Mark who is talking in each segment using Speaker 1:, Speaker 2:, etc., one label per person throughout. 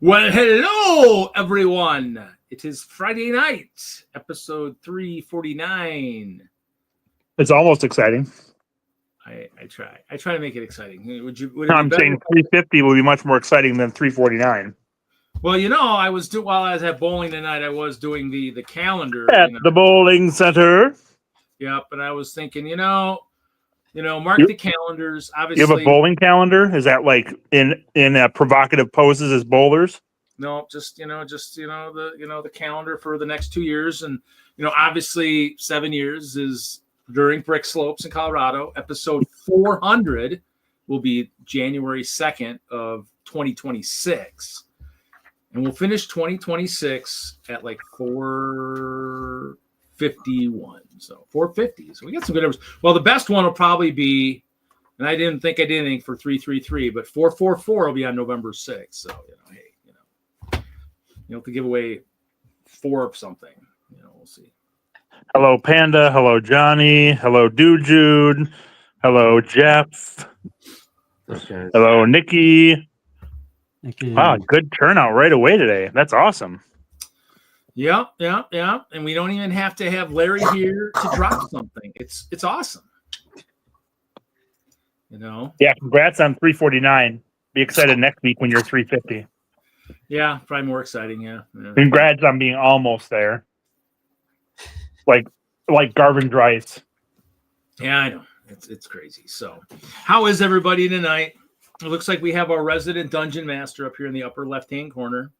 Speaker 1: Well, hello, everyone. It is Friday night, episode 349.
Speaker 2: It's almost exciting.
Speaker 1: I try to make it exciting.
Speaker 2: I'm saying 350 will be much more exciting than 349.
Speaker 1: Well, while I was at bowling tonight, I was doing the calendar
Speaker 2: At the bowling center.
Speaker 1: Yep, and I was thinking, mark the calendars. Obviously,
Speaker 2: you have a bowling calendar. Is that like in provocative poses as bowlers?
Speaker 1: No, just the calendar for the next 2 years, and obviously 7 years is during Brick Slopes in Colorado. Episode 400 will be January 2nd of 2026, and we'll finish 2026 at like 451. So 450. So we got some good numbers. Well, the best one will probably be, and I didn't think I did anything for 333, but 444 will be on November 6th. So hey. To give away 4 of something. We'll see.
Speaker 2: Hello, Panda. Hello, Johnny. Hello, Jude. Hello, Jeff.
Speaker 3: Okay.
Speaker 2: Hello, Nikki. Wow, good turnout right away today. That's awesome.
Speaker 1: Yeah. And we don't even have to have Larry here to drop something. It's awesome.
Speaker 2: Yeah, congrats on 349. Be excited next week when you're 350.
Speaker 1: Yeah, probably more exciting. Yeah.
Speaker 2: Congrats on being almost there. Like Garvin Rice.
Speaker 1: Yeah, I know. It's crazy. So, how is everybody tonight? It looks like we have our resident dungeon master up here in the upper left-hand corner.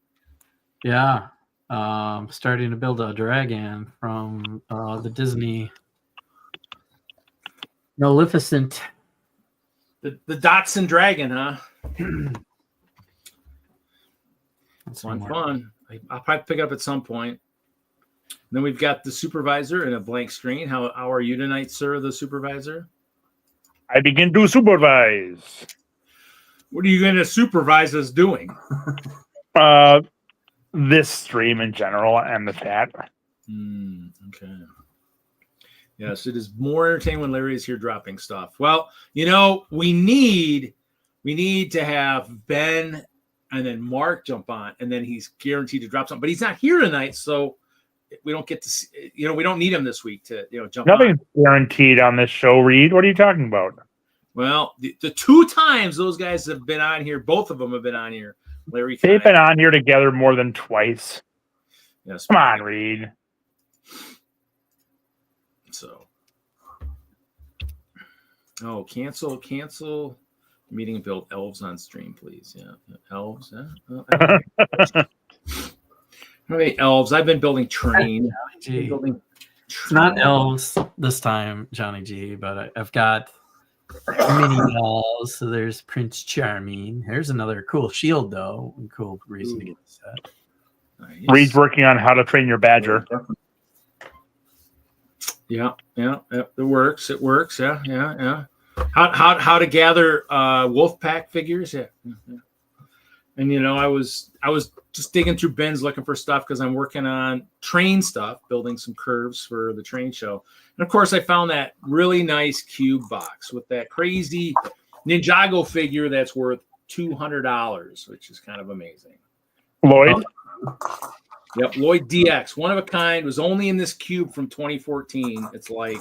Speaker 3: Yeah. Starting to build a dragon from the Disney Maleficent.
Speaker 1: The Dotson dragon, huh? That's fun. I'll probably pick it up at some point. And then we've got the supervisor and a blank screen. How are you tonight, sir, the supervisor?
Speaker 2: I begin to supervise.
Speaker 1: What are you going to supervise us doing?
Speaker 2: This stream in general and the chat.
Speaker 1: Okay. Yes, it is more entertaining when Larry is here dropping stuff. Well, we need to have Ben and then Mark jump on, and then he's guaranteed to drop something. But he's not here tonight, so we don't get to see, we don't need him this week to jump
Speaker 2: Nothing's
Speaker 1: on.
Speaker 2: guaranteed on this show, Reed. What are you talking about?
Speaker 1: Well, the 2 times those guys have been on here, both of them have been on here. Larry,
Speaker 2: they've been on here together more than twice.
Speaker 1: Yes,
Speaker 2: come on, Reed.
Speaker 1: So, cancel. Meeting and build elves on stream, please. Yeah, elves. How many elves? I've been building train.
Speaker 3: It's not elves this time, Johnny G, but I've got mini elves. So there's Prince Charming. Here's another cool shield, though. Cool reason to get this set.
Speaker 1: Nice.
Speaker 2: Reed's working on how to train your badger.
Speaker 1: Yeah. It works. Yeah. How to gather wolf pack figures. Yeah. And I was just digging through bins looking for stuff because I'm working on train stuff, building some curves for the train show. And of course I found that really nice cube box with that crazy Ninjago figure that's worth $200, which is kind of amazing.
Speaker 2: Lloyd.
Speaker 1: Yep, Lloyd DX, one of a kind, was only in this cube from 2014. It's like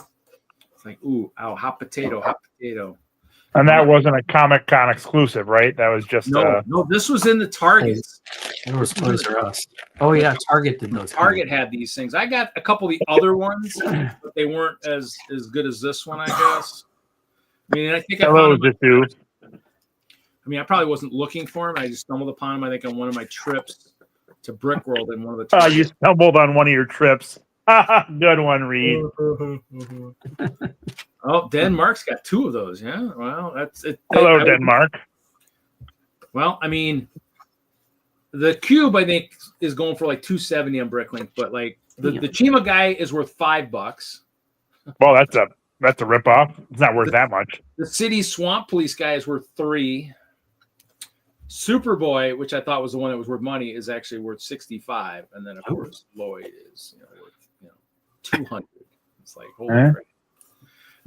Speaker 1: ooh, hot potato.
Speaker 2: And that wasn't a Comic-Con exclusive, right? That was just
Speaker 1: no. This was in the Targets.
Speaker 3: It was Toys R Us. Oh yeah, Target did those.
Speaker 1: Target had these things. I got a couple of the other ones, but they weren't as good as this one, I guess. I mean, I think I found them. I probably wasn't looking for them. I just stumbled upon them. I think on one of my trips to Brickworld in one of the.
Speaker 2: Oh, you stumbled on one of your trips. Good one, Reed.
Speaker 1: Oh, Denmark's got 2 of those. Yeah, well, that's it.
Speaker 2: Hello, Denmark.
Speaker 1: Well, the cube I think is going for like $270 on Bricklink, but like the Chima guy is worth $5.
Speaker 2: Well, that's a ripoff. It's not worth that much.
Speaker 1: The City Swamp Police guy is worth $3. Superboy, which I thought was the one that was worth money, is actually worth $65, and then of course Lloyd is worth $200. It's like holy crap.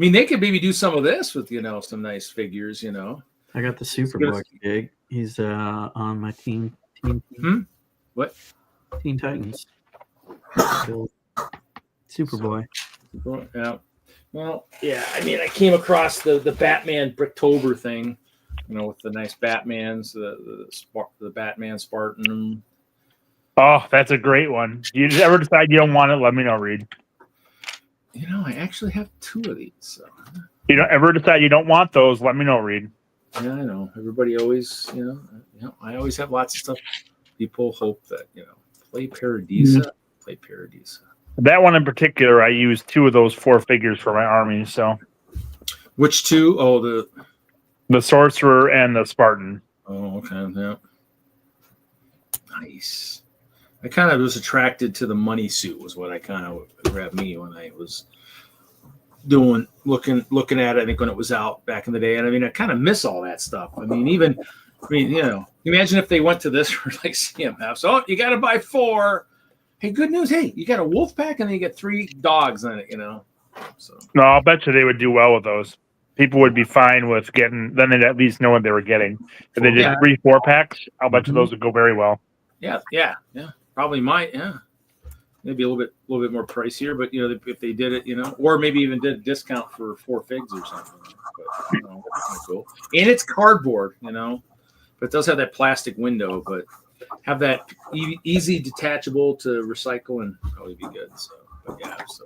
Speaker 1: They could maybe do some of this with some nice figures.
Speaker 3: I got the Superboy gig. He's on my team
Speaker 1: What?
Speaker 3: Teen Titans. Superboy.
Speaker 1: Yeah. Well, yeah. I mean, I came across the Batman Bricktober thing, with the nice Batmans, the Batman Spartan.
Speaker 2: Oh, that's a great one. Do you ever decide you don't want it? Let me know, Reed.
Speaker 1: I actually have 2 of these. So.
Speaker 2: You don't ever decide you don't want those? Let me know, Reed.
Speaker 1: Yeah, I know. Everybody always, I always have lots of stuff. People hope that, play Paradisa, play Paradisa.
Speaker 2: That one in particular, I used 2 of those 4 figures for my army. So,
Speaker 1: which 2? Oh,
Speaker 2: the Sorcerer and the Spartan.
Speaker 1: Oh, okay. Yeah. Nice. I kind of was attracted to the money suit. Was what I kind of grabbed me when I was looking at it. I think when it was out back in the day, and I mean, I kind of miss all that stuff. I mean, imagine if they went to this for like CMF. So you got to buy 4. Hey, good news. Hey, you got a wolf pack, and then you get 3 dogs in it. So
Speaker 2: No, I'll bet you they would do well with those. People would be fine with getting. Then they'd at least know what they were getting. If they did 3, 4 packs, I'll bet you those would go very well.
Speaker 1: Yeah. Probably might. Yeah. Maybe a little bit more pricier, but if they did it, or maybe even did a discount for 4 figs or something. But, that's kind of cool. And it's cardboard, but it does have that plastic window. But have that easy detachable to recycle and probably be good. So, but yeah. So,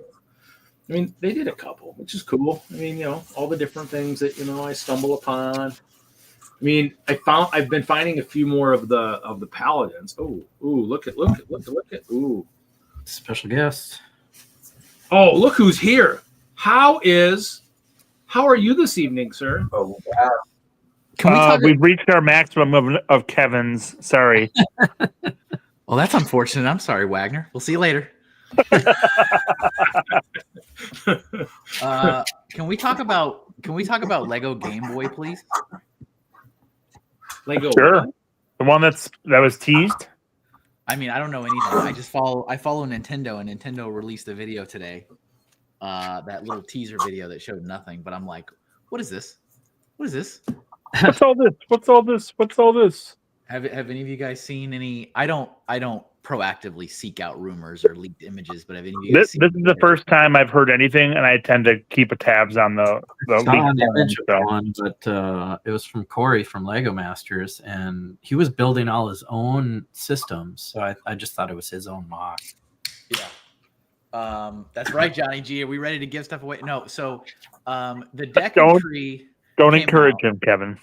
Speaker 1: I mean, they did a couple, which is cool. I mean, all the different things that I stumble upon. I mean, I've been finding a few more of the paladins. Ooh, look at. Ooh.
Speaker 3: Special guest.
Speaker 1: Oh, look who's here. How are you this evening, sir?
Speaker 4: Oh, wow.
Speaker 2: We've reached our maximum of Kevin's. Sorry.
Speaker 4: Well, that's unfortunate. I'm sorry, Wagner. We'll see you later. Can we talk about Lego Game Boy, please?
Speaker 1: Lego.
Speaker 2: Sure. The one that was teased.
Speaker 4: I mean, I don't know anything. I follow Nintendo, and Nintendo released a video today, that little teaser video that showed nothing. But I'm like, what is this? What is this?
Speaker 2: What's all this? What's all this? What's all this?
Speaker 4: Have any of you guys seen any? I don't proactively seek out rumors or leaked images, but have any of you guys
Speaker 2: This is the first time I've heard anything, and I tend to keep a tabs on the
Speaker 3: Image
Speaker 2: leaked
Speaker 3: of one, but it was from Corey from Lego Masters, and he was building all his own systems. So I just thought it was his own mock.
Speaker 4: Yeah. That's right, Johnny G. Are we ready to give stuff away? No. So the Deku tree.
Speaker 2: Don't encourage him, Kevin.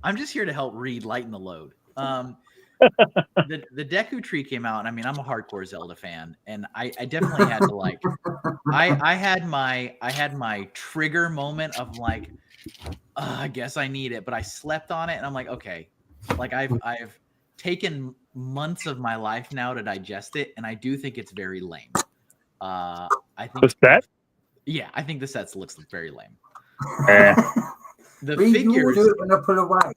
Speaker 4: I'm just here to help Reed lighten the load. The Deku tree came out, and I mean, I'm a hardcore Zelda fan, and I definitely had to I had my trigger moment of like, I guess I need it, but I slept on it, and I'm like, okay, like I've taken months of my life now to digest it, and I do think it's very lame. I think
Speaker 2: the set.
Speaker 4: Yeah, I think the sets looks very lame. The
Speaker 5: Reed,
Speaker 4: figures.
Speaker 5: you will do it when I put away.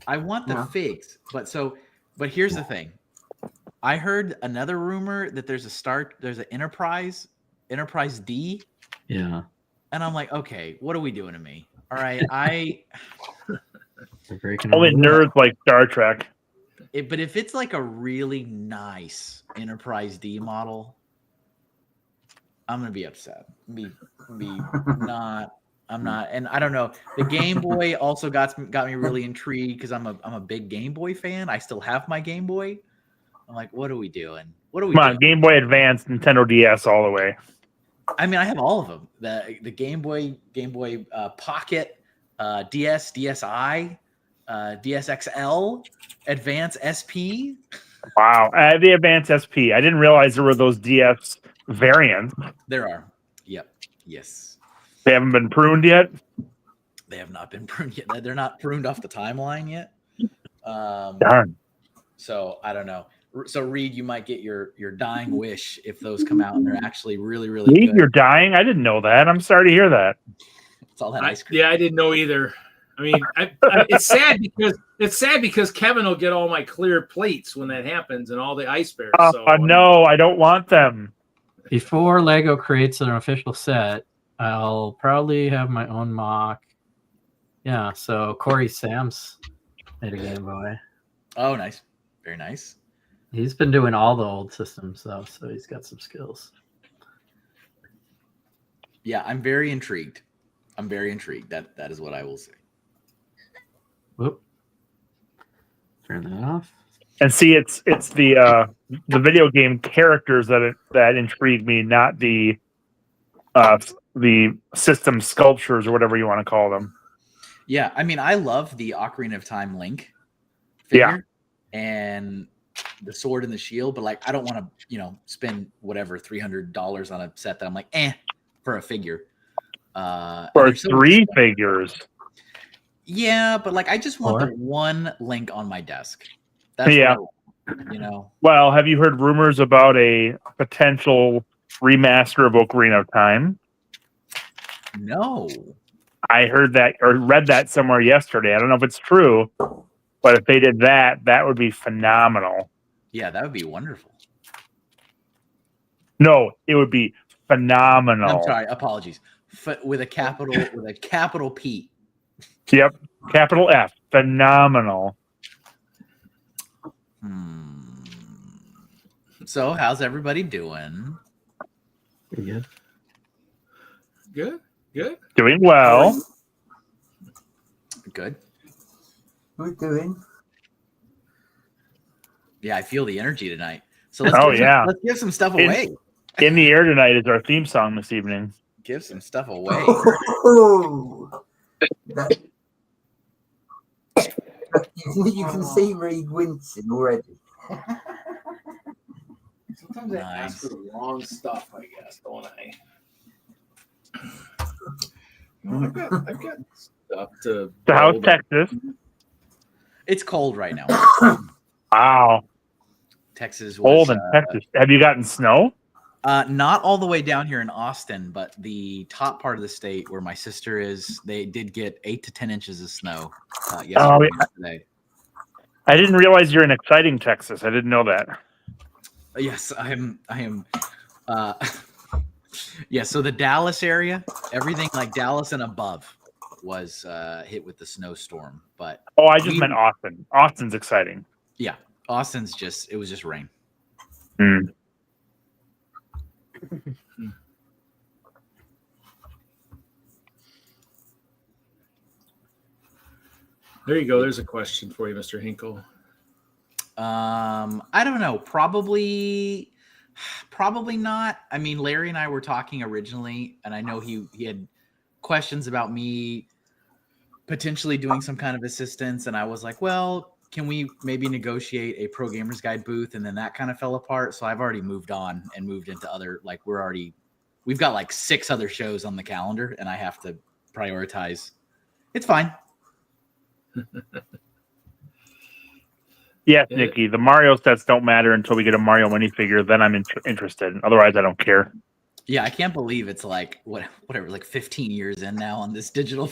Speaker 4: I want the figs, but here's the thing. I heard another rumor that there's an Enterprise D.
Speaker 3: Yeah.
Speaker 4: And I'm like, okay, what are we doing to me? All right,
Speaker 2: Only nerds like Star Trek.
Speaker 4: But if it's like a really nice Enterprise D model, I'm gonna be upset. I'm not, and I don't know. The Game Boy also got me really intrigued because I'm a big Game Boy fan. I still have my Game Boy. I'm like, what are we doing? Come on,
Speaker 2: Game Boy Advance, Nintendo DS, all the way.
Speaker 4: I mean, I have all of them. The Game Boy Pocket, DS, DSi, DSXL, Advance SP.
Speaker 2: Wow, the Advance SP. I didn't realize there were those DS variants.
Speaker 4: There are. Yep. Yes.
Speaker 2: They haven't been pruned yet?
Speaker 4: They have not been pruned yet. They're not pruned off the timeline yet.
Speaker 2: Darn.
Speaker 4: So I don't know. So Reed, you might get your dying wish if those come out and they're actually really, really
Speaker 2: Reed,
Speaker 4: good.
Speaker 2: you're dying? I didn't know that. I'm sorry to hear that.
Speaker 4: It's all that ice cream.
Speaker 1: Yeah, I didn't know either. I mean, it's sad because Kevin will get all my clear plates when that happens and all the ice bears.
Speaker 2: No, I don't want them.
Speaker 3: Before Lego creates an official set, I'll probably have my own mock. Yeah, so Corey Sams made a Game Boy.
Speaker 4: Oh, nice. Very nice.
Speaker 3: He's been doing all the old systems though, so he's got some skills.
Speaker 4: Yeah, I'm very intrigued. That is what I will say.
Speaker 3: Whoop. Turn that off.
Speaker 2: And see, it's the video game characters that intrigue me, not the system sculptures or whatever you want to call them.
Speaker 4: Yeah, I mean, I love the Ocarina of Time Link figure and the sword and the shield, but like, I don't want to, spend whatever $300 on a set that I'm like, for a figure.
Speaker 2: For 3 figures.
Speaker 4: Yeah, but like, I just want the one Link on my desk. That's
Speaker 2: yeah.
Speaker 4: what I want,
Speaker 2: Well, have you heard rumors about a potential remaster of Ocarina of Time?
Speaker 4: No.
Speaker 2: I heard that or read that somewhere yesterday. I don't know if it's true, but if they did that, that would be phenomenal.
Speaker 4: Yeah, that would be wonderful.
Speaker 2: No, it would be phenomenal.
Speaker 4: I'm sorry, apologies. With a capital P.
Speaker 2: Yep, capital F. Phenomenal.
Speaker 4: So, how's everybody doing?
Speaker 3: Pretty good.
Speaker 1: Good.
Speaker 2: Doing well.
Speaker 4: Good.
Speaker 5: We're doing.
Speaker 4: Yeah, I feel the energy tonight. So let's give some stuff away.
Speaker 2: In the Air Tonight is our theme song this evening.
Speaker 4: Give some stuff away.
Speaker 5: You can see Reed wincing already.
Speaker 1: Sometimes I ask for the wrong stuff, I guess, don't I? I've got stuff to.
Speaker 2: So how's Texas?
Speaker 4: It's cold right now.
Speaker 2: Wow.
Speaker 4: Texas was
Speaker 2: cold in Texas. Have you gotten snow?
Speaker 4: Not all the way down here in Austin, but the top part of the state where my sister is, they did get 8 to 10 inches of snow yesterday.
Speaker 2: I didn't realize you're in exciting Texas. I didn't know that.
Speaker 4: Yes, I am. Yeah, so the Dallas area, everything like Dallas and above was hit with the snowstorm. But
Speaker 2: I just meant Austin. Austin's exciting.
Speaker 4: Yeah, Austin's it was just rain.
Speaker 1: There you go. There's a question for you, Mr. Hinkle.
Speaker 4: I don't know. Probably not. I mean, Larry and I were talking originally, and I know he had questions about me potentially doing some kind of assistance, and I was like, well, can we maybe negotiate a Pro Gamers Guide booth? And then that kind of fell apart. So I've already moved on and moved into other, like we've got like 6 other shows on the calendar, and I have to prioritize. It's fine.
Speaker 2: Yes, Nikki, the Mario sets don't matter until we get a Mario minifigure. Then I'm interested. Otherwise, I don't care.
Speaker 4: Yeah, I can't believe it's like whatever, like 15 years in now on this digital.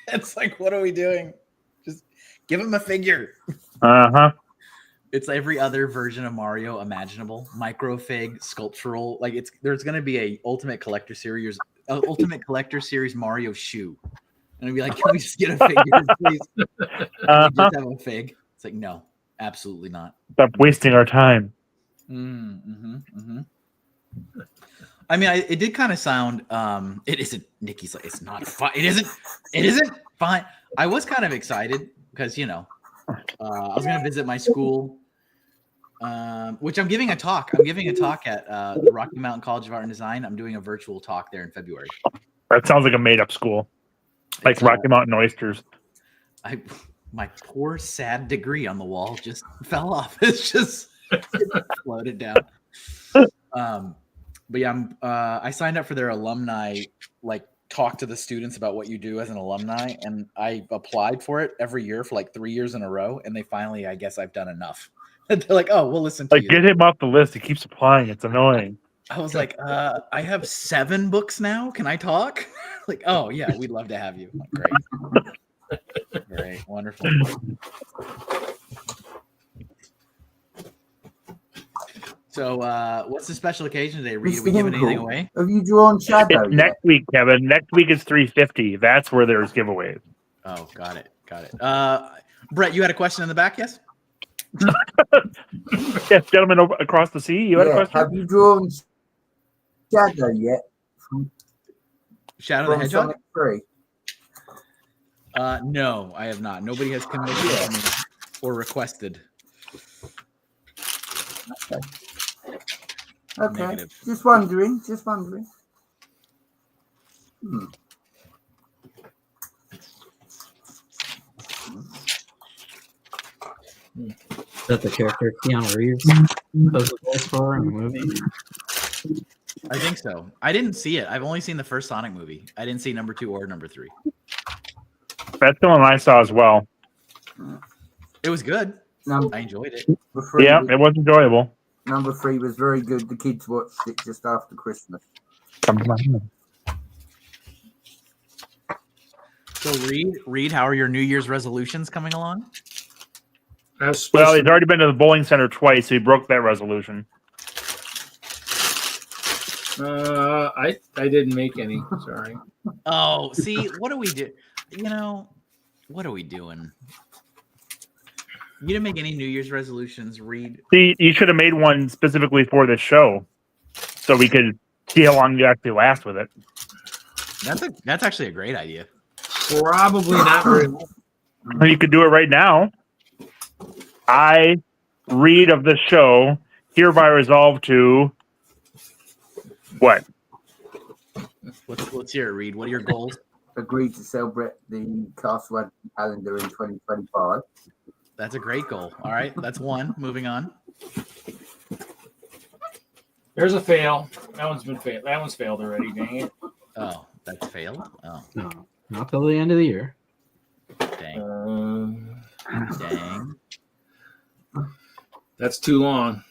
Speaker 4: It's like, what are we doing? Just give him a figure. It's every other version of Mario imaginable. Microfig, sculptural. Like there's going to be a Ultimate Collector Series Mario shoe, and I'd be like, can we just get a figure, please? Can we just have a fig? It's like, no. Absolutely not.
Speaker 2: Stop wasting our time.
Speaker 4: I mean, it did kind of sound. It isn't. Nikki's like, it's not fun. It isn't fine. I was kind of excited because I was going to visit my school, which I'm giving a talk. I'm giving a talk at the Rocky Mountain College of Art and Design. I'm doing a virtual talk there in February.
Speaker 2: That sounds like a made-up school, like Rocky Mountain Oysters.
Speaker 4: My poor sad degree on the wall just fell off. It's just floated down. But yeah, I signed up for their alumni, like talk to the students about what you do as an alumni. And I applied for it every year for like 3 years in a row. And they finally, I guess I've done enough. They're like, oh, we'll listen to you.
Speaker 2: Get him off the list. He keeps applying. It's annoying.
Speaker 4: I was like, I have 7 books now. Can I talk? Like, oh yeah, we'd love to have you. Like, great. Great, wonderful. So, what's the special occasion today, Reed? Are we giving anything away?
Speaker 5: Have you drawn Shadow?
Speaker 2: Next week, Kevin. Next week is 350. That's where there's giveaways.
Speaker 4: Oh, got it. Brett, you had a question in the back, yes?
Speaker 2: Yes, gentlemen across the sea. You had a
Speaker 5: Yeah,
Speaker 2: question?
Speaker 5: have you drawn Shadow yet?
Speaker 4: Shadow the
Speaker 5: From
Speaker 4: Hedgehog?
Speaker 5: Sonic 3?
Speaker 4: No, I have not. Nobody has commissioned me or requested.
Speaker 5: Okay.
Speaker 4: Negative.
Speaker 5: Just wondering.
Speaker 3: Is that the character Keanu Reeves does the voice for in the movie?
Speaker 4: I think so. I didn't see it. I've only seen the first Sonic movie. I didn't see number 2 or number 3.
Speaker 2: That's the one I saw as well.
Speaker 4: It was good.
Speaker 5: Number
Speaker 4: I enjoyed it.
Speaker 5: 3
Speaker 2: Yeah,
Speaker 5: was,
Speaker 2: it was enjoyable.
Speaker 5: number 3 was very good. The kids watched it just after Christmas.
Speaker 4: So Reed, how are your New Year's resolutions coming along?
Speaker 2: Well, he's already been to the bowling center twice, so he broke that resolution.
Speaker 1: I didn't make any. Sorry.
Speaker 4: Oh, see, what do we do? What are we doing? You didn't make any New Year's resolutions, Reed.
Speaker 2: See, you should have made one specifically for this show, so we could see how long you actually last with it.
Speaker 4: That's actually a great idea.
Speaker 1: Probably not very long.
Speaker 2: You could do it right now. I, Reed of the show, hereby resolve to what?
Speaker 4: Let's hear it, Reed. What are your goals?
Speaker 5: Agreed to celebrate the Castle calendar in 2025.
Speaker 4: That's a great goal. All right, that's one. Moving on.
Speaker 1: There's a fail. That one's been failed. That one's failed already. Dang it.
Speaker 4: Oh, that's failed. Oh,
Speaker 3: No, not till the end of the year.
Speaker 4: dang. Dang.
Speaker 1: That's too long.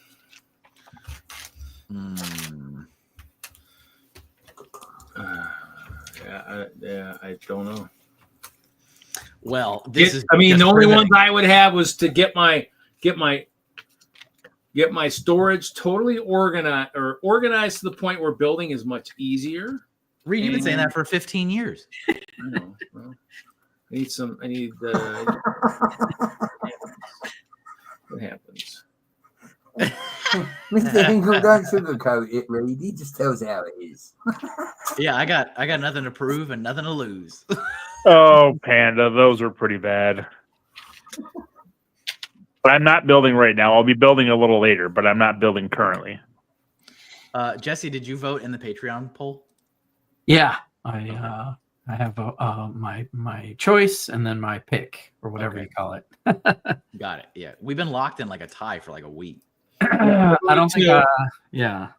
Speaker 1: I don't know.
Speaker 4: Well, this is.
Speaker 1: The only ones I would have was to get my storage totally organized to the point where building is much easier.
Speaker 4: Reed, you've been saying that for 15 years.
Speaker 1: I know. Well, I need what happens.
Speaker 5: Mr. Hinkle, don't sugarcoat it, Reed. He just tells how it is.
Speaker 4: Yeah, I got nothing to prove and nothing to lose.
Speaker 2: Oh, Panda, those were pretty bad. But I'm not building right now. I'll be building a little later, but I'm not building currently.
Speaker 4: Jesse, did you vote in the Patreon poll?
Speaker 3: Yeah, I have my choice and then my pick or whatever you call it.
Speaker 4: Got it. Yeah, we've been locked in like a tie for like a week.
Speaker 3: I don't think. Yeah.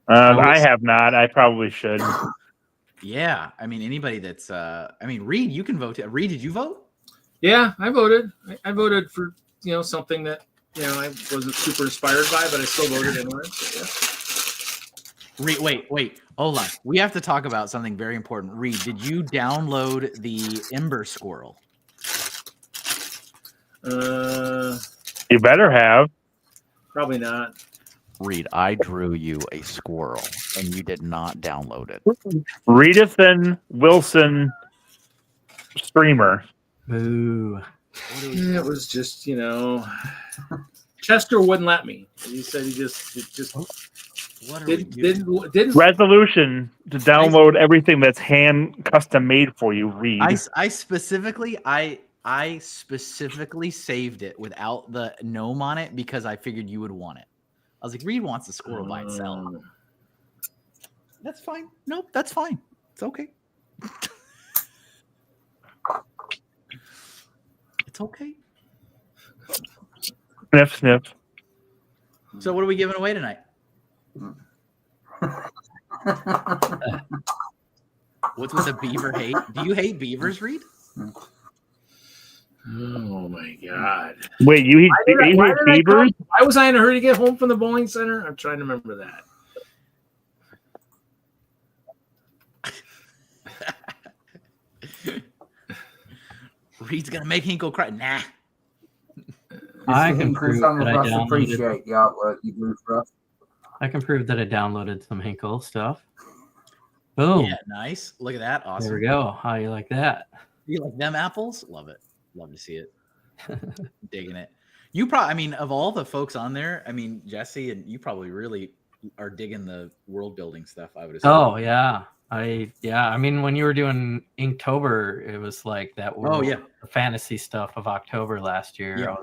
Speaker 2: I have not. I probably should.
Speaker 4: Yeah, I mean anybody that's. Reed, you can vote. Reed, did you vote?
Speaker 1: Yeah, I voted. I voted for something that I wasn't super inspired by, but I still voted anyway. So, yeah.
Speaker 4: Reed, wait, hold on. We have to talk about something very important. Reed, did you download the Ember Squirrel?
Speaker 2: You better have.
Speaker 1: Probably not.
Speaker 4: Reed, I drew you a squirrel, and you did not download it.
Speaker 2: Reedithan Wilson streamer.
Speaker 3: Boo.
Speaker 1: It was just Chester wouldn't let me. He said he just
Speaker 4: What are we doing?
Speaker 1: didn't.
Speaker 2: Resolution to download everything that's hand custom made for you, Reed.
Speaker 4: I specifically saved it without the gnome on it because I figured you would want it. I was like, Reed wants the squirrel by itself. That's fine. Nope, that's fine. It's okay. It's okay.
Speaker 2: Sniff, sniff.
Speaker 4: So what are we giving away tonight? What's with the beaver hate? Do you hate beavers, Reed?
Speaker 1: Oh my god!
Speaker 2: Wait, you hate beavers?
Speaker 1: Why was I in a hurry to get home from the bowling center? I'm trying to remember that.
Speaker 4: Reed's gonna make Hinkle cry. Nah.
Speaker 3: I can prove
Speaker 5: some
Speaker 3: that
Speaker 5: of
Speaker 3: I
Speaker 5: us
Speaker 3: downloaded.
Speaker 5: appreciate the artwork you do for us.
Speaker 3: I can prove that I downloaded some Hinkle stuff. Boom.
Speaker 4: Yeah, nice. Look at that. Awesome.
Speaker 3: There we go. How you like that?
Speaker 4: You like them apples? Love it. Love to see it. Digging it. You probably, I mean, of all the folks on there, I mean, Jesse and you probably really are digging the world building stuff. I would assume.
Speaker 3: Oh yeah. I mean, when you were doing Inktober, it was like that world, the fantasy stuff of October last year.
Speaker 4: Yeah.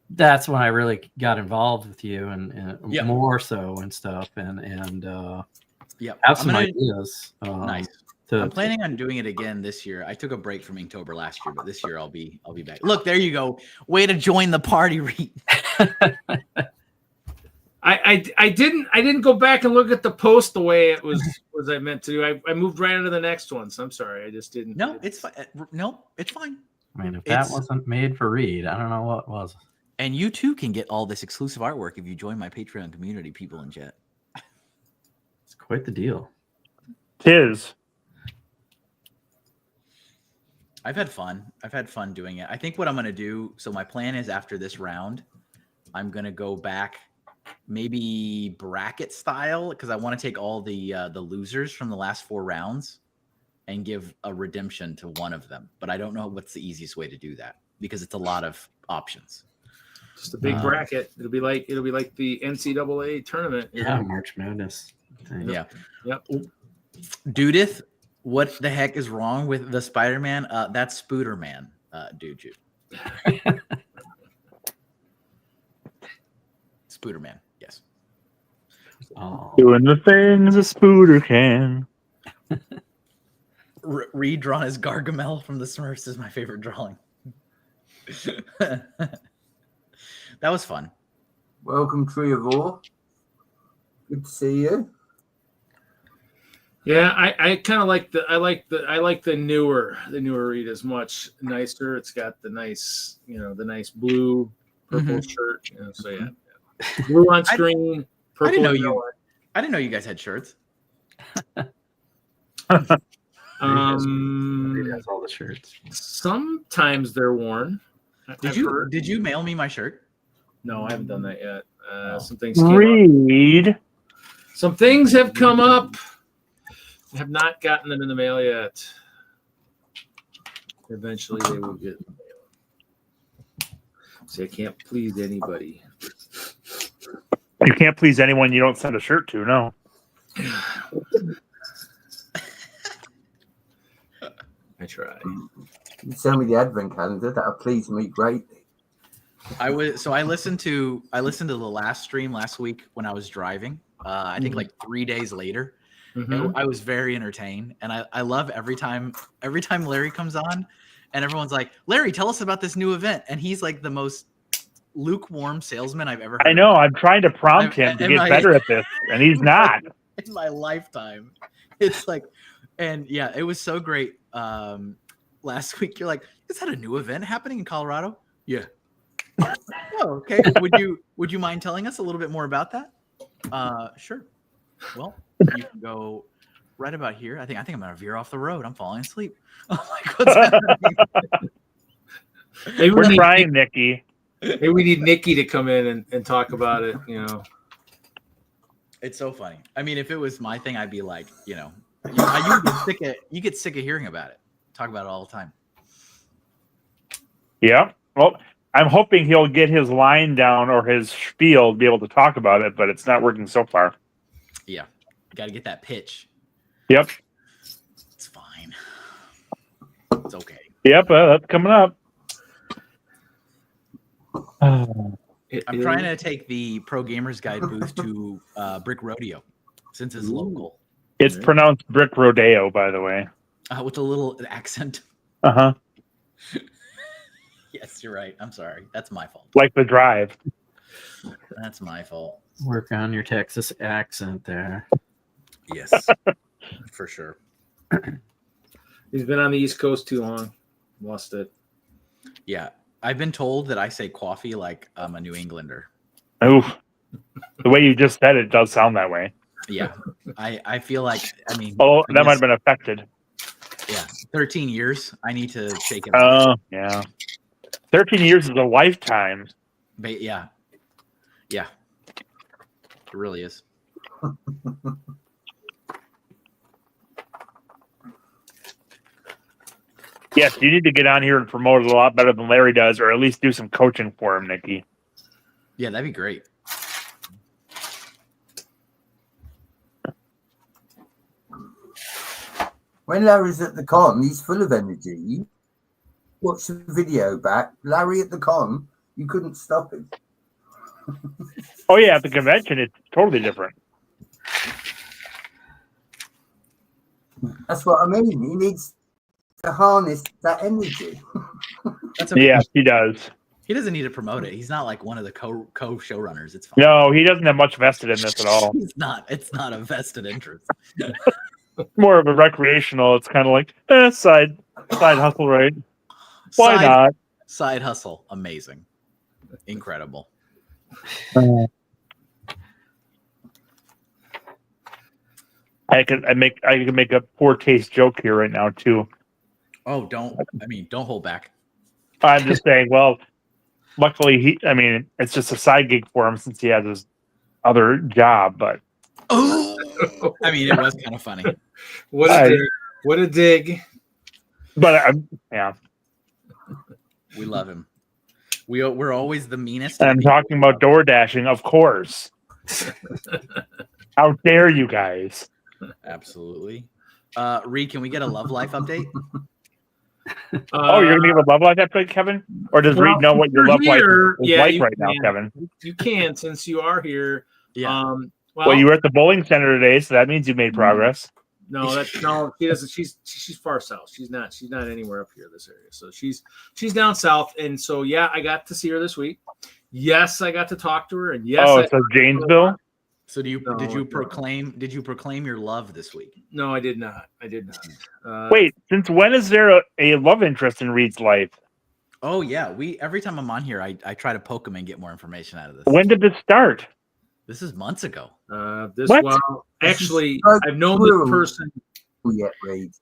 Speaker 3: That's when I really got involved with you and more so and stuff and have some ideas.
Speaker 4: Nice. I'm planning on doing it again this year. I took a break from Inktober last year, but this year I'll be back. Look, there you go. Way to join the party, Reed.
Speaker 1: I didn't go back and look at the post the way it was I meant to. I moved right into the next one, so I'm sorry. I just didn't.
Speaker 4: No, it's fine. No, it's fine.
Speaker 3: I mean, if that wasn't made for Reed, I don't know what was.
Speaker 4: And you too can get all this exclusive artwork if you join my Patreon community, people in chat.
Speaker 3: It's quite the deal.
Speaker 2: Tis.
Speaker 4: I've had fun doing it. I think what I'm going to do, so my plan is after this round, I'm going to go back maybe bracket style because I want to take all the losers from the last 4 rounds and give a redemption to one of them. But I don't know what's the easiest way to do that because it's a lot of options.
Speaker 1: Just a big bracket. It'll be like the NCAA tournament.
Speaker 3: Yeah, March Madness.
Speaker 4: Yeah.
Speaker 1: Yep.
Speaker 4: Judith, what the heck is wrong with the Spider-Man? That's Spooderman, dude. Spooderman, yes.
Speaker 2: Doing the things a Spooder can.
Speaker 4: Reed drawn as Gargamel from the Smurfs is my favorite drawing. That was fun.
Speaker 5: Welcome, Tree of Ore. Good to see you.
Speaker 1: Yeah, I kind of like the newer Reed is much nicer. It's got the nice blue purple shirt. So yeah, blue on screen, purple.
Speaker 4: I didn't know you guys had shirts.
Speaker 3: Reed has all the shirts.
Speaker 1: Sometimes they're worn.
Speaker 4: Did you mail me my shirt?
Speaker 1: No, I haven't done that yet. Some things Some things have come up. I have not gotten them in the mail yet. Eventually, they will get in the mail. See, I can't please anybody.
Speaker 2: You can't please anyone you don't send a shirt to, no.
Speaker 1: I try.
Speaker 5: You send me the advent calendar. That'll please me greatly.
Speaker 4: I listened to the last stream last week when I was driving. I think like 3 days later. Mm-hmm. I was very entertained, and I love every time Larry comes on, and everyone's like, "Larry, tell us about this new event," and he's like the most lukewarm salesman I've ever heard.
Speaker 2: I know. I'm trying to prompt him to get better at this, and he's not.
Speaker 4: In my lifetime, it's like, and yeah, it was so great. Last week, you're like, "Is that a new event happening in Colorado?" Yeah. Oh, okay. Would you mind telling us a little bit more about that? Sure. Well, you can go right about here. I think I'm gonna veer off the road. I'm falling asleep. I'm like, what's happening?
Speaker 2: We're trying, Nikki.
Speaker 1: Maybe we need Nikki to come in and talk about it.
Speaker 4: It's so funny. I mean, if it was my thing, I'd be like, you get sick of hearing about it. Talk about it all the time.
Speaker 2: Yeah. Well, I'm hoping he'll get his line down or his spiel to be able to talk about it, but it's not working so far.
Speaker 4: Yeah. Got to get that pitch.
Speaker 2: Yep.
Speaker 4: It's fine. It's okay.
Speaker 2: Yep. That's coming up.
Speaker 4: I'm trying to take the Pro Gamers Guide booth to Brick Rodeo since it's local.
Speaker 2: It's pronounced Brick Rodeo, by the way.
Speaker 4: With a little accent.
Speaker 2: Uh-huh.
Speaker 4: Yes, you're right. I'm sorry. That's my fault.
Speaker 2: Like the drive.
Speaker 4: That's my fault.
Speaker 3: Work on your Texas accent there.
Speaker 4: Yes, for sure.
Speaker 1: He's been on the East Coast too long. Lost it.
Speaker 4: Yeah. I've been told that I say coffee like I'm a New Englander.
Speaker 2: Oh, the way you just said it does sound that way.
Speaker 4: Yeah. I feel like,
Speaker 2: that might have been affected.
Speaker 4: Yeah. 13 years. I need to shake it
Speaker 2: off. Yeah. 13 years is a lifetime.
Speaker 4: But yeah. Yeah. It really is.
Speaker 2: Yes, you need to get on here and promote it a lot better than Larry does, or at least do some coaching for him, Nikki.
Speaker 4: Yeah, that'd be great.
Speaker 5: When Larry's at the con, he's full of energy. You watch the video back. Larry at the con, you couldn't stop him.
Speaker 2: Oh yeah, at the convention, it's totally different.
Speaker 5: That's what I mean. He needs to harness that energy.
Speaker 4: That's okay.
Speaker 2: Yeah, he does.
Speaker 4: He doesn't need to promote it. He's not like one of the co-showrunners. It's fine.
Speaker 2: No, he doesn't have much vested in this at all.
Speaker 4: He's not. It's not a vested interest.
Speaker 2: More of a recreational. It's kind of like side hustle, right? Why not?
Speaker 4: Side hustle. Amazing. Incredible.
Speaker 2: I can make a poor taste joke here right now too.
Speaker 4: Oh, don't hold back.
Speaker 2: I'm just saying, well, luckily it's just a side gig for him since he has his other job, but
Speaker 4: Oh, it was kind of funny.
Speaker 1: What a dig.
Speaker 2: But yeah.
Speaker 4: We love him. We're always the meanest.
Speaker 2: I'm talking about door dashing, of course. How dare you guys?
Speaker 4: Absolutely. Reed, can we get a love life update?
Speaker 2: You're gonna give a love life update, Kevin? Or does Reed know what your love life is like right now, Kevin?
Speaker 1: You can, since you are here.
Speaker 4: Yeah.
Speaker 2: Well, you were at the bowling center today, so that means you made progress.
Speaker 1: No, she doesn't. She's far south. She's not anywhere up here this area. So she's down south, and so yeah, I got to see her this week. Yes, I got to talk to her, and yes.
Speaker 2: So Janesville.
Speaker 4: So did you proclaim your love this week?
Speaker 1: No, I did not.
Speaker 2: Wait, since when is there a love interest in Reed's life?
Speaker 4: Oh yeah, every time I'm on here, I try to poke him and get more information out of this.
Speaker 2: When did this start?
Speaker 4: This is months ago.
Speaker 1: Actually, I've known this person.
Speaker 5: Yet, Reed.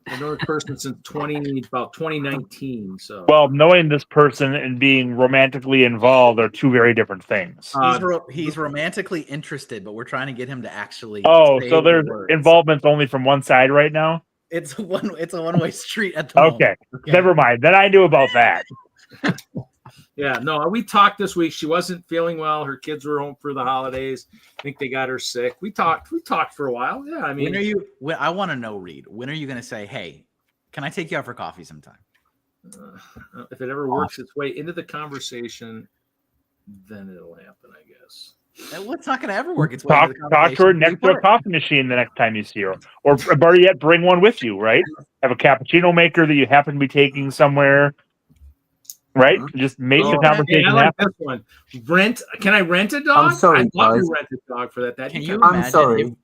Speaker 1: I've known this person since 2019. So,
Speaker 2: well, knowing this person and being romantically involved are two very different things.
Speaker 4: He's romantically interested, but we're trying to get him to actually.
Speaker 2: Oh, so there's involvement only from one side right now.
Speaker 4: It's a one-way street at the moment.
Speaker 2: Okay, never mind. Then I knew about that.
Speaker 1: Yeah, no, we talked this week. She wasn't feeling well. Her kids were home for the holidays. I think they got her sick. We talked for a while. Yeah, I mean,
Speaker 4: I want to know, Reed, when are you going to say, hey, can I take you out for coffee sometime?
Speaker 1: If it ever works its way into the conversation, then it'll happen, I guess.
Speaker 4: What's not going to ever work its way
Speaker 2: into the conversation? Talk to her next to a coffee machine the next time you see her. Or better yet, bring one with you, right? Have a cappuccino maker that you happen to be taking somewhere. Right? Just make the conversation happen.
Speaker 1: This one. Can I rent a dog?
Speaker 5: I'm sorry,
Speaker 1: I'd love to rent a dog for that.
Speaker 5: I'm sorry.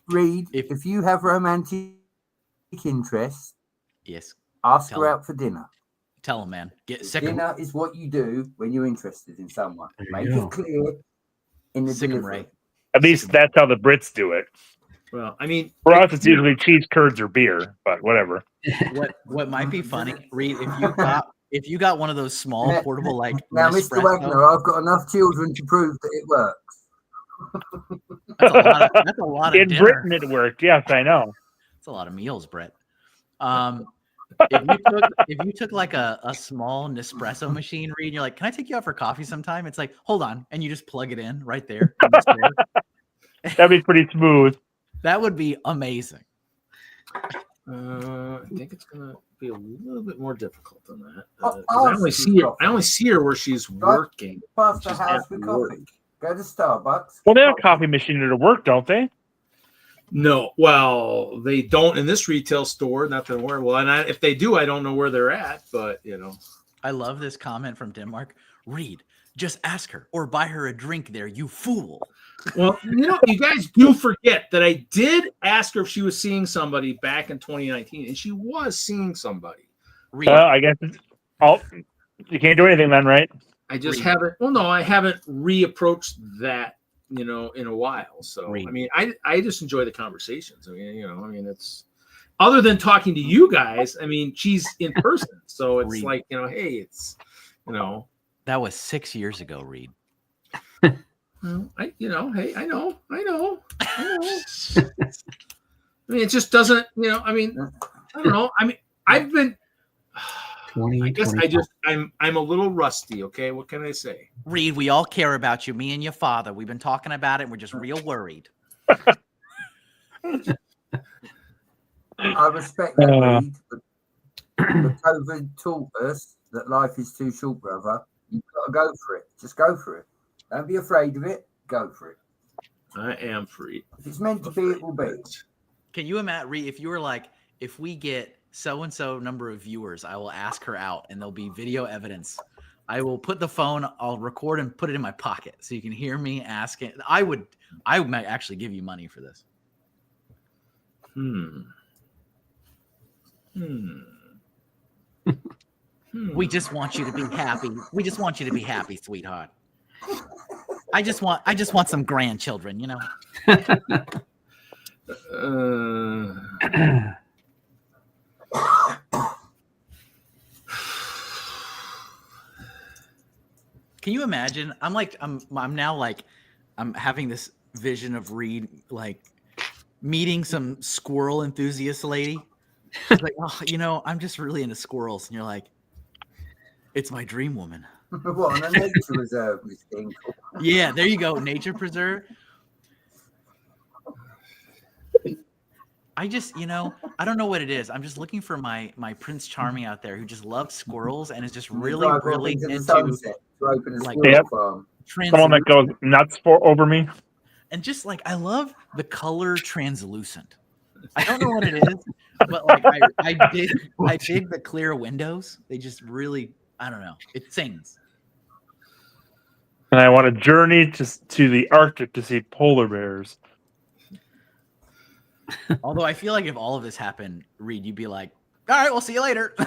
Speaker 5: Reed, if you have romantic interest,
Speaker 4: yes,
Speaker 5: ask her out for dinner.
Speaker 4: Tell him, man.
Speaker 5: Dinner is what you do when you're interested in someone. Make it clear in the delivery.
Speaker 2: At least that's how the Brits do it.
Speaker 1: Well, I mean,
Speaker 2: for us, it's usually cheese curds or beer, but whatever.
Speaker 4: What might be funny, Reed, if you got one of those small portable like
Speaker 5: now, Mr. Wagner, I've got enough children to prove that it works.
Speaker 4: That's a lot of
Speaker 2: in
Speaker 4: dinner.
Speaker 2: Britain it worked. Yes, I know.
Speaker 4: It's a lot of meals, Brett. If you took like a small Nespresso machine, Reed, and you're like, can I take you out for coffee sometime? It's like, hold on, and you just plug it in right there.
Speaker 2: That'd be pretty smooth.
Speaker 4: That would be amazing.
Speaker 1: I think it's gonna be a little bit more difficult than that. I only see her where she's working.
Speaker 5: Past the house with coffee. Go to Starbucks.
Speaker 2: Well, they have a coffee machine at work, don't they?
Speaker 1: No, well, they don't in this retail store. Not that where. Well, and if they do, I don't know where they're at. But
Speaker 4: I love this comment from Denmark. Reed, just ask her or buy her a drink there, you fool.
Speaker 1: Well, you guys do forget that I did ask her if she was seeing somebody back in 2019, and she was seeing somebody.
Speaker 2: I guess you can't do anything then, right?
Speaker 1: I just haven't. Well, no, I haven't reapproached that, in a while. So I mean, I just enjoy the conversations. I mean, it's other than talking to you guys. I mean, she's in person, so it's like hey, it's
Speaker 4: that was 6 years ago, Reed.
Speaker 1: Hey, I know. I mean, it just doesn't, you know, I mean, I don't know. I mean, I've been, I guess I'm a little rusty. Okay. What can I say?
Speaker 4: Reed, we all care about you, me and your father. We've been talking about it. And we're just real worried.
Speaker 5: I respect that, Reed, but COVID taught us that life is too short, brother. You've got to go for it. Just go for it. Don't be afraid of it. Go for it.
Speaker 1: I am free.
Speaker 5: If it's meant to be, it will be.
Speaker 4: Can you imagine, Reed, if you were like, if we get so-and-so number of viewers, I will ask her out and there'll be video evidence. I will put the phone, I'll record and put it in my pocket so you can hear me asking. I might actually give you money for this. We just want you to be happy. We just want you to be happy, sweetheart. I just want some grandchildren, you know. Can you imagine? I'm having this vision of Reed like meeting some squirrel enthusiast lady. It's like, oh, you know, I'm just really into squirrels, and you're like, it's my dream woman.
Speaker 5: What, on a nature reserve, this thing?
Speaker 4: Yeah, there you go, nature preserve. I just, you know, I don't know what it is. I'm just looking for my Prince Charming out there who just loves squirrels and is just really into
Speaker 5: sunset to open a
Speaker 4: like
Speaker 5: farm.
Speaker 2: Someone that goes nuts over me.
Speaker 4: And just like, I love the color translucent. I don't know what it is, but like I dig the clear windows. They just really, I don't know. It sings.
Speaker 2: And I want to journey to the Arctic to see polar bears.
Speaker 4: Although I feel like if all of this happened, Reed, you'd be like, all right, we'll see you later.
Speaker 2: All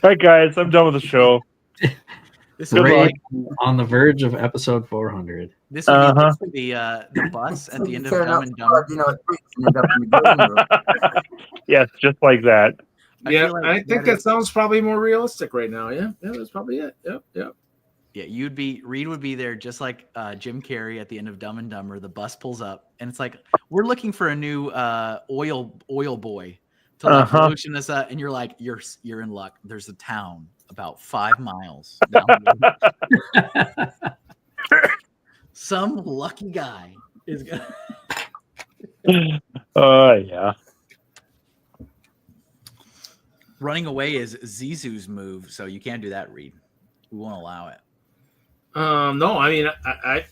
Speaker 2: right, guys, I'm done with the show.
Speaker 4: This would be like,
Speaker 3: on the verge of episode 400.
Speaker 4: This would be the bus at the end of Dumb and Dumber.
Speaker 2: Yes, just like that.
Speaker 1: I think that sounds probably more realistic right now. Yeah, that's probably it. Yep.
Speaker 4: Yeah, Reed would be there just like Jim Carrey at the end of Dumb and Dumber. The bus pulls up, and it's like, we're looking for a new oil boy to like lotion this up, and you're like, you're in luck. There's a town about 5 miles down the road. Some lucky guy is gonna.
Speaker 2: Yeah.
Speaker 4: Running away is Zizou's move, so you can't do that, Reed. We won't allow it.
Speaker 1: No, I mean, I'd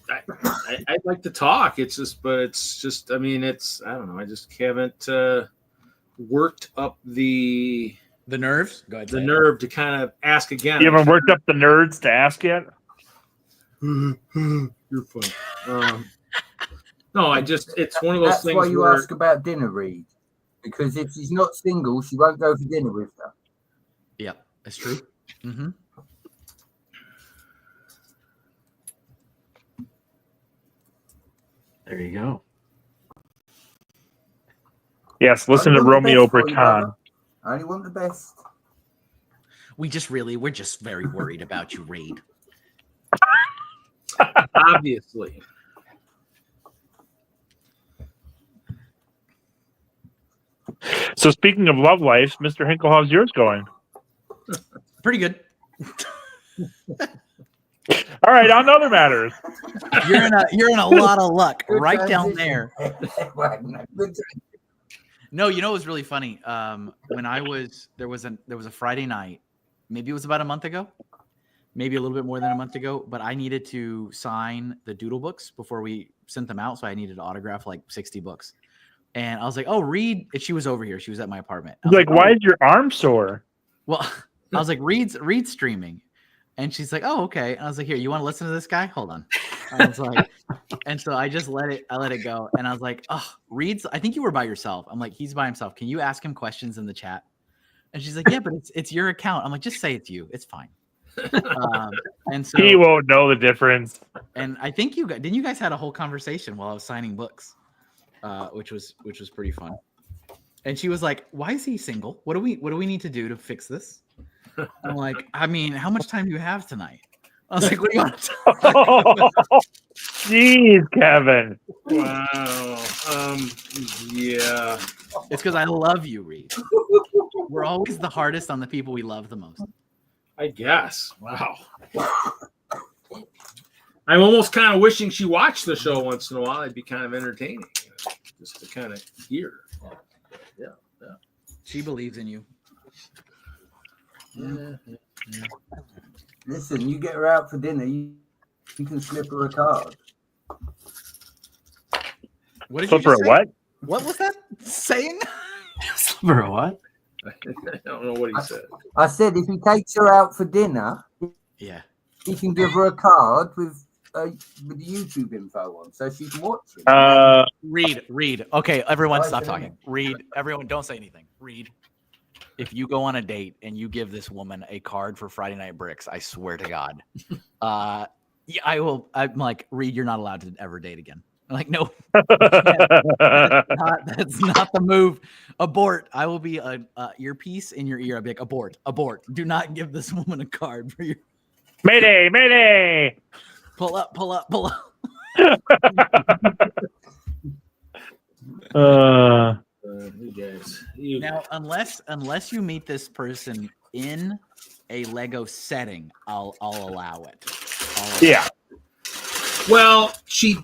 Speaker 1: like to talk. I mean, I don't know. I just haven't worked up the
Speaker 4: nerves. Go ahead.
Speaker 1: The nerve to kind of ask again.
Speaker 2: You haven't worked up the nerds to ask yet?
Speaker 1: You're funny. No, it's one of those things.
Speaker 5: That's why you ask about dinner, Reed. Because if she's not single, she won't go for dinner with her.
Speaker 4: Yep, that's true. Mm-hmm.
Speaker 3: There you go.
Speaker 2: Yes, listen to Romeo Breton.
Speaker 5: I only want the best.
Speaker 4: We're just very worried about you, Reed.
Speaker 1: Obviously.
Speaker 2: So speaking of love life, Mr. Hinkle, how's yours going?
Speaker 4: Pretty good.
Speaker 2: All right, on to other matters.
Speaker 4: You're in a lot of luck right down there. No, you know, it was really funny. When there was a Friday night, maybe it was about a month ago, maybe a little bit more than a month ago, but I needed to sign the doodle books before we sent them out. So I needed to autograph like 60 books. And I was like, oh, Reed, she was over here. She was at my apartment.
Speaker 2: Like, why is your arm sore?
Speaker 4: Well, I was like, Reed's streaming. And she's like, oh, okay. And I was like, here, you want to listen to this guy? Hold on. I was like, and so I just let it go. And I was like, oh, I think you were by yourself. I'm like, he's by himself. Can you ask him questions in the chat? And she's like, yeah, but it's your account. I'm like, just say it's you. It's fine. And so
Speaker 2: he won't know the difference.
Speaker 4: And I think you guys had a whole conversation while I was signing books, which was pretty fun. And she was like, why is he single? What do we need to do to fix this? I'm like, I mean, how much time do you have tonight? I was like, what do you want to talk about?
Speaker 2: Jeez, Kevin.
Speaker 1: Wow. Yeah.
Speaker 4: It's because I love you, Reed. We're always the hardest on the people we love the most.
Speaker 1: I guess. Wow. I'm almost kind of wishing she watched the show once in a while. It'd be kind of entertaining, just to kind of hear. Yeah.
Speaker 4: She believes in you.
Speaker 1: Yeah.
Speaker 5: Listen, you get her out for dinner, you can slip her a card.
Speaker 4: What did
Speaker 2: So
Speaker 4: you
Speaker 2: for
Speaker 4: just
Speaker 2: a
Speaker 4: say?
Speaker 2: what?
Speaker 4: What was that saying?
Speaker 3: For a what?
Speaker 1: I don't know what he said.
Speaker 5: I said if he takes her out for dinner,
Speaker 4: Yeah.
Speaker 5: he can give her a card with the YouTube info on, so she can watch it.
Speaker 4: Reed. Okay, everyone,
Speaker 5: Why
Speaker 4: stop
Speaker 5: is it?
Speaker 4: talking. Reed, everyone, don't say anything. Reed, if you go on a date and you give this woman a card for Friday Night Bricks, I swear to God, yeah, I will. I'm like, Reed, you're not allowed to ever date again. I'm like, no, that's not the move. Abort. I will be a earpiece in your ear. I'll be like, abort. Do not give this woman a card for your.
Speaker 2: Mayday.
Speaker 4: Pull up.
Speaker 1: You guys.
Speaker 4: Now, unless you meet this person in a Lego setting, I'll allow it.
Speaker 2: Yeah.
Speaker 1: Well, we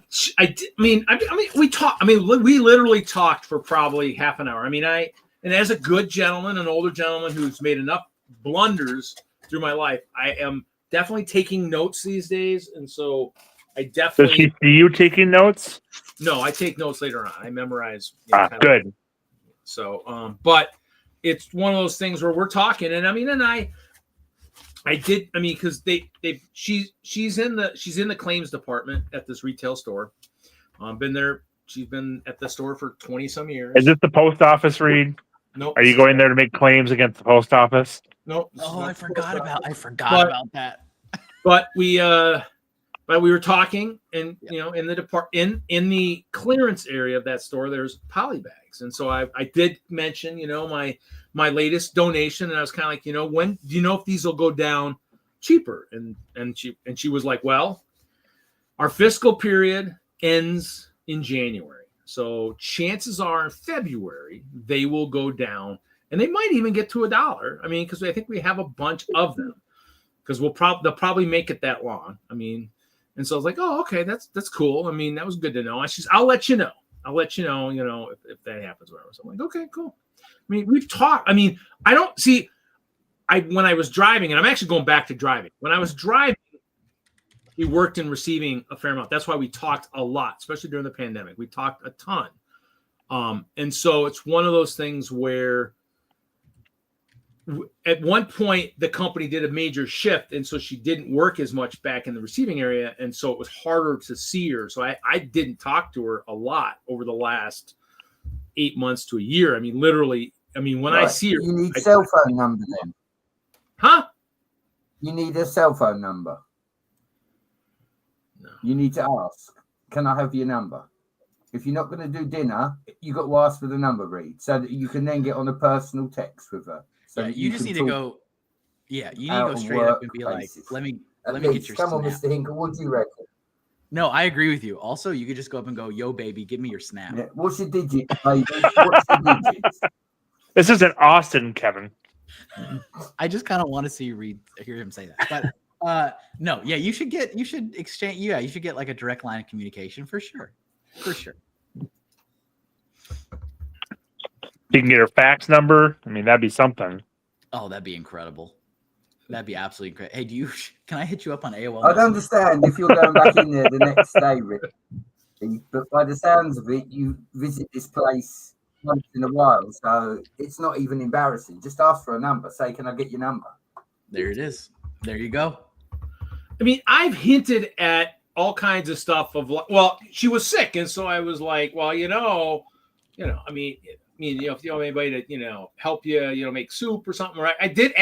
Speaker 1: talked. I mean, we literally talked for probably half an hour. I mean, and as a good gentleman, an older gentleman who's made enough blunders through my life, I am definitely taking notes these days, and so I definitely.
Speaker 2: Does she see you taking notes?
Speaker 1: No, I take notes later on. I memorize.
Speaker 2: Good.
Speaker 1: So, but it's one of those things where we're talking, and I mean, because she's in the claims department at this retail store. She's been at the store for 20 some years.
Speaker 2: Is this the post office, Reed?
Speaker 1: Nope.
Speaker 2: Are you going there to make claims against the post office?
Speaker 1: Nope.
Speaker 4: Oh, I forgot about that.
Speaker 1: But we were talking, and in the clearance area of that store, there's poly bags, and so I did mention my latest donation, and I was kind of like, when do you know if these will go down cheaper? And she was like, well, our fiscal period ends in January, so chances are in February they will go down, and they might even get to $1. I mean, because I think we have a bunch of them, because they'll probably make it that long. I mean. And so I was like, oh, okay, that's cool. I mean, that was good to know. I'll let you know. If that happens, whatever. So I'm like, okay, cool. I mean, we've talked. I mean, I don't see. When I was driving, and I'm actually going back to driving. When I was driving, we worked in receiving a fair amount. That's why we talked a lot, especially during the pandemic. We talked a ton. And so it's one of those things where at one point the company did a major shift, and so she didn't work as much back in the receiving area, and so it was harder to see her. So I didn't talk to her a lot over the last 8 months to a year. I mean, literally. I mean, when I see her,
Speaker 5: you need cell phone number then.
Speaker 1: Huh?
Speaker 5: You need a cell phone number.
Speaker 1: No.
Speaker 5: You need to ask, can I have your number? If you're not going to do dinner, you got to ask for the number, Reed, so that you can then get on a personal text with her. So
Speaker 4: yeah, you just need to go. Yeah, you need to go straight up and be
Speaker 5: basis.
Speaker 4: like, let me get your
Speaker 5: Come on,
Speaker 4: snap.
Speaker 5: Mr. Hinkle, what do you reckon?
Speaker 4: No, I agree with you. Also, you could just go up and go, yo, baby, give me your snap.
Speaker 5: Yeah. What's your digit, baby? What's the digits?
Speaker 2: This isn't Austin, Kevin.
Speaker 4: I just kind of want to hear him say that. But no, yeah, you should exchange. Yeah, you should get like a direct line of communication for sure.
Speaker 2: You can get her fax number. I mean, that'd be something.
Speaker 4: Oh, that'd be incredible. That'd be absolutely incredible. Hey, can I hit you up on AOL?
Speaker 5: I'd understand if you're going back in there the next day, Rick. But by the sounds of it, you visit this place once in a while, so it's not even embarrassing. Just ask for a number. Say, can I get your number?
Speaker 4: There it is. There you go.
Speaker 1: I mean, I've hinted at all kinds of stuff of, well, she was sick, and so I was like, well, I mean, if you know anybody to, help you, make soup or something, right? I did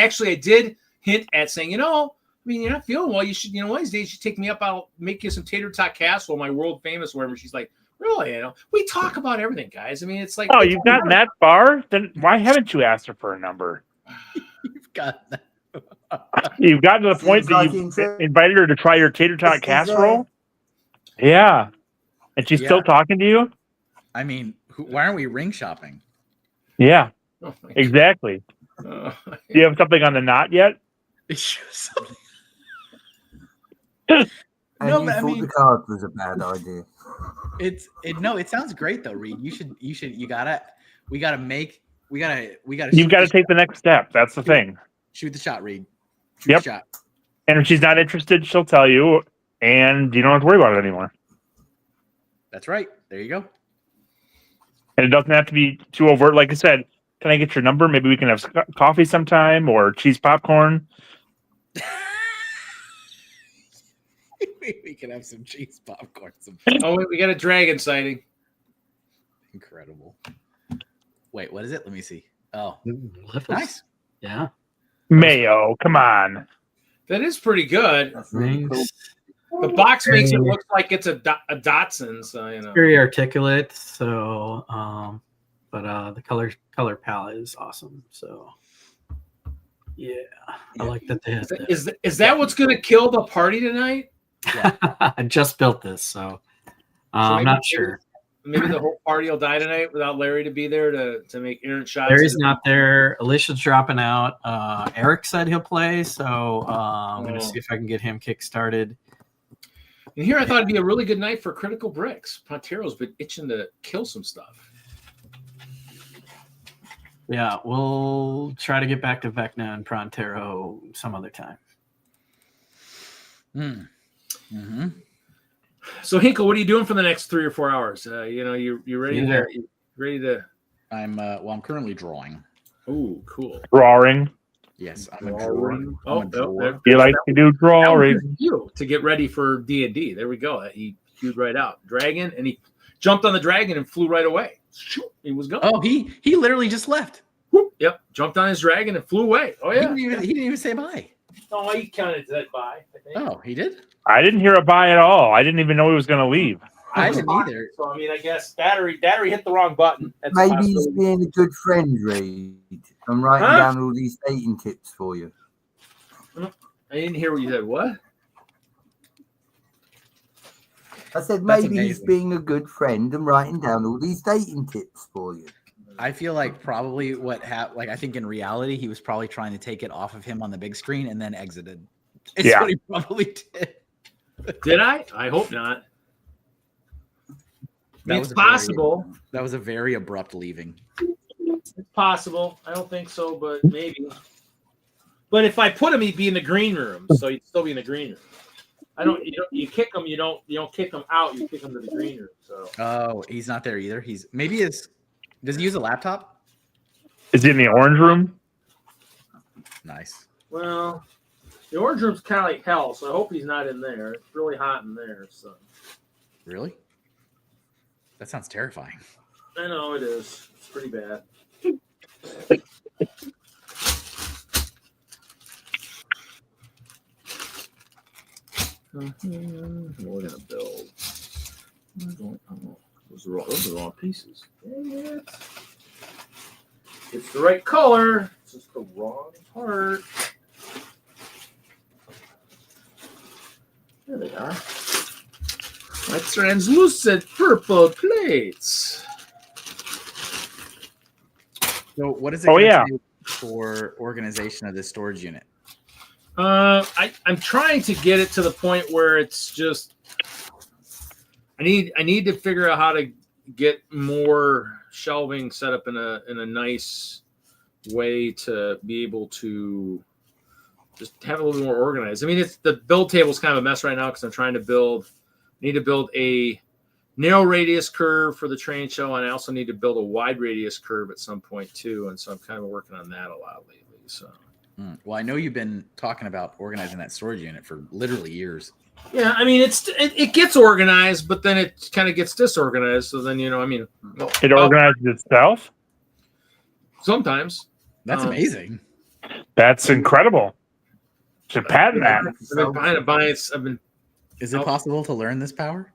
Speaker 1: hint at saying, I mean, you're not feeling well. You should, one of these days you should take me up. I'll make you some tater tot casserole, my world famous, whatever. She's like, really? We talk about everything, guys. I mean, it's like,
Speaker 2: oh, you've gotten that far? Then why haven't you asked her for a number?
Speaker 4: You've got that.
Speaker 2: You've gotten to the point
Speaker 5: Seems
Speaker 2: that
Speaker 5: like
Speaker 2: you
Speaker 5: interest
Speaker 2: invited her to try your tater tot
Speaker 5: is
Speaker 2: casserole. Yeah, and she's still talking to you.
Speaker 4: I mean, why aren't we ring shopping?
Speaker 2: Yeah,
Speaker 1: Oh my God.
Speaker 2: exactly.
Speaker 1: Oh,
Speaker 2: Do you have something on the knot yet?
Speaker 5: And
Speaker 4: No,
Speaker 5: you
Speaker 4: but I
Speaker 5: thought
Speaker 4: mean,
Speaker 5: the card was a bad idea.
Speaker 4: it sounds great though, Reed. We gotta
Speaker 2: You've got to take the next step. That's the thing.
Speaker 4: shoot the shot, Reed. Shoot
Speaker 2: Yep.
Speaker 4: the shot.
Speaker 2: And if she's not interested, she'll tell you, and you don't have to worry about it anymore.
Speaker 4: That's right. There you go.
Speaker 2: And it doesn't have to be too overt. Like I said, can I get your number? Maybe we can have coffee sometime or cheese popcorn.
Speaker 4: We can have some cheese popcorn.
Speaker 1: Oh, wait, we got a dragon sighting.
Speaker 4: Incredible. Wait, what is it? Let me see. Oh,
Speaker 3: Liffles.
Speaker 4: nice.
Speaker 3: Yeah.
Speaker 2: Mayo, come on.
Speaker 1: That is pretty good.
Speaker 5: That's really cool.
Speaker 3: Rings.
Speaker 1: The box makes it look like it's a Datsun, so you know.
Speaker 3: Very articulate. So, but the color palette is awesome. So, yeah, I like that they had that.
Speaker 1: Is that what's going to kill the party tonight?
Speaker 3: I just built this, so I'm not sure.
Speaker 1: Maybe the whole party will die tonight without Larry to be there to make errant shots.
Speaker 3: Larry's not there. Alicia's dropping out. Eric said he'll play, so I'm going to see if I can get him kick-started.
Speaker 1: And here I thought it'd be a really good night for Critical Bricks. Pontero's been itching to kill some stuff.
Speaker 3: Yeah, we'll try to get back to Vecna and Prontero some other time.
Speaker 4: Mm-hmm.
Speaker 1: So Hinkle, what are you doing for the next 3 or 4 hours? You ready
Speaker 3: Either.
Speaker 1: to ready to?
Speaker 4: I'm currently drawing.
Speaker 1: Oh, cool.
Speaker 2: Drawing.
Speaker 4: Yes, I'm a drawer.
Speaker 1: Oh,
Speaker 4: I'm a drawer.
Speaker 2: You like to do
Speaker 1: That was
Speaker 2: drawing.
Speaker 1: you to get ready for D&D. There we go. He queued right out. Dragon, and he jumped on the dragon and flew right away. He was gone.
Speaker 4: Oh, he literally just left.
Speaker 1: Whoop, yep. Jumped on his dragon and flew away. Oh, yeah.
Speaker 4: He didn't even say bye.
Speaker 1: No, he counted that by, I think.
Speaker 4: Oh, he did?
Speaker 2: I didn't hear a bye at all. I didn't even know he was going to leave.
Speaker 4: I didn't either.
Speaker 1: So, I mean, I guess battery hit the wrong button. That's a
Speaker 5: Maybe he's
Speaker 1: possibility.
Speaker 5: being a good friend, Reed. I'm writing down all these dating tips for you.
Speaker 1: I didn't hear what you said. What?
Speaker 5: I said
Speaker 4: That's
Speaker 5: maybe he's
Speaker 4: amazing.
Speaker 5: being a good friend and writing down all these dating tips for you.
Speaker 4: I feel like probably I think in reality, he was probably trying to take it off of him on the big screen and then exited. It's
Speaker 2: Yeah.
Speaker 4: what he probably did.
Speaker 1: Did I? I hope not.
Speaker 4: That
Speaker 1: It's
Speaker 4: was
Speaker 1: possible.
Speaker 4: That was a very abrupt leaving.
Speaker 1: It's possible. I don't think so, but maybe. But if I put him, he'd be in the green room, so he'd still be in the green room. You kick him. You don't kick him out. You kick him to the green room. So.
Speaker 4: Oh, he's not there either. Does he use a laptop?
Speaker 2: Is he in the orange room?
Speaker 4: Nice.
Speaker 1: Well, the orange room's kind of like hell, so I hope he's not in there. It's really hot in there. So.
Speaker 4: Really? That sounds terrifying.
Speaker 1: I know it is. It's pretty bad. We're gonna build. Those are the wrong pieces. Dang it! It's the right color. It's just the wrong part. There they are. My translucent purple plates.
Speaker 4: So what is it
Speaker 2: Oh,
Speaker 4: gonna
Speaker 2: yeah.
Speaker 4: take for organization of this storage unit?
Speaker 1: I'm trying to get it to the point where it's just I need to figure out how to get more shelving set up in a nice way to be able to just have a little bit more organized. I mean, it's the build table is kind of a mess right now because I'm trying to need to build a narrow radius curve for the train show, and I also need to build a wide radius curve at some point too. And so I'm kind of working on that a lot lately. So.
Speaker 4: Well, I know you've been talking about organizing that storage unit for literally years.
Speaker 1: Yeah, I mean it gets organized, but then it kind of gets disorganized. So then
Speaker 2: It organizes itself?
Speaker 1: sometimes.
Speaker 4: That's amazing.
Speaker 2: That's incredible. Should patent that.
Speaker 1: I've been
Speaker 4: Is it possible to learn this power?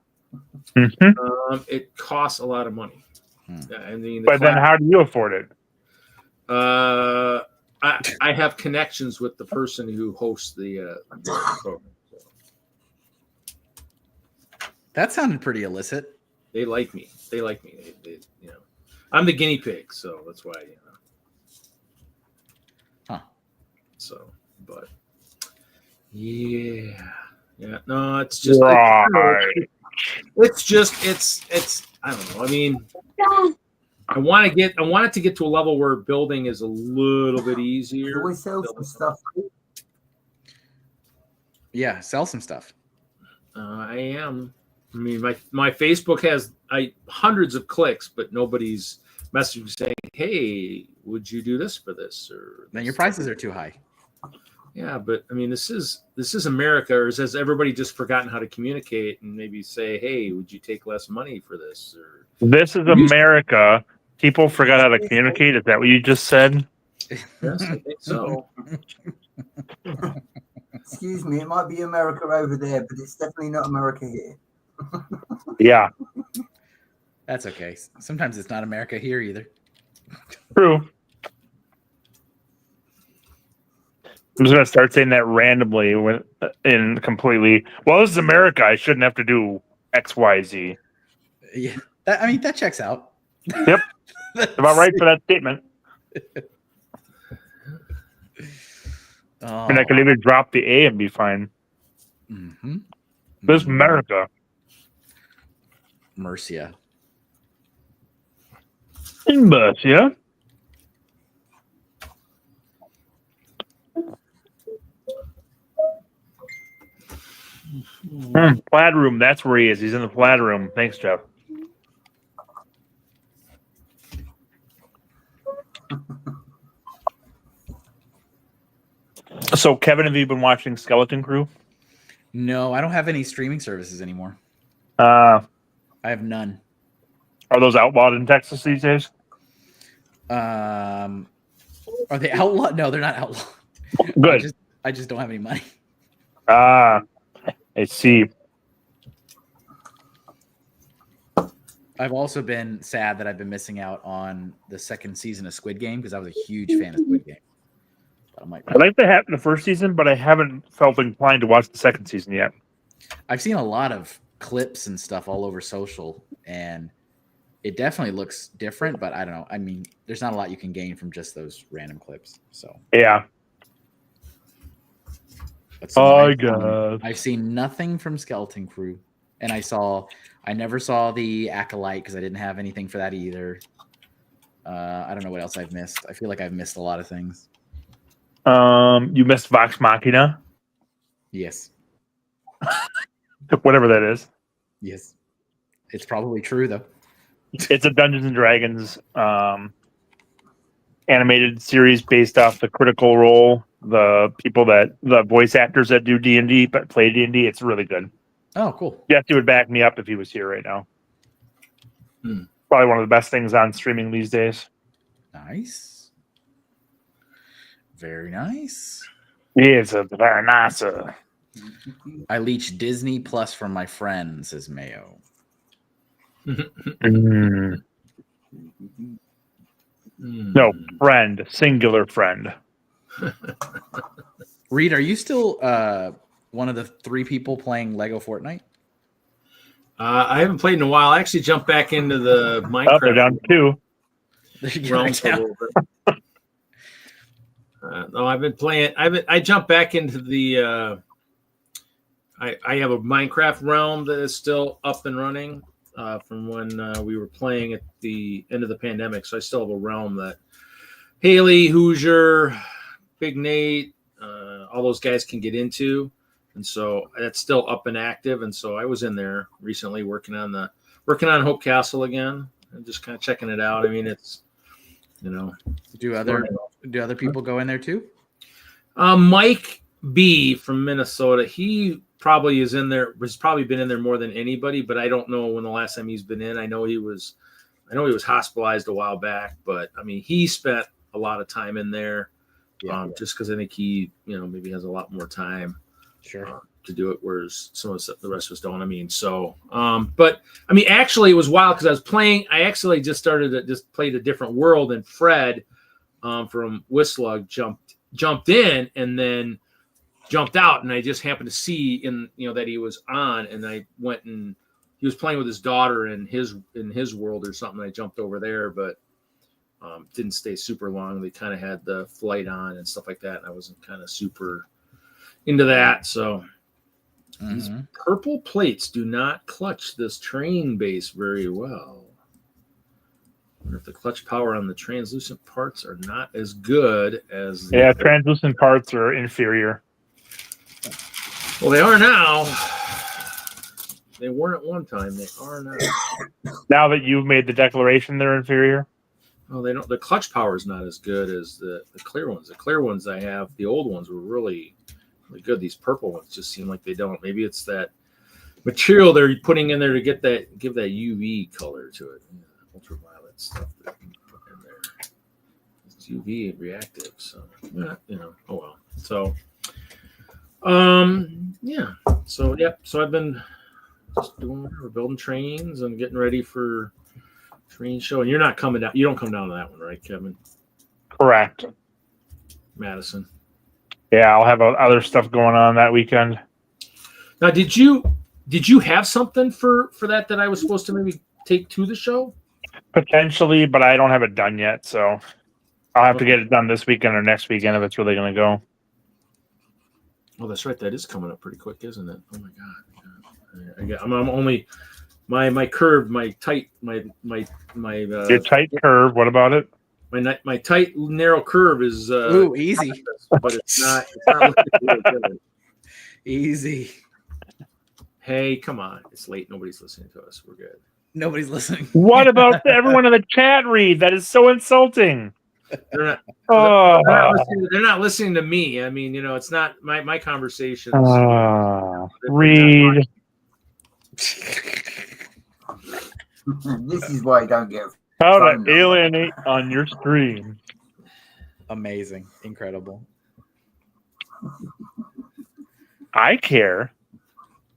Speaker 2: Mhm.
Speaker 1: it costs a lot of money.
Speaker 4: Hmm.
Speaker 1: Yeah, I mean,
Speaker 2: But then how do you afford it?
Speaker 1: I have connections with the person who hosts the program. So
Speaker 4: That sounded pretty illicit.
Speaker 1: they like me. They, you know, I'm the guinea pig, so that's why. You know.
Speaker 4: Huh.
Speaker 1: So, but yeah. No, it's just it's I don't know. I mean, I want it to get to a level where building is a little bit easier.
Speaker 5: Can we sell some stuff?
Speaker 4: Yeah, sell some stuff.
Speaker 1: I am. I mean, my Facebook has hundreds of clicks, but nobody's messaging saying, "Hey, would you do this for this?" Or
Speaker 4: Then your prices are too high.
Speaker 1: Yeah, but I mean, this is America, or has everybody just forgotten how to communicate and maybe say, "Hey, would you take less money for this?" Or
Speaker 2: This is America. People forgot how to communicate. Is that what you just said?
Speaker 1: yes, I think so.
Speaker 5: Excuse me, it might be America over there, but it's definitely not America here.
Speaker 2: Yeah,
Speaker 4: That's okay. Sometimes it's not America here either.
Speaker 2: true. I'm just gonna start saying that randomly in completely. Well, this is America. I shouldn't have to do X, Y, Z.
Speaker 4: Yeah, that checks out.
Speaker 2: Yep, about right for that statement.
Speaker 4: Oh.
Speaker 2: I mean, I could even drop the A and be fine.
Speaker 4: Mm-hmm.
Speaker 2: This is America.
Speaker 4: Mercia.
Speaker 2: But yeah. Plaid room. That's where he is. He's in the plaid room. Thanks, Jeff. So, Kevin, have you been watching Skeleton Crew?
Speaker 4: No, I don't have any streaming services anymore.
Speaker 2: Are
Speaker 4: I have none.
Speaker 2: those outlawed in Texas these days?
Speaker 4: Are they outlawed? No, they're not outlawed.
Speaker 2: Good.
Speaker 4: I just don't have any money.
Speaker 2: I see.
Speaker 4: I've also been sad that I've been missing out on the second season of Squid Game because I was a huge fan of Squid Game. But I'm like,
Speaker 2: I like the first season, but I haven't felt inclined to watch the second season yet.
Speaker 4: I've seen a lot of clips and stuff all over social, and it definitely looks different, but I don't know. I mean, there's not a lot you can gain from just those random clips. So
Speaker 2: Yeah.
Speaker 4: I've seen nothing from Skeleton Crew, and I never saw the Acolyte because I didn't have anything for that either. I don't know what else I've missed. I feel like I've missed a lot of things.
Speaker 2: You missed Vox Machina,
Speaker 4: Yes.
Speaker 2: whatever that is.
Speaker 4: Yes. It's probably true though.
Speaker 2: It's a Dungeons and Dragons animated series based off the Critical Role, the voice actors that do D&D but play D&D. It's really good.
Speaker 4: Oh, cool.
Speaker 2: Jesse would back me up if he was here right now. Probably one of the best things on streaming these days.
Speaker 4: Nice. Very nice.
Speaker 2: It's a very nice.
Speaker 4: I leech Disney Plus from my friend, says Mayo.
Speaker 2: No, friend, singular friend.
Speaker 4: Reed, are you still one of the 3 people playing Lego Fortnite?
Speaker 1: I haven't played in a while. I actually jumped back into the Minecraft.
Speaker 2: Oh, they're down 2.
Speaker 1: realm for a little bit. No, I've been playing. I jumped back into the. I have a Minecraft realm that is still up and running from when we were playing at the end of the pandemic. So I still have a realm that Haley, Hoosier, Big Nate, all those guys can get into, and so that's still up and active. And so I was in there recently working on Hope Castle again and just kind of checking it out. I mean, it's
Speaker 4: Do other people go in there too?
Speaker 1: Mike B from Minnesota, he probably is in there. Has probably been in there more than anybody, but I don't know when the last time he's been in. I know he was hospitalized a while back, but I mean, he spent a lot of time in there, just because I think he, maybe has a lot more time, to do it, whereas the rest of us don't. I mean, so, but I mean, actually, it was wild because I was playing. I actually just played a different world, and Fred from WISLUG jumped in and then jumped out, and I just happened to see that he was on, and I went and he was playing with his daughter in his world or something. I jumped over there, but didn't stay super long. They kind of had the flight on and stuff like that, and I wasn't kind of super into that. So these purple plates do not clutch this train base very well. I wonder if the clutch power on the translucent parts are not as good as the
Speaker 2: translucent parts are inferior.
Speaker 1: Well, they are now. They weren't at one time. They are now.
Speaker 2: Now that you've made the declaration, they're inferior.
Speaker 1: Well, they don't. The clutch power is not as good as the clear ones. The clear ones I have, the old ones were really, really good. These purple ones just seem like they don't. Maybe it's that material they're putting in there to give that UV color to it. Ultraviolet stuff that you put in there. It's UV reactive. So oh well. So So I've been just we're building trains and getting ready for train show. And you're not coming down. You don't come down to that one, right, Kevin?
Speaker 2: Correct.
Speaker 1: Madison.
Speaker 2: Yeah, I'll have other stuff going on that weekend.
Speaker 1: Now, did you have something for that I was supposed to maybe take to the show?
Speaker 2: Potentially, but I don't have it done yet, so I'll have to get it done this weekend or next weekend if it's really going to go.
Speaker 1: Oh, that's right. That is coming up pretty quick, isn't it? Oh my God. I'm only my curve, my tight,
Speaker 2: your tight curve. What about it?
Speaker 1: My tight narrow curve is
Speaker 4: easy,
Speaker 1: but it's not looking good.
Speaker 4: Easy.
Speaker 1: Hey, come on! It's late. Nobody's listening to us. We're good.
Speaker 4: Nobody's listening.
Speaker 2: What about everyone in the chat? Read that is so insulting.
Speaker 1: They're not listening to me. I mean, it's not my conversations.
Speaker 2: Read.
Speaker 5: This is why I don't get
Speaker 2: how to alienate on your stream.
Speaker 4: Amazing, incredible.
Speaker 2: I care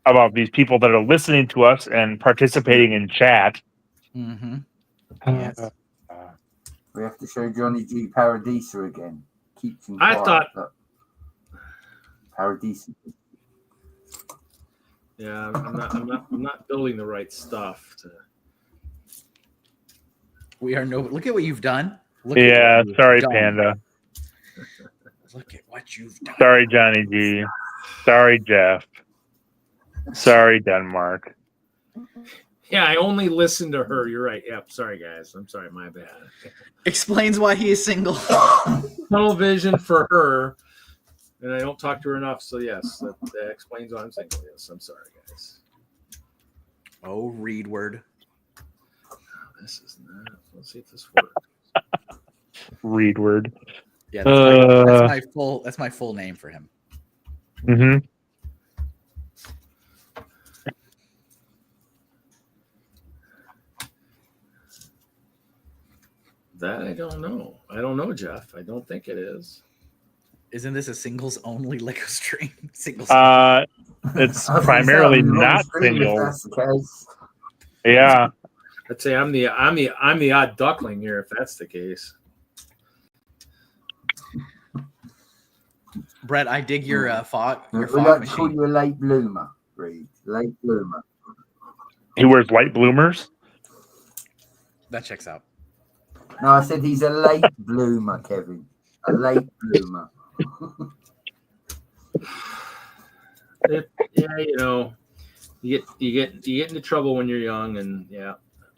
Speaker 2: about these people that are listening to us and participating in chat.
Speaker 4: Mm-hmm.
Speaker 5: Yes. We have to show Johnny G Paradisa again. Keeps him
Speaker 1: I
Speaker 5: quiet,
Speaker 1: thought
Speaker 5: but Paradisa.
Speaker 1: Yeah, I'm not building the right stuff.
Speaker 4: We are look at what you've done.
Speaker 2: Sorry, Panda.
Speaker 4: Look at what you've done.
Speaker 2: Sorry, Johnny G. Sorry, Jeff. Sorry, Denmark.
Speaker 1: Yeah, I only listened to her. You're right. Yep. Sorry, guys. I'm sorry. My bad.
Speaker 4: Explains why he is single.
Speaker 1: Tunnel vision for her, and I don't talk to her enough. So yes, that explains why I'm single. Yes, I'm sorry, guys.
Speaker 4: Oh, read word.
Speaker 1: This is not. Let's see if this works.
Speaker 2: Read word.
Speaker 4: Yeah, that's my full name for him.
Speaker 2: Mm-hmm.
Speaker 1: That I don't know. I don't know, Jeff. I don't think it is.
Speaker 4: Isn't this a singles only Lego stream? Singles.
Speaker 2: It's primarily not singles. Yeah.
Speaker 1: I'd say I'm the odd duckling here if that's the case.
Speaker 4: Brett, I dig your fog. Your
Speaker 5: we
Speaker 4: fog
Speaker 5: like to
Speaker 4: machine.
Speaker 5: call you a late bloomer, Reed. Late bloomer.
Speaker 2: He wears light bloomers.
Speaker 4: That checks out.
Speaker 5: No, I said he's a late bloomer, Kevin. A late bloomer.
Speaker 1: You get into trouble when you're young, and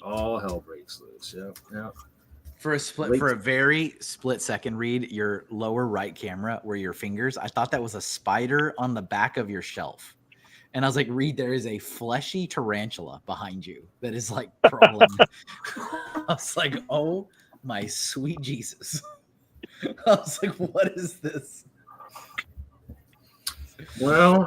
Speaker 1: all hell breaks loose. Yeah.
Speaker 4: For a very split second, Reed, your lower right camera where your fingers, I thought that was a spider on the back of your shelf. And I was like, Reed, there is a fleshy tarantula behind you that is like crawling. I was like, oh my sweet Jesus. I was like, what is this?
Speaker 1: Well,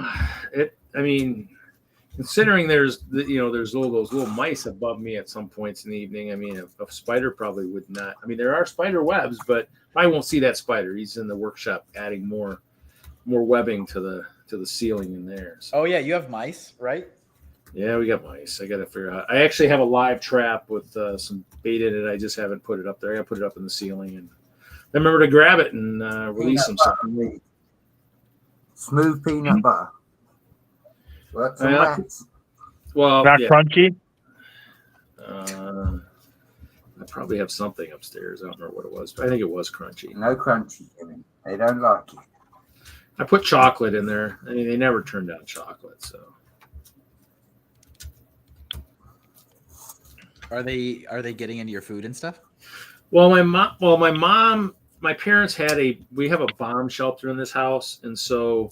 Speaker 1: considering there's those little mice above me at some points in the evening. I mean, a spider probably would not. I mean, there are spider webs, but I won't see that spider. He's in the workshop adding more webbing to the ceiling in there. So.
Speaker 4: Oh yeah, you have mice, right?
Speaker 1: Yeah, we got mice. I got to figure out. I actually have a live trap with some bait in it. I just haven't put it up there. I got to put it up in the ceiling, and remember to grab it and release them.
Speaker 5: Peanut butter, Reed. Smooth peanut butter. Works on rats.
Speaker 1: Well,
Speaker 2: Not
Speaker 1: yeah.
Speaker 2: crunchy.
Speaker 1: I probably have something upstairs. I don't remember what it was, but I think it was crunchy.
Speaker 5: No crunchy, Jimmy. They don't like it.
Speaker 1: I put chocolate in there. I mean, they never turned out chocolate, so.
Speaker 4: Are they getting into your food and stuff?
Speaker 1: Well, my parents we have a bomb shelter in this house, and so.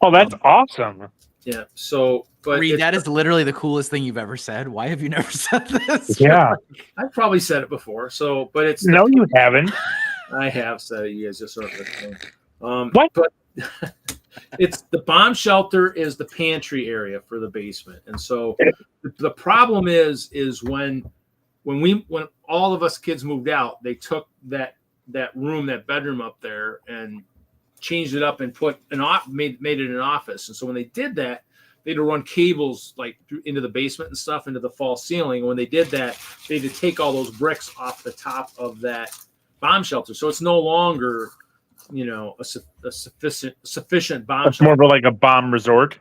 Speaker 2: Oh, that's awesome.
Speaker 1: Yeah. So, but
Speaker 4: Reed, that is literally the coolest thing you've ever said. Why have you never said this?
Speaker 2: Yeah.
Speaker 1: I've probably said it before. So, but it's
Speaker 2: No, you haven't.
Speaker 1: I have said it. You guys just sort of
Speaker 2: What?
Speaker 1: But it's the bomb shelter is the pantry area for the basement, and so the problem is when all of us kids moved out, they took that bedroom up there and changed it up and made it an office. And so when they did that, they had to run cables like into the basement and stuff into the false ceiling. And when they did that, they had to take all those bricks off the top of that bomb shelter. So it's no longer, a sufficient bomb
Speaker 2: It's
Speaker 1: shelter.
Speaker 2: more of like a bomb resort.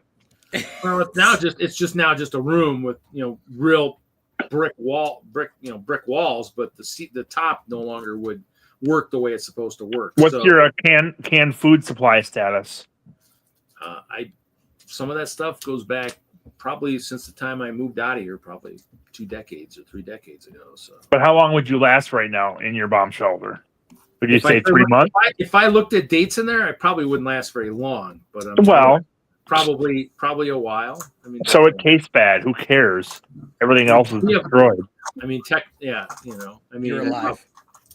Speaker 1: Well, it's just a room with real brick walls, but the top no longer would work the way it's supposed to work.
Speaker 2: What's your canned food supply status?
Speaker 1: Some of that stuff goes back probably since the time I moved out of here, probably 2 decades or 3 decades ago. So,
Speaker 2: But how long would you last right now in your bomb shelter? Would you say 3 months?
Speaker 1: If I looked at dates in there, I probably wouldn't last very long. But probably a while. I mean,
Speaker 2: so it tastes bad. Who cares? Everything else is destroyed.
Speaker 1: I mean,
Speaker 4: You're alive.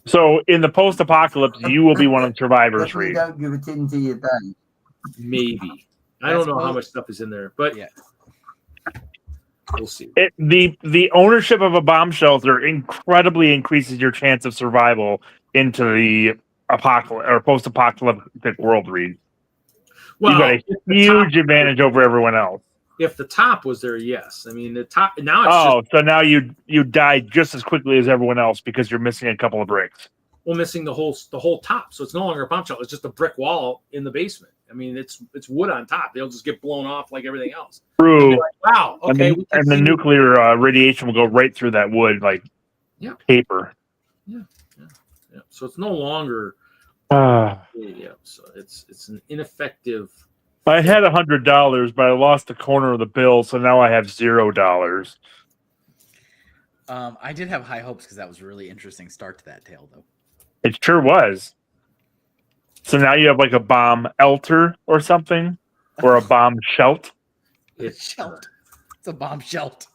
Speaker 2: So in the post-apocalypse, you will be one of the survivors,
Speaker 5: Definitely
Speaker 2: Reed.
Speaker 5: don't give it into your day.
Speaker 1: maybe. I don't know how much stuff is in there, but
Speaker 4: Yeah.
Speaker 1: We'll see.
Speaker 2: The ownership of a bomb shelter incredibly increases your chance of survival into the apocalypse or post-apocalyptic world, Reed.
Speaker 1: Well,
Speaker 2: You got a huge advantage over everyone else.
Speaker 1: If the top was there, yes. I mean, the top now.
Speaker 2: So now you die just as quickly as everyone else because you're missing a couple of bricks.
Speaker 1: Well, missing the whole top, so it's no longer a bomb shelter. It's just a brick wall in the basement. I mean, it's wood on top. They'll just get blown off like everything else.
Speaker 2: True.
Speaker 1: Like, wow. Okay.
Speaker 2: And the nuclear radiation will go right through that wood like paper.
Speaker 1: Yeah. So it's no longer.
Speaker 2: Uh,
Speaker 1: So it's an ineffective.
Speaker 2: I had $100, but I lost the corner of the bill, so now I have $0.
Speaker 4: I did have high hopes because that was a really interesting start to that tale, though.
Speaker 2: It sure was. So now you have like a bomb elter or something, or a bomb shelt.
Speaker 4: It's a bomb shelt.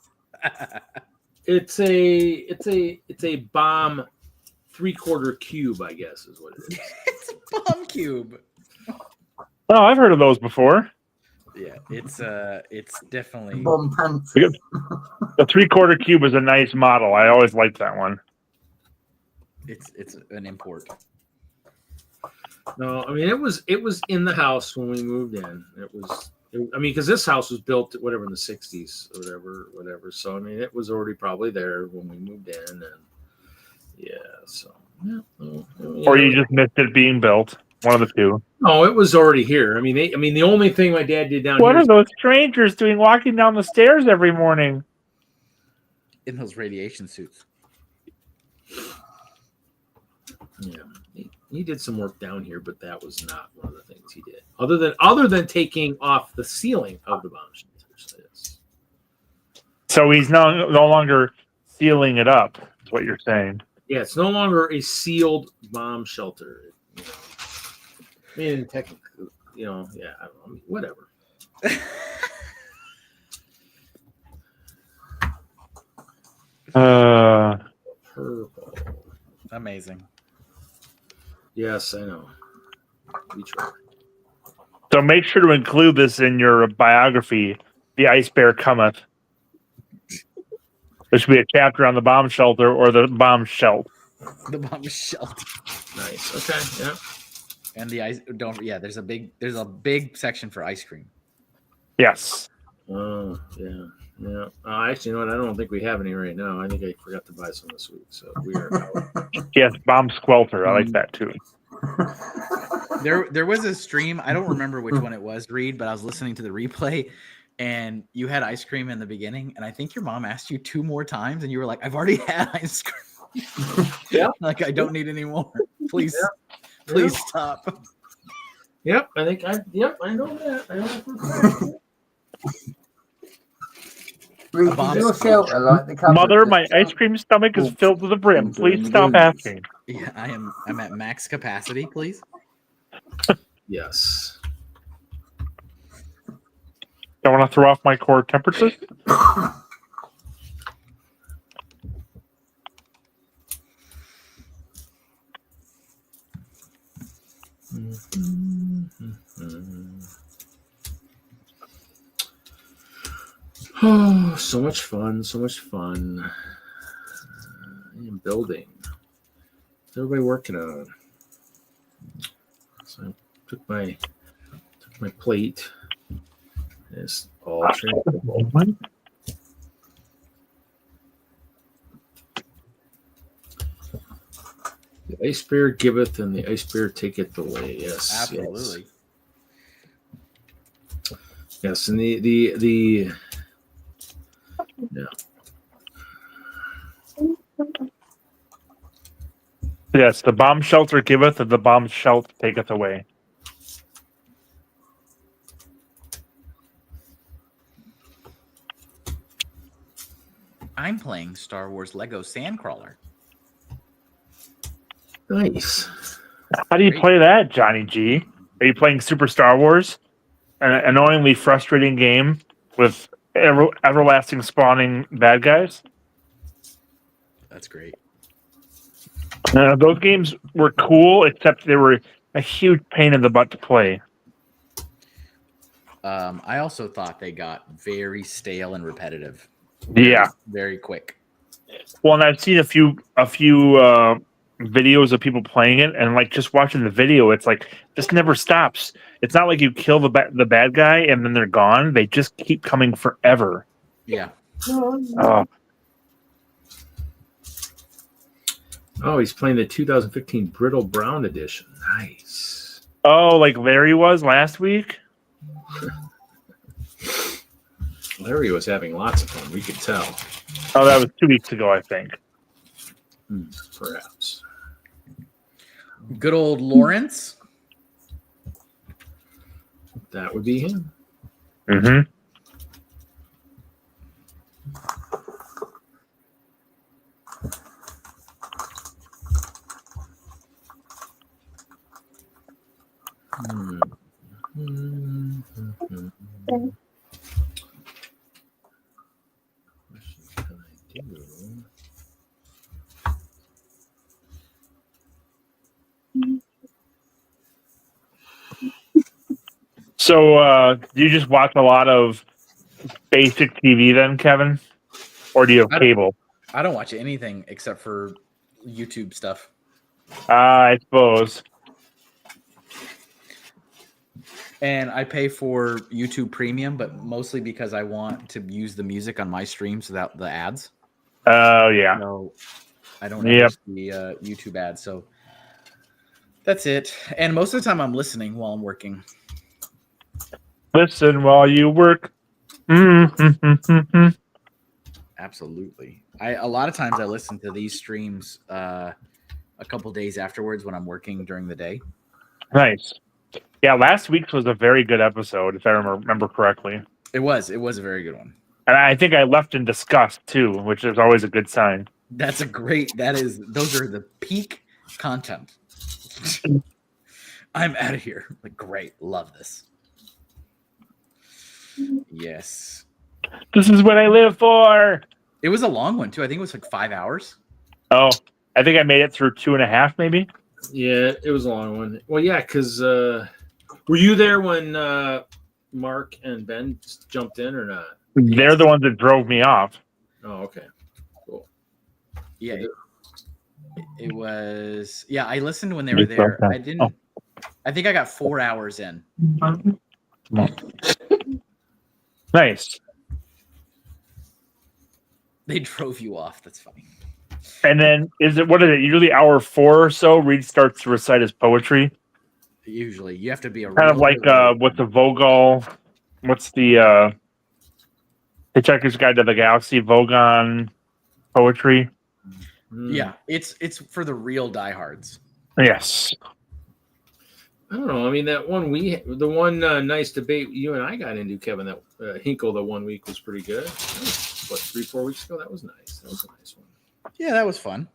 Speaker 1: It's a bomb 3/4 cube, I guess, is what it is.
Speaker 4: It's a bomb cube.
Speaker 2: Oh, I've heard of those before.
Speaker 4: Yeah, it's definitely
Speaker 5: Bomb pantry.
Speaker 2: The 3/4 cube is a nice model. I always liked that one.
Speaker 4: it's an import.
Speaker 1: No, I mean it was in the house when we moved in. Because this house was built in the 60s or whatever. So I mean it was already probably there when we moved in, and
Speaker 2: Or you just missed it being built. One of the two.
Speaker 1: No, it was already here. I mean, the only thing my dad did down
Speaker 2: What
Speaker 1: here.
Speaker 2: are those strangers doing walking down the stairs every morning?
Speaker 4: In those radiation suits.
Speaker 1: Yeah, he did some work down here, but that was not one of the things he did. Other than taking off the ceiling of the bomb shelters. Yes.
Speaker 2: So he's no longer sealing it up. Is what you're saying?
Speaker 1: Yeah, it's no longer a sealed bomb shelter. I mean, technically, I don't know, whatever. Purple.
Speaker 4: Amazing.
Speaker 1: Yes, I know. We try.
Speaker 2: So make sure to include this in your biography, The Ice Bear Cometh. There should be a chapter on the bomb shelter or the bomb shelt.
Speaker 4: The bomb shelt.
Speaker 1: Nice. Okay. Yeah.
Speaker 4: And the ice there's a big section for ice cream.
Speaker 2: Yes.
Speaker 1: Oh, yeah. Yeah. Actually, you know what? I don't think we have any right now. I think I forgot to buy some this week. So we are out.
Speaker 2: Yes, bomb squelter. I like that too.
Speaker 4: There was a stream. I don't remember which one it was, Reed, but I was listening to the replay, and you had ice cream in the beginning, and I think your mom asked you 2 more times, and you were like, "I've already had ice cream."
Speaker 1: Yeah.
Speaker 4: Like, I don't need any more. Please,
Speaker 1: Yeah.
Speaker 4: please stop.
Speaker 1: Yep, I think I know that. I know that for a fact.
Speaker 5: Reed,
Speaker 4: bomb
Speaker 5: is your
Speaker 4: squad.
Speaker 5: shelter like the cupboard
Speaker 2: Mother,
Speaker 5: that
Speaker 2: my ice cream stomach is filled to the brim. Please stop asking.
Speaker 4: Yeah, I'm at max capacity, please.
Speaker 1: Yes.
Speaker 2: Don't want to throw off my core temperature.
Speaker 1: Oh, so much fun, so much fun. In building. What's everybody working on? So I took my plate. It's all transferable. The ice bear giveth and the ice bear taketh away. Yes.
Speaker 4: Absolutely.
Speaker 1: Yes, and the yeah.
Speaker 2: Yes, the bomb shelter giveth and the bomb shelter taketh away.
Speaker 4: I'm playing Star Wars Lego Sandcrawler.
Speaker 1: Nice.
Speaker 2: How do you play that, Johnny G? Are you playing Super Star Wars? An annoyingly frustrating game with everlasting spawning bad guys?
Speaker 4: That's great.
Speaker 2: Those games were cool, except they were a huge pain in the butt to play.
Speaker 4: I also thought they got very stale and repetitive.
Speaker 2: Yeah.
Speaker 4: Very quick.
Speaker 2: Well, and I've seen a few videos of people playing it, and like just watching the video, it's like this never stops. It's not like you kill the bad guy and then they're gone. They just keep coming forever.
Speaker 4: Yeah.
Speaker 1: Oh, he's playing the 2015 Brittle Brown edition. Nice.
Speaker 2: Oh, like Larry was last week?
Speaker 1: Larry was having lots of fun. We could tell.
Speaker 2: Oh, that was 2 weeks ago, I think.
Speaker 1: Perhaps.
Speaker 4: Good old Lawrence.
Speaker 1: That would be him.
Speaker 2: Mm-hmm. So, do you just watch a lot of basic TV then, Kevin? Or do you have cable?
Speaker 4: I don't watch anything except for YouTube stuff.
Speaker 2: I suppose.
Speaker 4: And I pay for YouTube Premium, but mostly because I want to use the music on my streams without the ads.
Speaker 2: Oh, yeah.
Speaker 4: So I don't ever see YouTube ads. So that's it. And most of the time I'm listening while I'm working.
Speaker 2: Listen while you work.
Speaker 4: Absolutely. A lot of times I listen to these streams a couple days afterwards when I'm working during the day.
Speaker 2: Nice. Yeah, last week's was a very good episode, if I remember correctly.
Speaker 4: It was a very good one.
Speaker 2: And I think I left in disgust too, which is always a good sign.
Speaker 4: Those are the peak content. I'm out of here. Like, great. Love this. Yes.
Speaker 2: This is what I live for.
Speaker 4: It was a long one too. I think it was like 5 hours.
Speaker 2: Oh, I think I made it through 2.5, maybe.
Speaker 1: Yeah, it was a long one. Well, yeah, because were you there when Mark and Ben jumped in or not?
Speaker 2: They're the ones that drove me off.
Speaker 1: Oh, okay. Cool.
Speaker 4: Yeah, it was. Yeah, I listened when they were there. I didn't.
Speaker 2: Oh.
Speaker 4: I think I got 4 hours in.
Speaker 2: Nice.
Speaker 4: They drove you off. That's funny.
Speaker 2: And then what is it? Usually hour 4 or so, Reed starts to recite his poetry.
Speaker 4: Usually, you have to be a
Speaker 2: Kind of like what's the Vogel? What's the Hitchhiker's Guide to the Galaxy Vogon poetry?
Speaker 4: Yeah, it's for the real diehards.
Speaker 2: Yes.
Speaker 1: I don't know. I mean, the one nice debate you and I got into, Kevin, that Hinkle the 1 week was pretty good. That was, what, 3-4 weeks ago? That was nice. That was a nice one.
Speaker 4: Yeah, that was fun.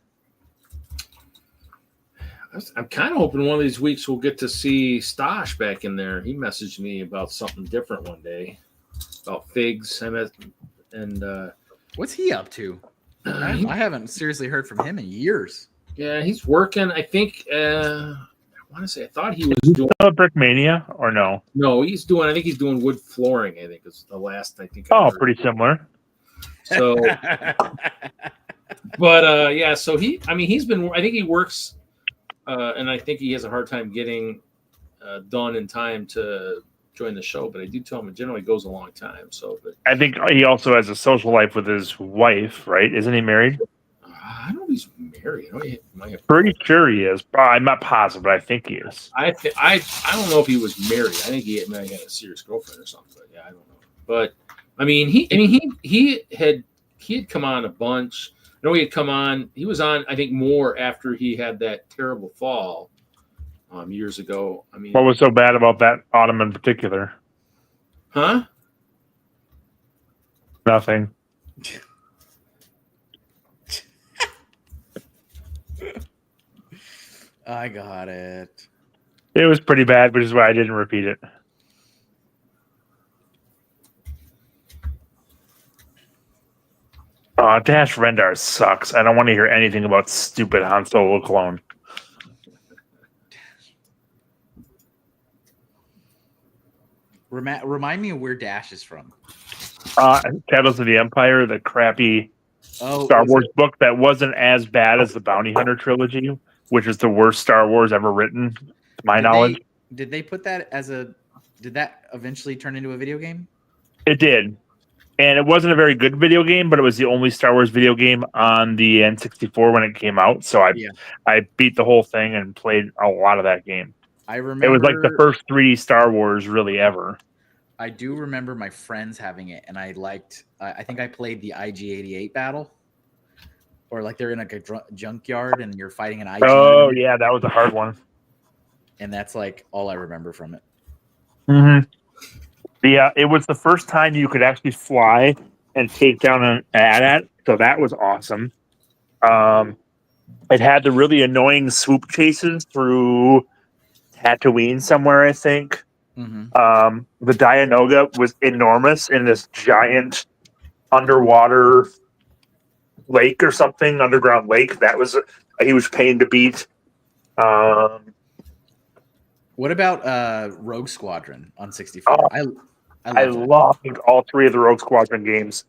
Speaker 1: I'm kind of hoping one of these weeks we'll get to see Stosh back in there. He messaged me about something different one day, about figs.
Speaker 4: What's he up to? I haven't seriously heard from him in years.
Speaker 1: Yeah, he's working. I think I want to say I thought he was doing
Speaker 2: Brickmania or no?
Speaker 1: No, I think he's doing wood flooring. I think is the last I think.
Speaker 2: Oh, pretty similar.
Speaker 1: So, but yeah, so he's been. I think he works, and I think he has a hard time getting done in time to join the show. But I do tell him it generally goes a long time. So, but
Speaker 2: I think he also has a social life with his wife, right? Isn't he married?
Speaker 1: I don't know if he's married.
Speaker 2: Pretty sure he is. I'm not positive, but I think he is.
Speaker 1: I don't know if he was married. I think he had a serious girlfriend or something. But yeah, I don't know. But I mean, he had come on a bunch. I know he had come on. He was on, I think, more after he had that terrible fall years ago. I mean,
Speaker 2: what was so bad about that autumn in particular?
Speaker 1: Huh?
Speaker 2: Nothing.
Speaker 4: I got it.
Speaker 2: It was pretty bad, which is why I didn't repeat it. Dash Rendar sucks. I don't want to hear anything about stupid Han Solo clone.
Speaker 4: Remind me of where Dash is from.
Speaker 2: Shadows of the Empire, the crappy Star Wars book that wasn't as bad as the Bounty Hunter trilogy, which is the worst Star Wars ever written, to my knowledge.
Speaker 4: Did they put that did that eventually turn into a video game?
Speaker 2: It did. And it wasn't a very good video game, but it was the only Star Wars video game on the N64 when it came out. So I beat the whole thing and played a lot of that game.
Speaker 4: I remember
Speaker 2: it was like the first 3D Star Wars really ever.
Speaker 4: I do remember my friends having it, and I think I played the IG-88 battle, or like they're in like a junkyard and you're fighting an IG.
Speaker 2: Oh yeah, that was a hard one.
Speaker 4: And that's like all I remember from it.
Speaker 2: Mm-hmm. Yeah, it was the first time you could actually fly and take down an AT-AT, so that was awesome. It had the really annoying swoop chases through Tatooine somewhere, I think.
Speaker 4: Mm-hmm.
Speaker 2: The Dianoga was enormous in this giant underwater lake or something, underground lake. That was a huge pain to beat.
Speaker 4: What about Rogue Squadron on 64?
Speaker 2: I loved all 3 of the Rogue Squadron games.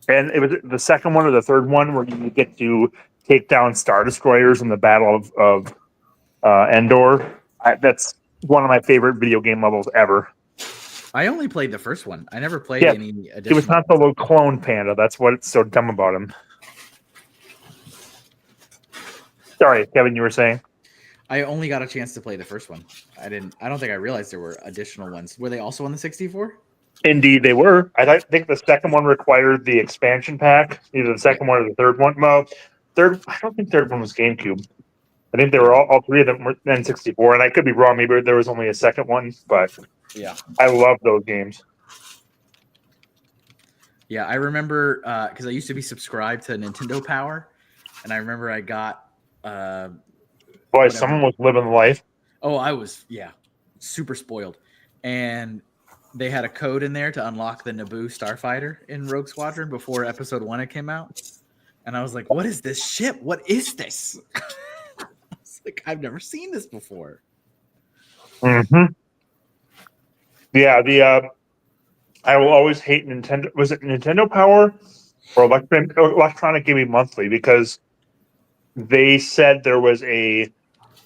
Speaker 2: And it was the second one or the third one where you get to take down Star Destroyers in the Battle of Endor. That's one of my favorite video game levels ever.
Speaker 4: I only played the first one. I never played any additional.
Speaker 2: It was not the little clone panda. That's what's so dumb about him. Sorry, Kevin, you were saying?
Speaker 4: I only got a chance to play the first one. I don't think I realized there were additional ones. Were they also on the 64?
Speaker 2: Indeed, they were. I think the second one required the expansion pack, either the second one or the third one. Well, I don't think third one was GameCube. I think they were all 3 of them were N64, and I could be wrong. Maybe there was only a second one, but
Speaker 4: yeah,
Speaker 2: I love those games.
Speaker 4: Yeah, I remember because I used to be subscribed to Nintendo Power, and I remember I got.
Speaker 2: Boy, someone was living the life.
Speaker 4: Oh, I was, super spoiled. And they had a code in there to unlock the Naboo Starfighter in Rogue Squadron before episode 1 came out. And I was like, what is this ship? What is this? I was like, I've never seen this before.
Speaker 2: Mm-hmm. Yeah, I will always hate Nintendo. Was it Nintendo Power or Electronic Gaming Monthly? Because they said there was a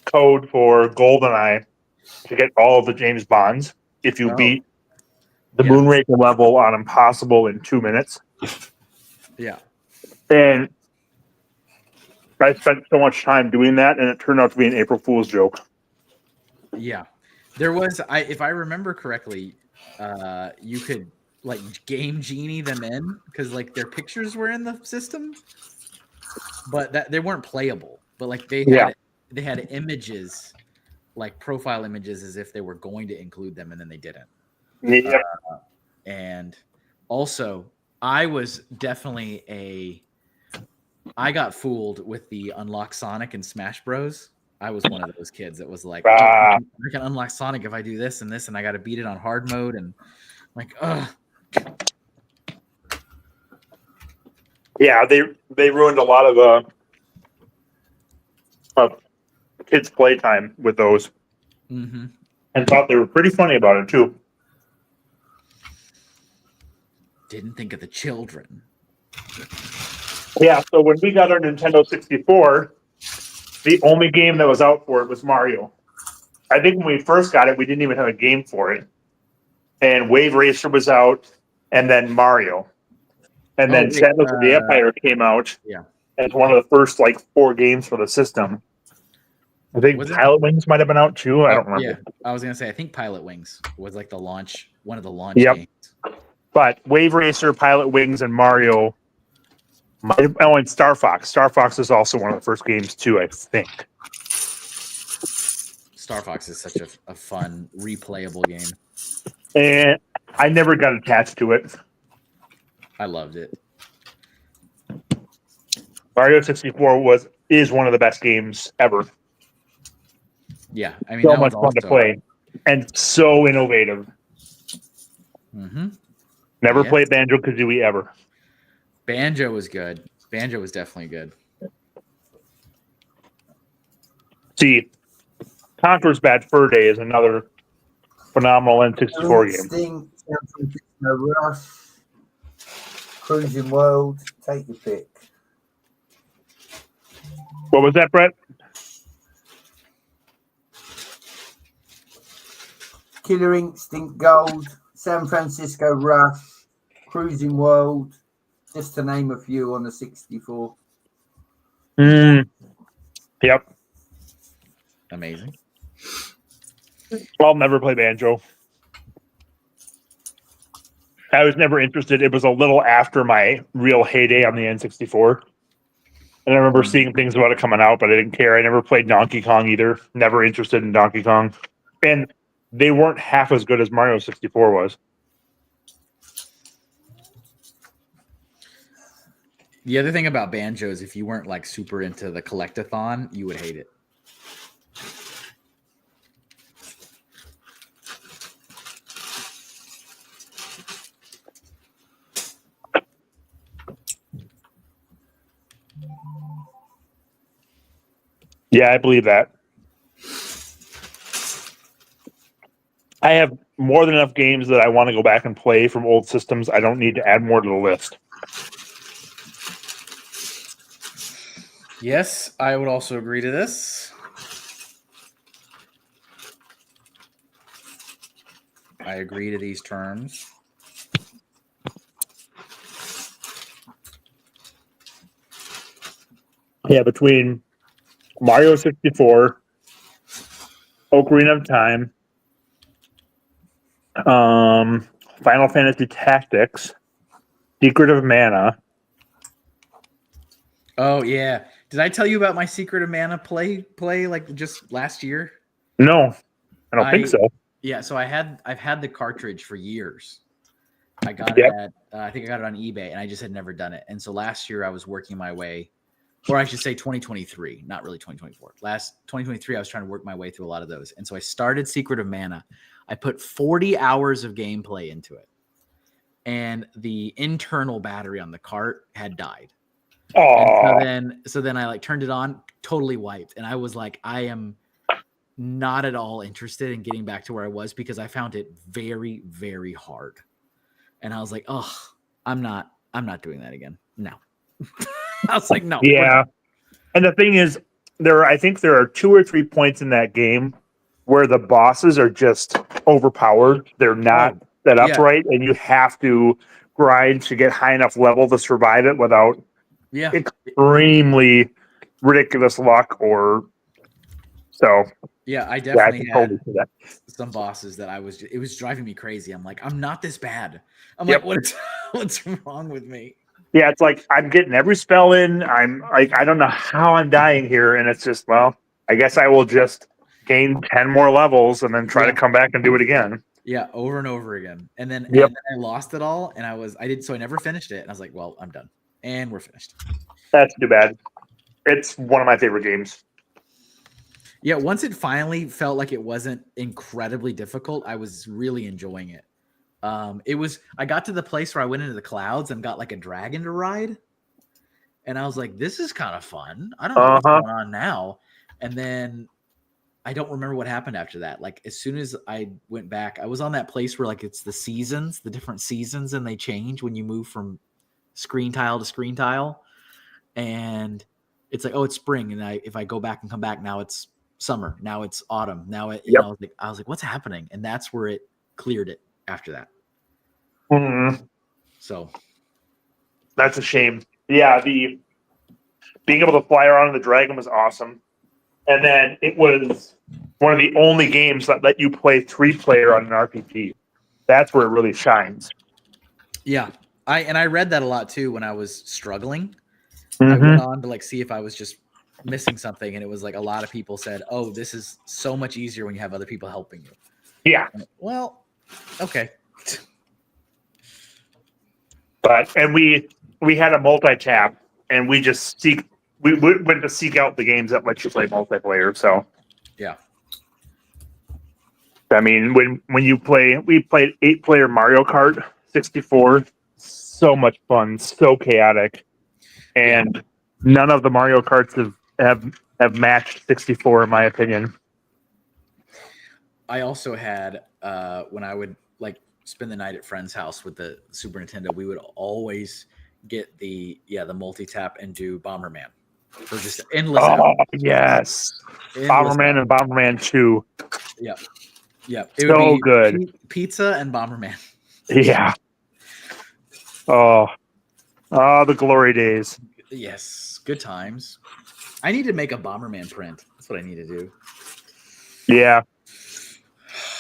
Speaker 2: code for GoldenEye to get all of the James Bonds if you beat the Moonraker level on Impossible in 2 minutes.
Speaker 4: Yeah.
Speaker 2: And I spent so much time doing that, and it turned out to be an April Fool's joke.
Speaker 4: Yeah, there was. If I remember correctly, you could like game genie them in because like their pictures were in the system, but that they weren't playable. But like they had images, like profile images, as if they were going to include them, and then they didn't.
Speaker 2: Yep.
Speaker 4: And also, I was definitely I got fooled with the unlock Sonic and Smash Bros. I was one of those kids that was like, oh, I can unlock Sonic if I do this, and I got to beat it on hard mode, and like, ugh.
Speaker 2: Yeah, they ruined a lot of kids' playtime with those,
Speaker 4: Mm-hmm.
Speaker 2: and thought they were pretty funny about it too.
Speaker 4: Didn't think of the children.
Speaker 2: Yeah, so when we got our Nintendo 64, the only game that was out for it was Mario. I think when we first got it, we didn't even have a game for it. And Wave Racer was out, and then Mario. And then Shadows of the Empire came out as one of the first, like, 4 games for the system. I think Pilot Wings might have been out, too. I don't remember.
Speaker 4: Yeah, I was going to say, I think Pilot Wings was, like, one of the launch games.
Speaker 2: But Wave Racer, Pilot Wings, and Mario... and Star Fox. Star Fox is also one of the first games, too, I think.
Speaker 4: Star Fox is such a fun, replayable game.
Speaker 2: And I never got attached to it.
Speaker 4: I loved it.
Speaker 2: Mario 64 is one of the best games ever.
Speaker 4: Yeah, I mean,
Speaker 2: so much fun to play. And so innovative.
Speaker 4: Mm-hmm.
Speaker 2: Never played Banjo-Kazooie ever.
Speaker 4: Banjo was good. Banjo was definitely good.
Speaker 2: See, Conker's Bad Fur Day is another phenomenal N64 game.
Speaker 5: Sting, No Rush, Cruising World, take your pick.
Speaker 2: What was that, Brett?
Speaker 5: Killer Instinct Gold, San Francisco Rush, Cruising World, just to name a few on the 64.
Speaker 2: Yep.
Speaker 4: Amazing.
Speaker 2: I'll never play Banjo. I was never interested. It was a little after my real heyday on the N64. And I remember seeing things about it coming out, but I didn't care. I never played Donkey Kong either. Never interested in Donkey Kong. And they weren't half as good as Mario 64 was.
Speaker 4: The other thing about Banjo is if you weren't like super into the collectathon, you would hate it.
Speaker 2: Yeah, I believe that. I have more than enough games that I want to go back and play from old systems. I don't need to add more to the list.
Speaker 4: Yes, I would also agree to this. I agree to these terms.
Speaker 2: Yeah, between Mario 64, Ocarina of Time, Final Fantasy Tactics, Secret of Mana.
Speaker 4: Oh yeah. Did I tell you about my Secret of Mana play like just last year?
Speaker 2: No, I don't think so.
Speaker 4: Yeah, so I've had the cartridge for years. I got it at I think I got it on eBay, and I just had never done it. And so last year I was working my way, or I should say 2023, not really 2024. Last 2023, I was trying to work my way through a lot of those. And so I started Secret of Mana. I put 40 hours of gameplay into it. And the internal battery on the cart had died. And so then I like turned it on, totally wiped. And I was like, I am not at all interested in getting back to where I was because I found it very, very hard. And I was like, oh, I'm not doing that again. No. I was like, no.
Speaker 2: Yeah. And the thing is, I think there are 2 or 3 points in that game where the bosses are just overpowered. They're not set up right, and you have to grind to get high enough level to survive it without extremely ridiculous luck or so.
Speaker 4: Yeah, I
Speaker 2: Yeah, I
Speaker 4: definitely
Speaker 2: can
Speaker 4: had
Speaker 2: totally see that.
Speaker 4: some bosses that it was driving me crazy. I'm like, I'm not this bad. I'm
Speaker 2: Yep.
Speaker 4: like, what's wrong with me?
Speaker 2: Yeah, it's like I'm getting every spell in. I'm like, I don't know how I'm dying here, and it's just, well, I guess I will just gain 10 more levels and then try to come back and do it again.
Speaker 4: Yeah, over and over again. And then,
Speaker 2: Yep.
Speaker 4: and then I lost it all, and I never finished it. And I was like, well, I'm done. And we're finished.
Speaker 2: That's too bad. It's one of my favorite games.
Speaker 4: Yeah, once it finally felt like it wasn't incredibly difficult, I was really enjoying it. I got to the place where I went into the clouds and got like a dragon to ride. And I was like, this is kind of fun. I don't know what's going on now. And then I don't remember what happened after that. Like as soon as I went back, I was on that place where like it's the seasons, the different seasons, and they change when you move from screen tile to screen tile. And it's like, oh, it's spring. And if I go back and come back, now it's summer. Now it's autumn. Now it, you know, I was like, what's happening? And that's where it cleared it after that.
Speaker 2: Mm-hmm.
Speaker 4: So
Speaker 2: that's a shame. Yeah, the being able to fly around on the dragon was awesome. And then it was one of the only games that let you play 3-player on an RPG. That's where it really shines.
Speaker 4: Yeah. I read that a lot too when I was struggling.
Speaker 2: Mm-hmm.
Speaker 4: I went on to like see if I was just missing something, and it was like a lot of people said, "Oh, this is so much easier when you have other people helping you."
Speaker 2: Yeah.
Speaker 4: Well, okay.
Speaker 2: But we had a multi-tap, and we went to seek out the games that let you play multiplayer. So
Speaker 4: yeah.
Speaker 2: I mean, when we played 8-player Mario Kart 64, so much fun, so chaotic, and none of the Mario Karts have matched 64 in my opinion.
Speaker 4: I also had when I would like spend the night at friend's house with the Super Nintendo, we would always get the multi-tap and do Bomberman for just endless hours.
Speaker 2: Yes.
Speaker 4: Endless
Speaker 2: Bomberman
Speaker 4: hours.
Speaker 2: and Bomberman 2.
Speaker 4: Yeah. Yeah.
Speaker 2: It would be good.
Speaker 4: Pizza and Bomberman.
Speaker 2: Yeah. Oh, the glory days.
Speaker 4: Yes. Good times. I need to make a Bomberman print. That's what I need to do.
Speaker 2: Yeah.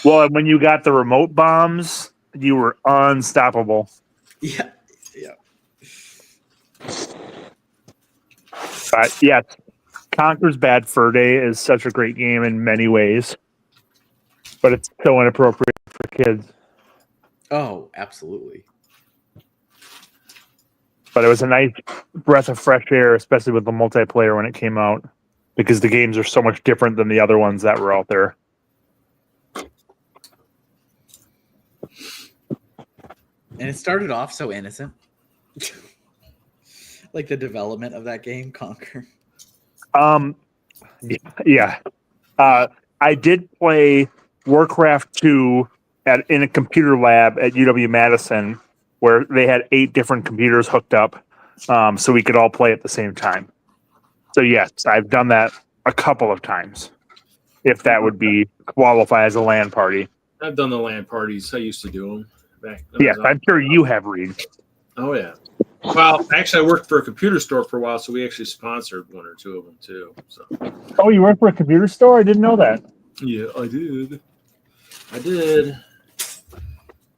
Speaker 2: Well, when you got the remote bombs, you were unstoppable.
Speaker 4: Yeah. Yeah.
Speaker 2: But yes, Conker's Bad Fur Day is such a great game in many ways, but it's so inappropriate for kids.
Speaker 4: Oh, absolutely.
Speaker 2: But it was a nice breath of fresh air, especially with the multiplayer when it came out, because the games are so much different than the other ones that were out there.
Speaker 4: And it started off so innocent. Like the development of that game, Conker.
Speaker 2: Yeah. I did play Warcraft 2 in a computer lab at UW-Madison, where they had 8 different computers hooked up, so we could all play at the same time. So yes, I've done that a couple of times, if that would be qualify as a LAN party.
Speaker 1: I've done the LAN parties. I used to do them back.
Speaker 2: Yes, I'm sure you have, Reed.
Speaker 1: Oh yeah. Well, actually, I worked for a computer store for a while, so we actually sponsored 1 or 2 of them too. So.
Speaker 2: Oh, you worked for a computer store? I didn't know that.
Speaker 1: Yeah, I did.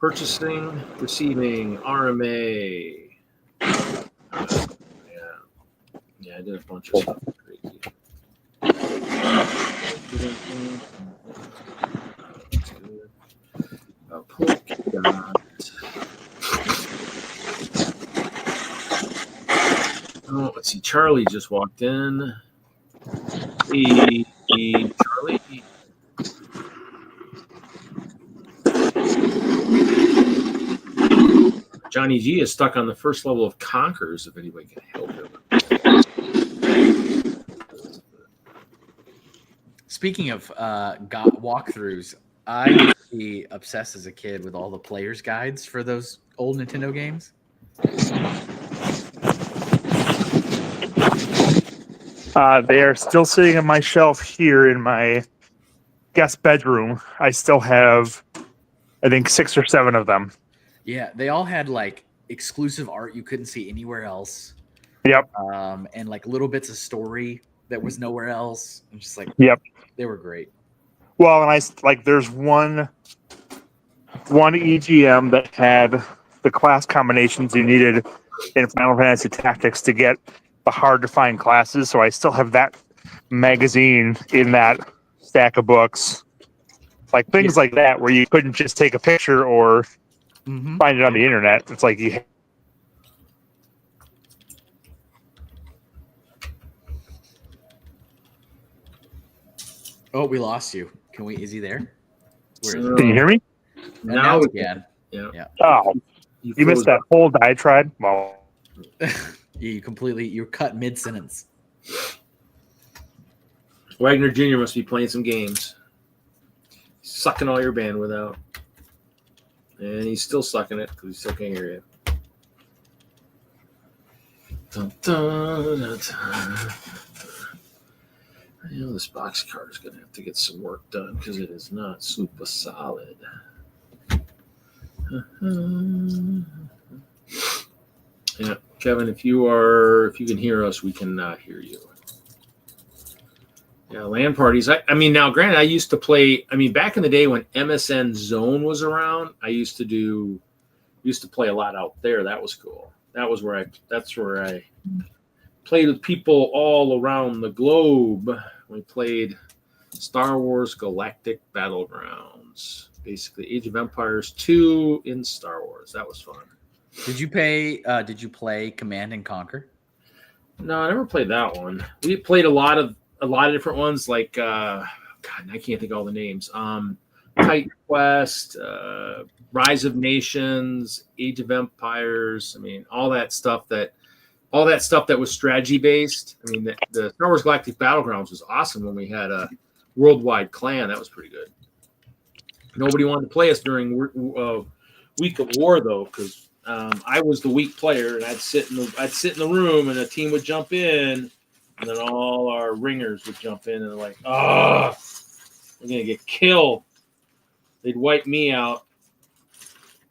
Speaker 1: Purchasing, receiving, RMA. Yeah, I did a bunch of stuff. Crazy. Oh, let's see. Charlie just walked in. Hey, Charlie. Johnny G is stuck on the first level of Conkers, if anybody can help him.
Speaker 4: Speaking of walkthroughs, I used to be obsessed as a kid with all the player's guides for those old Nintendo games.
Speaker 2: They are still sitting on my shelf here in my guest bedroom. I still have, I think, 6 or 7 of them.
Speaker 4: Yeah, they all had like exclusive art you couldn't see anywhere else.
Speaker 2: Yep.
Speaker 4: And like little bits of story that was nowhere else. I'm just like,
Speaker 2: Yep.
Speaker 4: they were great.
Speaker 2: Well, and there's one EGM that had the class combinations you needed in Final Fantasy Tactics to get the hard to find classes. So I still have that magazine in that stack of books. Like things like that, where you couldn't just take a picture or find it on the internet. It's like you.
Speaker 4: Oh, we lost you. Is he there? Where is he?
Speaker 2: Can you hear me?
Speaker 4: Now we can.
Speaker 1: Yeah.
Speaker 2: Oh, you missed that whole diatribe. Well,
Speaker 4: You're cut mid sentence.
Speaker 1: Wagner Jr. must be playing some games. He's sucking all your bandwidth out. And he's still sucking it because he still can't hear you. Dun, dun, dun, dun. You know, this box card is going to have to get some work done because it is not super solid. Yeah, Kevin, if you can hear us, we cannot hear you. Yeah, LAN parties. I mean, now granted, I used to play. I mean, back in the day when MSN Zone was around, I used to play a lot out there. That was cool. That's where I played with people all around the globe. We played Star Wars Galactic Battlegrounds, basically Age of Empires 2 in Star Wars. That was fun.
Speaker 4: Did you play Command and Conquer?
Speaker 1: No, I never played that one. We played a lot of different ones, like God, I can't think of all the names. Titan Quest, Rise of Nations, Age of Empires. I mean, all that stuff that was strategy based. I mean, the Star Wars Galactic Battlegrounds was awesome when we had a worldwide clan. That was pretty good. Nobody wanted to play us during Week of War though, because I was the weak player, and I'd sit in the room, and a team would jump in, and then all our ringers would jump in, and they're like, "Oh, we're gonna get killed." They'd wipe me out.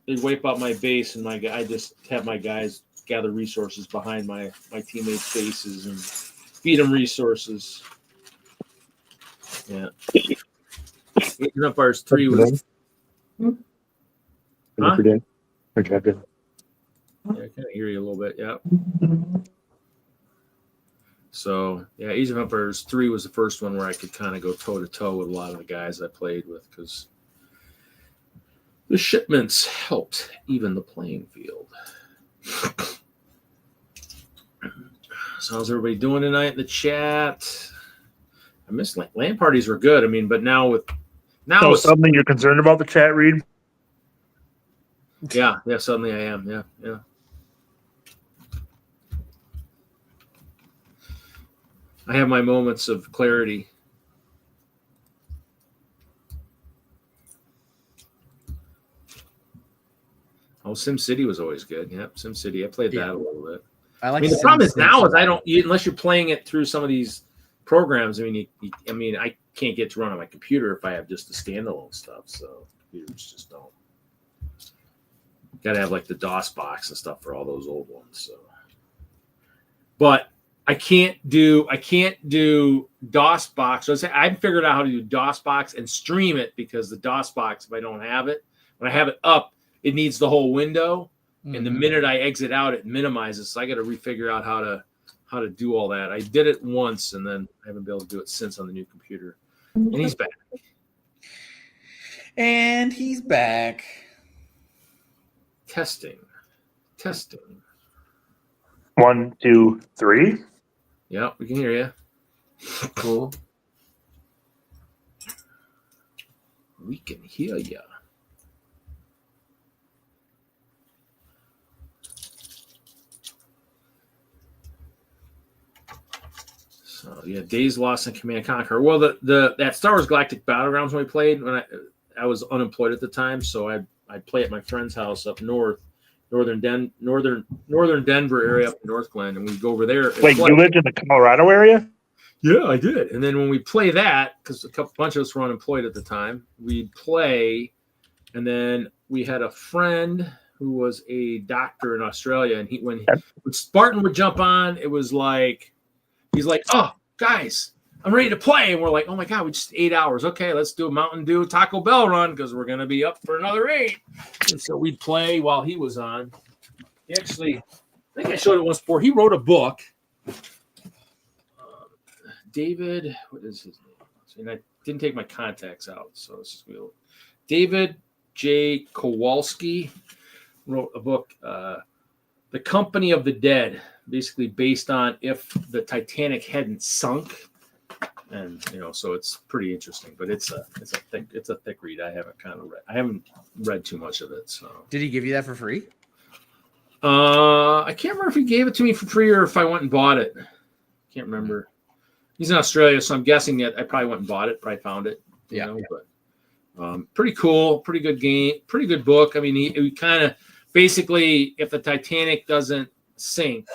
Speaker 1: They'd wipe out my base, and I just have my guys gather resources behind my teammates' bases and feed them resources. Yeah. Age of Empires 3 was. Huh? Yeah, I can hear you a little bit. Yeah. So yeah, Age of Empires 3 was the first one where I could kind of go toe to toe with a lot of the guys I played with, because the shipments helped even the playing field. So how's everybody doing tonight in the chat? I miss LAN parties were good. I mean, but now
Speaker 2: something you're concerned about the chat, Reed?
Speaker 1: Yeah, suddenly I am. Yeah. I have my moments of clarity. Oh, SimCity was always good. Yep, SimCity. I played that a little bit. I mean, the problem is now is unless you're playing it through some of these programs. I mean, I can't get to run on my computer if I have just the standalone stuff. So computers just don't. Got to have like the DOS box and stuff for all those old ones. So, but I can't do DOS box. So I figured out how to do DOS box and stream it, because the DOS box, if I don't have it, when I have it up, it needs the whole window. And the minute I exit out, it minimizes. So I got to refigure out how to do all that. I did it once, and then I haven't been able to do it since on the new computer. And he's back.
Speaker 4: And he's back.
Speaker 1: Testing.
Speaker 2: 1, 2, 3.
Speaker 1: Yeah, we can hear you.
Speaker 5: Cool.
Speaker 1: We can hear you. So yeah, Days Lost and Command and Conquer. Well, that Star Wars Galactic Battlegrounds when we played, when I was unemployed at the time, so I'd play at my friend's house up north, northern Denver area up in North Glen, and we'd go over there.
Speaker 2: Wait, you lived in the Colorado area?
Speaker 1: Yeah, I did. And then when we play that, because bunch of us were unemployed at the time, we'd play, and then we had a friend who was a doctor in Australia, and when Spartan would jump on, it was like, he's like, "Oh, guys, I'm ready to play. And we're like, oh my God, we just 8 hours. Okay, let's do a Mountain Dew Taco Bell run because we're going to be up for another 8. And so we'd play while he was on. He actually, I think I showed it once before. He wrote a book. David, what is his name? And I didn't take my contacts out. So it's just weird. David J. Kowalski wrote a book, The Company of the Dead, basically based on if the Titanic hadn't sunk. And so it's pretty interesting, but it's a thick read. I haven't read too much of it. So
Speaker 4: Did he give you that for free?
Speaker 1: I can't remember if he gave it to me for free or if I went and bought it. Can't remember. He's in Australia, so I'm guessing that I probably went and bought it. Probably found it. But pretty cool, pretty good game, pretty good book. I mean, he kind of basically, if the Titanic doesn't sink,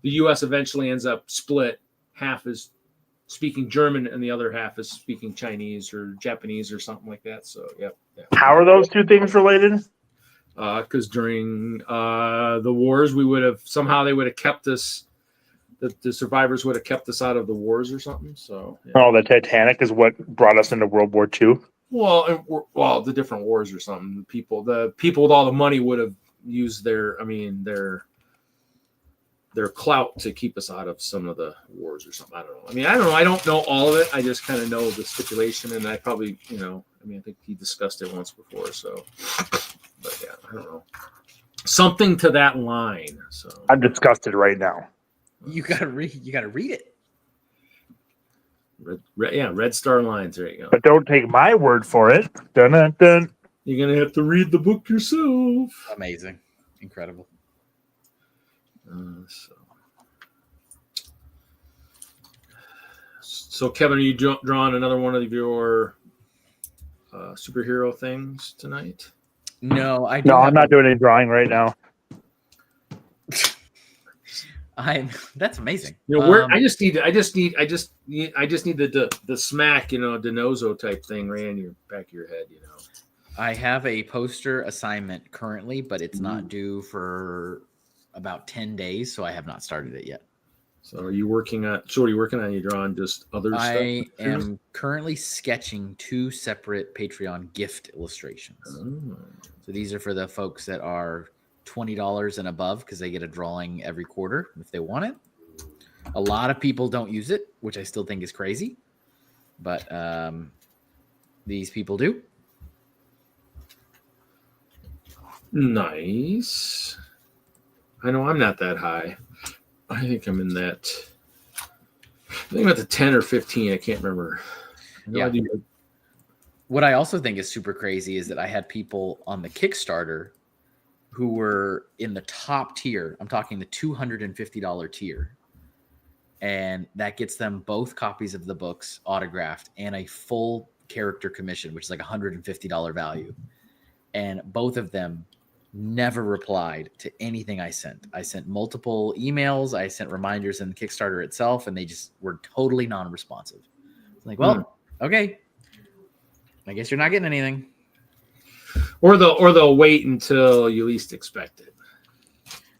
Speaker 1: the U.S. eventually ends up split. Half is speaking German and the other half is speaking Chinese or Japanese or something like that. So, yeah.
Speaker 2: How are those two things related?
Speaker 1: Because during the wars, they would have kept us. The survivors would have kept us out of the wars or something. So, yeah.
Speaker 2: Oh, the Titanic is what brought us into World War II.
Speaker 1: Well, the different wars or something. The people with all the money would have used their clout to keep us out of some of the wars or something. I don't know. I don't know all of it. I just kind of know the stipulation, and I probably, I think he discussed it once before. So, but yeah, I don't know. Something to that line. So
Speaker 2: I'm disgusted right now.
Speaker 4: You gotta read it.
Speaker 1: Red Star Lines. There you go.
Speaker 2: But don't take my word for it. Dun, dun, dun.
Speaker 1: You're gonna have to read the book yourself.
Speaker 4: Amazing, incredible.
Speaker 1: So Kevin, are you drawing another one of your superhero things tonight?
Speaker 4: No,
Speaker 2: I'm not doing any drawing right now.
Speaker 4: That's amazing.
Speaker 1: I just need the smack, Denozo type thing right in your back of your head,
Speaker 4: I have a poster assignment currently, but it's not due for about 10 days, so I have not started it yet.
Speaker 1: So are you working on? So what are you working on? You drawing just other stuff?
Speaker 4: I am currently sketching 2 separate Patreon gift illustrations.
Speaker 1: Oh.
Speaker 4: So these are for the folks that are $20 and above because they get a drawing every quarter if they want it. A lot of people don't use it, which I still think is crazy, but these people do.
Speaker 1: Nice. I know I'm not that high. I think I'm in that. I think I'm at the 10 or 15. I can't remember.
Speaker 4: What I also think is super crazy is that I had people on the Kickstarter who were in the top tier. I'm talking the $250 tier. And that gets them both copies of the books autographed and a full character commission, which is like $150 value. And both of them never replied to anything I sent. I sent multiple emails. I sent reminders in the Kickstarter itself, and they just were totally non-responsive. Like, well, okay. I guess you're not getting anything.
Speaker 1: Or they'll wait until you least expect it.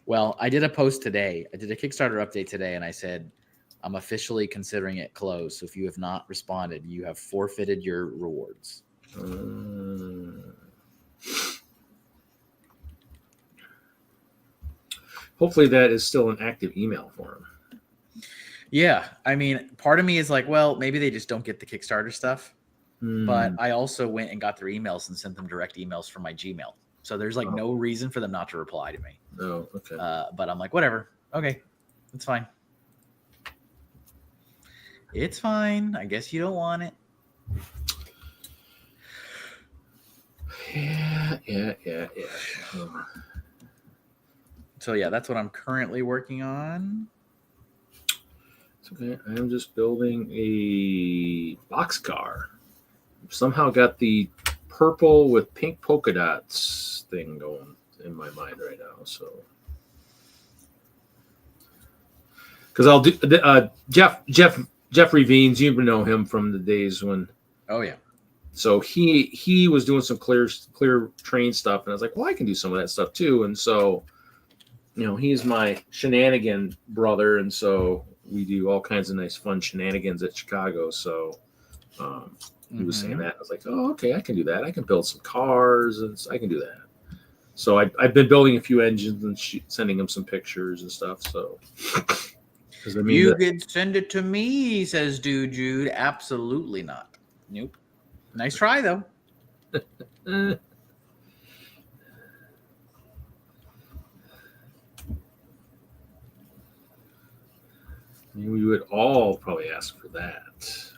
Speaker 4: Well, I did a post today. I did a Kickstarter update today, and I said, I'm officially considering it closed. So if you have not responded, you have forfeited your rewards.
Speaker 1: Hopefully that is still an active email for him.
Speaker 4: Yeah. I mean, part of me is like, well, maybe they just don't get the Kickstarter stuff. But I also went and got their emails and sent them direct emails from my Gmail. So there's like no reason for them not to reply to me.
Speaker 1: Oh, okay.
Speaker 4: But I'm like, whatever. Okay. It's fine. It's fine. I guess you don't want it.
Speaker 1: Yeah.
Speaker 4: So yeah, that's what I'm currently working on.
Speaker 1: It's okay. I am just building a boxcar. Somehow got the purple with pink polka dots thing going in my mind right now. So, because I'll do Jeffrey Veens. You know him from the days when.
Speaker 4: Oh yeah.
Speaker 1: So he was doing some clear train stuff, and I was like, well, I can do some of that stuff too. And so, he's my shenanigan brother, and so we do all kinds of nice fun shenanigans at Chicago. So he was saying that. I was like, oh, okay, I can do that. I can build some cars, and I can do that. So I've been building a few engines and sending him some pictures and stuff. So, because I mean,
Speaker 4: you could send it to me, says Dude Jude. Absolutely not. Nope. Nice try though.
Speaker 1: We would all probably ask for that.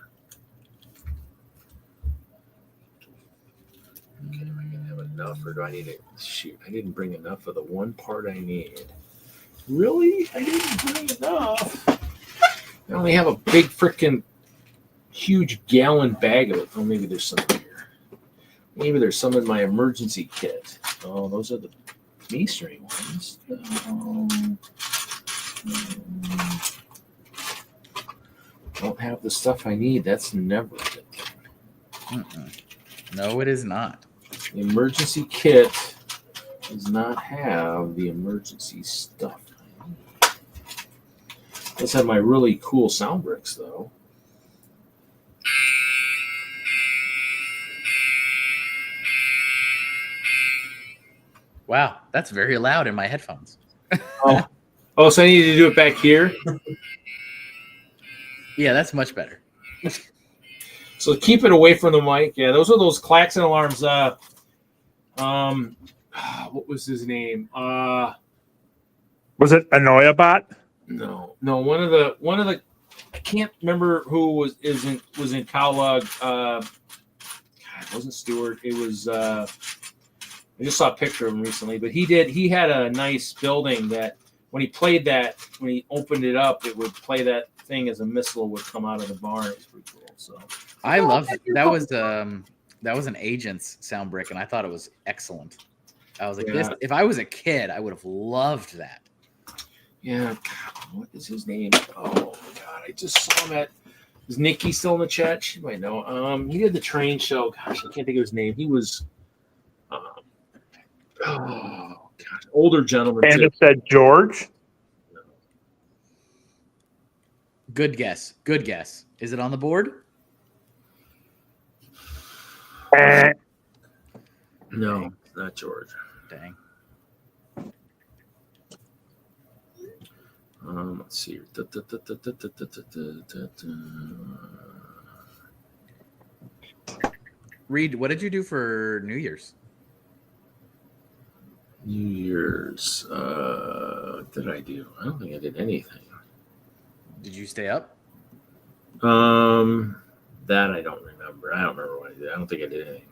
Speaker 1: Okay, am I gonna have enough, or do I need to shoot? I didn't bring enough of the one part I need. Really? I didn't bring enough. I only have a big freaking huge gallon bag of it. Oh, maybe there's some here. Maybe there's some in my emergency kit. Oh, those are the masonry ones. Don't have the stuff I need. That's never a good thing.
Speaker 4: No, it is not.
Speaker 1: The emergency kit does not have the emergency stuff I need. Let's have my really cool sound bricks, though.
Speaker 4: Wow, that's very loud in my headphones.
Speaker 1: Oh, so I need to do it back here?
Speaker 4: Yeah, that's much better.
Speaker 1: So keep it away from the mic. Yeah, those are those klaxon alarms. What was his name?
Speaker 2: Was it Anoya Bot?
Speaker 1: No. One of the. I can't remember who was in CowLug. God, it wasn't Stewart. It was. I just saw a picture of him recently, but he had a nice building that when he opened it up, it would play that thing as a missile would come out of the barn. It was pretty cool. So
Speaker 4: I love it. That was an agent's sound brick, and I thought it was excellent. I was like,
Speaker 1: Yeah.
Speaker 4: this. If I was a kid, I would have loved that.
Speaker 1: yeah, God, what is his name? Oh my God, I just saw him at. Is Nikki still in the chat? She might know. He did the train show. Gosh, I can't think of his name. He was. Oh God, older gentleman.
Speaker 2: And
Speaker 1: too.
Speaker 2: it said George.
Speaker 4: Good guess. Good guess. Is it on the board?
Speaker 1: No, not George.
Speaker 4: Dang.
Speaker 1: Let's see.
Speaker 4: Reed, what did you do for New Year's?
Speaker 1: New Year's. What did I do? I don't think I did anything.
Speaker 4: Did you stay up?
Speaker 1: That I don't remember. I don't remember what I did. I don't think I did anything.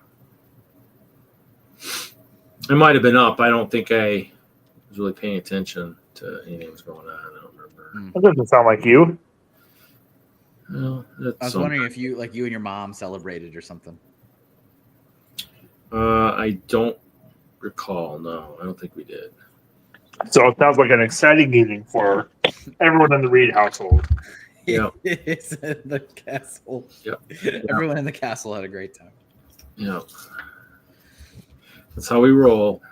Speaker 1: I might have been up. I don't think I was really paying attention to anything that was going on. I don't remember.
Speaker 2: That doesn't sound like you.
Speaker 1: Well,
Speaker 4: I was wondering if you and your mom celebrated or something.
Speaker 1: I don't recall. No, I don't think we did.
Speaker 2: So it sounds like an exciting evening for everyone in the Reed household.
Speaker 1: Yeah.
Speaker 4: It's in the castle.
Speaker 1: Yep.
Speaker 4: Everyone in the castle had a great time.
Speaker 1: Yeah. That's how we roll.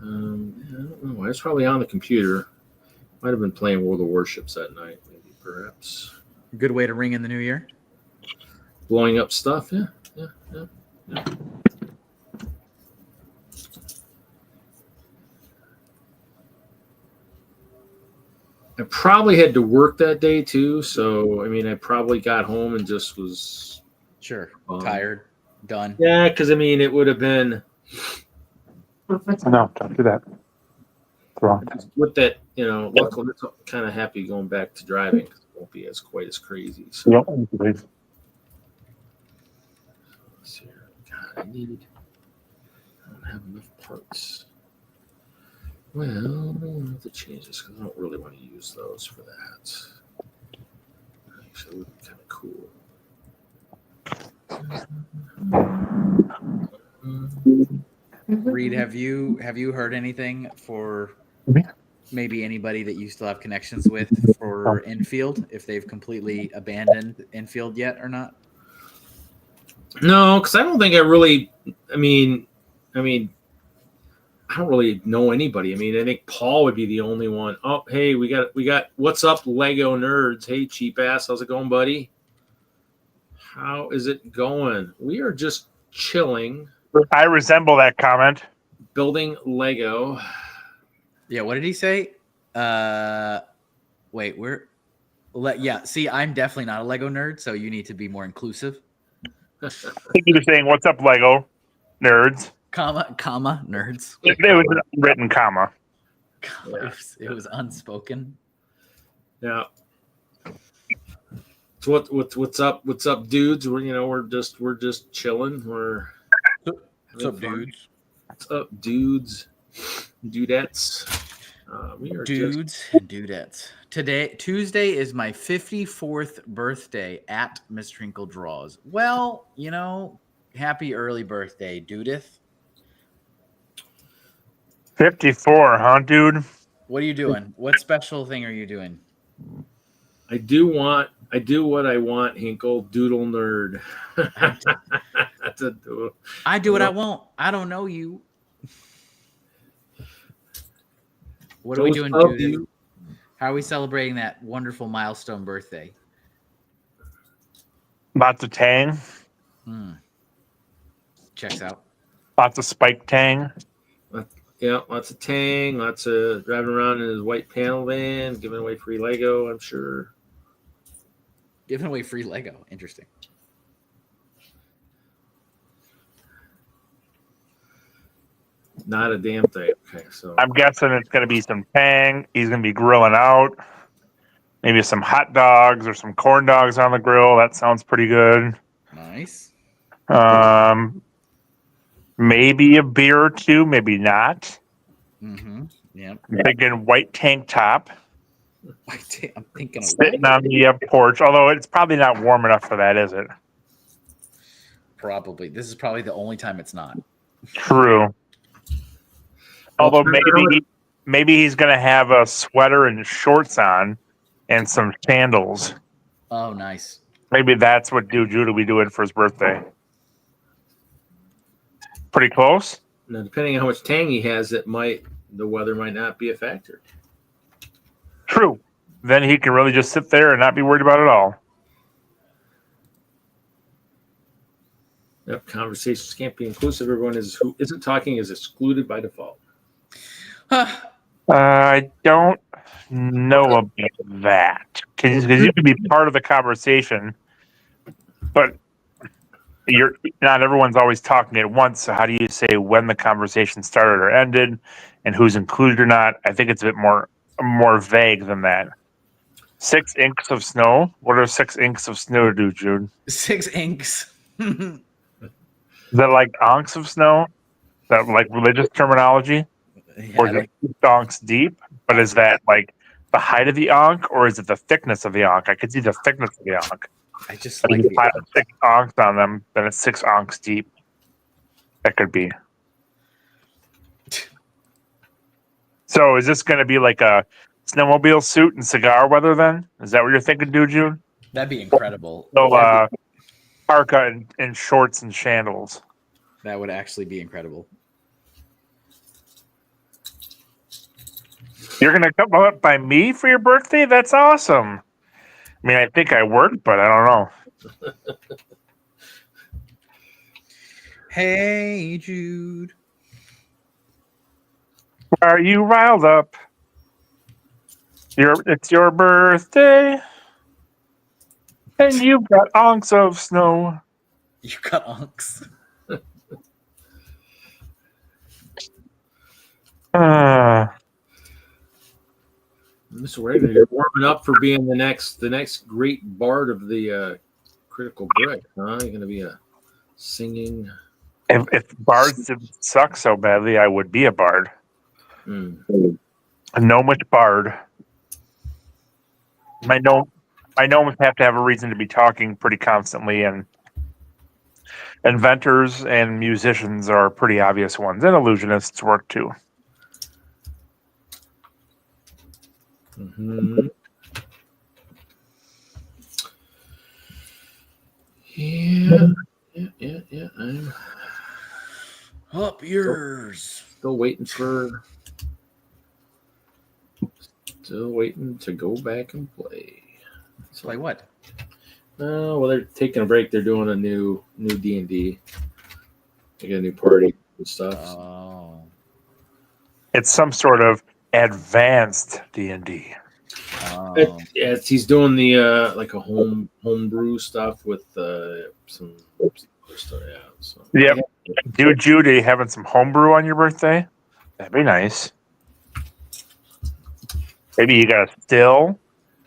Speaker 1: I don't know. I was probably on the computer. Might have been playing World of Warships that night, maybe, perhaps.
Speaker 4: Good way to ring in the new year.
Speaker 1: Blowing up stuff, yeah. I probably had to work that day too, so I mean, I probably got home and just was
Speaker 4: Sure. Tired. Done.
Speaker 1: Yeah, because I mean, it would have been
Speaker 2: No, don't do that. It's wrong.
Speaker 1: with that, luckily, I'm kind of happy going back to driving because it won't be quite as crazy. So,
Speaker 2: Yep.
Speaker 1: let's see here. God, I don't have enough parts. Well, I'll have to change this because I don't really want to use those for that. Actually, it would be kind of cool.
Speaker 4: Reed, have you heard anything for maybe anybody that you still have connections with for infield, if they've completely abandoned infield yet or not?
Speaker 1: No, because I don't think I really. I mean, I don't really know anybody. I mean, I think Paul would be the only one. Oh, hey, we got what's up, Lego nerds? Hey, cheap ass, how's it going, buddy? How is it going? We are just chilling,
Speaker 2: I resemble that comment.
Speaker 1: building Lego.
Speaker 4: Yeah, what did he say? Wait, yeah, see, I'm definitely not a Lego nerd, so you need to be more inclusive.
Speaker 2: I think he was saying, "What's up, Lego nerds?"
Speaker 4: Comma, nerds.
Speaker 2: It was an unwritten comma.
Speaker 1: Yeah.
Speaker 4: It was unspoken.
Speaker 1: Yeah. So what's up? What's up, dudes? We're just chilling.
Speaker 4: What's up, dudes?
Speaker 1: What's up, dudes? Dudettes. We are
Speaker 4: Dudes and dudettes. Tuesday is my 54th birthday at Miss Trinkle Draws. Well, happy early birthday, Dudith.
Speaker 2: 54, huh, dude?
Speaker 4: What are you doing? What special thing are you doing?
Speaker 1: I do what I want, Hinkle. Doodle nerd.
Speaker 4: I do what I want. I don't know you. What are we doing, Judith? How are we celebrating that wonderful milestone birthday?
Speaker 2: Lots of tang.
Speaker 4: Checks out.
Speaker 2: Lots of spike tang.
Speaker 1: Yeah, lots of tang, lots of driving around in his white panel van, giving away free Lego, I'm sure.
Speaker 4: Giving away free Lego. Interesting.
Speaker 1: Not a damn thing. Okay, so
Speaker 2: I'm guessing it's going to be some tang. He's going to be grilling out. Maybe some hot dogs or some corn dogs on the grill. That sounds pretty good.
Speaker 4: Nice.
Speaker 2: Maybe a beer or two, maybe not.
Speaker 4: Mm-hmm. Yeah.
Speaker 2: I'm thinking white tank top.
Speaker 4: I'm thinking of
Speaker 2: Sitting on the porch, although it's probably not warm enough for that, is it?
Speaker 4: Probably. This is probably the only time it's not.
Speaker 2: True. Although maybe he's going to have a sweater and shorts on and some sandals.
Speaker 4: Oh, nice.
Speaker 2: Maybe that's what Jude will be doing for his birthday. Pretty close.
Speaker 1: Now, depending on how much tang he has, the weather might not be a factor.
Speaker 2: True. Then he can really just sit there and not be worried about it all.
Speaker 1: Yep, conversations can't be inclusive. Everyone who isn't talking is excluded by default.
Speaker 2: I don't know about that because you can be part of the conversation, but not everyone's always talking at once. So how do you say when the conversation started or ended, and who's included or not? I think it's a bit more vague than that. 6 inks of snow. What are 6 inks of snow do, Jude?
Speaker 4: 6 inks.
Speaker 2: Is that like onks of snow? Is that like religious terminology?
Speaker 4: Yeah,
Speaker 2: Or is it 6 onks deep? But is that like the height of the onk, or is it the thickness of the onk? I could see the thickness of the onk.
Speaker 4: I just
Speaker 2: But
Speaker 4: like
Speaker 2: if you pile 6 onks on them, then it's 6 onks deep. That could be. So is this going to be like a snowmobile suit and cigar weather then? Is that what you're thinking, dude, June?
Speaker 4: that'd be incredible.
Speaker 2: So parka and shorts and sandals.
Speaker 4: That would actually be incredible.
Speaker 2: You're going to come up by me for your birthday? That's awesome. I mean, I think I work, but I don't know.
Speaker 4: Hey, Jude.
Speaker 2: Why are you riled up? It's your birthday, and you've got onks of snow.
Speaker 4: You got unks.
Speaker 1: Mr. Wagner, you're warming up for being the next great bard of the Critical Brick, huh? You're going to be a singing.
Speaker 2: If bards didn't suck so badly, I would be a bard. A gnomish bard. My gnomes have to have a reason to be talking pretty constantly, and inventors and musicians are pretty obvious ones, and illusionists work too.
Speaker 1: Mm-hmm. Yeah. I'm
Speaker 4: Up yours.
Speaker 1: Still waiting to go back and play.
Speaker 4: Play what?
Speaker 1: Oh, well, they're taking a break. They're doing a new D&D. They got a new party and stuff.
Speaker 4: Oh.
Speaker 2: It's some sort of advanced D&D.
Speaker 1: He's doing the like a homebrew stuff with some stuff. Yeah. So.
Speaker 2: Yep. Dude, Judy, having some homebrew on your birthday? That'd be nice. Maybe you got a still.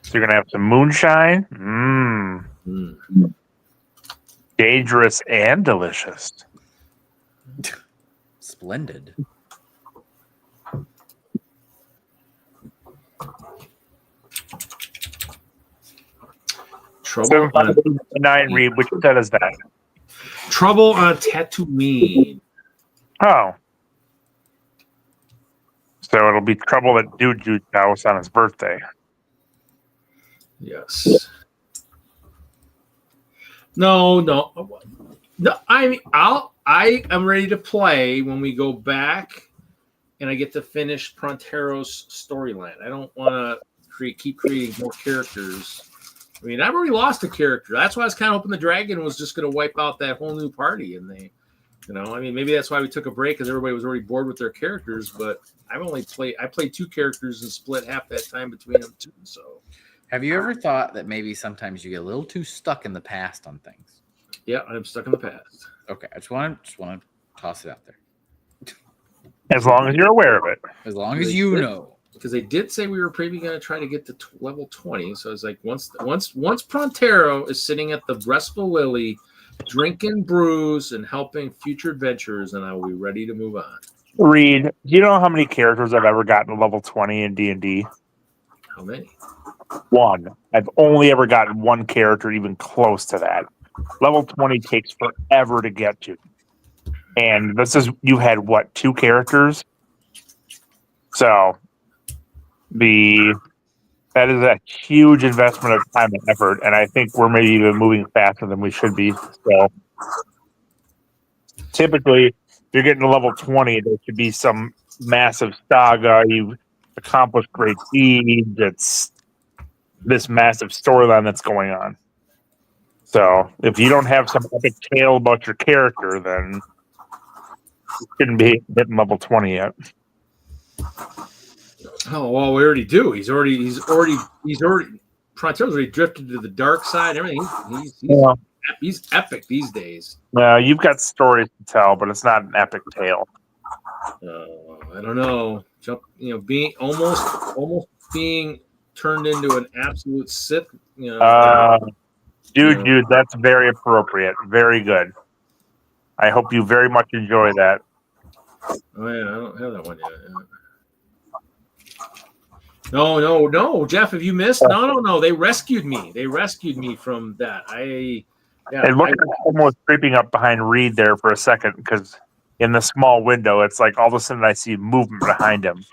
Speaker 2: So you're gonna have some moonshine. Dangerous and delicious.
Speaker 4: Splendid.
Speaker 1: Trouble on
Speaker 2: 9 read. Which set is that?
Speaker 1: Trouble on Tatooine.
Speaker 2: Oh. So it'll be trouble at Dude's house on his birthday.
Speaker 1: Yes. No. I am ready to play when we go back and I get to finish Prontero's storyline. I don't want to keep creating more characters. I mean, I've already lost a character. That's why I was kind of hoping the dragon was just going to wipe out that whole new party. And they, I mean, maybe that's why we took a break because everybody was already bored with their characters. But I played 2 characters and split half that time between them too. So,
Speaker 4: have you ever thought that maybe sometimes you get a little too stuck in the past on things?
Speaker 1: Yeah, I'm stuck in the past.
Speaker 4: Okay, I just want to toss it out there.
Speaker 2: As long as you're aware of it.
Speaker 4: As long as you know.
Speaker 1: Because they did say we were probably going to try to get to level 20. So it's like once Prontero is sitting at the Restful Lily, drinking brews and helping future adventurers, and I will be ready to move on.
Speaker 2: Reed, do you know how many characters I've ever gotten to level 20 in D&D?
Speaker 1: How many?
Speaker 2: 1. I've only ever gotten 1 character even close to that. Level 20 takes forever to get to. And you had what, 2 characters? So that is a huge investment of time and effort, and I think we're maybe even moving faster than we should be. So typically, if you're getting to level 20, there should be some massive saga. You've accomplished great deeds. It's this massive storyline that's going on. So if you don't have some epic tale about your character, then you shouldn't be hitting level 20 yet.
Speaker 1: Oh well, we already do. He's already. Prontero's already drifted to the dark side. Everything. He's epic these days.
Speaker 2: You've got stories to tell, but it's not an epic tale.
Speaker 1: I don't know. Being almost being turned into an absolute Sith.
Speaker 2: Dude, that's very appropriate. Very good. I hope you very much enjoy that.
Speaker 1: Oh yeah, I don't have that one yet. No, Jeff, have you missed? No. They rescued me from that.
Speaker 2: It looked like someone was creeping up behind Reed there for a second because in the small window, it's like all of a sudden I see movement behind him.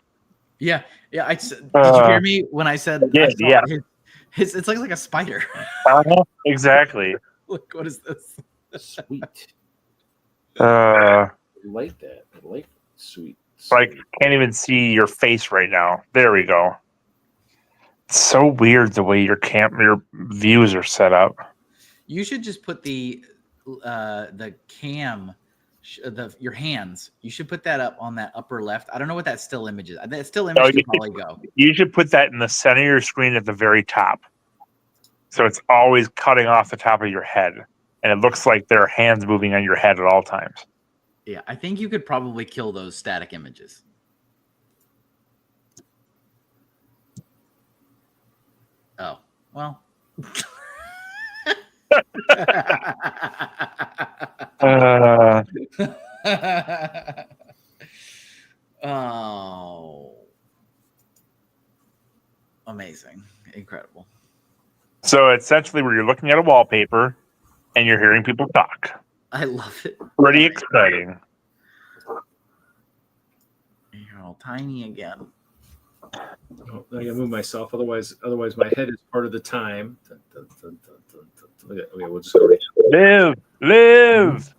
Speaker 4: Yeah. Did you hear me when I said?
Speaker 2: Yeah.
Speaker 4: It's like a spider.
Speaker 2: Exactly.
Speaker 4: Look, what is this?
Speaker 1: Sweet.
Speaker 2: I
Speaker 1: like that. I like sweet.
Speaker 2: Like can't even see your face right now. There we go. It's so weird the way your views are set up.
Speaker 4: You should just put the cam, your hands. You should put that up on that upper left. I don't know what that still image is. That still image can probably go. You
Speaker 2: should put that in the center of your screen at the very top. So it's always cutting off the top of your head. And it looks like there are hands moving on your head at all times.
Speaker 4: Yeah, I think you could probably kill those static images. Oh, well. Oh. Amazing. Incredible.
Speaker 2: So essentially where you're looking at a wallpaper and you're hearing people talk.
Speaker 4: I love it.
Speaker 2: Pretty exciting.
Speaker 4: You're all tiny again.
Speaker 1: Oh, I gotta move myself, otherwise my head is part of the time. Okay, we'll just go right.
Speaker 2: Live.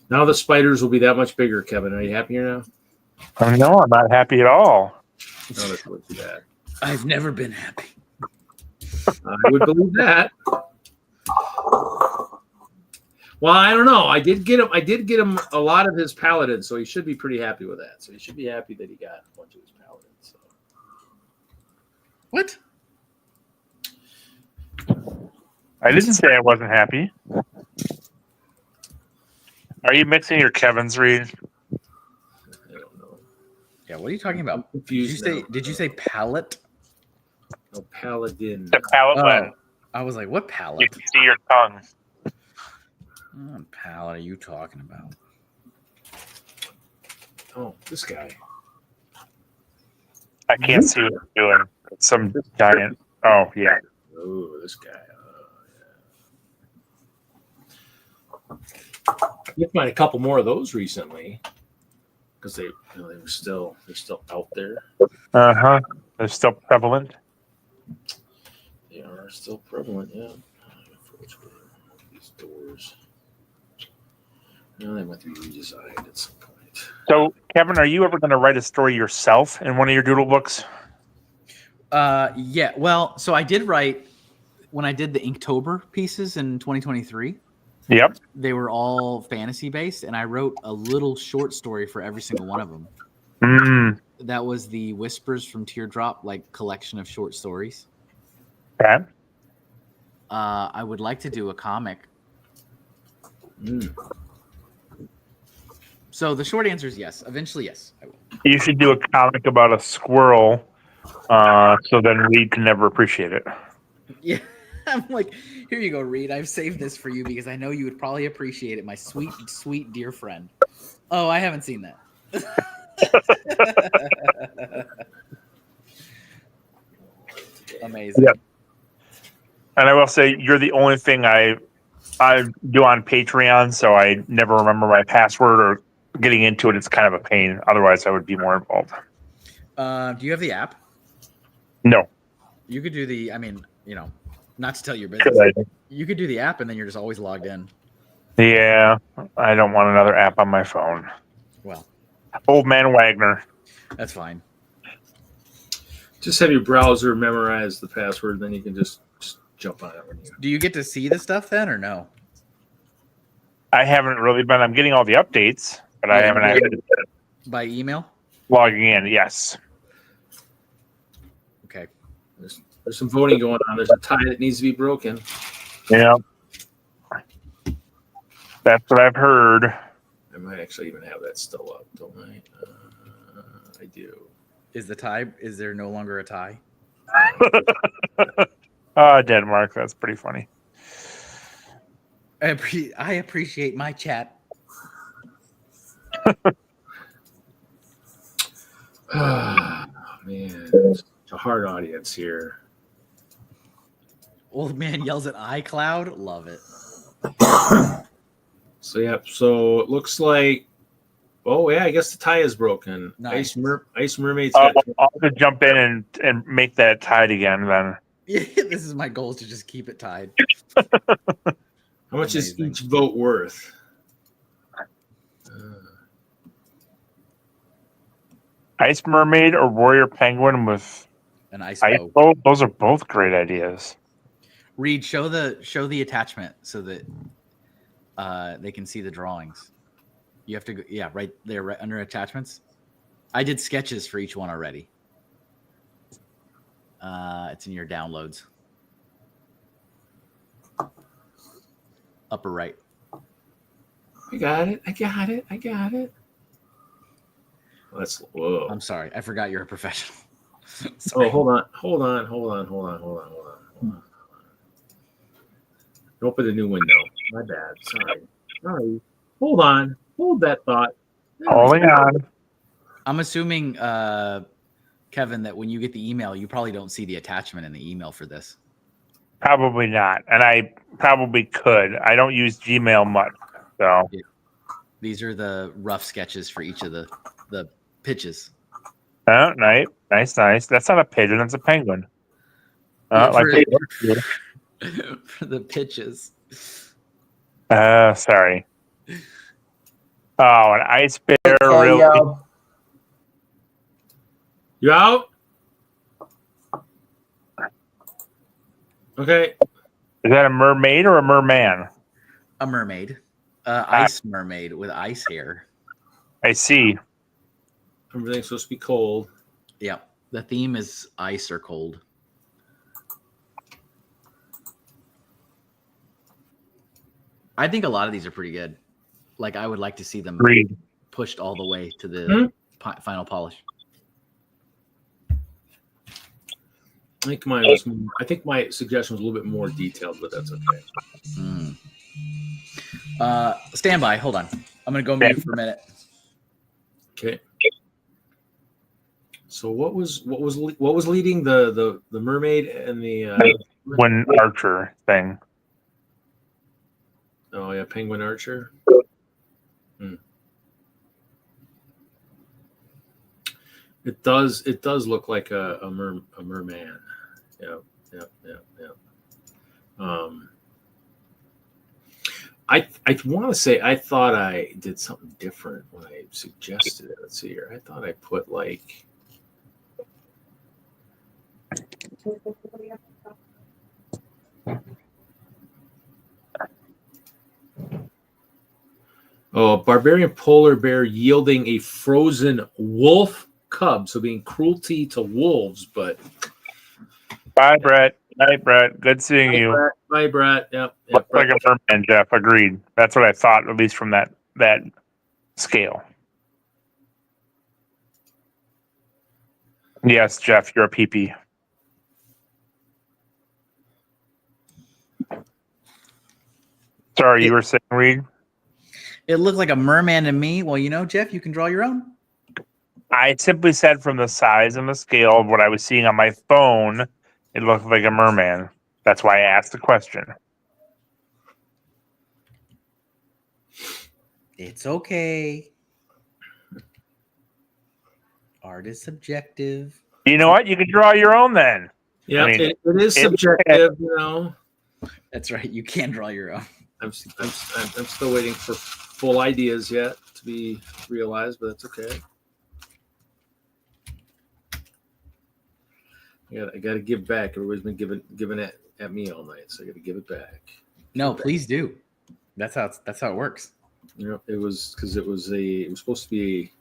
Speaker 1: Now the spiders will be that much bigger, Kevin. Are you happier now?
Speaker 2: Oh, no, I'm not happy at all.
Speaker 1: No, that's really too bad.
Speaker 4: I've never been happy.
Speaker 1: I would believe that. Well, I don't know. I did get him a lot of his paladins, so he should be pretty happy with that. So he should be happy that he got a bunch of his paladins. So.
Speaker 4: What?
Speaker 2: I didn't say I wasn't happy. Are you mixing your Kevin's, Reed?
Speaker 1: I don't know.
Speaker 4: Yeah, what are you talking about?
Speaker 1: I'm confused now.
Speaker 4: Did you say palette?
Speaker 1: No, paladin.
Speaker 2: The palate blend.
Speaker 4: I was like, what
Speaker 2: You
Speaker 4: palette?
Speaker 2: can see your tongue.
Speaker 4: What palette are you talking about?
Speaker 1: Oh, this guy.
Speaker 2: I can't see what you're doing. It's some giant. Oh, yeah.
Speaker 1: Oh, this guy. You find a couple more of those recently because they're still out there.
Speaker 2: Uh-huh. They're still prevalent.
Speaker 1: They are still prevalent, yeah. These doors. No, they might be redesigned at some point.
Speaker 2: So, Kevin, are you ever going to write a story yourself in one of your doodle books?
Speaker 4: Yeah. Well, so I did write when I did the Inktober pieces in 2023.
Speaker 2: Yep.
Speaker 4: They were all fantasy based, and I wrote a little short story for every single one of them.
Speaker 2: Mm.
Speaker 4: That was the Whispers from Teardrop, like collection of short stories.
Speaker 2: Okay.
Speaker 4: I would like to do a comic.
Speaker 1: Mm.
Speaker 4: So the short answer is yes. Eventually, yes, I will.
Speaker 2: You should do a comic about a squirrel, so then Reed can never appreciate it.
Speaker 4: Yeah. I'm like, here you go, Reed. I've saved this for you because I know you would probably appreciate it, my sweet, sweet dear friend. Oh, I haven't seen that. Amazing.
Speaker 2: Yep. And I will say, you're the only thing I do on Patreon, so I never remember my password or getting into it. It's kind of a pain. Otherwise, I would be more involved.
Speaker 4: Do you have the app?
Speaker 2: No.
Speaker 4: You could do the, I mean, you know, not to tell your business. You could do the app and then you're just always logged in.
Speaker 2: Yeah, I don't want another app on my phone.
Speaker 4: Well,
Speaker 2: Old man Wagner.
Speaker 4: that's fine.
Speaker 1: Just have your browser memorize the password, then you can just jump on it when you.
Speaker 4: Do you get to see the stuff then or no?
Speaker 2: I haven't really been. I'm getting all the updates, but I haven't actually
Speaker 4: By email?
Speaker 2: logging in. Yes.
Speaker 4: Okay.
Speaker 1: There's some voting going on. There's a tie that needs to be broken.
Speaker 2: Yeah. That's what I've heard.
Speaker 1: I might actually even have that still up, don't I? I do.
Speaker 4: Is the tie, is there no longer a tie?
Speaker 2: Denmark. That's pretty funny.
Speaker 4: I appreciate my chat.
Speaker 1: Oh, man, it's a hard audience here.
Speaker 4: Old man yells at iCloud. Love it.
Speaker 1: So so it looks like. Oh yeah, I guess the tie is broken.
Speaker 4: Nice.
Speaker 1: Ice Mermaid's.
Speaker 2: I'll have to jump in and make that tied again then.
Speaker 4: Yeah, this is my goal, is to just keep it tied.
Speaker 1: How much is
Speaker 4: Amazing.
Speaker 1: each vote worth?
Speaker 2: Ice Mermaid or Warrior Penguin with
Speaker 4: An ice
Speaker 2: ice
Speaker 4: boat.
Speaker 2: boat. Those are both great ideas.
Speaker 4: Reed, show the attachment so that they can see the drawings. You have to go, yeah, right there, right under attachments. I did sketches for each one already. It's in your downloads. Upper right.
Speaker 1: I got it. Let's. Whoa.
Speaker 4: I'm sorry, I forgot you're a professional.
Speaker 1: Oh,
Speaker 4: Sorry.
Speaker 1: hold on. Open a new window. My bad. Sorry. Hold on. Hold that thought.
Speaker 2: Holding on.
Speaker 4: I'm assuming, Kevin, that when you get the email, you probably don't see the attachment in the email for this.
Speaker 2: Probably not. And I probably could. I don't use Gmail much. So
Speaker 4: These are the rough sketches for each of the pitches.
Speaker 2: oh, nice. That's not a pigeon, that's a penguin.
Speaker 4: Yeah,
Speaker 2: Like
Speaker 4: for the pitches.
Speaker 2: sorry. Oh, an ice bear,
Speaker 5: Okay,
Speaker 2: really?
Speaker 5: yo.
Speaker 1: You out? Okay.
Speaker 2: Is that a mermaid or a merman?
Speaker 4: A mermaid, ice mermaid with ice hair.
Speaker 2: I see.
Speaker 1: Everything's supposed to be cold.
Speaker 4: Yeah, the theme is ice or cold. I think a lot of these are pretty good. Like, I would like to see them
Speaker 2: Agreed.
Speaker 4: pushed all the way to the final polish.
Speaker 1: I think my suggestion was a little bit more detailed, but that's okay.
Speaker 4: Stand by. Hold on. I'm gonna go mute for a minute.
Speaker 1: Okay. So what was leading the mermaid and the
Speaker 2: When archer thing.
Speaker 1: oh yeah, penguin archer. It does look like a merman. Yeah. I want to say I thought I did something different when I suggested it. Let's see here. I thought I put like barbarian polar bear yielding a frozen wolf cub, so being cruelty to wolves, but
Speaker 2: Bye, Brett. Night, Brett. Good seeing you.
Speaker 1: Bye, Brett. Yep.
Speaker 2: Looks like a merman, Jeff. Agreed. That's what I thought, at least from that scale. Yes, Jeff, you're a PP. Sorry, you were saying, Reed?
Speaker 4: It looked like a merman to me. Well, you know, Jeff, you can draw your own.
Speaker 2: I simply said from the size and the scale of what I was seeing on my phone, it looked like a merman. That's why I asked the question.
Speaker 4: It's okay. Art is subjective.
Speaker 2: You know what? You can draw your own then.
Speaker 1: Yeah,
Speaker 2: I mean,
Speaker 1: it is subjective, you know.
Speaker 4: That's right. You can draw your own.
Speaker 1: I'm still waiting for full ideas yet to be realized, but that's okay. I got to give back. Everybody's been giving it at me all night, so I got to give it back.
Speaker 4: No, please do. That's how it works.
Speaker 1: You know, it was supposed to be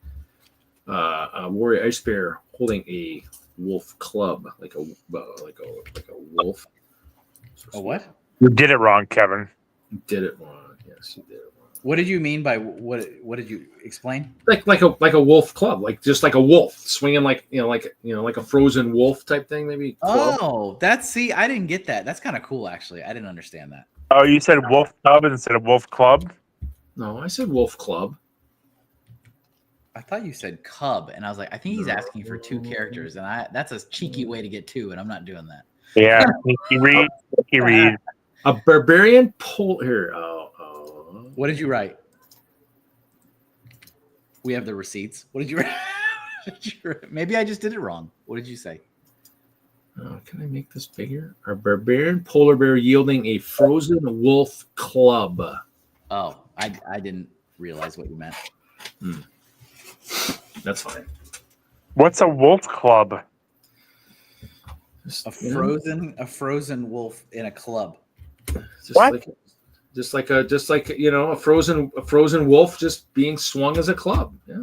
Speaker 1: a warrior ice bear holding a wolf club, like a wolf.
Speaker 4: A what?
Speaker 2: You did it wrong, Kevin.
Speaker 1: You did it wrong. Yes, you did it wrong.
Speaker 4: What did you mean by what did you explain?
Speaker 1: Like a wolf club, like just like a wolf swinging, like a frozen wolf type thing, maybe. Club.
Speaker 4: Oh, I didn't get that. That's kind of cool, actually. I didn't understand that.
Speaker 2: Oh, you said wolf club instead of wolf club?
Speaker 1: No, I said wolf club.
Speaker 4: I thought you said cub, and I was like, I think he's asking for two characters, and that's a cheeky way to get two, and I'm not doing that.
Speaker 2: Yeah, Sneaky Reed.
Speaker 1: A barbarian here.
Speaker 4: What did you write? We have the receipts. What did you write? Maybe I just did it wrong. What did you say?
Speaker 1: Can I make this bigger? A barbarian polar bear yielding a frozen wolf club.
Speaker 4: Oh, I didn't realize what you meant.
Speaker 1: That's fine.
Speaker 2: What's a wolf club?
Speaker 4: A frozen wolf in a club.
Speaker 2: What?
Speaker 1: Just like a frozen wolf just being swung as a club. Yeah.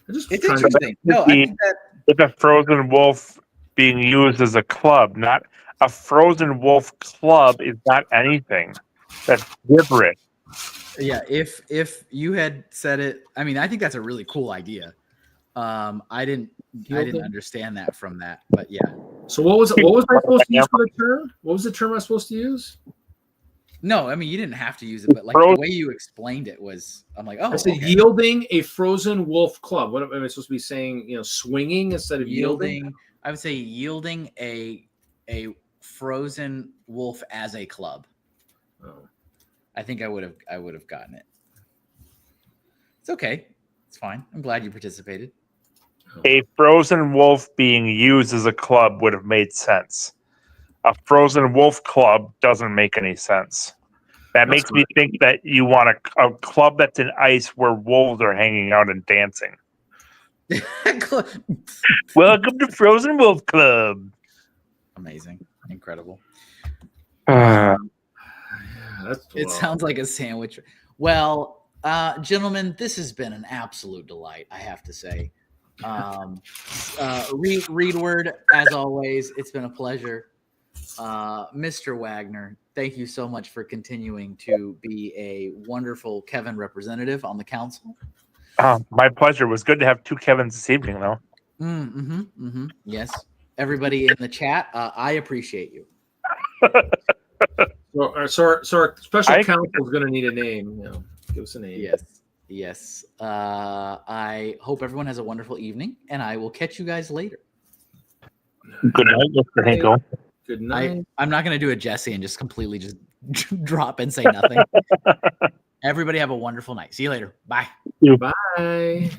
Speaker 4: It's interesting. No, I think that
Speaker 2: it's a frozen wolf being used as a club, not a frozen wolf club is not anything. That's gibberish.
Speaker 4: Yeah, if you had said it, I mean, I think that's a really cool idea. I didn't understand that from that, but yeah.
Speaker 1: So what was I supposed to use for the term? What was the term I was supposed to use?
Speaker 4: No, I mean you didn't have to use it, but like the way you explained it was, I'm like, oh,
Speaker 1: I said yielding a frozen wolf club. What am I supposed to be saying? You know, swinging instead of yielding.
Speaker 4: I would say yielding a frozen wolf as a club.
Speaker 1: Oh.
Speaker 4: I think I would have gotten it. It's okay. It's fine. I'm glad you participated.
Speaker 2: A frozen wolf being used as a club would have made sense. A frozen wolf club doesn't make any sense. That makes me think that you want a club that's in ice where wolves are hanging out and dancing. Welcome to Frozen Wolf Club.
Speaker 4: Amazing. Incredible.
Speaker 1: It
Speaker 4: sounds like a sandwich. Well, gentlemen, this has been an absolute delight, I have to say. Reed Word, as always, it's been a pleasure. Mr. Wagner, thank you so much for continuing to be a wonderful Kevin representative on the council.
Speaker 2: My pleasure. It was good to have two Kevins this evening, though.
Speaker 4: Yes. Everybody in the chat, I appreciate you.
Speaker 1: So our special counsel is going to need a name. You know, give us a name.
Speaker 4: Yes. I hope everyone has a wonderful evening, and I will catch you guys later.
Speaker 2: Good night, Mr. Hinkle.
Speaker 1: Good night.
Speaker 4: I'm not going to do a Jesse and just completely just drop and say nothing. Everybody have a wonderful night. See you later. Bye.
Speaker 1: Bye.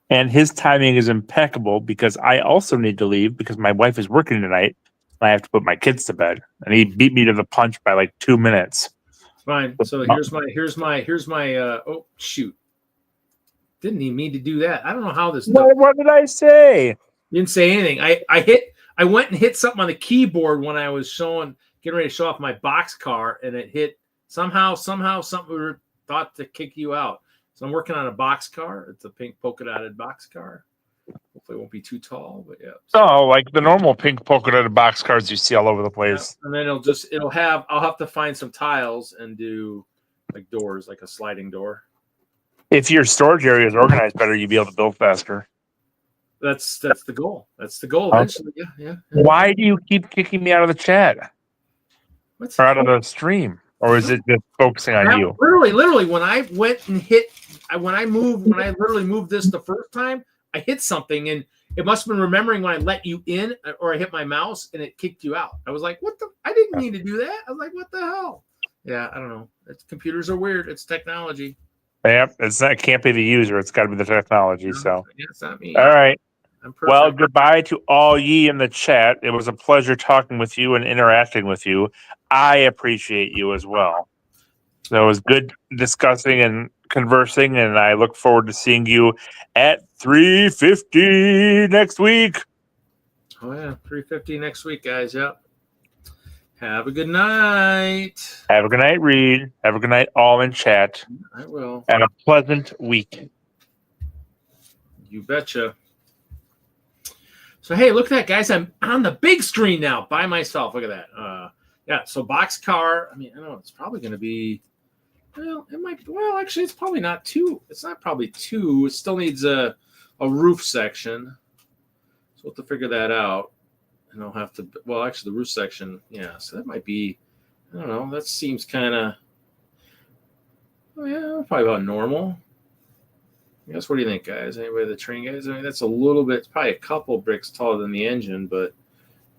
Speaker 2: And his timing is impeccable because I also need to leave because my wife is working tonight. I have to put my kids to bed, and he beat me to the punch by like 2 minutes.
Speaker 1: Fine. So here's my. Oh shoot! Didn't even mean to do that. I don't know how this.
Speaker 2: What did I say?
Speaker 1: You didn't say anything. I went and hit something on the keyboard when I was getting ready to show off my box car, and it hit somehow something we were thought to kick you out. So I'm working on a box car. It's a pink polka dotted box car. Hopefully it won't be too tall, but yeah.
Speaker 2: Oh, like the normal pink polka dotted box cars you see all over the place.
Speaker 1: Yeah. And then I'll have to find some tiles and do like doors, like a sliding door.
Speaker 2: If your storage area is organized better, you'll be able to build faster.
Speaker 1: That's the goal. That's the goal eventually. Yeah.
Speaker 2: Why do you keep kicking me out of the chat? Or out of the stream? Or is it just focusing on you?
Speaker 1: Literally, when I went and when I literally moved this the first time, I hit something and it must have been remembering when I let you in or I hit my mouse and it kicked you out. I was like, what the? I didn't mean to do that. I was like, what the hell? Yeah, I don't know. Computers are weird. It's technology.
Speaker 2: Yep, it can't be the user. It's got to be the technology. So,
Speaker 1: yeah, it's not me.
Speaker 2: All right. Well, goodbye to all ye in the chat. It was a pleasure talking with you and interacting with you. I appreciate you as well. So it was good discussing and conversing, and I look forward to seeing you at 350 next week.
Speaker 1: Oh, yeah, 350 next week, guys. Yep. Have a good night.
Speaker 2: Have a good night, Reed. Have a good night, all in chat.
Speaker 1: I will.
Speaker 2: And a pleasant week.
Speaker 1: You betcha. So, hey, look at that, guys. I'm on the big screen now by myself. Look at that. Yeah, so boxcar. I mean, I don't know. It's probably going to be, well, it might, well, actually, it's probably not two. It's not probably two. It still needs a roof section. So we'll have to figure that out. And I'll have to, well, actually, the roof section, yeah. So that might be, I don't know. That seems kind of, oh, yeah, probably about normal. I guess, what do you think, guys? Anybody, the train guys? I mean, that's a little bit, it's probably a couple bricks taller than the engine, but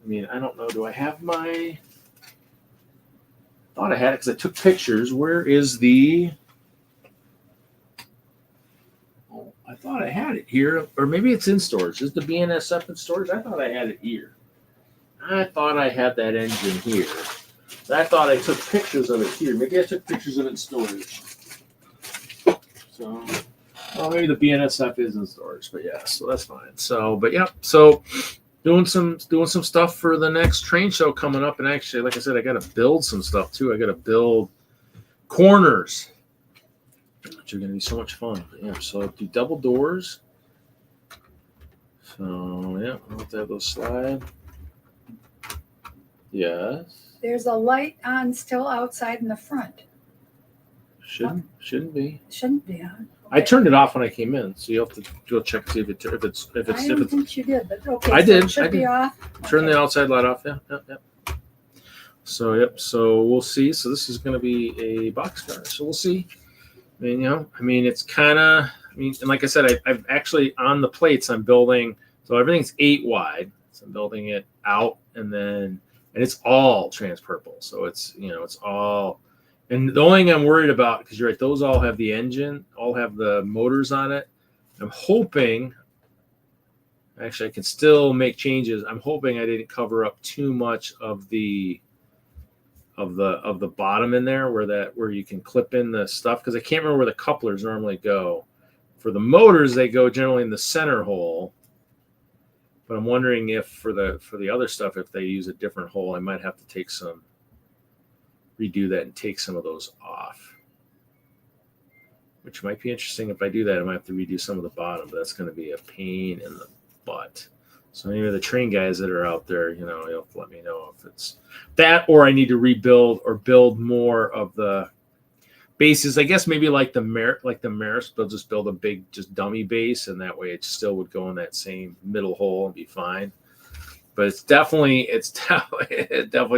Speaker 1: I mean, I don't know. Do I have my, thought I had it because I took pictures. Where is the, oh, I thought I had it here, or maybe it's in storage. Is the BNSF in storage? I thought I had it here. I thought I had that engine here. I thought I took pictures of it here. Maybe I took pictures of it in storage. So, well, maybe the BNSF is in storage, but yeah, so that's fine. So, but yeah, so doing some stuff for the next train show coming up, and actually, like I said, I got to build some stuff too. I got to build corners, which are going to be so much fun. But yeah, so I do double doors. So yeah, I'll have to have those slide. Yes.
Speaker 6: There's a light on still outside in the front.
Speaker 1: Shouldn't be.
Speaker 6: Shouldn't be on.
Speaker 1: I turned it off when I came in, so you have to go check to see if it's.
Speaker 6: I don't think you did, but okay.
Speaker 1: I
Speaker 6: so
Speaker 1: did.
Speaker 6: It should be off.
Speaker 1: Turn the outside light off. Yeah. So yep. So we'll see. So this is going to be a boxcar. So we'll see. I mean, it's kind of. I mean, and like I said, I've actually on the plates I'm building. So everything's 8 wide. So I'm building it out, and it's all trans-purple. So it's it's all. And the only thing I'm worried about, because you're right, those all have the engine, all have the motors on it. I'm hoping, actually, I can still make changes. I'm hoping I didn't cover up too much of the the bottom in there where you can clip in the stuff, because I can't remember where the couplers normally go. For the motors, they go generally in the center hole. But I'm wondering if for the other stuff, if they use a different hole, I might have to redo that and take some of those off. Which might be interesting. If I do that, I might have to redo some of the bottom, but that's going to be a pain in the butt. So any of the train guys that are out there, you'll have to let me know if it's that, or I need to rebuild or build more of the bases. I guess maybe like the Marist, they'll just build a big, just dummy base, and that way it still would go in that same middle hole and be fine. But it definitely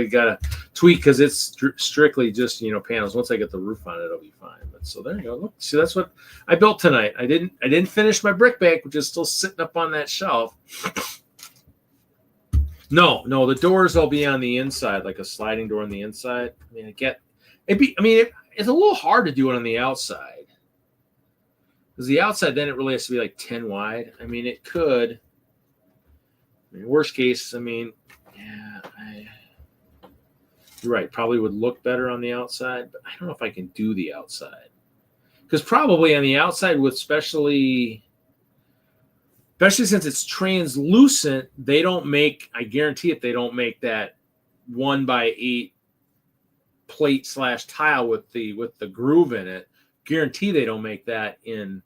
Speaker 1: got to tweak, because it's strictly just panels. Once I get the roof on it, it'll be fine. But so there you go. Look, see, that's what I built tonight. I didn't finish my brick bank, which is still sitting up on that shelf. No, the doors will be on the inside, like a sliding door on the inside. It's a little hard to do it on the outside, because the outside then it really has to be like 10 wide. It could. Worst case, you're right. Probably would look better on the outside, but I don't know if I can do the outside, because probably on the outside, with especially since it's translucent, they don't make. I guarantee it, they don't make that 1x8 plate / tile with the groove in it. Guarantee they don't make that in,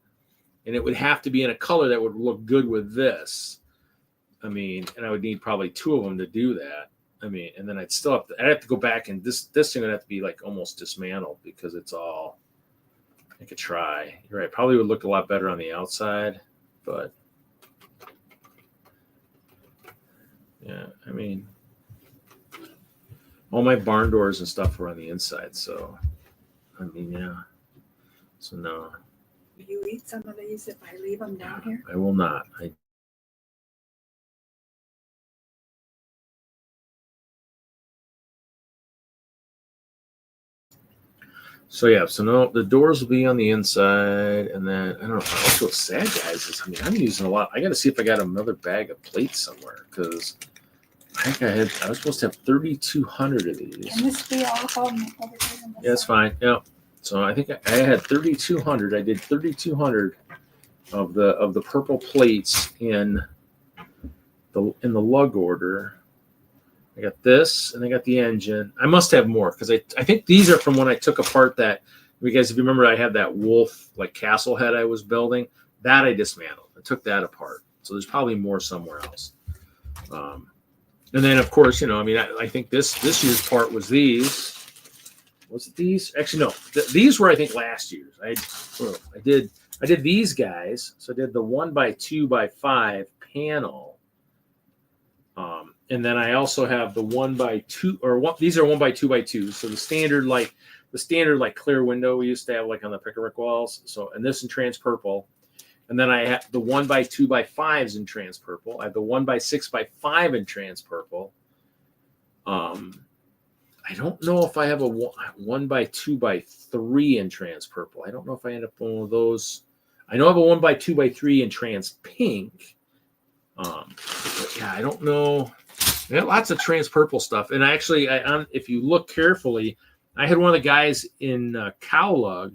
Speaker 1: and it would have to be in a color that would look good with this. And I would need probably 2 of them to do that. And then I'd have to go back, and this thing would have to be like almost dismantled, because it's all. I could try. You're right. Probably would look a lot better on the outside, but yeah, all my barn doors and stuff were on the inside, so yeah. So no.
Speaker 6: Will you eat some of these if I leave them down here?
Speaker 1: I will not. So yeah, so no, the doors will be on the inside, and then I don't know. Also, what's sad, guys, is I'm using a lot. I got to see if I got another bag of plates somewhere, because I think I was supposed to have 3,200 of these.
Speaker 6: Can this be all over here?
Speaker 1: Yeah, it's fine. Yeah. So I think I had 3,200. I did 3,200 of the purple plates in the lug order. I got this, and I got the engine. I must have more, because I think these are from when I took apart that. Because if you remember, I had that wolf like castle head I was building. That I dismantled. I took that apart. So there's probably more somewhere else. And then of course, I think this year's part was these. Was it these? Actually, no. These were, I think, last year's. I did these guys. So I did the 1x2x5 panel. And then I also have the 1x2, these are 1x2x2. So the standard clear window we used to have like on the pick-a-rick walls. So, and this in trans purple. And then I have the 1x2x5s in trans purple. I have the 1x6x5 in trans purple. I don't know if I have a 1x2x3 in trans purple. I don't know if I end up with one of those. I know I have a 1x2x3 in trans pink. But yeah, I don't know. I got lots of trans purple stuff. And actually, if you look carefully, I had one of the guys in CowLug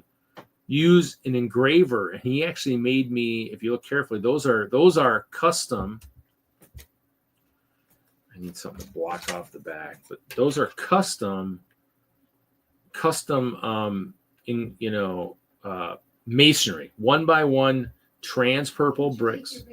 Speaker 1: use an engraver, and he actually made me. If you look carefully, those are custom. I need something to block off the back, but those are custom in masonry, 1x1 trans purple bricks.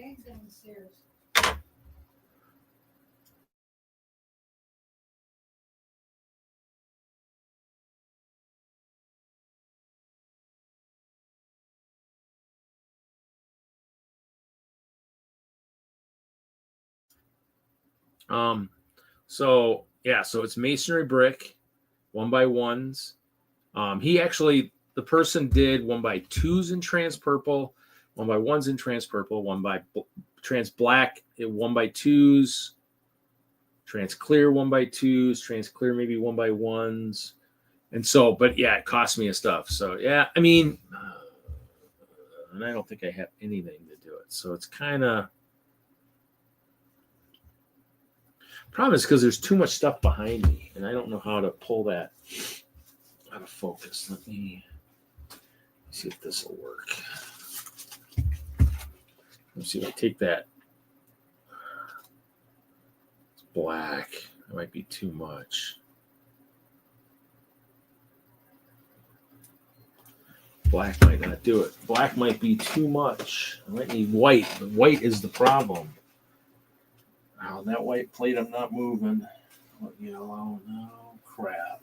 Speaker 1: So it's masonry brick, 1x1s. The person did 1x2s in trans purple, 1x1s in trans purple, 1x trans black, 1x2s, trans clear 1x2s, trans clear maybe 1x1s. And so, but yeah, it cost me a stuff. So yeah, and I don't think I have anything to do it. So it's kind of, Problem is because there's too much stuff behind me, and I don't know how to pull that out of focus. Let me see if this will work. Let's see if I take that. It's black. That might be too much. Black might not do it. Black might be too much. I might need white, but white is the problem. Oh, that white plate I'm not moving. Oh, yellow, no. Crap.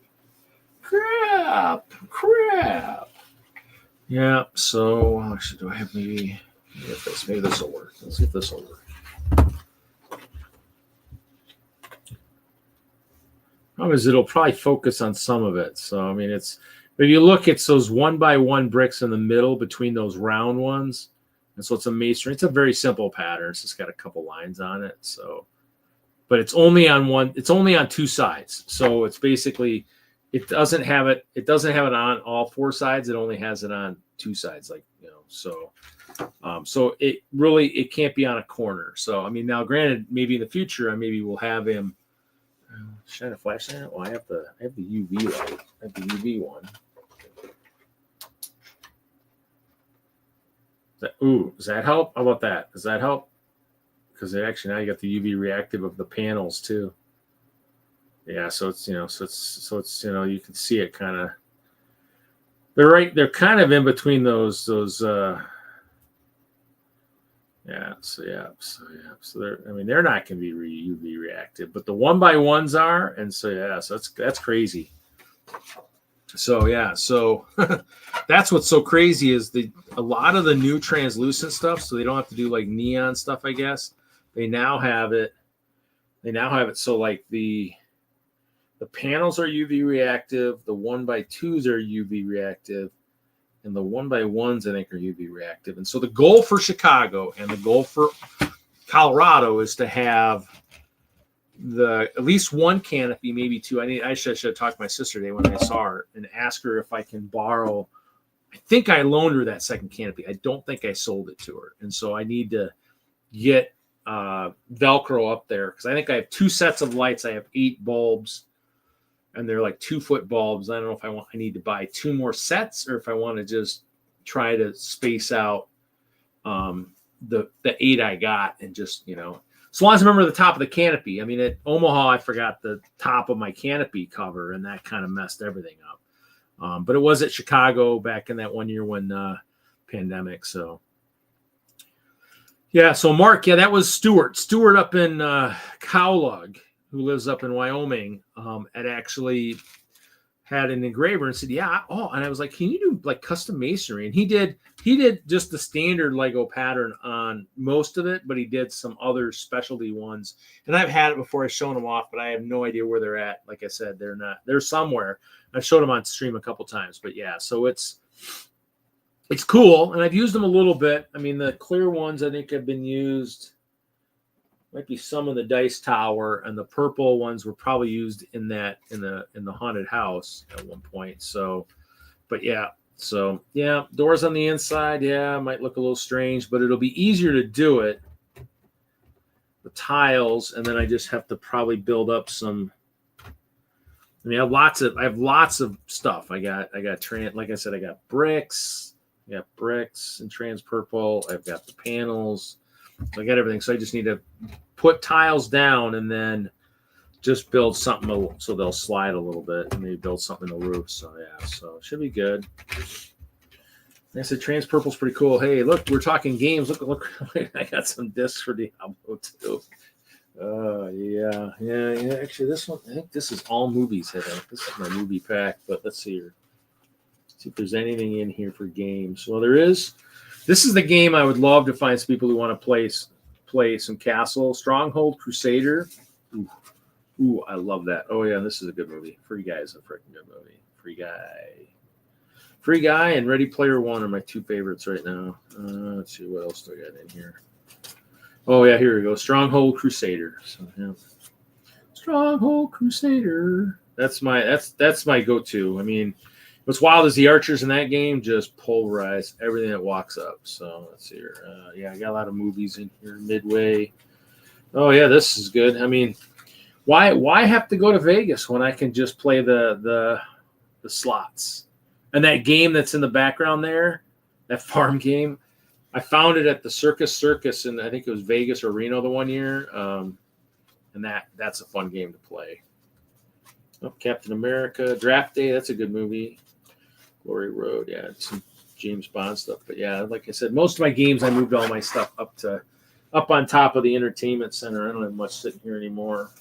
Speaker 1: Yeah, so actually, do I have maybe this? Maybe this will work. Let's see if this will work. Problem is, it'll probably focus on some of it. So, I mean, it's, if you look, it's those 1x1 bricks in the middle between those round ones. And so it's a masonry. It's a very simple pattern. It's just got a couple lines on it. So, but it's only on one, it's only on two sides. So it's basically, it doesn't have it on all four sides. It only has it on two sides, like, so it really, it can't be on a corner. So, I mean, now granted, maybe in the future, maybe we'll have him shine a flashlight. Well, I have the UV light. I have the UV one. Does that help? How about that? Does that help? Because actually now you got the UV reactive of the panels too. Yeah, so it's you can see it kind of. They're kind of in between those So they're not going to be UV reactive, but the 1x1s are, and so that's crazy. So that's what's so crazy is a lot of the new translucent stuff, so they don't have to do like neon stuff, I guess. They now have it. So like the panels are UV reactive, the 1x2s are UV reactive, and the 1x1s I think are UV reactive. And so the goal for Chicago and the goal for Colorado is to have at least one canopy, maybe two. I should have talked to my sister today when I saw her and ask her if I can borrow. I think I loaned her that second canopy. I don't think I sold it to her. And so I need to get Velcro up there because I think I have two sets of lights. I have 8 bulbs and they're like 2-foot bulbs. I don't know if I need to buy 2 more sets or if I want to just try to space out the 8 I got and just, as long as I remember the top of the canopy. I mean, at Omaha, I forgot the top of my canopy cover, and that kind of messed everything up. But it was at Chicago back in that one year when pandemic. So, yeah. So Mark, that was Stuart. Stuart up in Cowlug, who lives up in Wyoming, had actually had an engraver and said, yeah. Oh, and I was like, can you do like custom masonry? And he did just the standard Lego pattern on most of it, but he did some other specialty ones. And I've had it before. I've shown them off, but I have no idea where they're at. Like I said, they're somewhere. I've showed them on stream a couple times, but yeah, so it's cool. And I've used them a little bit. I mean, the clear ones I think have been used. Might be some in the Dice Tower, and the purple ones were probably used in the haunted house at one point. So, but yeah, doors on the inside, might look a little strange, but it'll be easier to do it. The tiles, and then I just have to probably build up some. I mean, I have lots of stuff. I got like I said, I got bricks. I got bricks and trans purple. I've got the panels. So I got everything. So I just need to put tiles down and then just build something so they'll slide a little bit and maybe build something in the roof. So so it should be good. Like I said, trans purple's pretty cool. Hey, look, we're talking games. Look, I got some discs for Diablo too. Yeah. Actually, this one, I think this is all movies. I think this is my movie pack. But let's see here. See if there's anything in here for games. Well, there is. This is the game I would love to find some people who want to play some Castle. Stronghold Crusader. Ooh, I love that. Oh, yeah, this is a good movie. Free Guy is a freaking good movie. Free Guy and Ready Player One are my 2 favorites right now. Let's see, what else do I got in here? Oh, yeah, here we go. Stronghold Crusader. So, yeah. Stronghold Crusader. That's my go-to. I mean, what's wild is the archers in that game just pulverize everything that walks up. So let's see here. I got a lot of movies in here. Midway. Oh yeah, this is good. I mean, Why have to go to Vegas when I can just play the slots? And that game that's in the background there, that farm game, I found it at the Circus, and I think it was Vegas or Reno the one year. And that's a fun game to play. Oh, Captain America, Draft Day, that's a good movie. Glory Road, yeah, some James Bond stuff. But yeah, like I said, most of my games, I moved all my stuff up on top of the entertainment center. I don't have much sitting here anymore.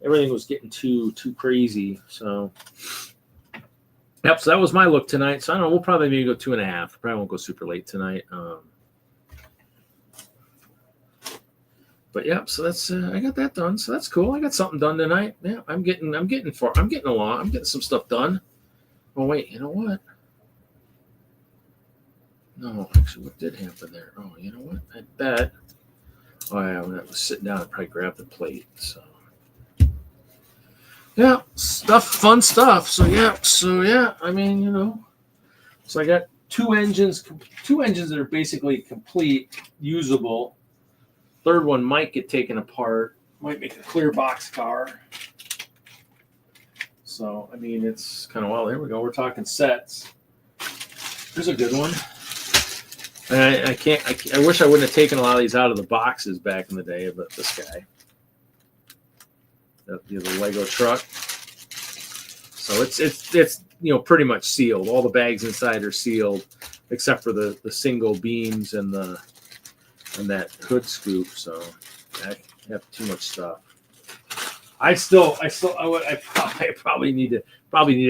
Speaker 1: Everything was getting too crazy. So, yep. So that was my look tonight. So I don't know. We'll probably maybe go 2.5. Probably won't go super late tonight. But yeah. So that's I got that done. So that's cool. I got something done tonight. Yeah. I'm getting along. I'm getting some stuff done. Oh wait. You know what? No, actually, what did happen there? Oh, you know what? I bet. Oh yeah, when I was sitting down, I probably grabbed the plate. So. Yeah, fun stuff. So yeah. I mean, you know, so I got two engines that are basically complete, usable. Third one might get taken apart. Might make a clear box car. So I mean, it's kind of wild. There we go. We're talking sets. Here's a good one. And I wish I wouldn't have taken a lot of these out of the boxes back in the day, but this guy. The Lego truck. So it's pretty much sealed. All the bags inside are sealed, except for the single beams and that hood scoop. So I have too much stuff. I probably need to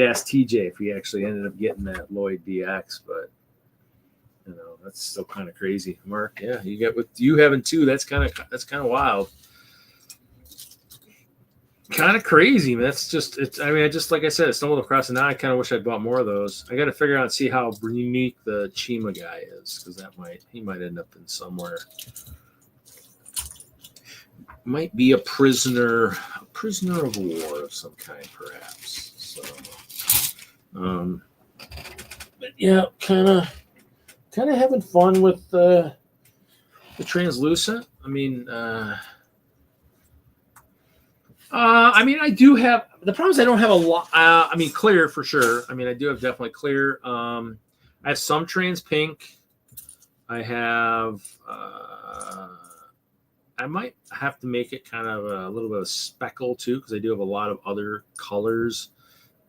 Speaker 1: ask TJ if he actually ended up getting that Lloyd DX, but that's still kind of crazy. Mark, yeah, you get with you having two. That's kind of wild. Kind of crazy, man. That's just it's. I mean, like I said, I stumbled across it. Now I kind of wish I'd bought more of those. I got to figure out and see how unique the Chima guy is, because he might end up in somewhere. Might be a prisoner of war of some kind, perhaps. So, but yeah, kind of having fun with the translucent. I mean. I do have the problem is I don't have a lot. I mean, clear for sure. I mean, I do have definitely clear. I have some trans pink. I have. I might have to make it kind of a little bit of speckle too, because I do have a lot of other colors.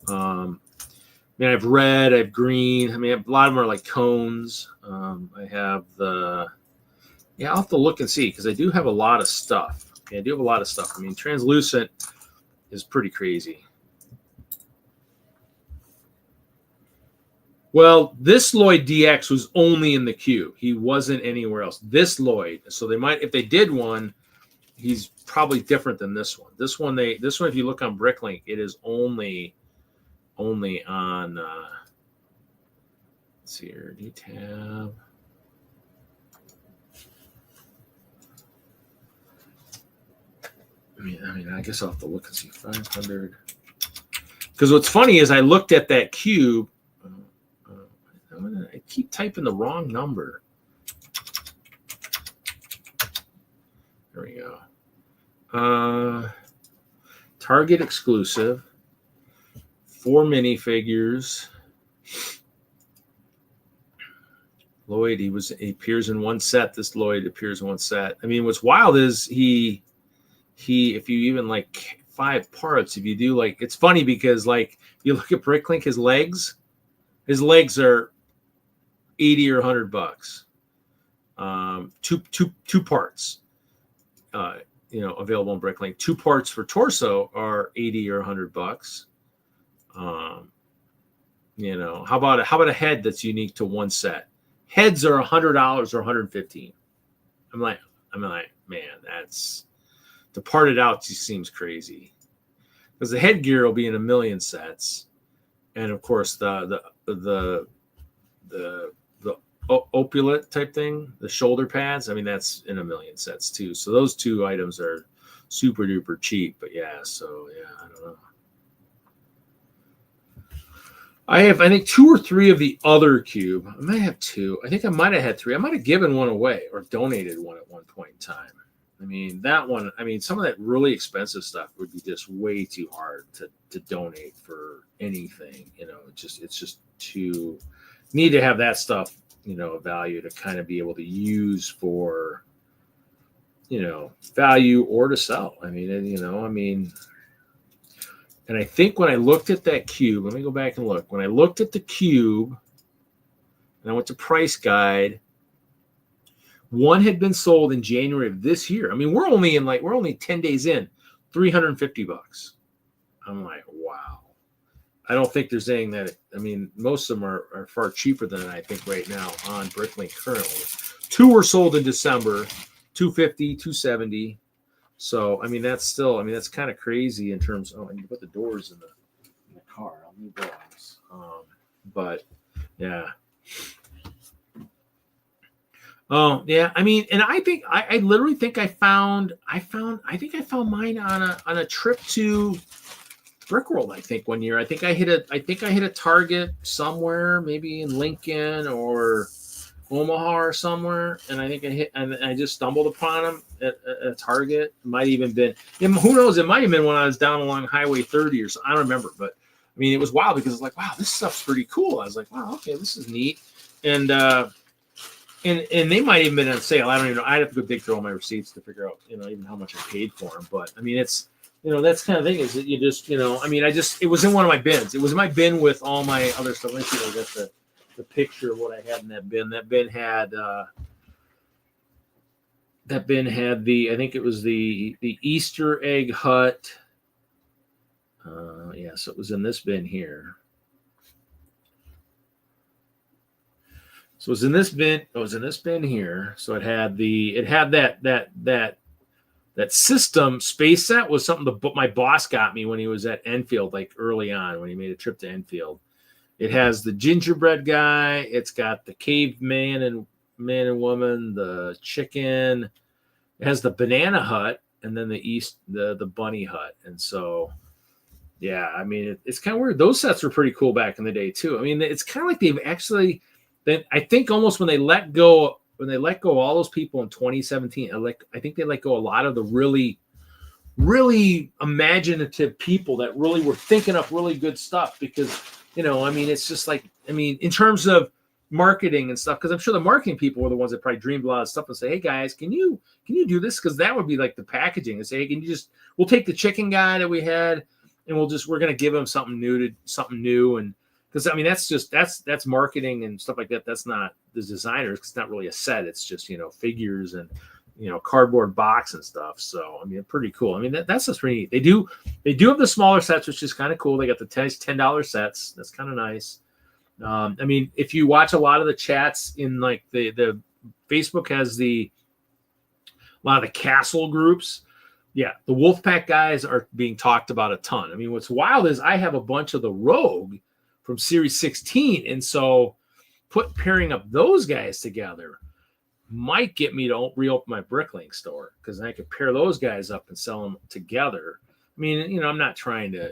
Speaker 1: I mean, I have red. I have green. I mean, a lot of them are like cones. I have I'll have to look and see, because I do have a lot of stuff. Yeah, I do have a lot of stuff. I mean, translucent is pretty crazy. Well, this Lloyd DX was only in the queue. He wasn't anywhere else. This Lloyd. So they might, if they did one, he's probably different than this one. This one, if you look on Bricklink, it is only on. Let's see here. New tab. I mean, I guess I'll have to look and see 500. Because what's funny is I looked at that cube. I keep typing the wrong number. There we go. Target exclusive. 4 minifigures. Lloyd, he appears in one set. This Lloyd appears in one set. I mean, what's wild is he if you even like 5 parts, if you do like, it's funny because like you look at Bricklink, his legs are $80 or $100. Two parts, available on Bricklink. 2 parts for torso are $80 or $100. How about a head that's unique to one set? Heads are $100 or $115. I'm like, man, that's to part it out just seems crazy, because the headgear will be in 1 million sets, and of course the opulent type thing, the shoulder pads. I mean, that's in 1 million sets too. So those 2 items are super duper cheap. But yeah, so yeah, I don't know. I have, I think, 2 or 3 of the other cube. I might have 2. I think I might have had 3. I might have given one away or donated one at one point in time. I mean, that one, I mean, some of that really expensive stuff would be just way too hard to donate for anything. You know, it's just too, need to have that stuff, you know, value to kind of be able to use for, you know, value or to sell. I mean, and, you know, I mean, and I think when I looked at that cube, let me go back and look. When I looked at the cube and I went to price guide, one had been sold in January of this year. I mean, we're only 10 days in, $350. I'm like, wow. I don't think there's anything that, I mean, most of them are far cheaper than I think right now on Bricklink currently. Two were sold in December, $250, $270. So, I mean, that's still, I mean, that's kind of crazy in terms of, I need to put the doors in the car. I'll need those. But yeah. Oh, yeah. I mean, and I think I literally think I found mine on a trip to Brickworld, I think one year. I think I hit a Target somewhere, maybe in Lincoln or Omaha or somewhere, and I think I just stumbled upon them at a Target. It might even been, who knows? It might have been when I was down along Highway 30 or so. I don't remember, but I mean, it was wild because it's like, wow, this stuff's pretty cool. I was like, wow, okay, this is neat, and they might even been on sale. I don't even know. I'd have to go dig through all my receipts to figure out, you know, even how much I paid for them. But I mean, it's, you know, that's kind of thing is that you just, you know, I mean, it was in one of my bins. It was in my bin with all my other stuff. Let me see if I got the picture of what I had in that bin. That bin had the, I think it was the Easter egg hut. Yeah, so it was in this bin here. So it was in this bin. It was in this bin here. So it had that system space set was something that my boss got me when he was at Enfield, like early on when he made a trip to Enfield. It has the gingerbread guy. It's got the caveman and man and woman, the chicken. It has the banana hut, and then the bunny hut. And so, yeah, I mean, it's kind of weird. Those sets were pretty cool back in the day too. I mean, it's kind of like they've actually. Then I think almost when they let go of all those people in 2017, I think they let go a lot of the really, really imaginative people that really were thinking up really good stuff because, you know, I mean, it's just like, I mean, in terms of marketing and stuff, because I'm sure the marketing people were the ones that probably dreamed a lot of stuff and say, hey guys, can you do this? Because that would be like the packaging and say, hey, we'll take the chicken guy that we had and we're going to give him something new. And because I mean, that's marketing and stuff like that. That's not the designers. It's not really a set. It's just, you know, figures and, you know, cardboard box and stuff. So, I mean, pretty cool. I mean, that's just pretty neat. They do have the smaller sets, which is kind of cool. They got the $10 sets. That's kind of nice. I mean, if you watch a lot of the chats in like the Facebook has a lot of the castle groups. Yeah, the Wolfpack guys are being talked about a ton. I mean, what's wild is I have a bunch of the Rogue from Series 16, and so pairing up those guys together might get me to reopen my Bricklink store because I could pair those guys up and sell them together. I mean, you know, I'm not trying to,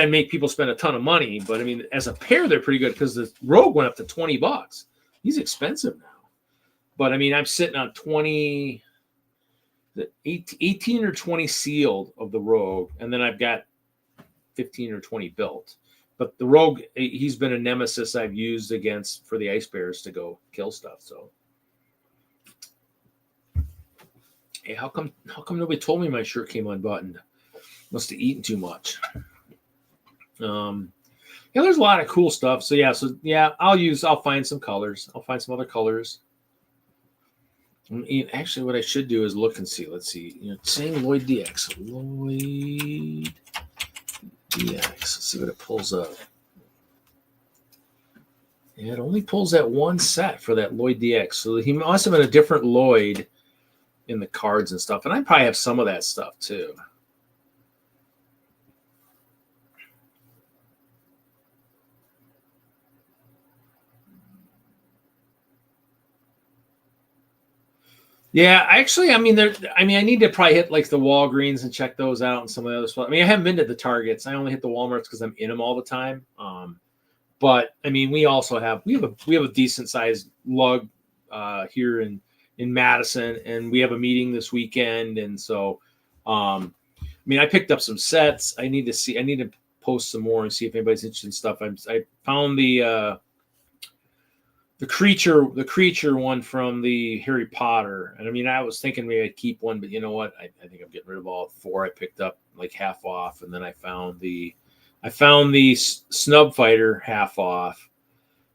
Speaker 1: make people spend a ton of money, but I mean, as a pair, they're pretty good because the Rogue went up to $20. He's expensive now, but I mean, I'm sitting on 18 or 20 sealed of the Rogue, and then I've got 15 or 20 built. But the Rogue, he's been a nemesis I've used for the ice bears to go kill stuff. So, hey, how come nobody told me my shirt came unbuttoned? Must have eaten too much. Yeah, there's a lot of cool stuff. So yeah, I'll find some colors. I'll find some other colors. Actually, what I should do is look and see. Let's see. You know, saying Lloyd DX. Lloyd DX. Let's see what it pulls up. Yeah, it only pulls that one set for that Lloyd DX. So he must have been a different Lloyd in the cards and stuff. And I probably have some of that stuff too. Yeah, actually, I mean, I need to probably hit like the Walgreens and check those out and some of the other stuff. I mean, I haven't been to the Targets. I only hit the Walmarts because I'm in them all the time. But I mean, we have a decent sized lug here in Madison, and we have a meeting this weekend, and so I mean, I picked up some sets. I need to post some more and see if anybody's interested in stuff. I found the creature one from the Harry Potter, and I mean, I was thinking maybe I'd keep one, but you know what? I think I'm getting rid of all 4 I picked up like half off, and then I found the Snub Fighter half off.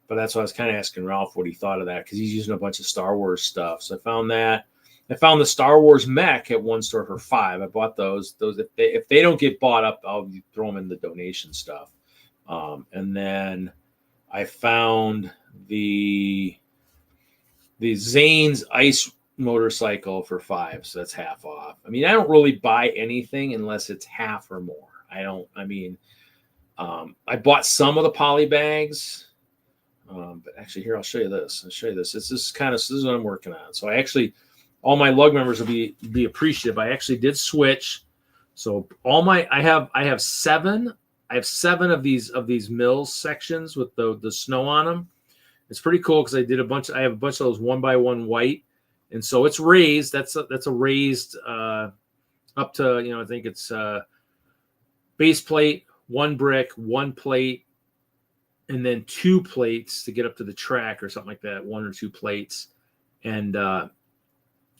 Speaker 1: But that's why I was kind of asking Ralph what he thought of that, because he's using a bunch of Star Wars stuff. So I found that. I found the Star Wars mech at one store for $5. I bought those. If they don't get bought up, I'll throw them in the donation stuff. And then I found the Zane's ice motorcycle for $5, so that's half off. I mean, I don't really buy anything unless it's half or more. I bought some of the poly bags. But actually, here I'll show you this. This is what I'm working on. So all my lug members will be appreciative. I actually did switch. So I have 7 of these mills sections with the snow on them. It's pretty cool because I have a bunch of those 1x1 white, and so it's raised. That's a raised up to I think it's base plate, 1 brick, 1 plate, and then 2 plates to get up to the track or something like that, 1 or 2 plates. And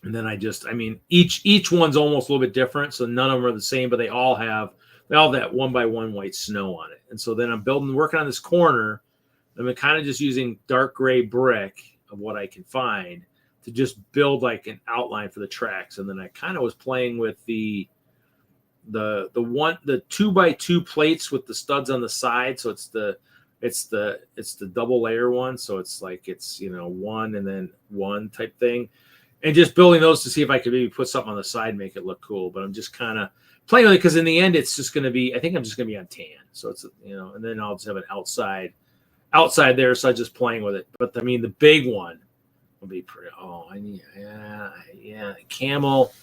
Speaker 1: then each one's almost a little bit different. So none of them are the same, but they all have that 1x1 white snow on it. And so then I'm working on this corner. I'm kind of just using dark gray brick of what I can find to just build like an outline for the tracks. And then I kind of was playing with the 2x2 plates with the studs on the side. So it's the double layer one. So it's like, it's, 1 and then 1 type thing, and just building those to see if I could maybe put something on the side, make it look cool. But I'm just kind of playing with it, because in the end, it's just going to be, I think I'm just going to be on tan. So it's, and then I'll just have an outside there. So I'm just playing with it. But I mean, the big one will be pretty, the camel.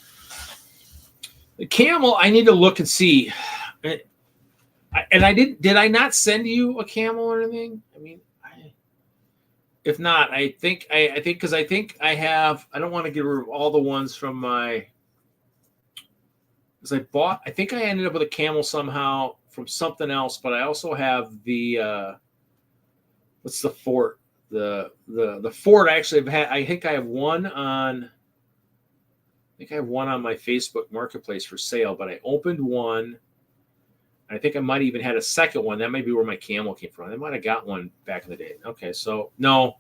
Speaker 1: The camel, I need to look and see. And did I not send you a camel or anything? I mean, if not, I think because I think I have, I don't want to get rid of all the ones from because I think I ended up with a camel somehow from something else, but I also have the, what's the fort? The fort I actually have had, I think I have one on my Facebook Marketplace for sale, but I opened one. I think I might even had a second one. That might be where my camel came from. I might have got one back in the day. Okay, so no,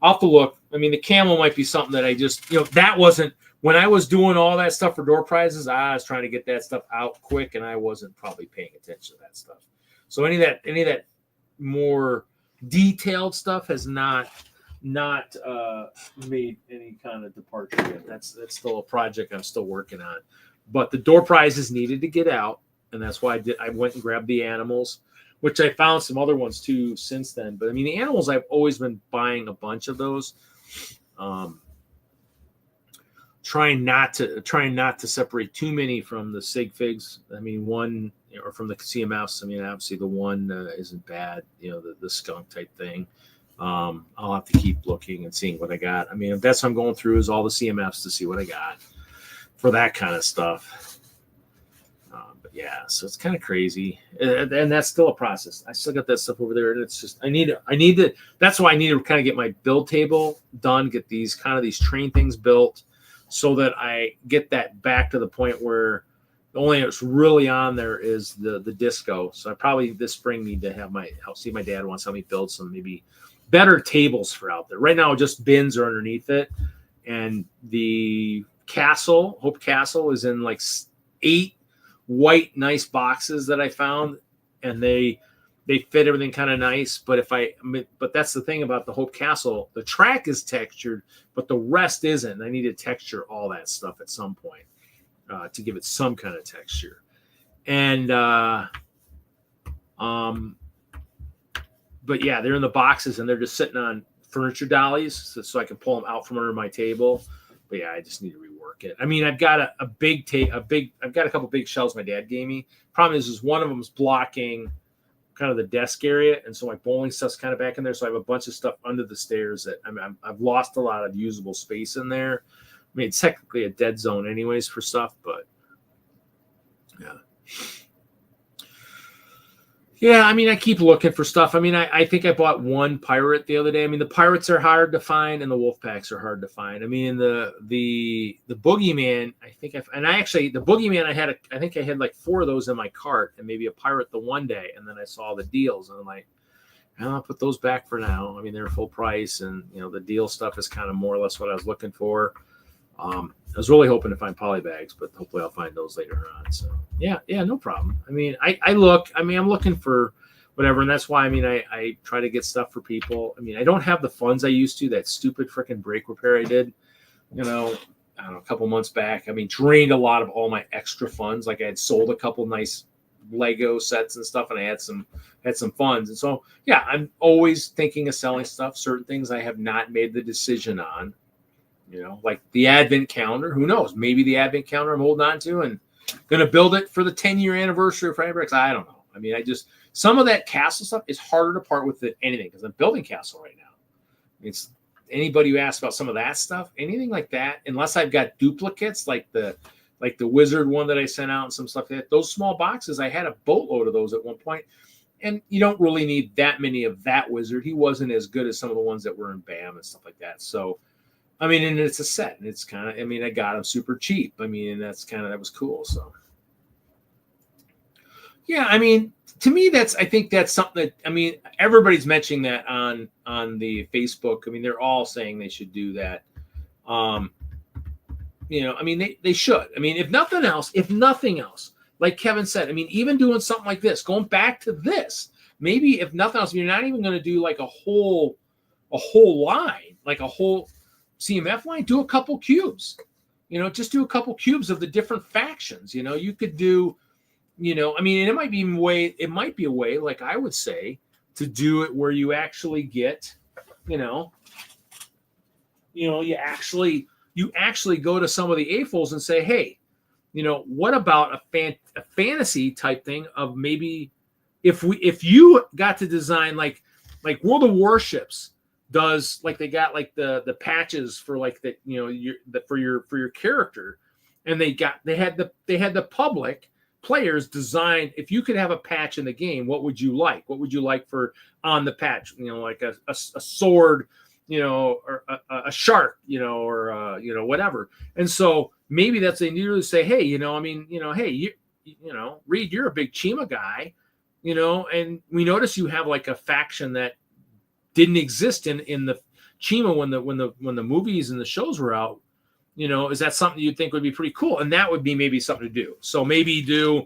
Speaker 1: I'll have to look. I mean, the camel might be something that I just, that wasn't, when I was doing all that stuff for door prizes, I was trying to get that stuff out quick, and I wasn't probably paying attention to that stuff. So any of that more detailed stuff has not made any kind of departure yet. That's still a project I'm still working on. But the door prizes needed to get out. And that's why I went and grabbed the animals, which I found some other ones too since then. But I mean, the animals, I've always been buying a bunch of those. Trying not to separate too many from the sig figs. I mean, one, or from the CMFs. I mean, obviously the one isn't bad. The skunk type thing. I'll have to keep looking and seeing what I got. I mean, that's what I'm going through, is all the CMFs to see what I got for that kind of stuff. Yeah, so it's kind of crazy, and that's still a process. I still got that stuff over there, and it's just I need to. That's why I need to kind of get my build table done, get these train things built, so that I get that back to the point where the only that's really on there is the disco. So I probably this spring need to have see my dad wants to help me build some maybe better tables for out there. Right now, just bins are underneath it, and the Hope Castle is in like 8 white nice boxes that I found, and they fit everything kind of nice. But but that's the thing about the Hope Castle, the track is textured, but the rest isn't. I need to texture all that stuff at some point to give it some kind of texture. And but yeah, they're in the boxes, and they're just sitting on furniture dollies, so I can pull them out from under my table. But yeah, I just need to rework it. I mean, I've got I've got a couple big shelves my dad gave me. Problem is one of them is blocking kind of the desk area, and so my bowling stuff's kind of back in there. So I have a bunch of stuff under the stairs that I've lost a lot of usable space in there. I mean, it's technically a dead zone anyways for stuff, but yeah. Yeah, I mean, I keep looking for stuff. I mean, I think I bought one pirate the other day. I mean, the pirates are hard to find, and the wolf packs are hard to find. I mean, the boogeyman, the boogeyman, I think I had like 4 of those in my cart, and maybe a pirate the one day, and then I saw the deals, and I'm like, I'll put those back for now. I mean, they're full price, and the deal stuff is kind of more or less what I was looking for. I was really hoping to find polybags, but hopefully I'll find those later on. So yeah, no problem. I mean, I'm looking for whatever. And that's why, I mean, I try to get stuff for people. I mean, I don't have the funds I used to, that stupid freaking brake repair I did, I don't know, a couple months back. I mean, drained a lot of all my extra funds. Like I had sold a couple nice Lego sets and stuff, and I had some funds. And so, yeah, I'm always thinking of selling stuff. Certain things I have not made the decision on. Like the advent calendar, who knows? Maybe the advent calendar I'm holding on to and going to build it for the 10-year anniversary of Fabrics. I don't know. I mean, some of that castle stuff is harder to part with than anything, because I'm building castle right now. It's anybody who asks about some of that stuff, anything like that, unless I've got duplicates like the wizard one that I sent out and some stuff like that. Those small boxes, I had a boatload of those at one point. And you don't really need that many of that wizard. He wasn't as good as some of the ones that were in BAM and stuff like that. So, I mean, and it's a set, and it's kind of, I mean, I got them super cheap. I mean, and that was cool. So, yeah, I mean, to me, I think that's something that, I mean, everybody's mentioning that on the Facebook. I mean, they're all saying they should do that. I mean, they should. I mean, if nothing else, like Kevin said, I mean, even doing something like this, going back to this, maybe if nothing else, you're not even going to do like a whole line, like a whole CMF line, do a couple cubes, just do a couple cubes of the different factions. You could do, I mean, it might be a way, like I would say, to do it where you actually get, you actually go to some of the AFOLs and say, hey, what about a fantasy type thing of maybe if you got to design like World of Warships does, like they got like the patches for like the for your character, and they had the public players design. If you could have a patch in the game, what would you like? What would you like for on the patch? Like a sword, or a shark, or whatever. And so maybe that's they need to say, hey, hey, Reed, you're a big Chima guy, and we notice you have like a faction that didn't exist in the Chima when the movies and the shows were out. Is that something you'd think would be pretty cool? And that would be maybe something to do. So maybe do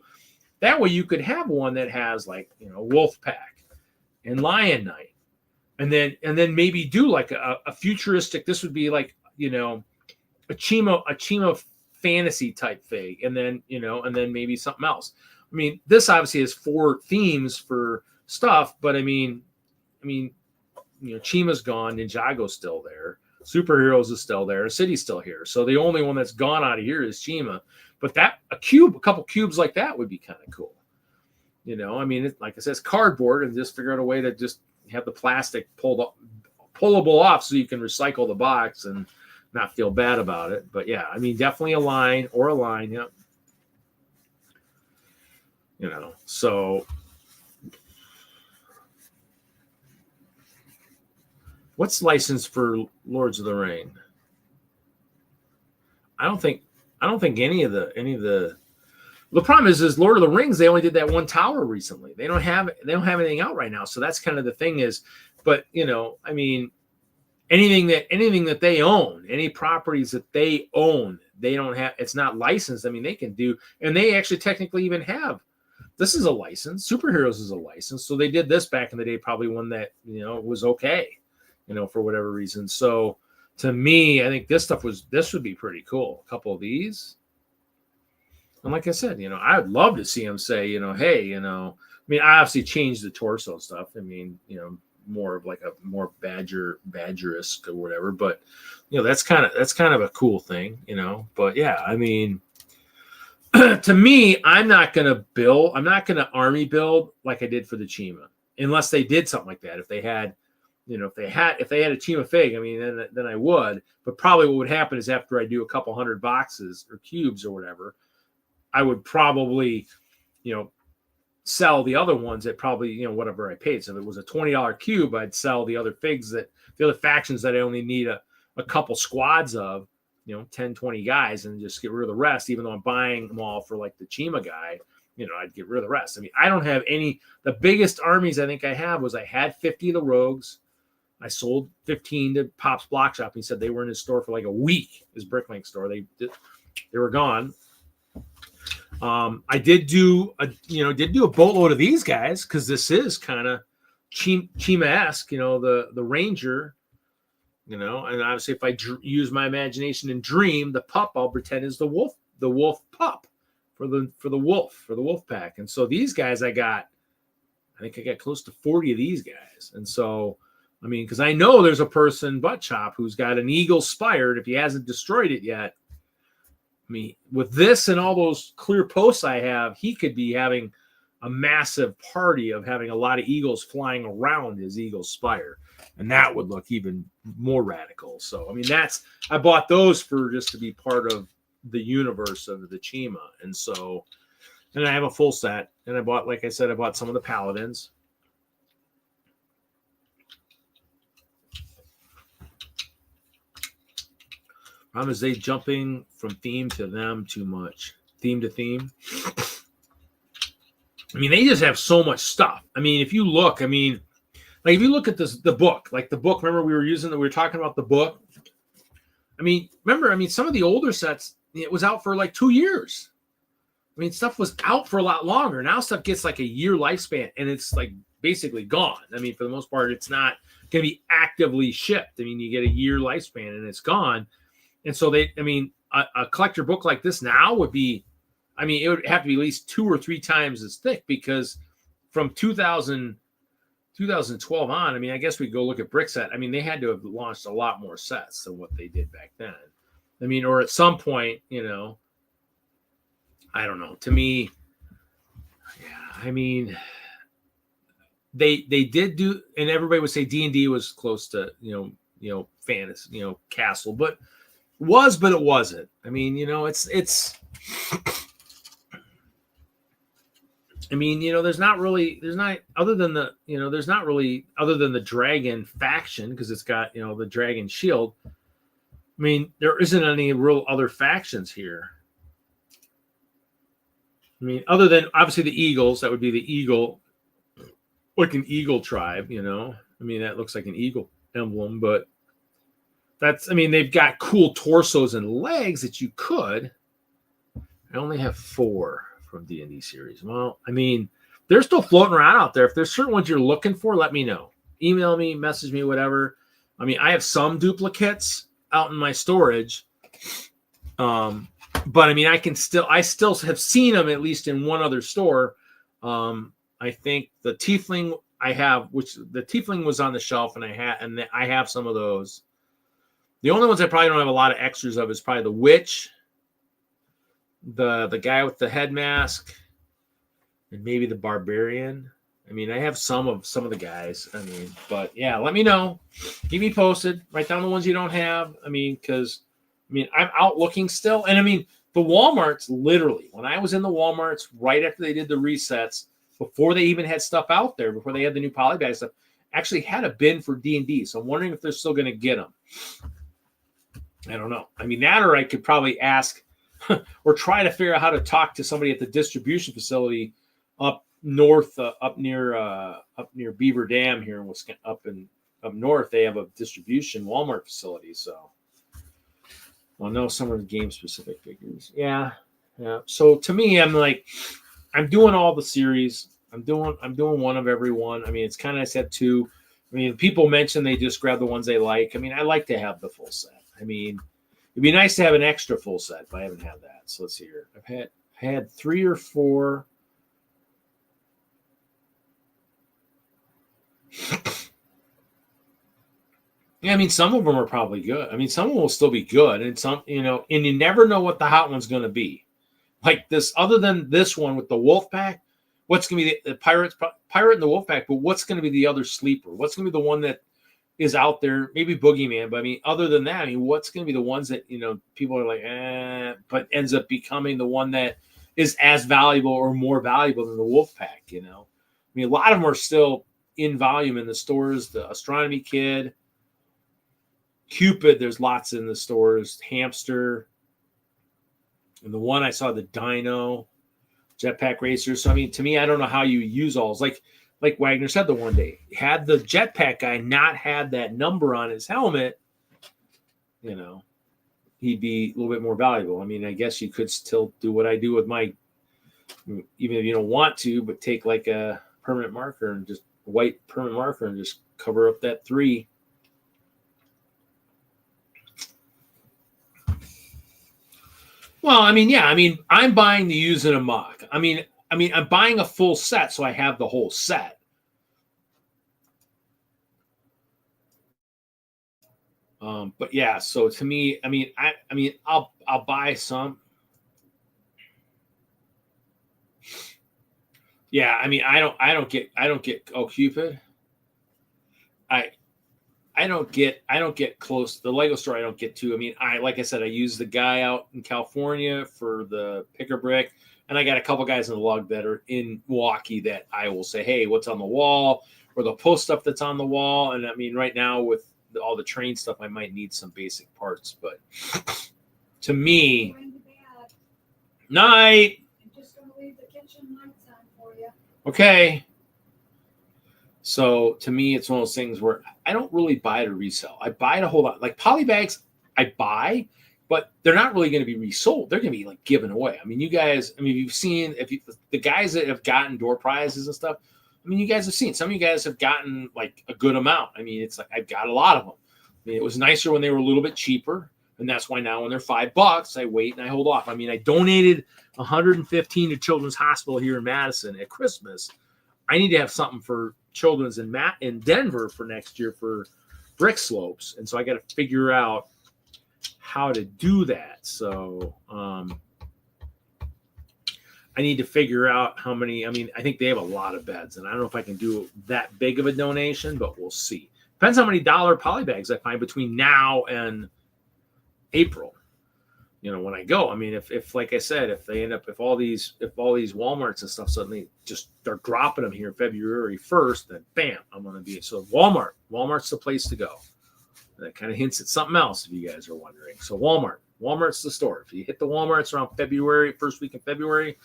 Speaker 1: that way. You could have one that has like Wolf Pack and Lion Knight, and then maybe do like a futuristic. This would be like a Chima fantasy type thing, and then maybe something else. I mean, this obviously has 4 themes for stuff, but I mean, Chima's gone, Ninjago's still there, Superheroes is still there, City's still here. So the only one that's gone out of here is Chima. But a couple cubes like that would be kind of cool. I mean, like I said, it's cardboard, and just figure out a way to just have the plastic pullable off so you can recycle the box and not feel bad about it. But yeah, I mean, definitely a line. Yeah. So what's licensed for Lords of the Ring? I don't think any of the problem is Lord of the Rings, they only did that one tower recently. They don't have anything out right now. So that's kind of the thing is, but I mean, anything that they own, any properties that they own, they don't have, it's not licensed. I mean, they can do, and they actually technically even have, this is a license. Superheroes is a license. So they did this back in the day, probably one that, was okay, for whatever reason. So to me, I think this would be pretty cool. A couple of these. And like I said, I would love to see them say, hey, I mean, I obviously changed the torso stuff. I mean, more of like a more badger-esque or whatever, but that's kind of a cool thing, but yeah, I mean, to me, I'm not going to army build like I did for the Chima, unless they did something like that. If they had, if they had a Chima Fig, I mean, then I would. But probably what would happen is after I do a couple hundred boxes or cubes or whatever, I would probably, sell the other ones at probably, whatever I paid. So if it was a $20 cube, I'd sell the other figs the other factions that I only need a couple squads of, 10, 20 guys, and just get rid of the rest, even though I'm buying them all for like the Chima guy, I'd get rid of the rest. I mean, I don't have any, the biggest armies I think I have was I had 50 of the rogues. I sold 15 to Pop's Block Shop. He said they were in his store for like a week, his Bricklink store. They were gone. I did do a boatload of these guys because this is kind of Chima-esque, the Ranger, and obviously if I use my imagination and dream, the pup I'll pretend is the wolf pup for the wolf pack. And so these guys I think I got close to 40 of these guys. And so, I mean, because I know there's a person, Butt Chop, who's got an Eagle Spire, and if he hasn't destroyed it yet, I mean, with this and all those clear posts I have, he could be having a massive party of having a lot of eagles flying around his Eagle Spire. And that would look even more radical. So, I mean, I bought those for just to be part of the universe of the Chima. And so, and I have a full set. And I bought, like I said, I bought some of the Paladins. Problem is they jumping from theme to them too much. Theme to theme. I mean, they just have so much stuff. I mean, if you look, I mean, like if you look at the book, like the book, remember we were talking about the book. I mean, some of the older sets, it was out for like 2 years. I mean, stuff was out for a lot longer. Now stuff gets like a year lifespan and it's like basically gone. I mean, for the most part, it's not going to be actively shipped. I mean, you get a year lifespan and it's gone. And so a collector book like this now would be, I mean, it would have to be at least 2 or 3 times as thick because from 2012 on, I mean, I guess we go look at Brickset. I mean, they had to have launched a lot more sets than what they did back then. I mean, or at some point, I don't know. To me, yeah, I mean, they did do, and everybody would say D&D was close to, fantasy, castle, but it wasn't. I mean, it's. I mean, there's not other than the dragon faction, because it's got, the dragon shield. I mean, there isn't any real other factions here. I mean, other than obviously the eagles, that would be the eagle, like an eagle tribe, I mean, that looks like an eagle emblem, but they've got cool torsos and legs that you could. I only have 4 from D&D series. Well, I mean, they're still floating around out there. If there's certain ones you're looking for, let me know. Email me, message me, whatever. I mean, I have some duplicates out in my storage. But I mean, I still have seen them at least in one other store. I think the Tiefling I have, which the Tiefling was on the shelf, and I have some of those. The only ones I probably don't have a lot of extras of is probably the Witch, the guy with the head mask, and maybe the Barbarian. I mean, I have some of the guys. I mean, but yeah, let me know. Keep me posted. Write down the ones you don't have. I mean, because I'm out looking still. And I mean, the Walmarts, literally, when I was in the Walmarts right after they did the resets, before they even had stuff out there, before they had the new polybag stuff, actually had a bin for D&D. So I'm wondering if they're still going to get them. I don't know. I mean, that, or I could probably ask or try to figure out how to talk to somebody at the distribution facility up north, up near Beaver Dam here in Wisconsin, up north. They have a distribution Walmart facility. So, well, no, some of the game specific figures. Yeah. So to me, I'm doing all the series. I'm doing one of every one. I mean, it's kind of, I said 2. I mean, people mention they just grab the ones they like. I mean, I like to have the full set. I mean, it'd be nice to have an extra full set, but I haven't had that. So let's see here. I had 3 or 4. Yeah, I mean, some of them are probably good. I mean, some of them will still be good, and some, and you never know what the hot one's going to be. like this, other than this one with the wolf pack, what's going to be the pirate and the wolf pack, but what's going to be the other sleeper? What's going to be the one that is out there? Maybe Boogeyman, but I mean, other than that, I mean, what's going to be the ones that, you know, people are like, but ends up becoming the one that is as valuable or more valuable than the wolf pack, you know? I mean, a lot of them are still in volume in the stores. The Astronomy Kid, Cupid, there's lots in the stores. Hamster, and the one I saw, the Dino, Jetpack Racer. So I mean, to me, I don't know how you use all. Like Wagner said the one day, had the Jetpack guy not had that number on his helmet, you know, he'd be a little bit more valuable. I mean, I guess you could still do what I do with my, even if you don't want to, but take like a permanent marker and just white permanent marker and just cover up that 3. Well, I mean, yeah, I mean, I'm buying the use in a mock. I mean, I'm buying a full set, so I have the whole set. But yeah, so to me, I mean, I'll buy some. Yeah, I mean, I don't get oh, Cupid. I don't get close to the Lego store. I don't get to. I mean, like I said, I use the guy out in California for the picker brick, and I got a couple guys in the lug that are in Milwaukee that I will say, hey, what's on the wall, or they'll post stuff that's on the wall. And I mean, right now with all the train stuff, I might need some basic parts, but to me, night.
Speaker 6: I'm just going to leave the kitchen lights on for you.
Speaker 1: Okay. So to me, it's one of those things where I don't really buy to resell. I buy to hold on. Like poly bags, I buy, but they're not really going to be resold. They're going to be like given away. I mean, you guys, I mean, you've seen the guys that have gotten door prizes and stuff. I mean, you guys have seen some of you guys have gotten like a good amount. I mean, it's like I've got a lot of them. I mean, it was nicer when they were a little bit cheaper, and that's why now when they're $5, I wait and I hold off. I mean, I donated 115 to Children's Hospital here in Madison at Christmas. I need to have something for Children's in Denver for next year for brick slopes, and so I got to figure out how to do that. So I need to figure out how many. I mean, I think they have a lot of beds, and I don't know if I can do that big of a donation, but we'll see. Depends how many dollar poly bags I find between now and April. You know, when I go, I mean, if like I said, if all these Walmarts and stuff suddenly just start dropping them here February 1st, then bam, I'm going to be. So Walmart's the place to go. That kind of hints at something else if you guys are wondering. So Walmart's the store. If you hit the Walmarts around February, first week in February,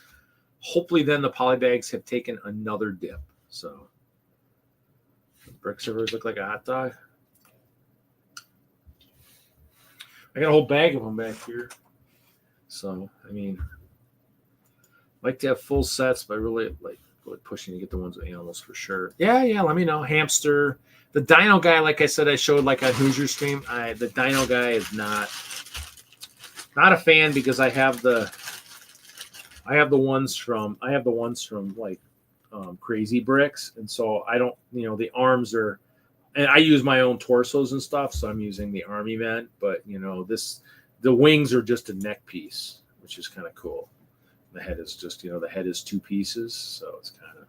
Speaker 1: hopefully then the poly bags have taken another dip. So brick servers look like a hot dog. I got a whole bag of them back here. So, I mean, I like to have full sets, but I really like pushing to get the ones with animals for sure. Yeah, let me know. Hamster. The Dino guy, like I said, I showed like on Hoosier stream. The Dino guy is not a fan because I have the ones from like Crazy Bricks, and so I don't, the arms are, and I use my own torsos and stuff, so I'm using the arm event, but the wings are just a neck piece, which is kind of cool. The head is just, the head is 2 pieces, so it's kind of.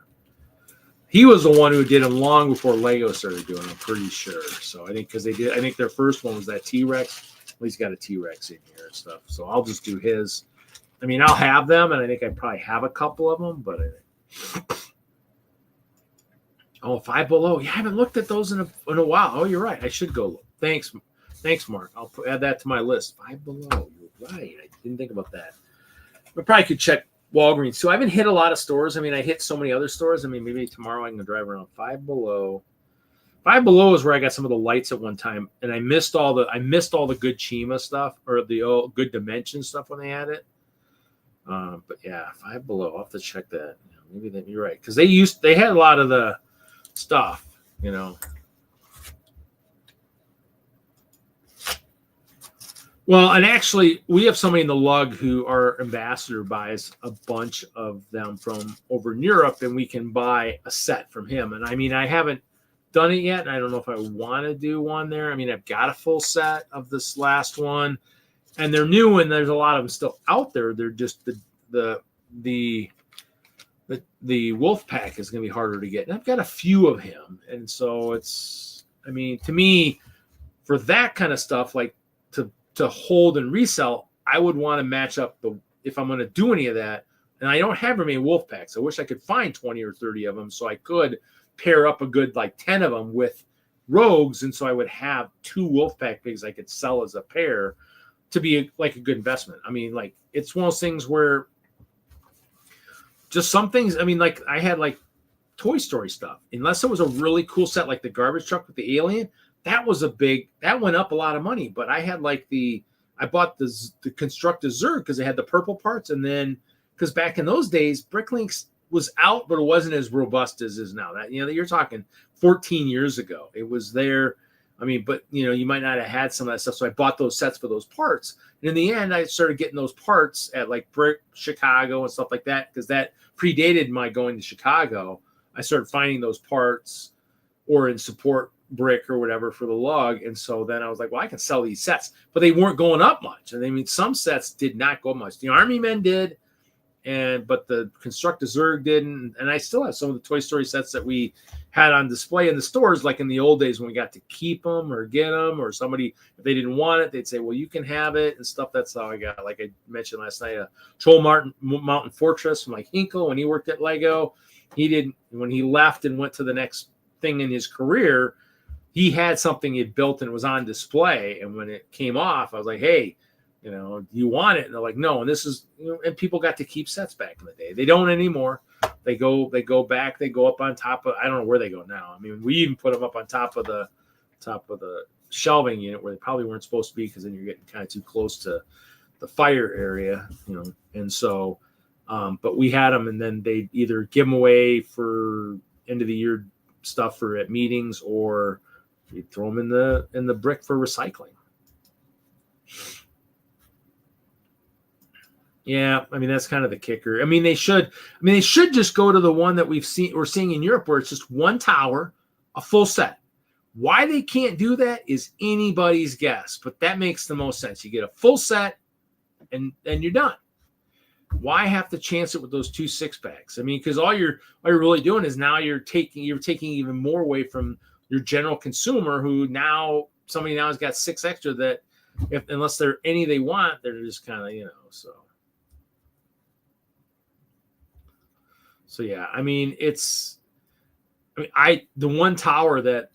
Speaker 1: He was the one who did them long before Lego started doing them, I'm pretty sure. So I think because I think their first one was that T-Rex. Well, he's got a T-Rex in here and stuff, so I'll just do his. I mean, I'll have them, and I think I probably have a couple of them, but I think. Oh, Five Below. Yeah, I haven't looked at those in a while. Oh, you're right. I should go look. Thanks, Mark. I'll add that to my list. Five Below. You're right. I didn't think about that. I probably could check Walgreens. So I haven't hit a lot of stores. I mean, I hit so many other stores. I mean, maybe tomorrow I can drive around. Five Below. Five Below is where I got some of the lights at one time, and I missed all the good Chima stuff or the good Dimension stuff when they had it. But yeah, Five Below. I'll have to check that. Maybe you're right because they had a lot of the stuff, Well, and actually, we have somebody in the lug who our ambassador buys a bunch of them from over in Europe, and we can buy a set from him. And I mean, I haven't done it yet, and I don't know if I want to do one there. I mean, I've got a full set of this last one, and they're new, and there's a lot of them still out there. They're just the wolf pack is going to be harder to get. And I've got a few of him, and so it's. I mean, to me, for that kind of stuff, like to hold and resell, I would want to match up if I'm going to do any of that. And I don't have very many wolf packs. I wish I could find 20 or 30 of them so I could pair up a good like 10 of them with rogues, and so I would have 2 wolf pack pigs I could sell as a pair to be like a good investment. I mean, like it's one of those things where just some things. I mean, like I had like Toy Story stuff. Unless it was a really cool set like the garbage truck with the alien, that went up a lot of money. But I had like I bought the Constructed Zerg because it had the purple parts, and then because back in those days, Bricklinks was out, but it wasn't as robust as is now. That you're talking 14 years ago. It was there. I mean, but you might not have had some of that stuff. So I bought those sets for those parts. And in the end, I started getting those parts at like Brick Chicago and stuff like that because that predated my going to Chicago. I started finding those parts or in support brick or whatever for the lug. And so then I was like, well, I can sell these sets, but they weren't going up much. And I mean, some sets did not go much. The Army Men did, but the Constructed Zerg didn't. And I still have some of the Toy Story sets that we had on display in the stores, like in the old days when we got to keep them or get them, or somebody, if they didn't want it, they'd say, well, you can have it and stuff. That's how I got, like I mentioned last night, a Troll Mountain Fortress from like Hinkle when he worked at Lego. When he left and went to the next thing in his career, he had something he built and it was on display. And when it came off, I was like, hey, do you want it? And they're like, no. And this is, and people got to keep sets back in the day. They don't anymore. They go back, they go up on top of, I don't know where they go now. I mean, we even put them up on top of the shelving unit where they probably weren't supposed to be, because then you're getting kind of too close to the fire area, and so, but we had them, and then they either give them away for end of the year stuff or at meetings, or you throw them in the brick for recycling. Yeah, I mean that's kind of the kicker. I mean they should just go to the one that we're seeing in Europe, where it's just one tower, a full set. Why they can't do that is anybody's guess, but that makes the most sense. You get a full set, and you're done. Why have to chance it with those 2 6-packs? I mean, because all you're really doing is now you're taking even more away from your general consumer, who somebody has got 6 extra that unless they're any they want, they're just kind of so. So yeah, I mean the one tower that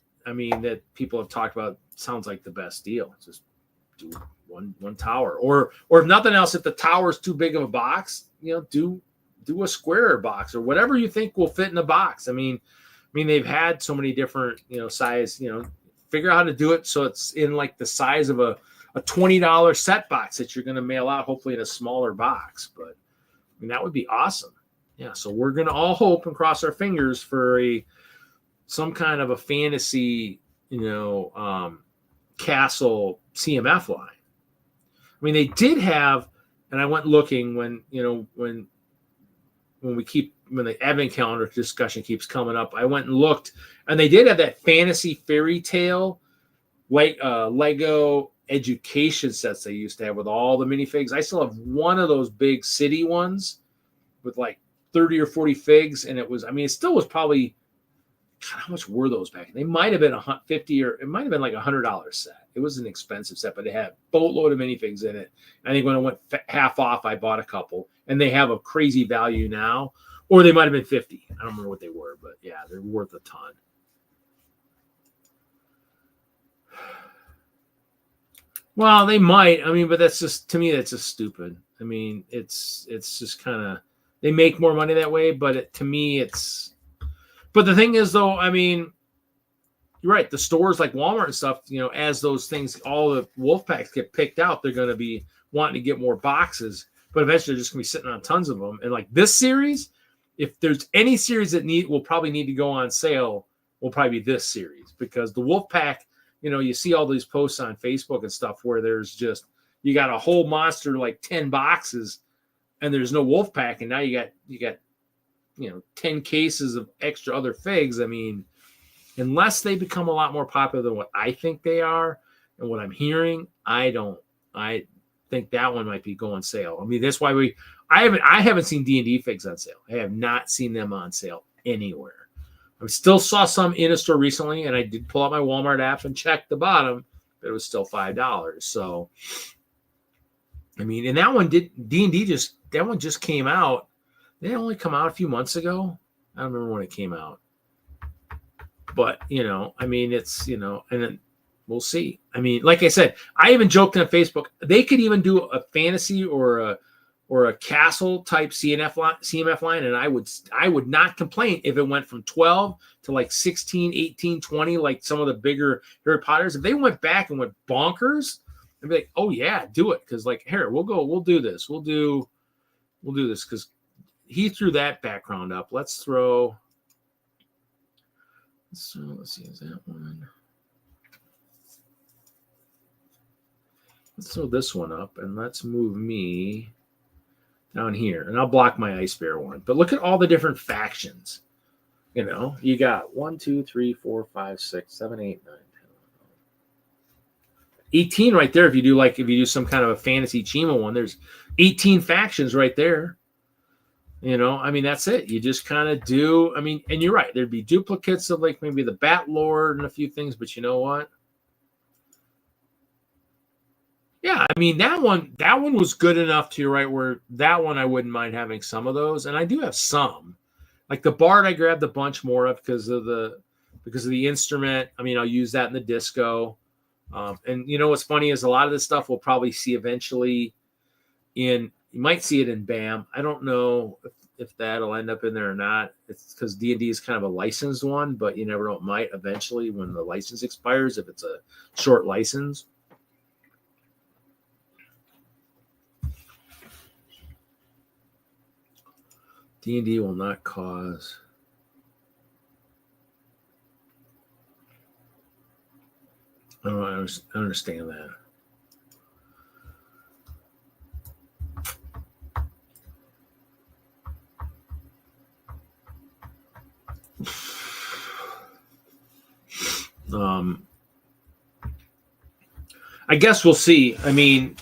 Speaker 1: people have talked about sounds like the best deal. Just do one tower, or if nothing else, if the tower is too big of a box, do a square box or whatever you think will fit in the box. I mean they've had so many different size. Figure out how to do it so it's in like the size of a $20 set box that you're going to mail out, hopefully in a smaller box. But that would be awesome. Yeah, so we're going to all hope and cross our fingers for some kind of a fantasy, castle CMF line. I mean, they did have, and I went looking when the advent calendar discussion keeps coming up. I went and looked, and they did have that fantasy fairy tale, like Lego education sets they used to have with all the minifigs. I still have one of those big city ones with like 30 or 40 figs, and it still was probably, God, how much were those back? They might have been $50, or it might have been like $100 set. It was an expensive set, but it had a boatload of minifigs in it. I think when it went half off, I bought a couple, and they have a crazy value now, or they might have been 50. I don't remember what they were, but yeah, they're worth a ton. Well, they might. But that's just, to me, that's just stupid. It's just kind of, they make more money that way, but to me, it's. But the thing is, though, you're right. The stores like Walmart and stuff, as those things, all the wolf packs get picked out, they're going to be wanting to get more boxes. But eventually, they're just going to be sitting on tons of them. And like this series, if there's any series that will probably need to go on sale, will probably be this series, because the wolf pack, you see all these posts on Facebook and stuff where there's just, you got a whole monster like 10 boxes. And there's no wolf pack, and now you got 10 cases of extra other figs. Unless they become a lot more popular than what I think they are and what I'm hearing, I think that one might be going sale. I mean, that's why I haven't seen D&D figs on sale. I have not seen them on sale anywhere. I still saw some in a store recently, and I did pull out my Walmart app and check the bottom, but it was still $5. So, I mean, and that one D&D just came out. Did it only come out a few months ago? I don't remember when it came out. But, I mean, it's, and then we'll see. I mean, like I said, I even joked on Facebook, they could even do a fantasy or a castle type CMF line, and I would not complain if it went from 12 to like 16, 18, 20, like some of the bigger Harry Potters. If they went back and went bonkers, I'd be like, oh yeah, do it. Because like, here, we'll do this. We'll do this because he threw that background up. Let's see, is that one? Let's throw this one up and let's move me down here. And I'll block my Ice Bear one. But look at all the different factions. You got 1, 2, 3, 4, 5, 6, 7, 8, 9, 10, 18 right there. If you do some kind of a fantasy Chima one, there's 18 factions right there. I mean, that's it. You just kind of do. I mean, and you're right. There'd be duplicates of like maybe the Bat Lord and a few things, but you know what? Yeah, I mean, that one was good enough to, right, where that one I wouldn't mind having some of those. And I do have some. Like the Bard I grabbed a bunch more of because of the instrument. I mean, I'll use that in the disco. And what's funny is a lot of this stuff we'll probably see eventually you might see it in BAM. I don't know if that'll end up in there or not. It's because D&D is kind of a licensed one, but you never know. It might eventually when the license expires if it's a short license. D&D will not cause. I don't understand that. I guess we'll see. I mean,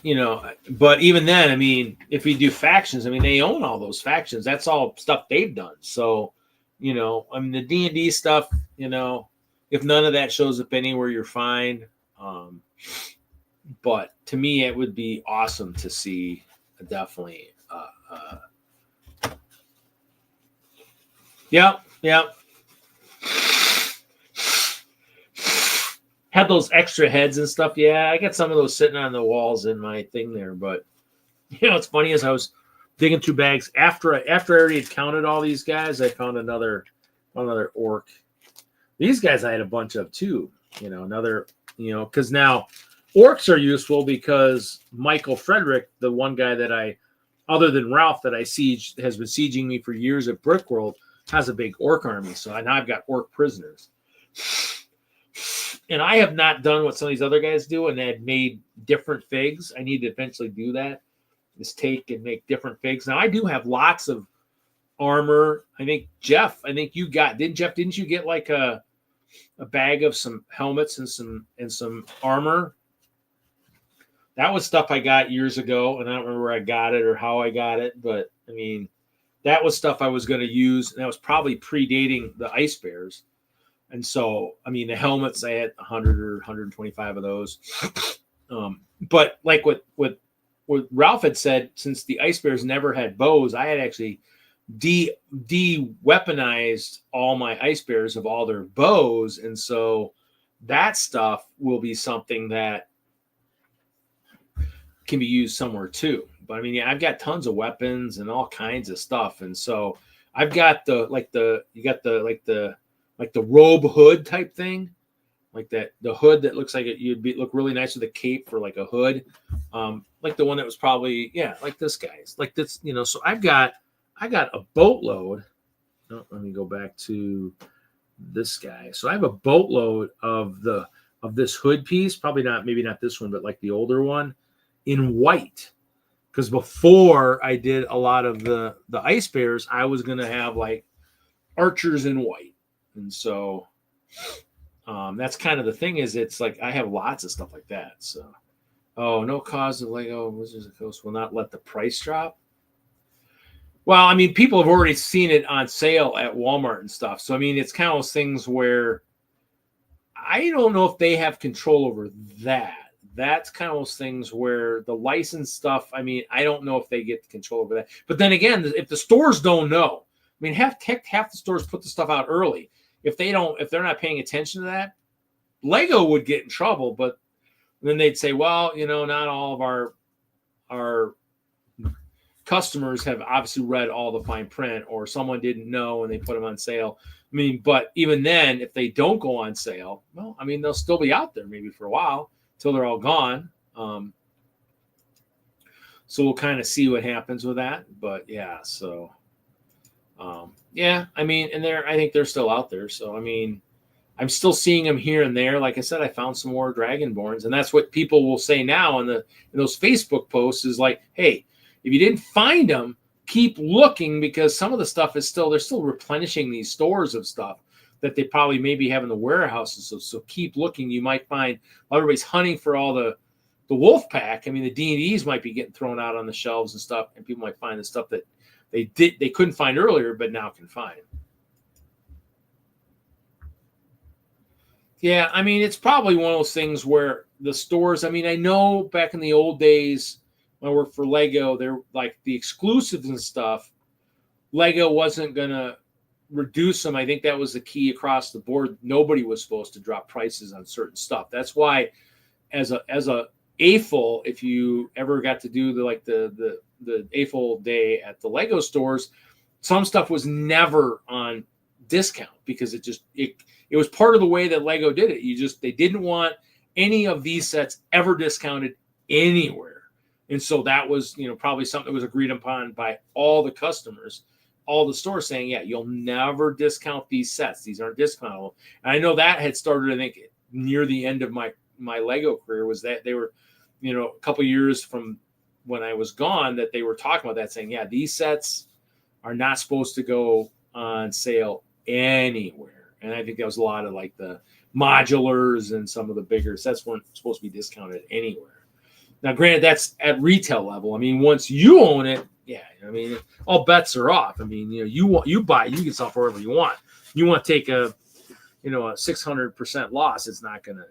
Speaker 1: but even then, I mean, if we do factions, I mean, they own all those factions. That's all stuff they've done. So, I mean, the D&D stuff, if none of that shows up anywhere, you're fine. But to me, it would be awesome to see definitely. Yeah. Had those extra heads and stuff. Yeah, I got some of those sitting on the walls in my thing there. But what's funny is I was digging through bags after I already had counted all these guys. I found another orc. These guys I had a bunch of too. Because now orcs are useful because Michael Frederick, the one guy that other than Ralph that I siege has been sieging me for years at Brickworld, has a big orc army. So now I've got orc prisoners. And I have not done what some of these other guys do, and they had made different figs. I need to eventually do that. Just take and make different figs. Now I do have lots of armor. I think Jeff, didn't you get like a bag of some helmets and some armor? That was stuff I got years ago, and I don't remember where I got it or how I got it, but I mean, that was stuff I was going to use, and that was probably predating the Ice Bears. And so, I mean, the helmets, I had 100 or 125 of those. But like what Ralph had said, since the Ice Bears never had bows, I had actually de-weaponized all my Ice Bears of all their bows. And so that stuff will be something that can be used somewhere too. But I mean, yeah, I've got tons of weapons and all kinds of stuff. And so I've got the robe hood type thing, like that, the hood that looks like look really nice with a cape for like a hood. Like the one that was probably, like this guy's like this, so I got a boatload. Oh, let me go back to this guy. So I have a boatload of this hood piece, maybe not this one, but like the older one in white. Because before I did a lot of the Ice Bears, I was going to have like archers in white. And so that's kind of the thing is it's like I have lots of stuff like that. So Oh, no cause of Lego Wizards of the Coast will not let the price drop. Well, I mean, people have already seen it on sale at Walmart and stuff. So, I mean, it's kind of those things where I don't know if they have control over that. That's kind of those things where the license stuff, I mean, I don't know if they get control over that. But then again, if the stores don't know, I mean, half the stores put the stuff out early. If they're not paying attention to that, Lego would get in trouble. But then they'd say, well, you know, not all of our customers have obviously read all the fine print, or someone didn't know and they put them on sale. I mean, but even then, if they don't go on sale, well, I mean, they'll still be out there maybe for a while till they're all gone. So we'll kind of see what happens with that. But yeah, so yeah, I mean, and I think they're still out there. So I mean, I'm still seeing them here and there. Like I said, I found some more Dragonborns, and that's what people will say now in those Facebook posts is like, hey, if you didn't find them, keep looking, because some of the stuff is they're still replenishing these stores of stuff that they probably maybe have in the warehouses. So keep looking. You might find everybody's hunting for all the wolf pack. I mean, the D&Ds might be getting thrown out on the shelves and stuff, and people might find the stuff that they couldn't find earlier, but now can find. Yeah, I mean, it's probably one of those things where the stores, I mean, I know back in the old days when I worked for Lego, they're like the exclusives and stuff, Lego wasn't going to reduce them. I think that was the key across the board. Nobody was supposed to drop prices on certain stuff. That's why as a AFOL, if you ever got to do the AFOL day at the Lego stores, some stuff was never on discount because it was part of the way that Lego did it. They didn't want any of these sets ever discounted anywhere. And so that was, probably something that was agreed upon by all the customers, all the stores, saying, yeah, you'll never discount these sets. These aren't discountable. And I know that had started, I think, near the end of my Lego career, was that they were, a couple years from when I was gone, that they were talking about that, saying, yeah, these sets are not supposed to go on sale anywhere. And I think that was a lot of like the modulars and some of the bigger sets weren't supposed to be discounted anywhere. Now, granted, that's at retail level. I mean, once you own it, yeah, I mean, all bets are off. I mean, you buy, you can sell for whatever you want. You want to take a 600% loss, it's not going to,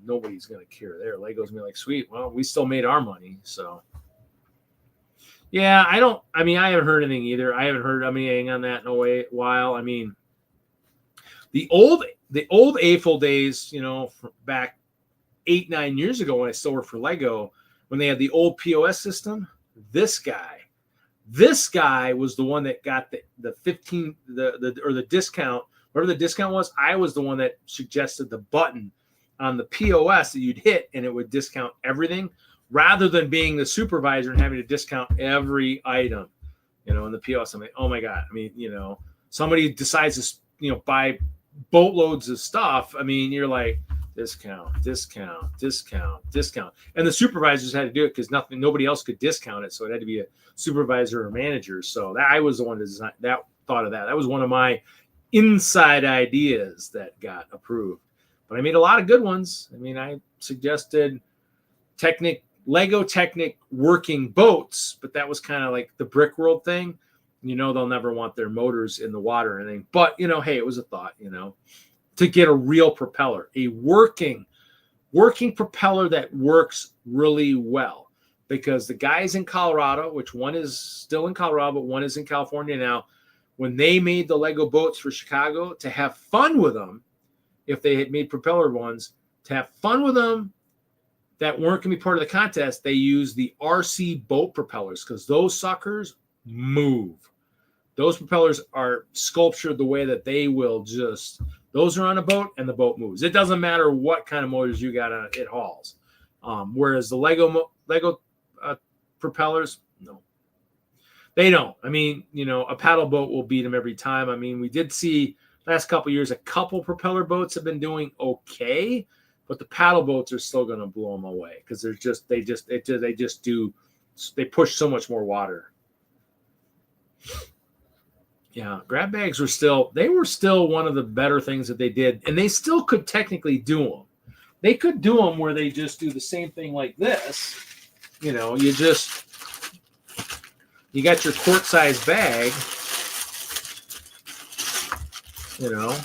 Speaker 1: nobody's going to care there. Lego's going to be like, sweet, well, we still made our money. So, yeah, I haven't heard anything either. I haven't heard anything on that in a while. I mean, the old AFOL days, back 8-9 years ago when I still worked for Lego, when they had the old POS system, this guy was the one that got the 15 or the discount, whatever the discount was. I was the one that suggested the button on the POS that you'd hit and it would discount everything, rather than being the supervisor and having to discount every item, in the POS. I'm like, oh my God. I mean, somebody decides to, buy boatloads of stuff. I mean, you're like, discount. And the supervisors had to do it because nobody else could discount it. So it had to be a supervisor or manager. So I was the one that thought of that. That was one of my inside ideas that got approved. But I made a lot of good ones. I mean, I suggested Lego Technic working boats, but that was kind of like the Brick World thing. They'll never want their motors in the water or anything. But, hey, it was a thought, to get a real propeller, a working propeller that works really well. Because the guys in Colorado, which one is still in Colorado, but one is in California now, when they made the Lego boats for Chicago, to have fun with them, if they had made propeller ones, to have fun with them that weren't going to be part of the contest, they used the RC boat propellers, because those suckers move. Those propellers are sculptured the way that they will just... Those are on a boat, and the boat moves. It doesn't matter what kind of motors you got on it; it hauls. Whereas the Lego propellers, no, they don't. I mean, a paddle boat will beat them every time. I mean, we did see last couple of years a couple propeller boats have been doing okay, but the paddle boats are still going to blow them away because they push so much more water. Yeah, grab bags were still one of the better things that they did, and they still could technically do them. they could do them where they just do the same thing like this. You know, you got your quart size bag. You know,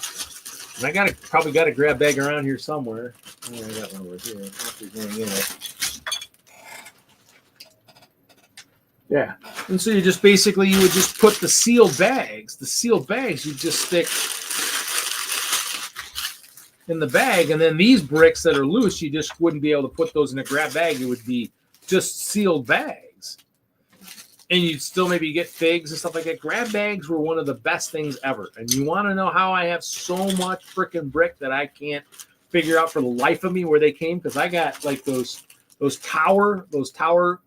Speaker 1: and I probably got a grab bag around here somewhere. Oh, I got one over here. Yeah, and so you just basically you would just put the sealed bags. You just stick in the bag, and then these bricks that are loose, you just wouldn't be able to put those in a grab bag. It would be just sealed bags, and you'd still maybe get figs and stuff like that. Grab bags were one of the best things ever. And you want to know how I have so much freaking brick that I can't figure out for the life of me where they came? Because I got like those tower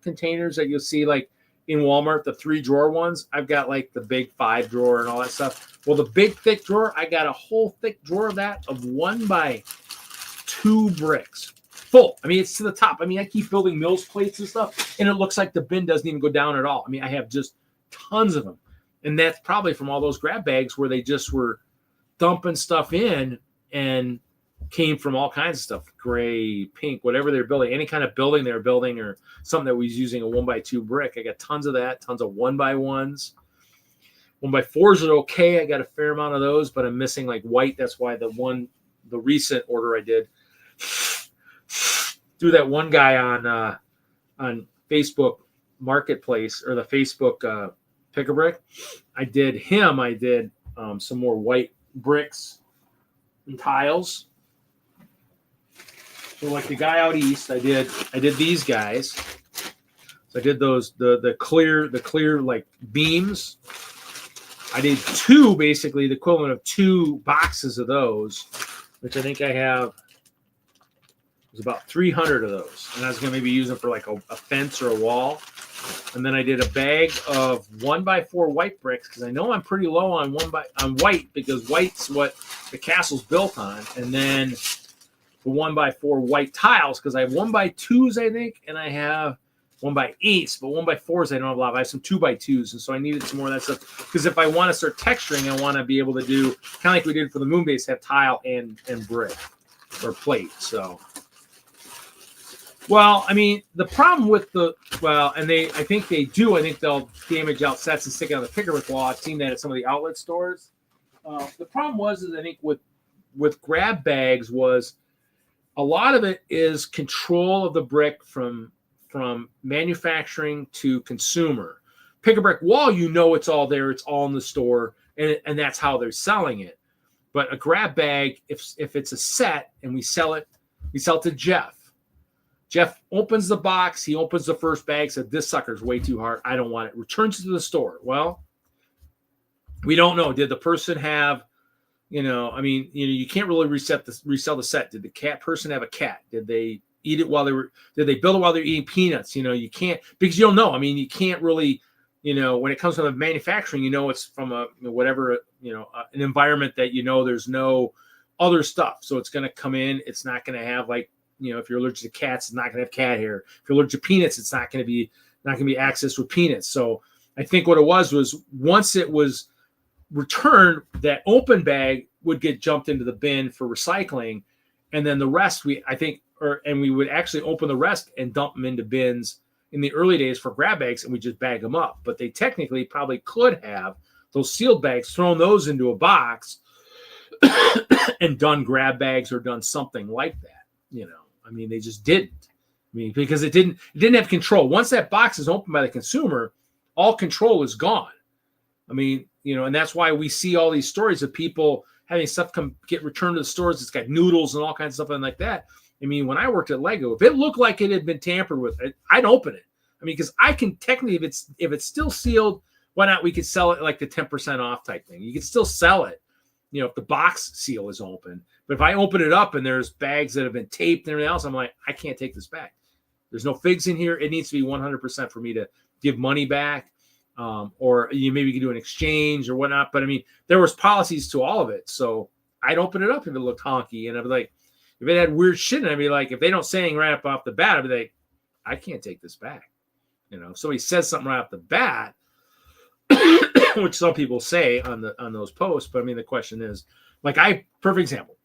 Speaker 1: containers that you'll see like in Walmart, the 3-drawer ones. I've got like the big 5-drawer and all that stuff. Well, the big thick drawer, I got a whole thick drawer of that of 1x2 bricks full. I mean, it's to the top. I mean, I keep building Mills plates and stuff, and it looks like the bin doesn't even go down at all. I mean, I have just tons of them. And that's probably from all those grab bags where they just were dumping stuff in and came from all kinds of stuff, gray, pink, whatever they're building, any kind of building they're building or something that was using a 1x2 brick. I got tons of that, tons of 1x1s. 1x4s are okay. I got a fair amount of those, but I'm missing like white. That's why the recent order I did through that one guy on Facebook Marketplace or the Facebook Pick-a-Brick. I did some more white bricks and tiles. So like the guy out east, I did these guys. So I did those the clear like beams. I did two, basically the equivalent of 2 boxes of those, which I think I have. There's about 300 of those, and I was going to maybe use them for like a fence or a wall. And then I did a bag of 1x4 white bricks because I know I'm pretty low on white because white's what the castle's built on. And then the 1x4 white tiles because I have 1x2s, I think, and I have 1x8s, but 1x4s I don't have a lot of. I have some 2x2s, and so I needed some more of that stuff because if I want to start texturing, I want to be able to do kind of like we did for the moon base, have tile and brick or plate. So. Well, I mean, the problem with I think they'll damage out sets and stick it on the picker-brick wall. I've seen that at some of the outlet stores. The problem is I think with grab bags was a lot of it is control of the brick from manufacturing to consumer. Pick-a-brick wall, it's all there, it's all in the store, and that's how they're selling it. But a grab bag, if it's a set and we sell it to Jeff. Jeff opens the box. He opens the first bag, said, this sucker's way too hard. I don't want it. Returns it to the store. Well, we don't know. Did the person have, you can't really resell the set. Did the person have a cat? Did they eat it did they build it while they're eating peanuts? You can't, because you don't know. I mean, you can't really, when it comes to the manufacturing, it's from an environment that, there's no other stuff. So it's going to come in. It's not going to have like, if you're allergic to cats, it's not going to have cat hair. If you're allergic to peanuts, it's not going to be accessed with peanuts. So I think what it was once it was returned, that open bag would get jumped into the bin for recycling, and then the rest we would actually open the rest and dump them into bins in the early days for grab bags, and we just bag them up. But they technically probably could have those sealed bags, thrown those into a box, and done grab bags or done something like that. I mean, they just didn't. I mean, because it didn't have control. Once that box is opened by the consumer, all control is gone. I mean, and that's why we see all these stories of people having stuff get returned to the stores. It's got noodles and all kinds of stuff like that. I mean, when I worked at Lego, if it looked like it had been tampered with, I'd open it. I mean, because I can technically, if it's still sealed, why not? We could sell it like the 10% off type thing. You could still sell it, if the box seal is open. But if I open it up and there's bags that have been taped and everything else, I'm like, I can't take this back. There's no figs in here. It needs to be 100% for me to give money back, or maybe you can do an exchange or whatnot. But I mean, there was policies to all of it. So I'd open it up if it looked honky, and I'd be like, if it had weird shit, and I'd be like, if they don't say anything right up off the bat, I'd be like, I can't take this back. If somebody says something right off the bat, which some people say on those posts, but I mean, the question is, like, perfect example.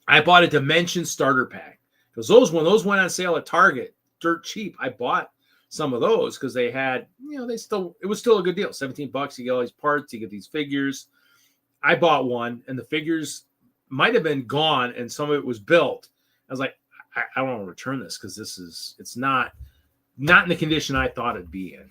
Speaker 1: I bought a Dimension starter pack. because those when those went on sale at Target, dirt cheap, I bought some of those because they had, it was still a good deal. $17, you get all these parts, you get these figures. I bought one, and the figures might have been gone, and some of it was built. I was like, I don't want to return this because it's not in the condition I thought it'd be in.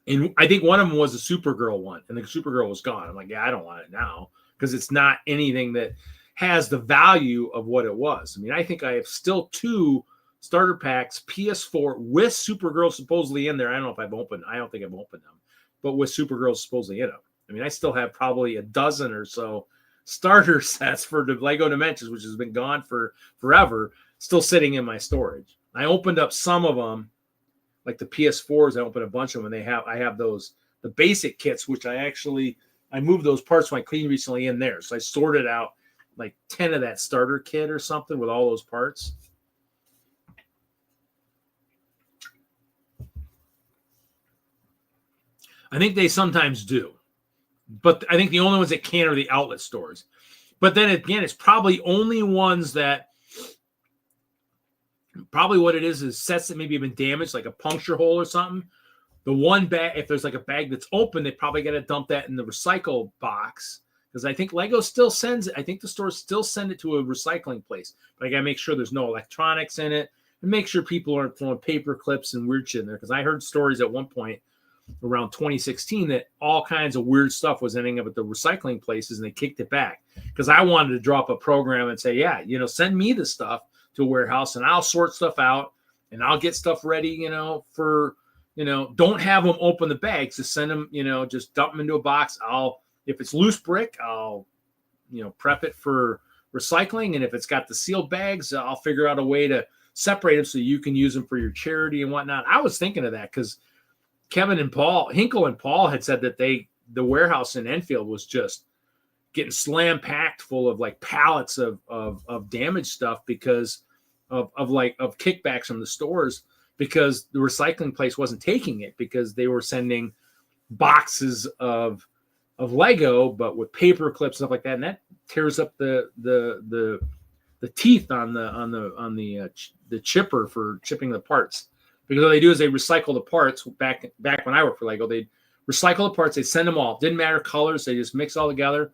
Speaker 1: And I think one of them was a Supergirl one, and the Supergirl was gone. I'm like, yeah, I don't want it now because it's not anything that has the value of what it was. I mean, I think I have still 2 starter packs, PS4 with Supergirl supposedly in there. I don't know if I don't think I've opened them, but with Supergirl supposedly in them. I mean, I still have probably a dozen or so starter sets for the Lego Dimensions, which has been gone for forever, still sitting in my storage. I opened up some of them, like the PS4s. I opened a bunch of them, and I have those, the basic kits, which I moved those parts when I cleaned recently in there. So I sorted out like 10 of that starter kit or something with all those parts. I think they sometimes do, but I think the only ones that can are the outlet stores. But then again, it's probably only ones that probably what it is sets that maybe have been damaged, like a puncture hole or something. The one bag, if there's like a bag that's open, they probably got to dump that in the recycle box, because I think Lego still sends it. I think the stores still send it to a recycling place, but I got to make sure there's no electronics in it and make sure people aren't throwing paper clips and weird shit in there. Because I heard stories at one point around 2016 that all kinds of weird stuff was ending up at the recycling places, and they kicked it back because I wanted to drop a program and say, yeah, send me the stuff to a warehouse and I'll sort stuff out and I'll get stuff ready, for, don't have them open the bags, just send them, just dump them into a box. If it's loose brick, I'll, prep it for recycling. And if it's got the sealed bags, I'll figure out a way to separate them so you can use them for your charity and whatnot. I was thinking of that because Hinkle and Paul had said that the warehouse in Enfield was just getting slam packed full of like pallets of damaged stuff because of kickbacks from the stores, because the recycling place wasn't taking it because they were sending boxes of Lego, but with paper clips, stuff like that. And that tears up the teeth on the chipper for chipping the parts. Because what they do is they recycle the parts. Back when I worked for Lego, they'd recycle the parts. They send them all. Didn't matter colors. They just mix all together,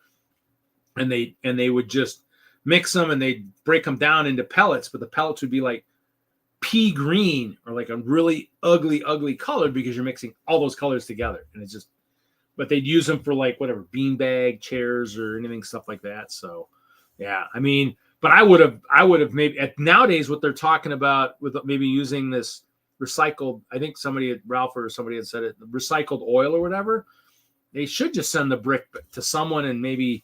Speaker 1: and they would just mix them, and they'd break them down into pellets. But the pellets would be like pea green or like a really ugly color because you're mixing all those colors together. And it's just, but they'd use them for like whatever beanbag chairs or anything, stuff like that. So yeah, I mean, but I would have maybe nowadays what they're talking about with maybe using this recycled, I think Ralph or somebody had said it, recycled oil or whatever. They should just send the brick to someone, and maybe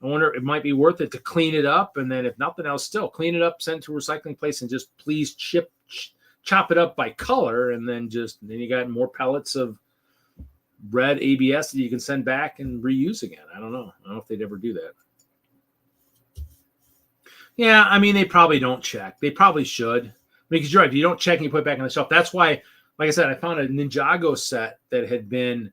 Speaker 1: I wonder it might be worth it to clean it up, and then if nothing else, still clean it up, send it to a recycling place, and just please chop it up by color, and then you got more pellets of red ABS that you can send back and reuse again. I don't know if they'd ever do that. Yeah, I mean, they probably don't check. They probably should. Because you're right, if you don't check and you put it back on the shelf, that's why, like I said, I found a Ninjago set that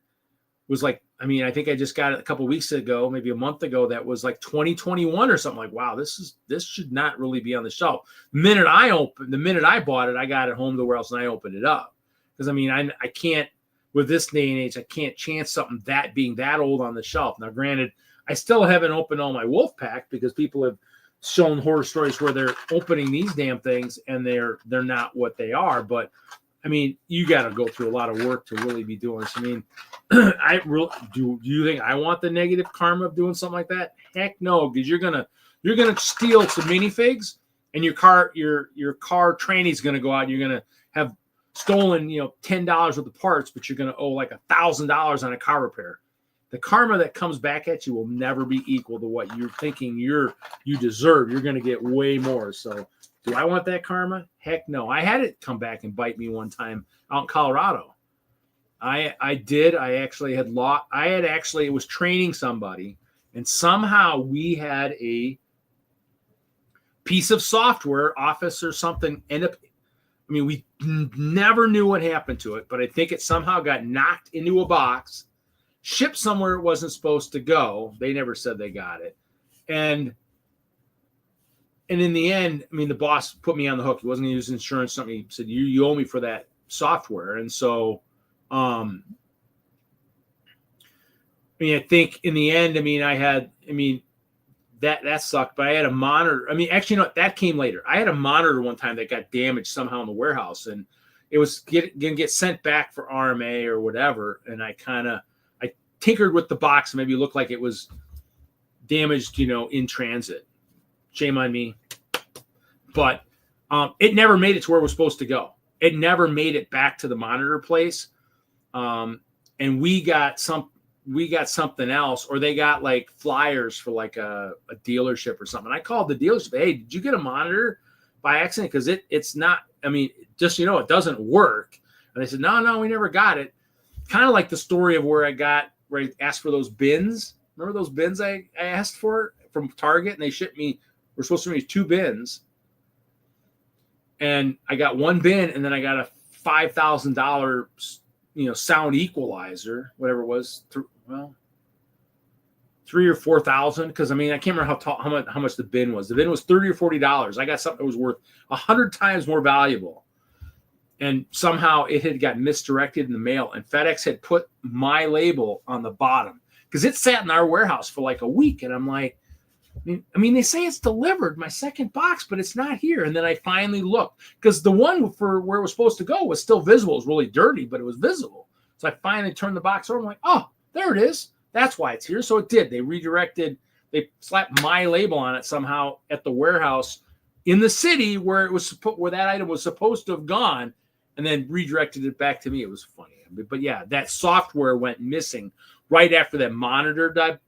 Speaker 1: was like, I mean, I think I just got it a couple of weeks ago, maybe a month ago, that was like 2021 or something. Like, wow, this should not really be on the shelf. The minute I bought it, I got it home to the warehouse and I opened it up. Because I mean, I can't, with this day and age, I can't chance something being that old on the shelf. Now, granted, I still haven't opened all my wolf pack because people have shown horror stories where they're opening these damn things and they're not what they are. But I mean, you got to go through a lot of work to really be doing this. I mean, do you think I want the negative karma of doing something like that? Heck no, because you're gonna steal some minifigs, and your car training's gonna go out. And you're gonna have stolen $10 worth of parts, but you're gonna owe like $1,000 on a car repair. The karma that comes back at you will never be equal to what you're thinking you deserve. You're going to get way more. So do I want that karma? Heck no. I had it come back and bite me one time out in Colorado. I did. I actually was training somebody, and somehow we had a piece of software, Office or something, we never knew what happened to it, but I think it somehow got knocked into a box, shipped somewhere it wasn't supposed to go. They never said they got it. And in the end, I mean, the boss put me on the hook. He wasn't going to use insurance. Something he said, you owe me for that software. And so, I mean, I think in the end, that sucked, but I had a monitor. I mean, actually, no, that came later. I had a monitor one time that got damaged somehow in the warehouse, and it was going to get sent back for RMA or whatever. And I tinkered with the box, maybe it looked like it was damaged, in transit. Shame on me. But it never made it to where it was supposed to go. It never made it back to the monitor place. And we got something else, or they got like flyers for like a dealership or something. I called the dealership. Hey, did you get a monitor by accident? Because it's not, I mean, just, it doesn't work. And they said, no, we never got it. Kind of like the story of where I asked for those bins. Remember those bins I asked for from Target, and they shipped me, we're supposed to be 2 bins. And I got 1 bin, and then I got a $5,000, sound equalizer, whatever it was, $3,000 or $4,000. Because I can't remember how much the bin was. The bin was $30 or $40. I got something that was worth 100 times more valuable, and somehow it had got misdirected in the mail. And FedEx had put my label on the bottom because it sat in our warehouse for like a week. And I'm like, I mean, they say it's delivered, my second box, but it's not here. And then I finally looked, because the one for where it was supposed to go was still visible. It was really dirty, but it was visible. So I finally turned the box over. I'm like, oh, there it is. That's why it's here. So it did. They they slapped my label on it somehow at the warehouse in the city where where that item was supposed to have gone, and then redirected it back to me. It was funny. But yeah, that software went missing right after that monitor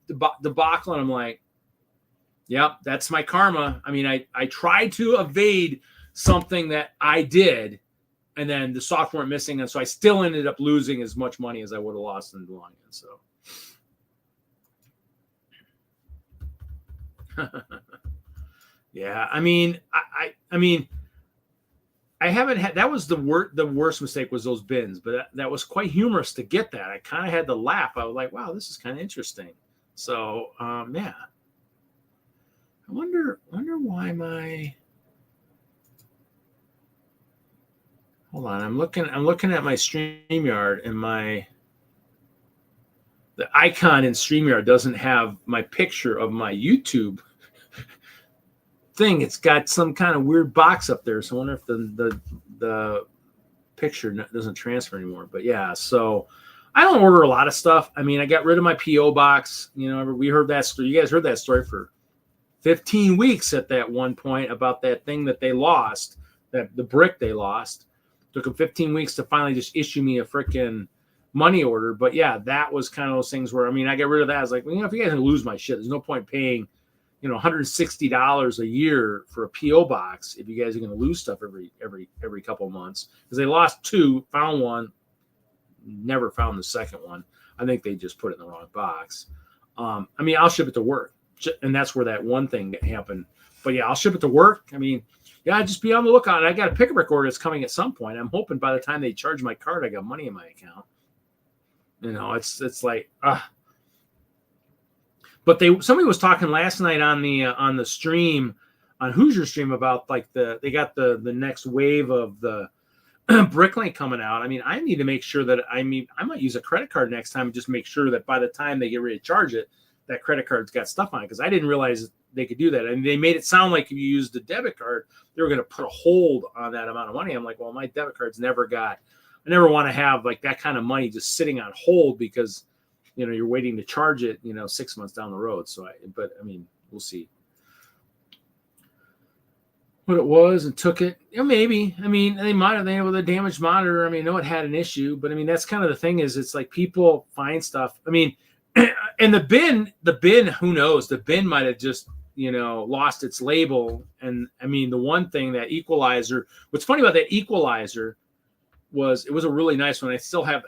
Speaker 1: debacle. And I'm like, yep, that's my karma. I mean, I tried to evade something that I did, and then the software went missing, and so I still ended up losing as much money as I would have lost in the long end. So, yeah, I mean, I haven't had, that was the worst mistake was those bins, but that was quite humorous to get that. I kind of had to laugh. I was like, wow, this is kind of interesting. So, yeah. I wonder why hold on. I'm looking at my StreamYard, and the icon in StreamYard doesn't have my picture of my YouTube thing. It's got some kind of weird box up there. So I wonder if the picture doesn't transfer anymore. But yeah, so I don't order a lot of stuff. I mean, I got rid of my PO box. We heard that story. You guys heard that story for 15 weeks at that one point about that thing that they lost, the brick they lost. Took them 15 weeks to finally just issue me a freaking money order. But yeah, that was kind of those things where, I got rid of that. I was like, well, if you guys are gonna lose my shit, there's no point paying, $160 a year for a PO box if you guys are gonna lose stuff every couple of months. Because they lost 2, found 1, never found the second one. I think they just put it in the wrong box. I'll ship it to work. And that's where that one thing happened. But yeah, I'll ship it to work. Yeah, just be on the lookout. I got a pick-a-brick order that's coming at some point. I'm hoping by the time they charge my card, I got money in my account. It's like, But somebody was talking last night on the stream, on Hoosier stream, about like they got the next wave of the Bricklink coming out. I need to make sure that I might use a credit card next time and just make sure that by the time they get ready to charge it, that credit card's got stuff on it, because I didn't realize they could do that. And they made it sound like if you used a debit card, they were going to put a hold on that amount of money. I'm like, well, my debit card's I never want to have like that kind of money just sitting on hold because, you're waiting to charge it, 6 months down the road. So, we'll see what it was and took it. Maybe. They might have been with a damaged monitor. I know it had an issue, but that's kind of the thing is it's like people find stuff. And the bin, who knows? The bin might have just, lost its label. And the one thing, that equalizer, what's funny about that equalizer was it was a really nice one. I still have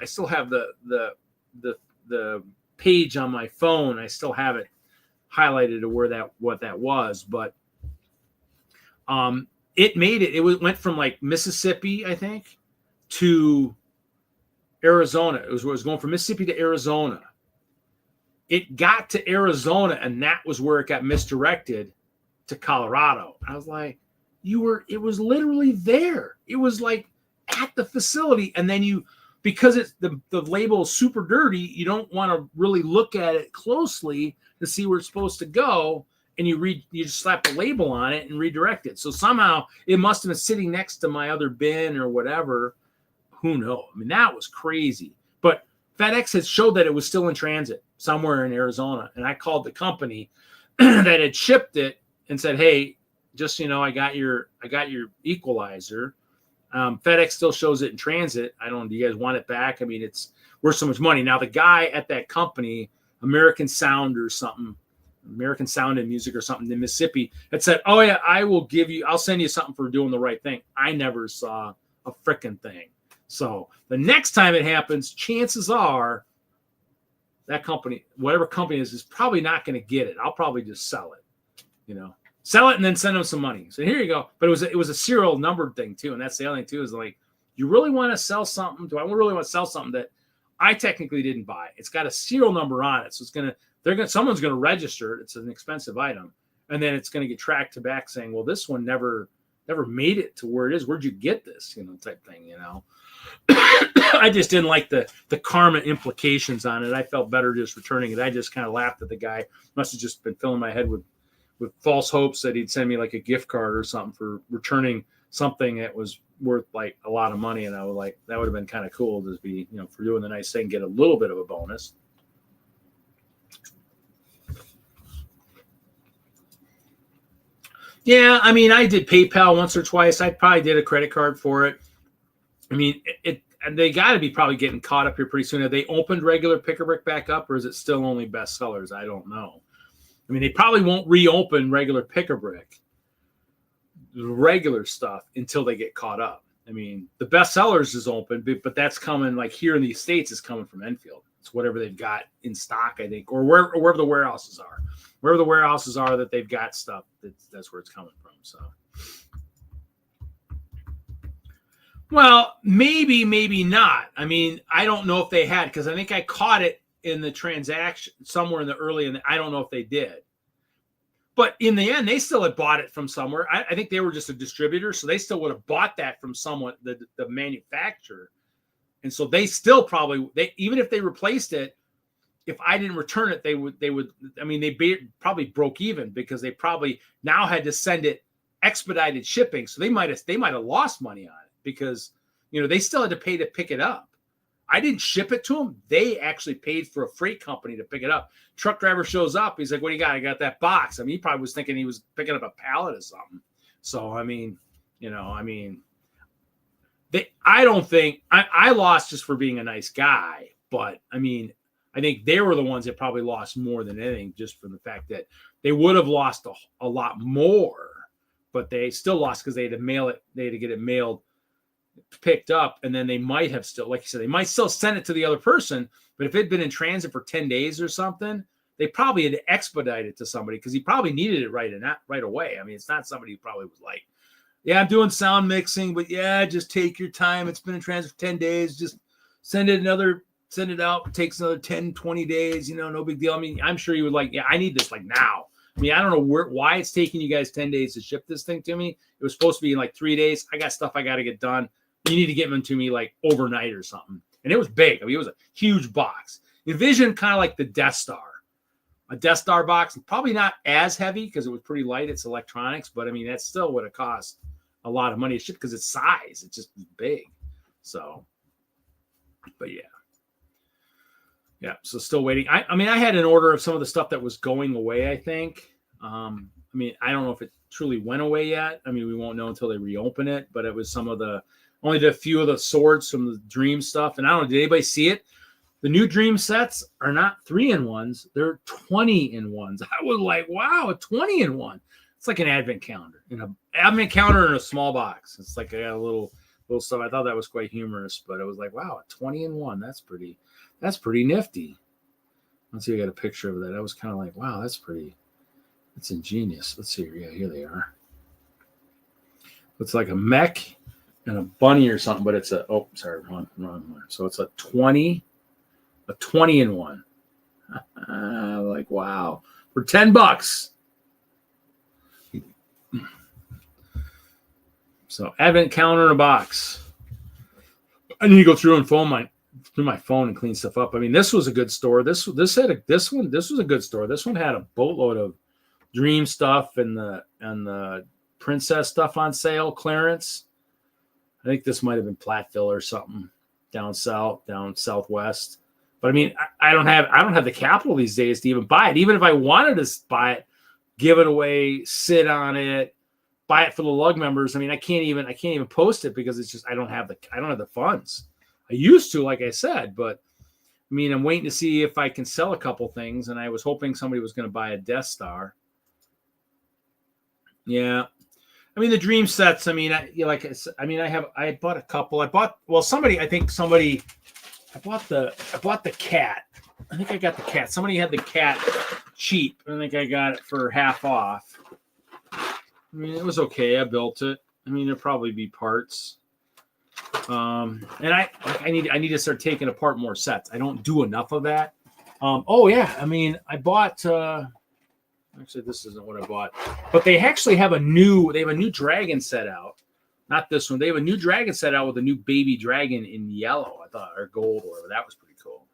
Speaker 1: the page on my phone. I still have it highlighted to what that was, but it made it. It went from like Mississippi, I think, to Arizona. It was going from Mississippi to Arizona. It got to Arizona, and that was where it got misdirected. to Colorado. I was like, it was literally there. It was like at the facility. And then because it's the label is super dirty, you don't want to really look at it closely to see where it's supposed to go. And you just slap a label on it and redirect it. So somehow it must have been sitting next to my other bin or whatever. Who knows? I mean, that was crazy. But FedEx had showed that it was still in transit somewhere in Arizona. And I called the company that had shipped it and said, hey, just so you know, I got your equalizer. FedEx still shows it in transit. I don't know. Do you guys want it back? I mean, it's worth so much money. Now, the guy at that company, American Sound or something, American Sound and Music or something in Mississippi, had said, oh, yeah, I'll send you something for doing the right thing. I never saw a frickin' thing. So the next time it happens, chances are that company, whatever company is probably not going to get it. I'll probably just sell it, sell it and then send them some money. So here you go. But it was a serial numbered thing too. And that's the other thing too, is like, you really want to sell something? Do I really want to sell something that I technically didn't buy? It's got a serial number on it. So someone's going to register it. It's an expensive item. And then it's going to get tracked back saying, well, this one never made it to where it is. Where'd you get this? Type thing, I just didn't like the karma implications on it. I felt better just returning it. I just kind of laughed at the guy. Must have just been filling my head with false hopes that he'd send me like a gift card or something for returning something that was worth like a lot of money. And I was like, that would have been kind of cool to be, for doing the nice thing, get a little bit of a bonus. Yeah, I mean, I did PayPal once or twice. I probably did a credit card for it. I mean, and they got to be probably getting caught up here pretty soon. Have they opened regular Pick-a-Brick back up, or is it still only bestsellers? I don't know. I mean, they probably won't reopen regular Pick-a-Brick, the regular stuff, until they get caught up. I mean, the bestsellers is open, but that's coming, like here in the States, is coming from Enfield. It's whatever they've got in stock, I think, or wherever the warehouses are. Wherever the warehouses are that they've got stuff, that's where it's coming from. So, well, maybe not. I mean, I don't know if they had, because I think I caught it in the transaction somewhere in the early, and I don't know if they did. But in the end, they still had bought it from somewhere. I think they were just a distributor, so they still would have bought that from someone, the manufacturer. And so they still probably, even if they replaced it, if I didn't return it, they would. I mean, they probably broke even, because they probably now had to send it expedited shipping. So they might have lost money on it, because they still had to pay to pick it up. I didn't ship it to them. They actually paid for a freight company to pick it up. Truck driver shows up. He's like, "What do you got?" I got that box. I mean, he probably was thinking he was picking up a pallet or something. So I mean, I don't think I lost just for being a nice guy, but I mean, I think they were the ones that probably lost more than anything, just from the fact that they would have lost a lot more, but they still lost because they had to mail it. They had to get it mailed, picked up, and then they might have still, like you said, they might still send it to the other person. But if it had been in transit for 10 days or something, they probably had to expedite it to somebody, because he probably needed it right away. I mean, it's not somebody who probably was like, yeah, I'm doing sound mixing, but yeah, just take your time. It's been in transit for 10 days. Just send it out. It takes another 10, 20 days, no big deal. I mean, I'm sure you would like, yeah, I need this like now. I mean, I don't know why it's taking you guys 10 days to ship this thing to me. It was supposed to be in like 3 days. I got stuff I got to get done. You need to get them to me like overnight or something. And it was big. I mean, it was a huge box. Envision kind of like the Death Star. A Death Star box, probably not as heavy because it was pretty light. It's electronics, but I mean, that's still what it cost a lot of money to ship, because it's size. It's just big. So, but yeah. Yeah, so still waiting. I mean, I had an order of some of the stuff that was going away, I think. I mean, I don't know if it truly went away yet. I mean, we won't know until they reopen it, but it was only a few of the swords from the Dream stuff. And I don't know, did anybody see it? The new Dream sets are not 3-in-1s. They're 20-in-1s. I was like, wow, a 20-in-1. It's like an advent calendar. An advent calendar in a small box. It's like a little stuff. I thought that was quite humorous, but it was like, wow, a 20-in-1. That's pretty nifty. Let's see. I got a picture of that. I was kind of like, wow, that's ingenious. Let's see. Yeah, here they are. It's like a mech and a bunny or something, but it's wrong one. So it's a 20-in-1. Like, wow, for $10. So advent calendar in a box. I need to go through and through my phone and clean stuff up. I mean, this was a good store. This was a good store. This one had a boatload of Dream stuff and the Princess stuff on sale, clearance. I think this might have been Platteville or something down southwest. But I mean, I don't have the capital these days to even buy it. Even if I wanted to buy it, give it away, sit on it, buy it for the lug members. I mean, I can't even post it because it's just I don't have the funds. I used to, like I said, but I mean, I'm waiting to see if I can sell a couple things, and I was hoping somebody was going to buy a Death Star. Yeah, I mean the Dream sets. I mean, I bought a couple. I bought the cat. I think I got the cat. Somebody had the cat cheap. I think I got it for half off. I mean, it was okay. I built it. I mean, there'll probably be parts. And I need to start taking apart more sets. I don't do enough of that. Oh yeah, I mean, I bought. Actually, this isn't what I bought, but they actually have a new dragon set out. Not this one. They have a new dragon set out with a new baby dragon in yellow. I thought, or gold, or whatever. That was pretty cool.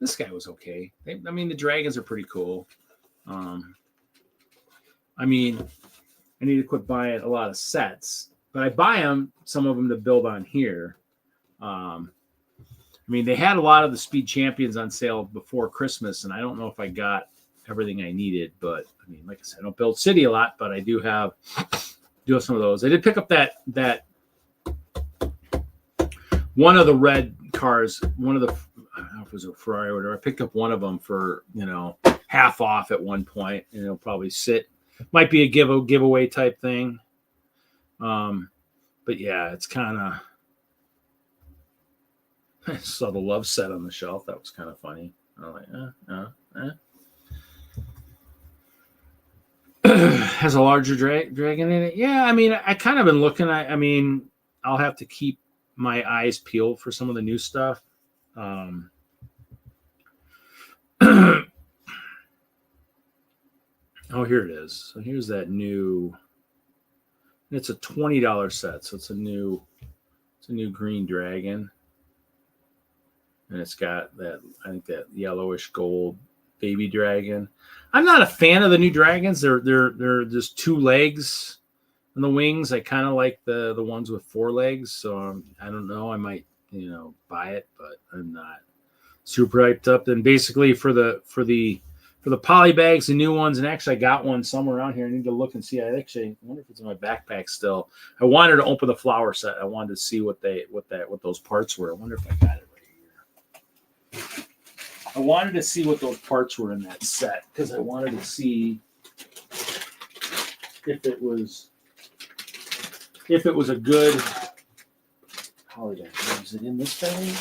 Speaker 1: This guy was okay. I mean, the dragons are pretty cool. I mean, I need to quit buying a lot of sets, but I buy some of them to build on here. I mean, they had a lot of the Speed Champions on sale before Christmas, and I don't know if I got everything I needed, but I mean, like I said, I don't build City a lot, but I do have some of those. I did pick up that one of the red cars, I don't know if it was a Ferrari or whatever. I picked up one of them for, half off at one point, and it'll probably might be a giveaway type thing. But yeah, it's kind of, I saw the Love set on the shelf. That was kind of funny. I'm like, has a larger dragon in it. Yeah, I mean, I kind of been looking at. I mean, I'll have to keep my eyes peeled for some of the new stuff. Oh, here it is. So here's that new. It's a $20 set, so it's a new green dragon, and it's got that, I think, that yellowish gold baby dragon. I'm not a fan of the new dragons. They're just 2 legs on the wings. I kind of like the ones with 4 legs. So I don't know. I might buy it, but I'm not super hyped up. And basically for the poly bags, the new ones, and actually I got one somewhere around here. I need to look and see. I wonder if it's in my backpack still. I wanted to open the flower set. I wanted to see what those parts were. I wonder if I got it right here. I wanted to see what those parts were in that set because I wanted to see if it was a good holiday. Is it in this thing?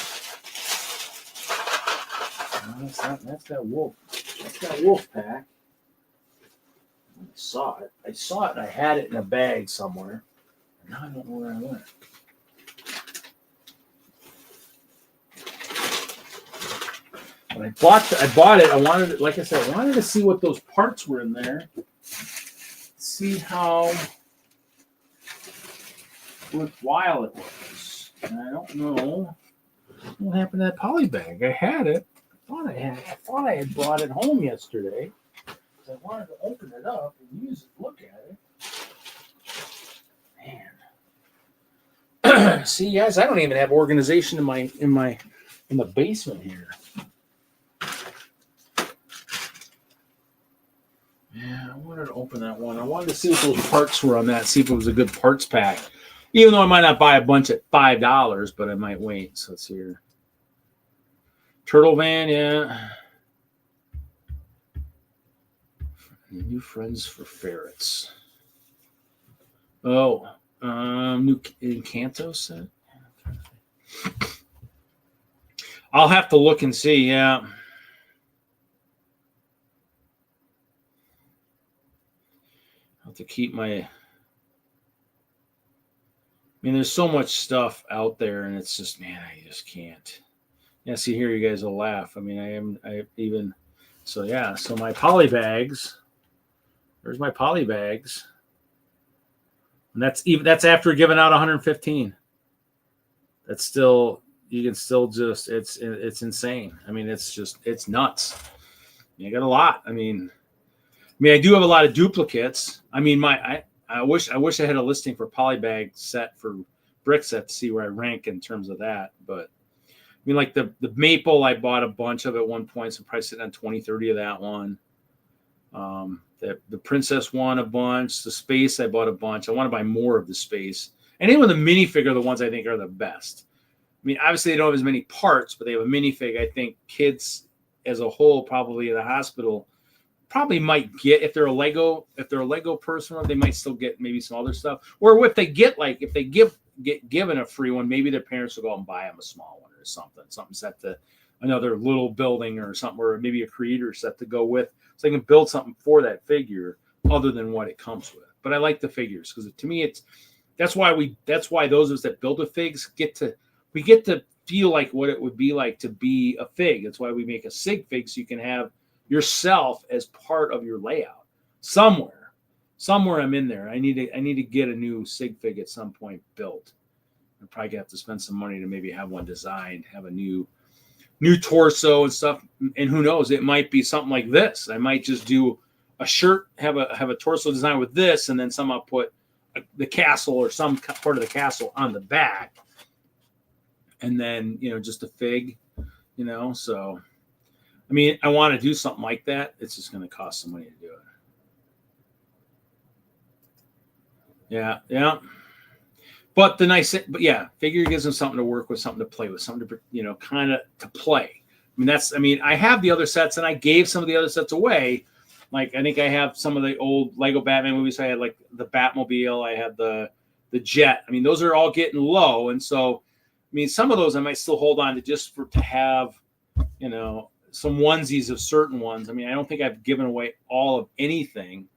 Speaker 1: No, that's that wolf. That's that wolf pack. I saw it. And I had it in a bag somewhere. And now I don't know where I went. When I bought it. I wanted, like I said, I wanted to see what those parts were in there. See how worthwhile it was. And I don't know what happened to that poly bag. I had it. I thought I had brought it home yesterday. I wanted to open it up and look at it. Man. See, guys, I don't even have organization in the basement here. Yeah, I wanted to open that one. I wanted to see what those parts were on that, see if it was a good parts pack. Even though I might not buy a bunch at $5, but I might wait. So it's here. Turtle Van, yeah. New friends for ferrets. Oh, new Encanto set. I'll have to look and see. Yeah. I'll have to keep my. I mean, there's so much stuff out there, and it's just, man, I just can't. Yeah, see here, you guys will laugh. I mean, so my poly bags. There's my poly bags. And that's after giving out 115. That's still, you can still just, it's insane. I mean, it's nuts. You got a lot. I mean, I do have a lot of duplicates. I mean, I wish I had a listing for polybag set for brick set to see where I rank in terms of that. But I mean, like the maple, I bought a bunch of at one point, so I'm probably sitting on 20, 30 of that one. The princess one, a bunch. The space, I bought a bunch. I want to buy more of the space. And even the minifig are the ones I think are the best. I mean, obviously they don't have as many parts, but they have a minifig. I think kids as a whole, probably in the hospital, probably might get, if they're a Lego person, they might still get maybe some other stuff. Or if they get get given a free one, maybe their parents will go out and buy them a small one or something set to another little building or something, or maybe a creator set to go with, so they can build something for that figure other than what it comes with. But I like the figures because to me, that's why those of us that build the figs get to feel like what it would be like to be a fig. That's why we make a sig fig, so you can have yourself as part of your layout. Somewhere I'm in there. I need to get a new sig fig at some point built. I'm probably gonna have to spend some money to maybe have one designed, have a new torso and stuff. And who knows, it might be something like this. I might just do a shirt, have a torso design with this, and then somehow put the castle or some part of the castle on the back, and then just a fig, so I mean, I want to do something like that. It's just going to cost some money to do it. Yeah. But figure gives them something to work with, something to play with, something to, kind of to play. I mean, I have the other sets, and I gave some of the other sets away. Like, I think I have some of the old Lego Batman movies. I had like the Batmobile. I had the jet. I mean, those are all getting low. And so, I mean, some of those I might still hold on to just to have, some onesies of certain ones. I mean, I don't think I've given away all of anything.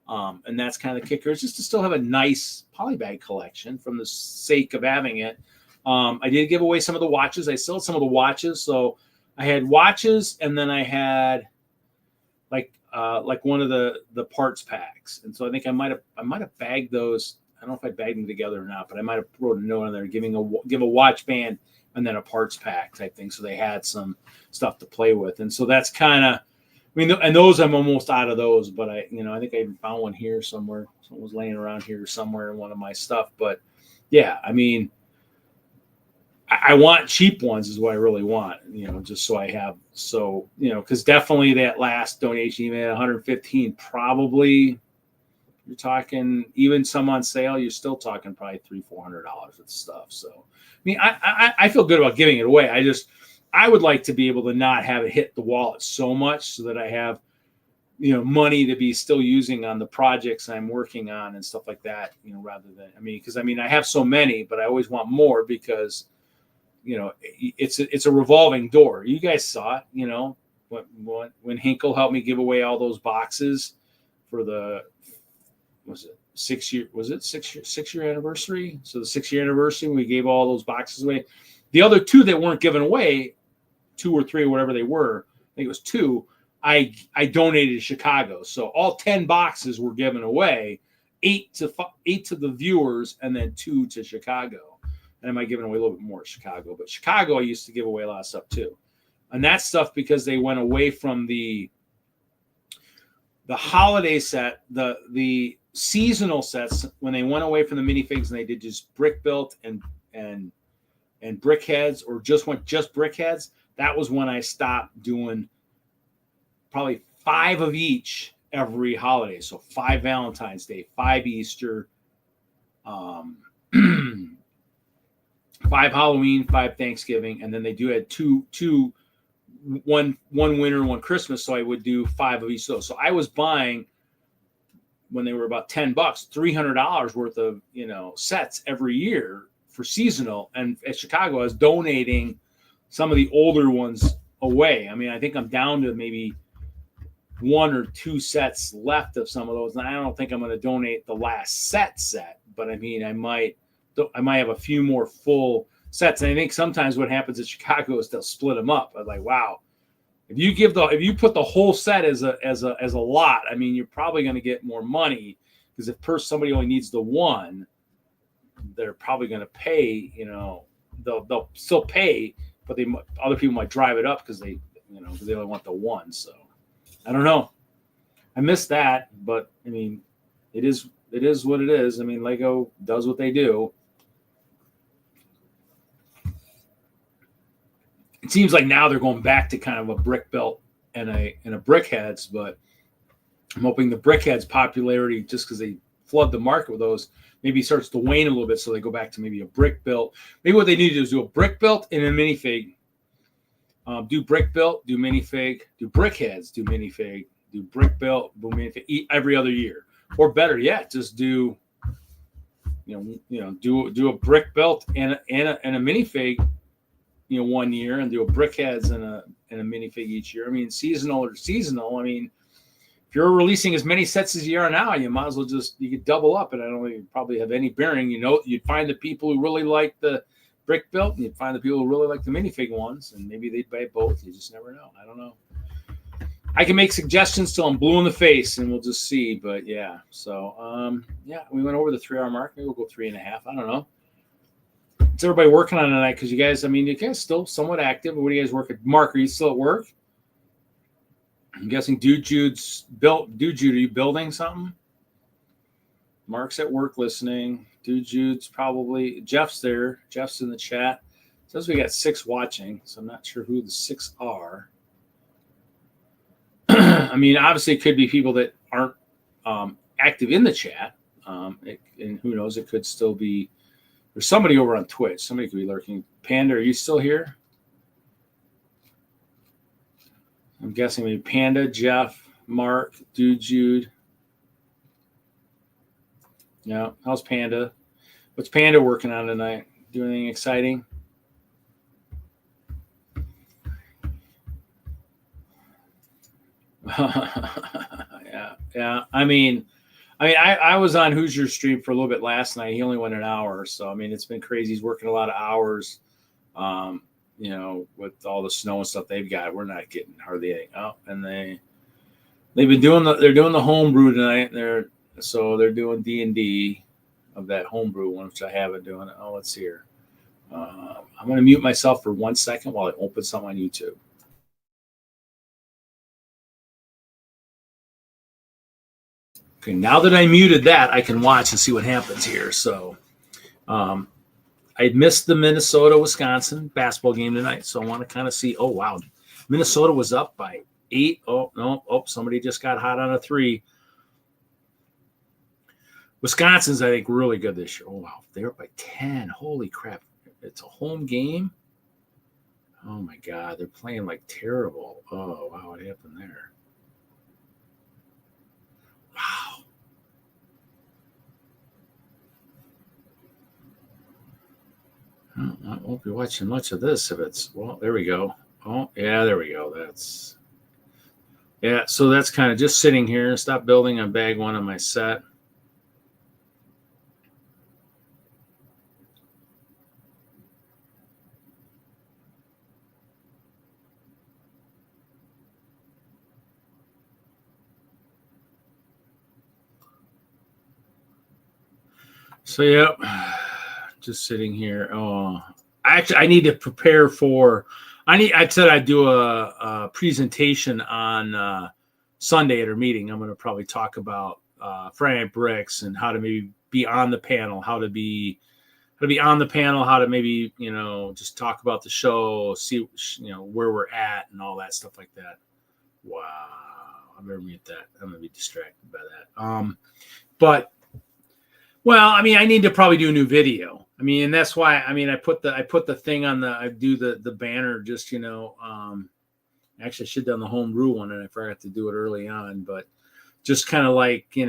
Speaker 1: And that's kind of the kicker, is just to still have a nice polybag collection for the sake of having it. I did give away some of the watches. I still had some of the watches. So I had watches, and then I had like one of the parts packs. And so I think I might have bagged those. I don't know if I bagged them together or not, but I might have wrote a note on there give a watch band and then a parts pack type thing. So they had some stuff to play with. And so that's kind of, and those I'm almost out of those, but I think I even found one here somewhere. Someone was laying around here somewhere in one of my stuff. But yeah, I mean, I want cheap ones is what I really want, just so I have, because definitely that last donation, even at 115, probably you're talking, even some on sale, you're still talking probably $300-400 with stuff. So, I mean, I feel good about giving it away. I would like to be able to not have it hit the wallet so much, so that I have, money to be still using on the projects I'm working on and stuff like that, rather than, because I have so many, but I always want more because, it's a revolving door. You guys saw it, when Hinkle helped me give away all those boxes for the, was it 6 year anniversary? So the 6-year anniversary, we gave all those boxes away. The other 2 that weren't given away, 2 or 3 or whatever they were, I think it was 2, I donated to Chicago. So all 10 boxes were given away, 8 to the viewers, and then 2 to Chicago. And I might give away a little bit more to Chicago, but Chicago I used to give away a lot of stuff too. And that stuff, because they went away from the holiday set, the seasonal sets, when they went away from the minifigs and they did just brick built and brick heads, or just brick heads, that was when I stopped doing probably 5 of each every holiday. So 5 Valentine's Day, 5 Easter, 5 Halloween, 5 Thanksgiving, and then they had one winter, one Christmas. So I would do 5 of each of those. So I was buying, when they were about $10, $300 worth of sets every year for seasonal. And at Chicago, I was donating some of the older ones away. I think I'm down to maybe 1 or 2 sets left of some of those. And I don't think I'm going to donate the last set, but I might have a few more full sets. And I think sometimes what happens at Chicago is they'll split them up. I'm like, wow, if you put the whole set as a lot, you're probably going to get more money, because if somebody only needs the one, they're probably going to pay. You know, they'll still pay, but other people might drive it up because they only want the one. So I don't know. I missed that, but I mean, it is what it is. I mean, Lego does what they do. It seems like now they're going back to kind of a brick belt and a brickheads, but I'm hoping the brickheads popularity, just because they flood the market with those, maybe starts to wane a little bit, so they go back to maybe a brick built. Maybe what they need to do is do a brick built and a minifig. Do brick built, do minifig, do brickheads, do minifig, do brick built, do minifig every other year, or better yet, just do do a brick built and a minifig, 1 year, and do a brickheads and a minifig each year. I mean, seasonal or seasonal. I mean, if you're releasing as many sets as you are now, you might as well you could double up, and I don't think probably have any bearing. You'd find the people who really like the brick built, and you'd find the people who really like the minifig ones, and maybe they'd buy both. You just never know. I don't know. I can make suggestions till I'm blue in the face, and we'll just see. But yeah, so we went over the 3 hour mark. Maybe we'll go 3.5. I don't know. What's everybody working on tonight? Because you guys still somewhat active. What do you guys working? Mark, are you still at work? I'm guessing Dude Jude's built. Dude Jude, are you building something? Mark's at work listening. Dude Jude's probably. Jeff's there. Jeff's in the chat. It says we got 6 watching, so I'm not sure who the 6 are. I mean, obviously, it could be people that aren't active in the chat. And who knows? It could still be. There's somebody over on Twitch. Somebody could be lurking. Panda, are you still here? I'm guessing maybe Panda, Jeff, Mark, Dude Jude. Yeah, how's Panda? What's Panda working on tonight? Doing anything exciting? Yeah. I mean, I was on Hoosier's stream for a little bit last night. He only went an hour, so I mean, it's been crazy. He's working a lot of hours. With all the snow and stuff they've got, we're not getting hardly anything up. And they've been doing the homebrew tonight. They're doing D&D of that homebrew one, which I haven't doing. Oh, let's see here. I'm going to mute myself for 1 second while I open something on YouTube. Okay, now that I muted that, I can watch and see what happens here. So, I missed the Minnesota-Wisconsin basketball game tonight, so I want to kind of see. Oh, wow. Minnesota was up by 8. Oh, no. Oh, somebody just got hot on a 3. Wisconsin's, I think, really good this year. Oh, wow. They're up by 10. Holy crap. It's a home game? Oh, my God. They're playing like terrible. Oh, wow. What happened there? Wow. I won't be watching much of this if it's, well, there we go. Oh, yeah, there we go. So that's kind of just sitting here. Stop building on bag 1 on my set. So, yep. Just sitting here. Oh, I need to prepare for. I said I'd do a presentation on Sunday at our meeting. I'm going to probably talk about Friday Night Bricks and how to maybe be on the panel, how to maybe just talk about the show, see where we're at and all that stuff like that. Wow, I'm going to mute that. I'm going to be distracted by that. But. Well, I mean, I need to probably do a new video. I mean, and that's why. I mean, I put the thing on I do the banner. Just actually, I should have done the homebrew one, and I forgot to do it early on. But just kind of like the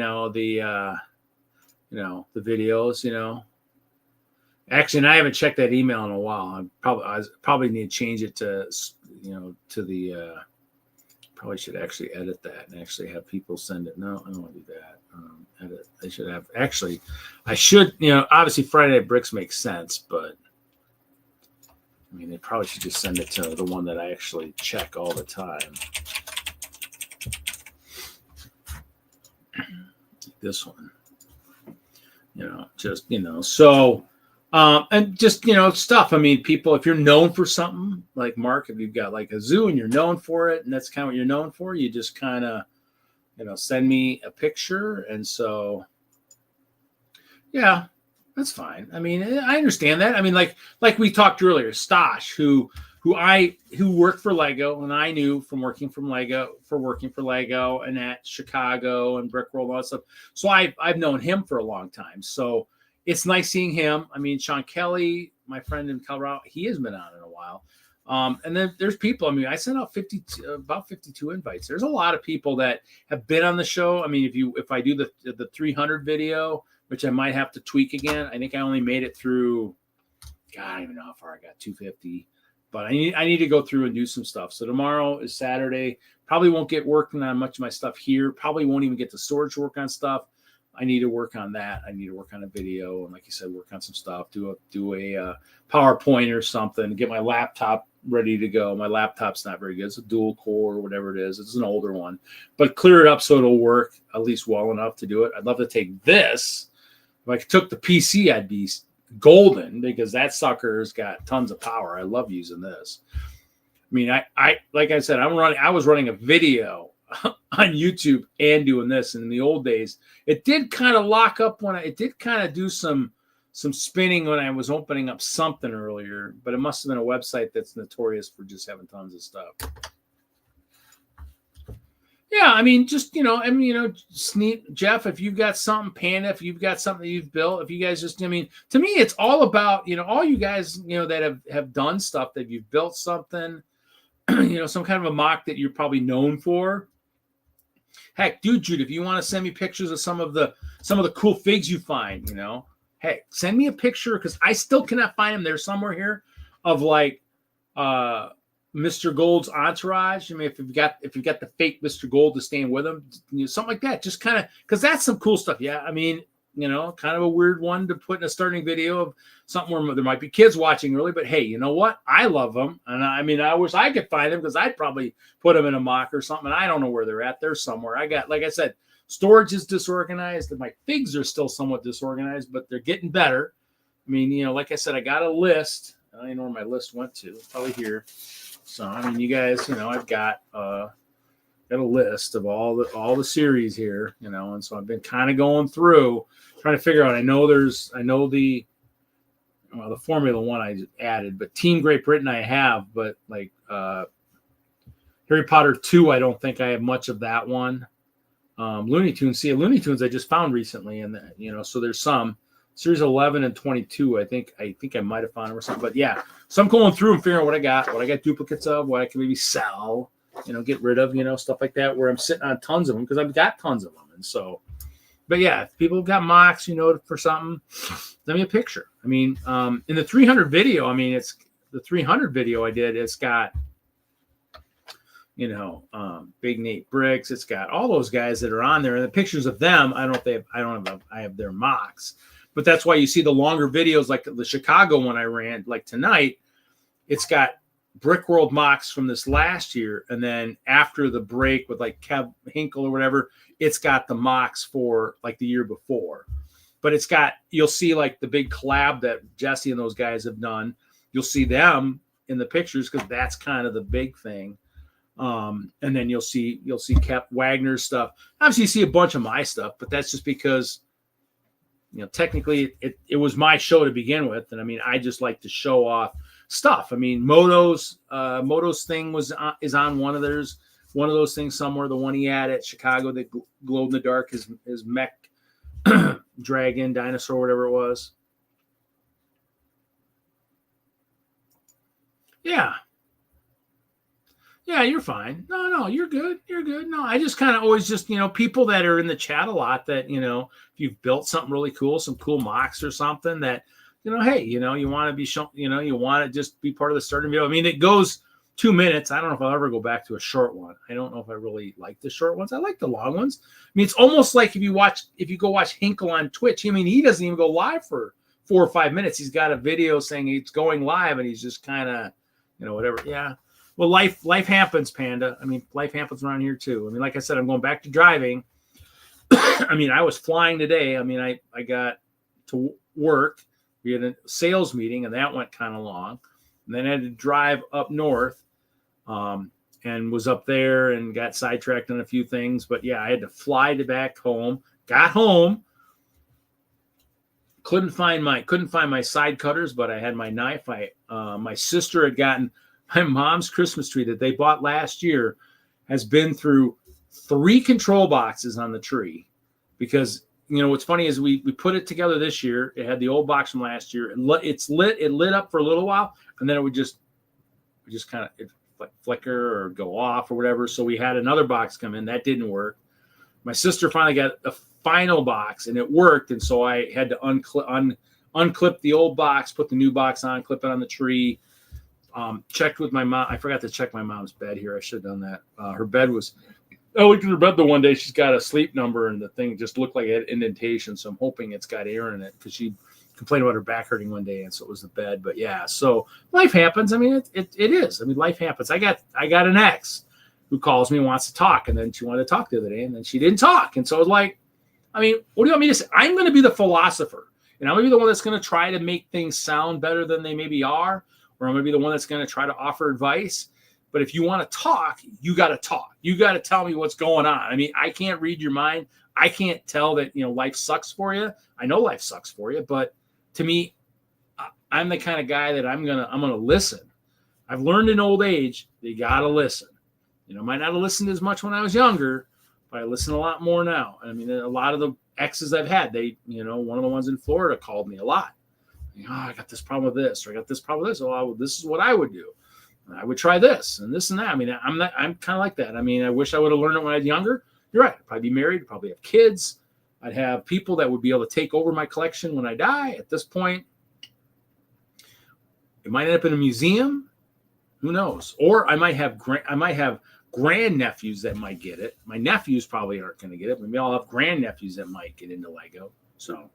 Speaker 1: videos. Actually, and I haven't checked that email in a while. I probably need to change it to to the. Probably should actually edit that and actually have people send it. No, I don't want to do that. Edit. They should have actually. I should, obviously Friday Night Bricks makes sense, but I mean, they probably should just send it to the one that I actually check all the time. This one. So, and just, stuff. I mean, people, if you're known for something like Mark, if you've got like a zoo and you're known for it and that's kind of what you're known for, you just kind of, send me a picture. And so, yeah, that's fine. I mean, I understand that. I mean, like we talked earlier, Stosh, who worked for Lego, and I knew from working for Lego and at Chicago and Brick World and all that stuff. So I've known him for a long time. So it's nice seeing him. I mean, Sean Kelly, my friend in Colorado, he has been on in a while. And then there's people. I mean, I sent out about 52 invites. There's a lot of people that have been on the show. I mean, if I do the 300 video, which I might have to tweak again, I think I only made it through. God, I don't even know how far I got. 250. But I need to go through and do some stuff. So tomorrow is Saturday. Probably won't get working on much of my stuff here. Probably won't even get to storage work on stuff. I need to work on that. I need to work on a video, and like you said, work on some stuff. Do a PowerPoint or something. Get my laptop ready to go. My laptop's not very good. It's a dual core or whatever it is. It's an older one, but clear it up so it'll work at least well enough to do it. I'd love to take this. If I took the PC, I'd be golden, because that sucker's got tons of power. I love using this. I mean, I like I said, I was running a video on YouTube and doing this. And in the old days, it did kind of lock up it did kind of do some spinning when I was opening up something earlier, but it must have been a website that's notorious for just having tons of stuff. Yeah, I mean, just, Sneak, Jeff, if you've got something, Panda, if you've got something you've built, if you guys just, I mean, to me, it's all about, all you guys, that have done stuff, that you've built something, some kind of a mock that you're probably known for. Heck, dude, Jude, if you want to send me pictures of some of the cool figs you find, hey, send me a picture, because I still cannot find them. There's somewhere here of like, Mr. Gold's entourage. I mean, if you've got the fake Mr. Gold to stand with him, something like that, just kind of, because that's some cool stuff. Yeah, I mean, kind of a weird one to put in a starting video of something where there might be kids watching early, but hey, you know what? I love them, and I mean, I wish I could find them, because I'd probably put them in a mock or something. And I don't know where they're at. They're somewhere. I got, like I said, storage is disorganized, and my figs are still somewhat disorganized, but they're getting better. I mean, like I said, I got a list. I don't even know where my list went to. Probably here. So, I mean, you guys, I've got a list of all the series here, and so I've been kind of going through, trying to figure out. I know the Formula One I added, but Team Great Britain I have, but like Harry Potter 2, I don't think I have much of that one. Looney Tunes I just found recently, and so there's some. Series 11 and 22, I think I might have found them or something. But yeah, so I'm going through and figuring out what I got duplicates of, what I can maybe sell, get rid of, stuff like that, where I'm sitting on tons of them, because I've got tons of them. And so, but yeah, if people have got mocks, for something, send me a picture. I mean, in the 300 video, I mean, it's the 300 video I did, it's got, Big Nate Briggs, it's got all those guys that are on there, and the pictures of them, I have their mocks. But that's why you see the longer videos, like the Chicago one I ran, like tonight, it's got Brick World mocks from this last year. And then after the break with like Kev Hinkle or whatever, it's got the mocks for like the year before. But you'll see like the big collab that Jesse and those guys have done. You'll see them in the pictures, because that's kind of the big thing. And then you'll see Kev Wagner's stuff. Obviously, you see a bunch of my stuff, but that's just because, technically it was my show to begin with. And I mean, I just like to show off stuff. I mean, Moto's thing is on one of those things somewhere. The one he had at Chicago that glowed in the dark, his mech dragon, dinosaur, whatever it was. Yeah. Yeah, you're fine. No, you're good. You're good. No, I just kind of always just, people that are in the chat a lot that, if you've built something really cool, some cool mocks or something that, hey, you want to be shown, you want to just be part of the starting video. I mean, it goes 2 minutes. I don't know if I'll ever go back to a short one. I don't know if I really like the short ones. I like the long ones. I mean, it's almost like if you go watch Hinkle on Twitch, I mean, he doesn't even go live for 4 or 5 minutes. He's got a video saying it's going live, and he's just kind of, whatever. Yeah. Well, life happens, Panda. I mean, life happens around here too. I mean, like I said, I'm going back to driving. I mean, I was flying today. I mean, I got to work. We had a sales meeting, and that went kind of long. And then I had to drive up north, and was up there and got sidetracked on a few things. But yeah, I had to fly back home. Got home, couldn't find my side cutters, but I had my knife. My sister had gotten my mom's Christmas tree that they bought last year, has been through 3 control boxes on the tree, because what's funny is we put it together this year. It had the old box from last year. It lit up for a little while, and then it would just kind of flicker or go off or whatever. So we had another box come in that didn't work. My sister finally got a final box, and it worked, and so I had to unclip the old box, put the new box on, clip it on the tree. Checked with my mom. I forgot to check my mom's bed here. I should have done that. Her bed was. I looked at her bed the one day. She's got a sleep number, and the thing just looked like it had indentation. So I'm hoping it's got air in it, because she complained about her back hurting one day, and so it was the bed. But yeah, so life happens. I mean, it is. I mean, life happens. I got an ex who calls me and wants to talk, and then she wanted to talk the other day, and then she didn't talk, and so I was like, I mean, what do you want me to say? I'm going to be the philosopher, and I'm going to be the one that's going to try to make things sound better than they maybe are, or I'm going to be the one that's going to try to offer advice. But if you want to talk, you got to talk. You got to tell me what's going on. I mean, I can't read your mind. I can't tell that, life sucks for you. I know life sucks for you, but to me, I'm the kind of guy that I'm going to listen. I've learned in old age, you got to listen. Might not have listened as much when I was younger, but I listen a lot more now. I mean, a lot of the exes I've had, one of the ones in Florida called me a lot. I got this problem with this, or I got this problem with this. Oh, this is what I would do. I would try this and this and that. I mean, I'm kind of like that. I mean, I wish I would have learned it when I was younger. You're right. I'd probably be married, probably have kids. I'd have people that would be able to take over my collection when I die. At this point, it might end up in a museum. Who knows? Or I might have grandnephews that might get it. My nephews probably aren't going to get it. Maybe I'll have grandnephews that might get into Lego. So.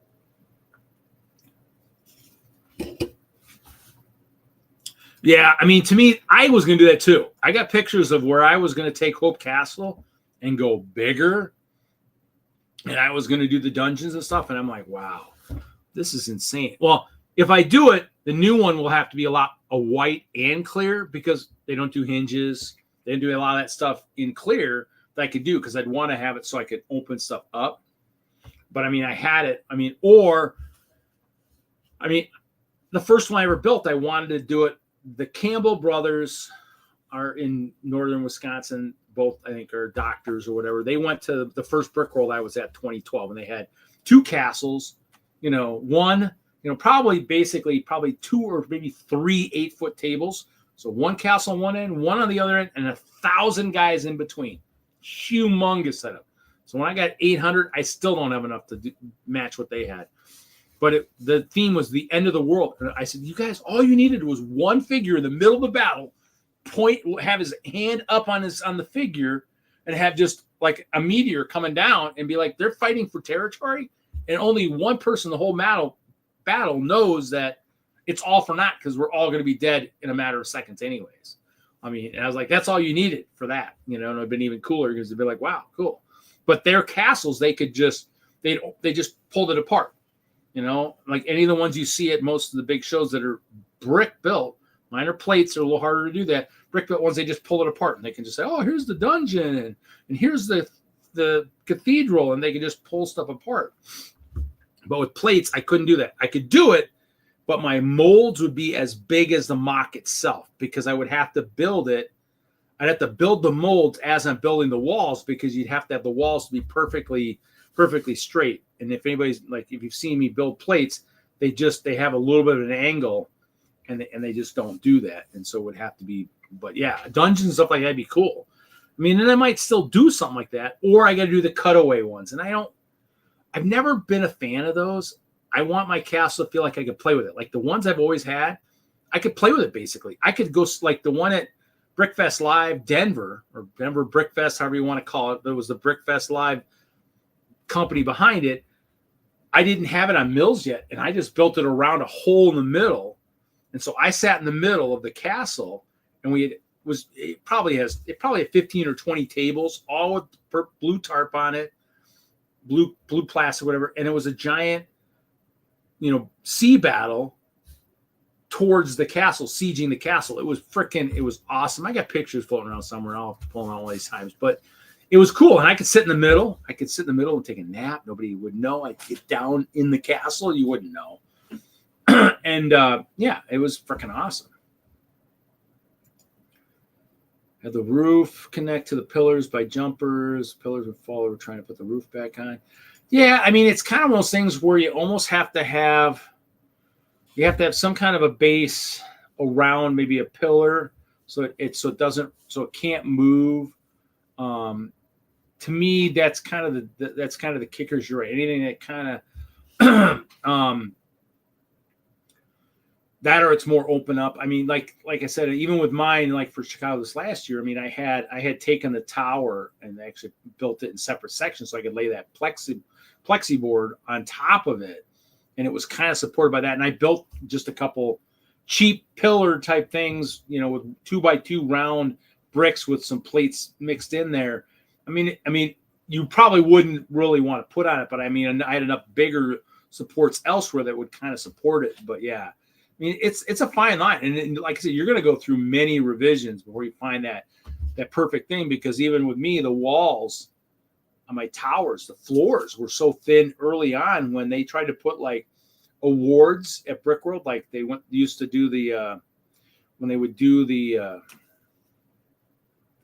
Speaker 1: Yeah, I mean, to me, I was going to do that too. I got pictures of where I was going to take Hope Castle and go bigger. And I was going to do the dungeons and stuff. And I'm like, wow, this is insane. Well, if I do it, the new one will have to be a white and clear, because they don't do hinges. They do a lot of that stuff in clear that I could do, because I'd want to have it so I could open stuff up. But I mean, I had it. I mean, the first one I ever built, I wanted to do it. The Campbell brothers are in northern Wisconsin. Both, I think, are doctors or whatever. They went to the first brick roll I was at 2012, and they had 2 castles. One, probably 2 or maybe 3 8-foot tables. So 1 castle on one end, 1 on the other end, and 1,000 guys in between. Humongous setup. So when I got 800, I still don't have enough to match what they had. But the theme was the end of the world. And I said, you guys, all you needed was 1 figure in the middle of the battle, have his hand up on the figure, and have just like a meteor coming down and be like, they're fighting for territory. And only 1 person, the whole battle knows that it's all for naught, because we're all going to be dead in a matter of seconds anyways. I mean, and I was like, that's all you needed for that. And it would have been even cooler, because they'd be like, wow, cool. But their castles, they just pulled it apart. Like any of the ones you see at most of the big shows that are brick built. Mine are plates, are a little harder to do that. Brick built ones, they just pull it apart, and they can just say, oh, here's the dungeon, and here's the cathedral, and they can just pull stuff apart. But with plates, I couldn't do that. I could do it, but my molds would be as big as the MOC itself, because I would have to build it. I'd have to build the molds as I'm building the walls, because you'd have to have the walls to be perfectly straight. And if anybody's if you've seen me build plates, they have a little bit of an angle, and they just don't do that. And so it would have to be, but yeah, dungeons and stuff like that'd be cool. I mean, and I might still do something like that, or I got to do the cutaway ones. And I've never been a fan of those. I want my castle to feel like I could play with it. Like the ones I've always had, I could play with it basically. I could go like the one at Brickfest Live Denver, or Denver Brickfest, however you want to call it. There was the Brickfest Live company behind it. I didn't have it on mills yet, and I just built it around a hole in the middle. And so I sat in the middle of the castle, and it probably had 15 or 20 tables, all with blue tarp on it, blue plastic, whatever. And it was a giant sea battle towards the castle, sieging the castle. It was awesome. I got pictures floating around somewhere. I'll have to pull them out one of these times, but it was cool. And I could sit in the middle. I could sit in the middle and take a nap. Nobody would know. I'd get down in the castle. You wouldn't know. And yeah, it was freaking awesome. Had the roof connect to the pillars by jumpers. Pillars would fall over trying to put the roof back on. Yeah, I mean, it's kind of one of those things where you almost have to have some kind of a base around maybe a pillar so it can't move. To me, that's kind of the kickers. You're right. Anything that kind of that or it's more open up. I mean, like I said, even with mine, like for Chicago this last year, I mean, I had taken the tower and actually built it in separate sections so I could lay that plexi board on top of it, and it was kind of supported by that. And I built just a couple cheap pillar type things, with 2x2 round bricks with some plates mixed in there. I mean, you probably wouldn't really want to put on it, but I mean, I had enough bigger supports elsewhere that would kind of support it. But yeah, I mean, it's a fine line, and like I said, you're going to go through many revisions before you find that perfect thing. Because even with me, the walls on my towers, the floors were so thin early on when they tried to put like awards at Brickworld, like they used to do when they would do the.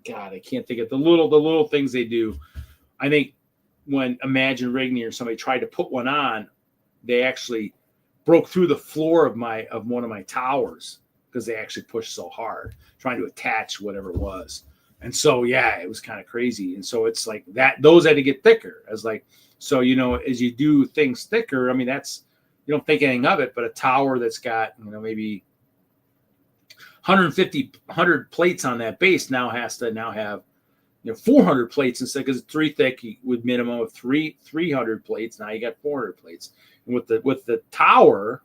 Speaker 1: God, I can't think of the little things they do. I think when Imagine Rigney or somebody tried to put one on, they actually broke through the floor of one of my towers because they actually pushed so hard trying to attach whatever it was. And so, yeah, it was kind of crazy. And so it's like that, those had to get thicker as like, so, as you do things thicker, I mean, that's, you don't think anything of it, but a tower that's got, maybe 100 plates on that base now has to have 400 plates instead, because it's 3 thick with minimum of 300 plates. Now you got 400 plates. And with the tower,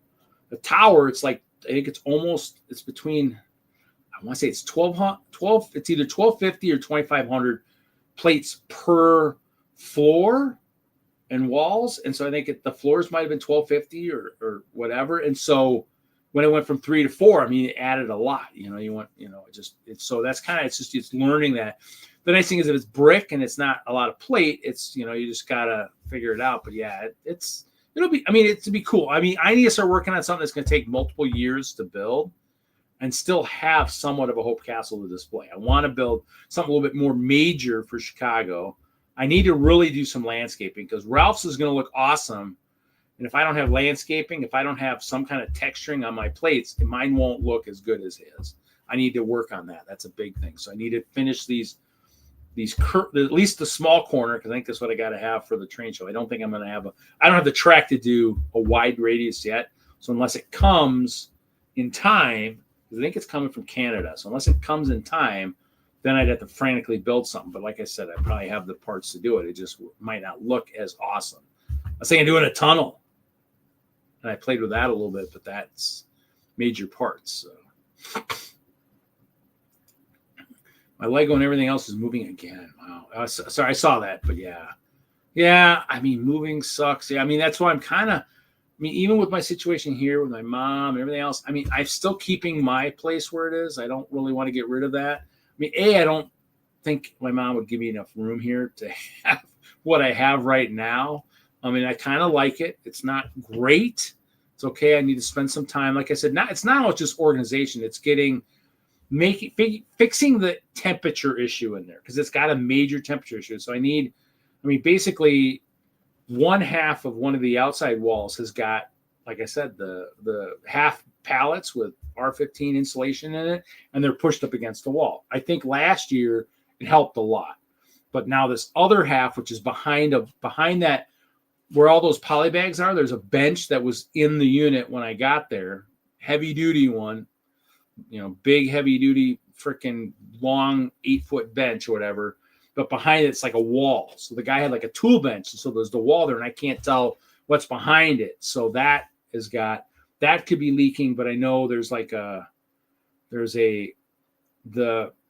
Speaker 1: it's like, I think it's between, I want to say it's 12, it's either 1250 or 2500 plates per floor and walls. And so I think the floors might have been 1250 or whatever. And so when it went from 3 to 4, I mean, it added a lot. So that's kind of, it's learning that. The nice thing is if it's brick and it's not a lot of plate, it's, you just gotta figure it out. But yeah, it'll be cool. I mean, I need to start working on something that's going to take multiple years to build and still have somewhat of a Hope Castle to display. I want to build something a little bit more major for Chicago. I need to really do some landscaping because Ralph's is going to look awesome. And if I don't have landscaping, if I don't have some kind of texturing on my plates, mine won't look as good as his. I need to work on that. That's a big thing. So I need to finish at least the small corner, because I think that's what I got to have for the train show. I don't think I don't have the track to do a wide radius yet. So unless it comes in time, because I think it's coming from Canada. So unless it comes in time, then I'd have to frantically build something. But like I said, I probably have the parts to do it. It just might not look as awesome. I was thinking of doing a tunnel. And I played with that a little bit, but that's major parts. So. My Lego and everything else is moving again. Wow. Sorry, I saw that, but yeah. Yeah, I mean, moving sucks. Yeah, I mean, that's why even with my situation here with my mom and everything else, I mean, I'm still keeping my place where it is. I don't really want to get rid of that. I mean, I don't think my mom would give me enough room here to have what I have right now. I mean, I kind of like it. It's not great. It's okay. I need to spend some time. Like I said, it's not just organization. It's fixing the temperature issue in there because it's got a major temperature issue. So basically one half of one of the outside walls has got, like I said, the half pallets with R15 insulation in it, and they're pushed up against the wall. I think last year it helped a lot, but now this other half, which is behind that, where all those poly bags are, there's a bench that was in the unit when I got there, heavy duty one, big heavy duty freaking long 8-foot bench or whatever. But behind it's like a wall. So the guy had like a tool bench. And so there's the wall there and I can't tell what's behind it. So that could be leaking, but I know there's the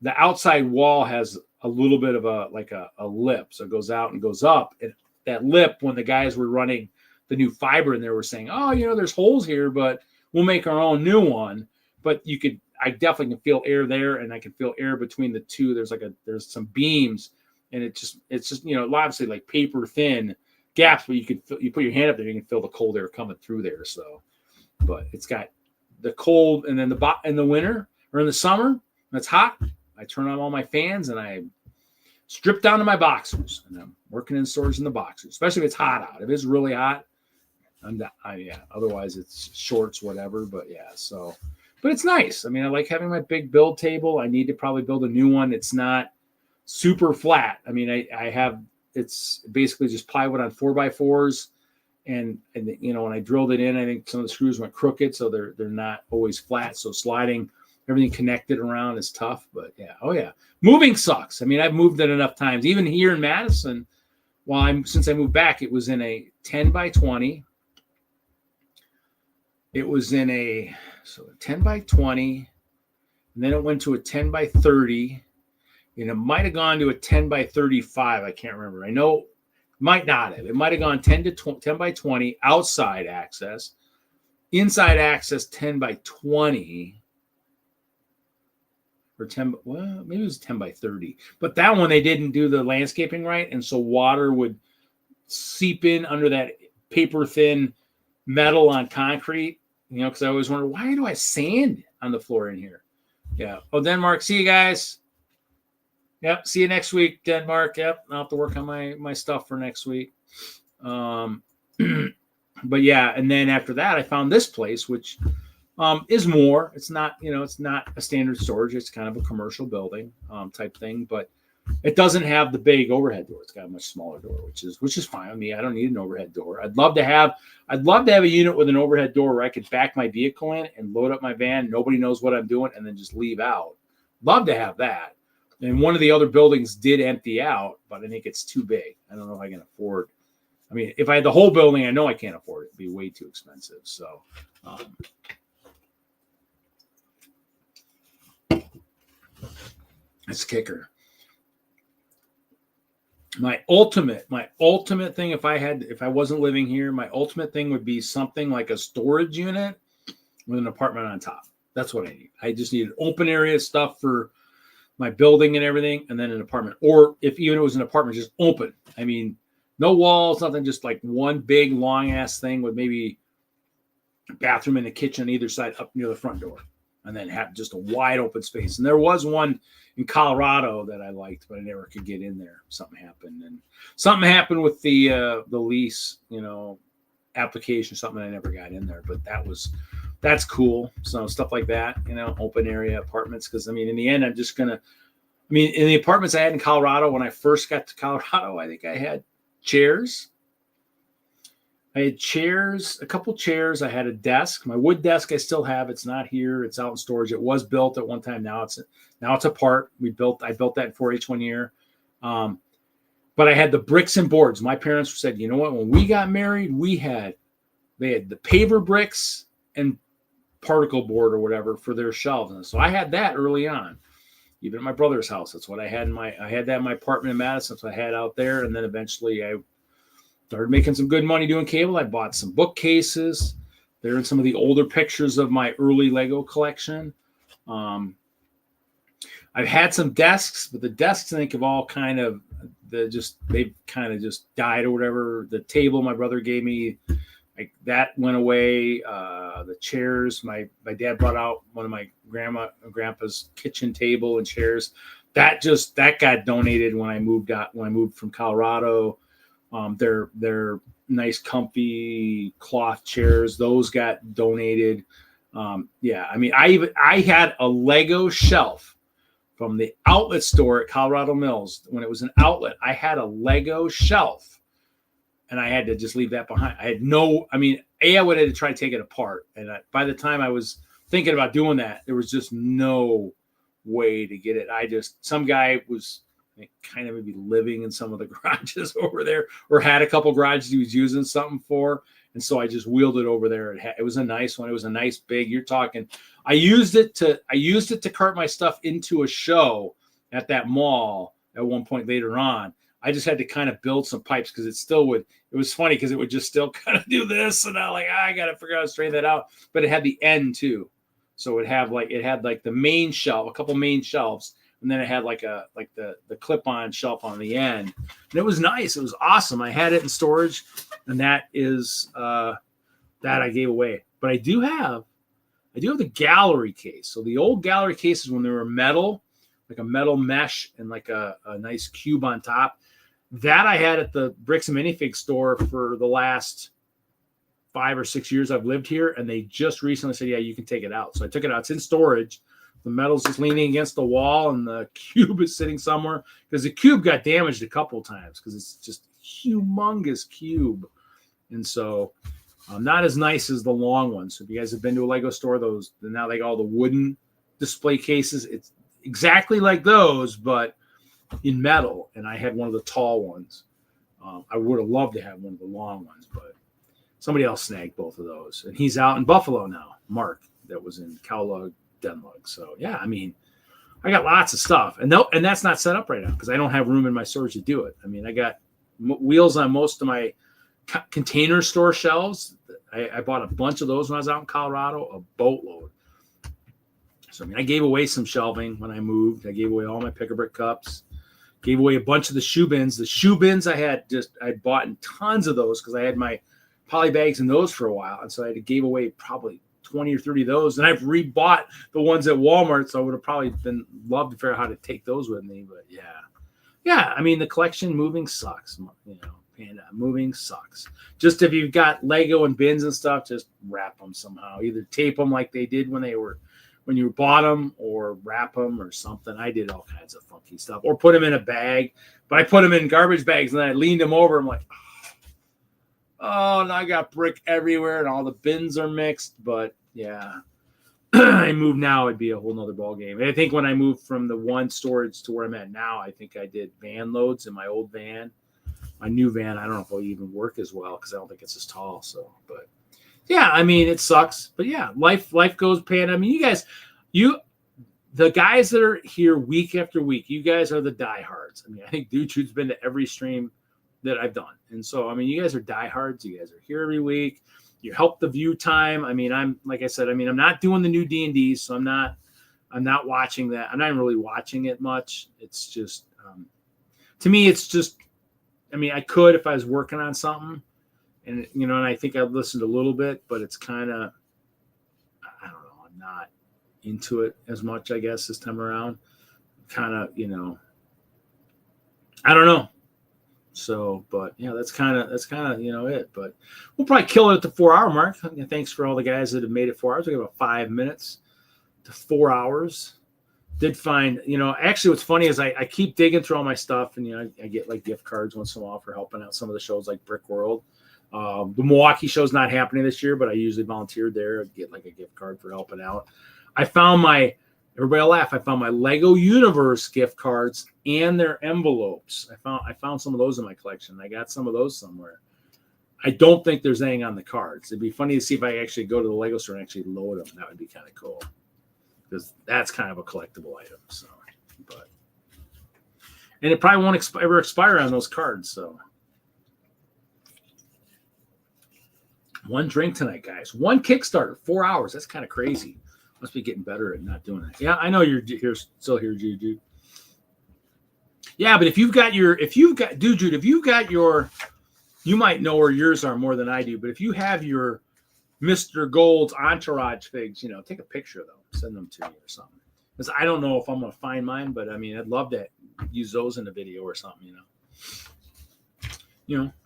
Speaker 1: outside wall has a little bit of a lip. So it goes out and goes up. And that lip, when the guys were running the new fiber, and they were saying, oh, there's holes here, but we'll make our own new one. But I definitely can feel air there, and I can feel air between the two. There's some beams, and it's just obviously like paper thin gaps, but you put your hand up there, you can feel the cold air coming through there. So, but it's got the cold, and then in the winter or in the summer, when it's hot, I turn on all my fans and I strip down to my boxers, and I'm working in storage in the boxers, especially if it's hot out. If it's really hot, otherwise it's shorts, whatever. But yeah, so, but it's nice. I mean, I like having my big build table. I need to probably build a new one. It's not super flat. I mean, it's basically just plywood on 4x4s. And when I drilled it in, I think some of the screws went crooked, so they're not always flat. So sliding everything connected around is tough. But yeah, moving sucks. I mean, I've moved it enough times, even here in Madison. Since I moved back, it was in a 10x20. It was in a 10x20, and then it went to a 10x30, and it might have gone to a 10x35. I can't remember. I know. Might not have. It might have gone 10x20 outside access, inside access 10x20, or 10. Well, maybe it was 10x30. But that one they didn't do the landscaping right, and so water would seep in under that paper thin metal on concrete. Because I always wonder, why do I have sand on the floor in here? Yeah. Oh, Denmark. See you guys. Yep. See you next week, Denmark. Yep. I'll have to work on my stuff for next week. But yeah. And then after that, I found this place, which is more. It's not, it's not a standard storage. It's kind of a commercial building type thing, but it doesn't have the big overhead door. It's got a much smaller door, which is fine with me. I don't need an overhead door. I'd love to have a unit with an overhead door where I could back my vehicle in and load up my van. Nobody knows what I'm doing, and then just leave out. Love to have that. And one of the other buildings did empty out, but I think it's too big. I don't know if I can afford. I mean, if I had the whole building, I know I can't afford it. It'd be way too expensive. So, that's kicker. My ultimate thing, if I wasn't living here, my ultimate thing would be something like a storage unit with an apartment on top. That's what I need. I just need an open area stuff for my building and everything, and then an apartment. Or if even it was an apartment, just open. I mean, no walls, nothing, just like one big long ass thing with maybe a bathroom and a kitchen on either side up near the front door, and then have just a wide open space. And there was one in Colorado that I liked, but I never could get in there. Something happened with the lease, application, something I never got in there, but that's cool. So stuff like that, open area apartments. Cause I mean, in the end, in the apartments I had in Colorado, when I first got to Colorado, I think I had chairs. A couple chairs. I had a desk. My wood desk I still have. It's not here. It's out in storage. It was built at one time. Now it's apart. I built that in 4-H one year. But I had the bricks and boards. My parents said, you know what? When we got married, they had the paver bricks and particle board or whatever for their shelves. And so I had that early on, even at my brother's house. That's what I had I had that in my apartment in Madison. So I had out there. And then eventually I started making some good money doing cable. I bought some bookcases. They're in some of the older pictures of my early Lego collection. I've had some desks, but the desks I think have all they've kind of just died or whatever. The table my brother gave me, that went away. The chairs, my dad brought out one of my grandpa's kitchen table and chairs. That got donated when I moved from Colorado. They're nice, comfy cloth chairs. Those got donated. I mean, I had a Lego shelf from the outlet store at Colorado Mills. When it was an outlet, I had a Lego shelf, and I had to just leave that behind. I would have to try to take it apart. And by the time I was thinking about doing that, there was just no way to get it. Some guy was kind of maybe living in some of the garages over there, or had a couple garages he was using something for. And so I just wheeled it over there. It was a nice one. It was a nice big, I used it to cart my stuff into a show at that mall at one point later on. I just had to kind of build some pipes because it was funny because it would just still kind of do this. And I'm like, I got to figure out how to straighten that out. But it had the end too. So it had the main shelf, a couple main shelves. And then it had the clip-on shelf on the end. And it was nice. It was awesome. I had it in storage. And that is that I gave away. But I do have the gallery case. So the old gallery cases when they were metal, like a metal mesh and like a nice cube on top. That I had at the Bricks and Minifig store for the last 5 or 6 years I've lived here, and they just recently said, yeah, you can take it out. So I took it out. It's in storage. The metal's just leaning against the wall, and the cube is sitting somewhere because the cube got damaged a couple times because it's just a humongous cube. And so not as nice as the long ones. So if you guys have been to a Lego store, now they got all the wooden display cases. It's exactly like those, but in metal, and I had one of the tall ones. I would have loved to have one of the long ones, but somebody else snagged both of those. And he's out in Buffalo now, Mark, that was in CowLug, DENLUG. So, yeah, I mean, I got lots of stuff. And that's not set up right now because I don't have room in my storage to do it. I mean, I got wheels on most of my container store shelves. I bought a bunch of those when I was out in Colorado, a boatload. So, I mean, I gave away some shelving when I moved. I gave away all my pick-a-brick cups. Gave away a bunch of the shoe bins. The shoe bins I bought in tons of those because I had my poly bags in those for a while. And so I gave away probably 20 or 30 of those. And I've rebought the ones at Walmart. So I would have probably loved to figure out how to take those with me. But yeah. Yeah. I mean, the collection moving sucks, Panda. Moving sucks. Just if you've got Lego and bins and stuff, just wrap them somehow. Either tape them like they did when you bought them, or wrap them or something. I did all kinds of funky stuff, or put them in a bag. But I put them in garbage bags, and then I leaned them over. I'm like, oh, now I got brick everywhere, and all the bins are mixed. But yeah, I move now, it'd be a whole nother ball game. And I think when I moved from the one storage to where I'm at now, I think I did van loads in my old van. My new van, I don't know if it'll even work as well because I don't think it's as tall. So, but yeah, I mean, it sucks. But yeah, life goes, Panda. I mean, you guys, the guys that are here week after week, you guys are the diehards. I mean, I think Dude Shoot's been to every stream that I've done. And so, I mean, you guys are diehards. You guys are here every week. You help the view time. I mean, I'm not doing the new D&Ds, so I'm not watching that. I'm not really watching it much. It's just, to me, it's just, I mean, I could if I was working on something, and and I think I've listened a little bit, but it's kind of, I don't know, I'm not into it as much, I guess, this time around. Kind of, I don't know. So, but yeah, that's kind of it. But we'll probably kill it at the 4-hour mark. Thanks for all the guys that have made it 4 hours. We got about 5 minutes to 4 hours. Did find, actually what's funny is I keep digging through all my stuff, and I get like gift cards once in a while for helping out some of the shows like Brick World. The Milwaukee show's not happening this year, but I usually volunteered there. I'd get like a gift card for helping out. I found everybody will laugh. I found my Lego Universe gift cards and their envelopes. I found some of those in my collection. I got some of those somewhere. I don't think there's anything on the cards. It'd be funny to see if I actually go to the Lego store and actually load them. That would be kind of cool, because that's kind of a collectible item. So, and it probably won't ever expire on those cards. So, one drink tonight, guys. One Kickstarter, 4 hours. That's kind of crazy. Must be getting better at not doing that. Yeah, I know you're here, still here, Jude. Yeah, but if you've got your, you might know where yours are more than I do. But if you have your Mr. Gold's Entourage figs, take a picture of them, send them to me or something. Because I don't know if I'm going to find mine, but I mean, I'd love to use those in a video or something,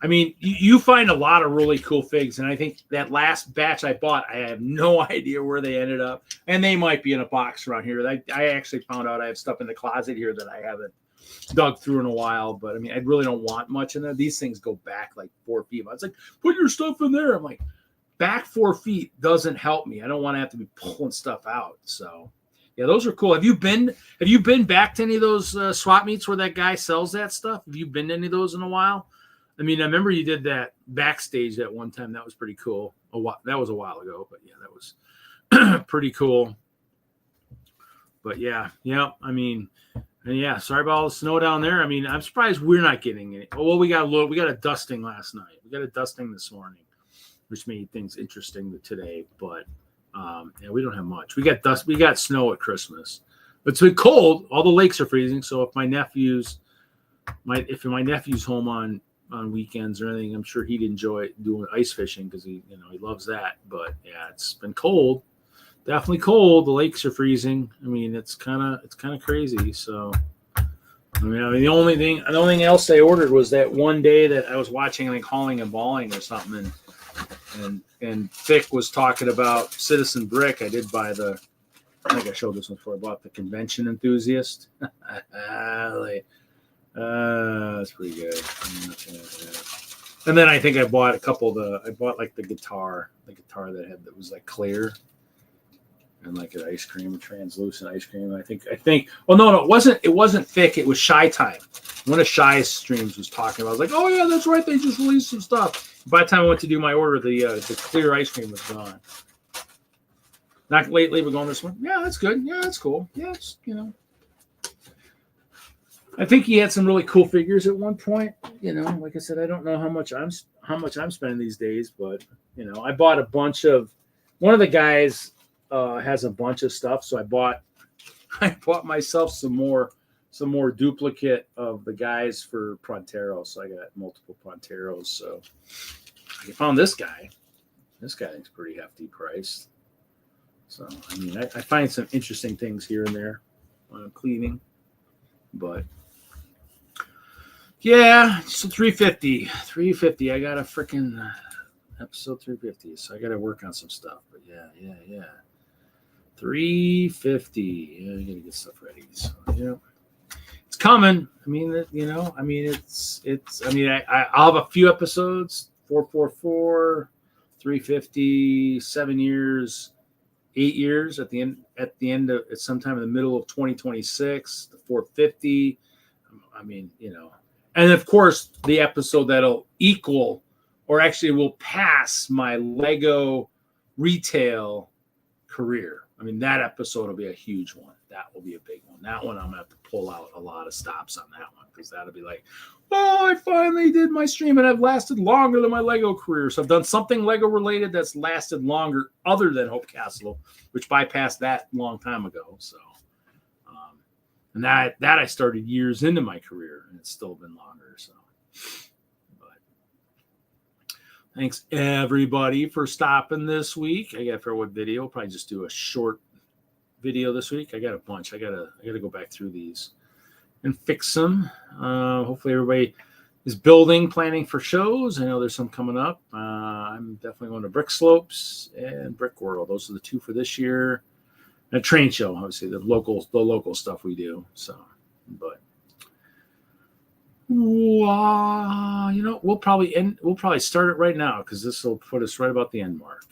Speaker 1: I mean, you find a lot of really cool figs, and I think that last batch I bought, I have no idea where they ended up, and they might be in a box around here. I actually found out I have stuff in the closet here that I haven't dug through in a while, but I mean, I really don't want much in there. These things go back like 4 feet. It's like, put your stuff in there. I'm like, back 4 feet doesn't help me. I don't want to have to be pulling stuff out. So yeah, those are cool. Have you been back to any of those swap meets where that guy sells that stuff? Have you been to any of those in a while? I mean, I remember you did that backstage that one time. That was pretty cool. That was a while ago, but yeah, that was pretty cool. But yeah. I mean, And yeah, sorry about all the snow down there. I mean, I'm surprised we're not getting it. Well, we got a dusting last night. We got a dusting this morning, which made things interesting today. But yeah, we don't have much. We got snow at Christmas. It's been cold. All the lakes are freezing. So if my nephew's home on weekends or anything, I'm sure he'd enjoy doing ice fishing because he loves that. But yeah, it's been cold. Definitely cold. The lakes are freezing. I mean, it's kind of crazy. So, I mean, the only thing else they ordered was that one day that I was watching like Hauling and Balling or something, and Thick was talking about Citizen Brick. I did buy I think I showed this one before. I bought the Convention Enthusiast. That's pretty good. And then I think I bought like the guitar that was like clear. And like an ice cream, translucent ice cream. I think. Oh no, it wasn't Thick. It was Shy Time. One of Shy's streams was talking about. I was like, oh yeah, that's right. They just released some stuff. By the time I went to do my order, the clear ice cream was gone. Not lately, we're going this one. Yeah, that's good. Yeah, that's cool. Yeah, it's, I think he had some really cool figures at one point. Like I said, I don't know how much I'm spending these days, but I bought a bunch of. One of the guys has a bunch of stuff, so I bought myself some more duplicate of the guys for Pronteros. So I got multiple Pronteros. So I found this guy. This guy is pretty hefty priced. So I mean, I find some interesting things here and there when I'm cleaning, but yeah, so 350. I got a freaking episode 350, so I got to work on some stuff. But yeah. 350. Yeah, I gotta get stuff ready. So yeah, it's coming. I mean, I'll have a few episodes. 444, 350, 7 years, 8 years at the end of it's sometime in the middle of 2026. The 450. I mean, and of course the episode that'll equal or actually will pass my Lego retail career. I mean, that episode will be a huge one. That will be a big one. That one I'm gonna have to pull out a lot of stops on that one because that'll be like, oh, I finally did my stream and I've lasted longer than my Lego career. So I've done something Lego related that's lasted longer other than Hope Castle, which bypassed that a long time ago. So, and that I started years into my career and it's still been longer. So, but thanks everybody for stopping this week. I got for what video? I'll probably just do a short video this week. I got a bunch. I gotta go back through these and fix them. Hopefully everybody is planning for shows. I know there's some coming up. I'm definitely going to Brick Slopes and Brick World. Those are the two for this year. And a train show, obviously the local stuff we do. So, but we'll probably start it right now because this will put us right about the end mark.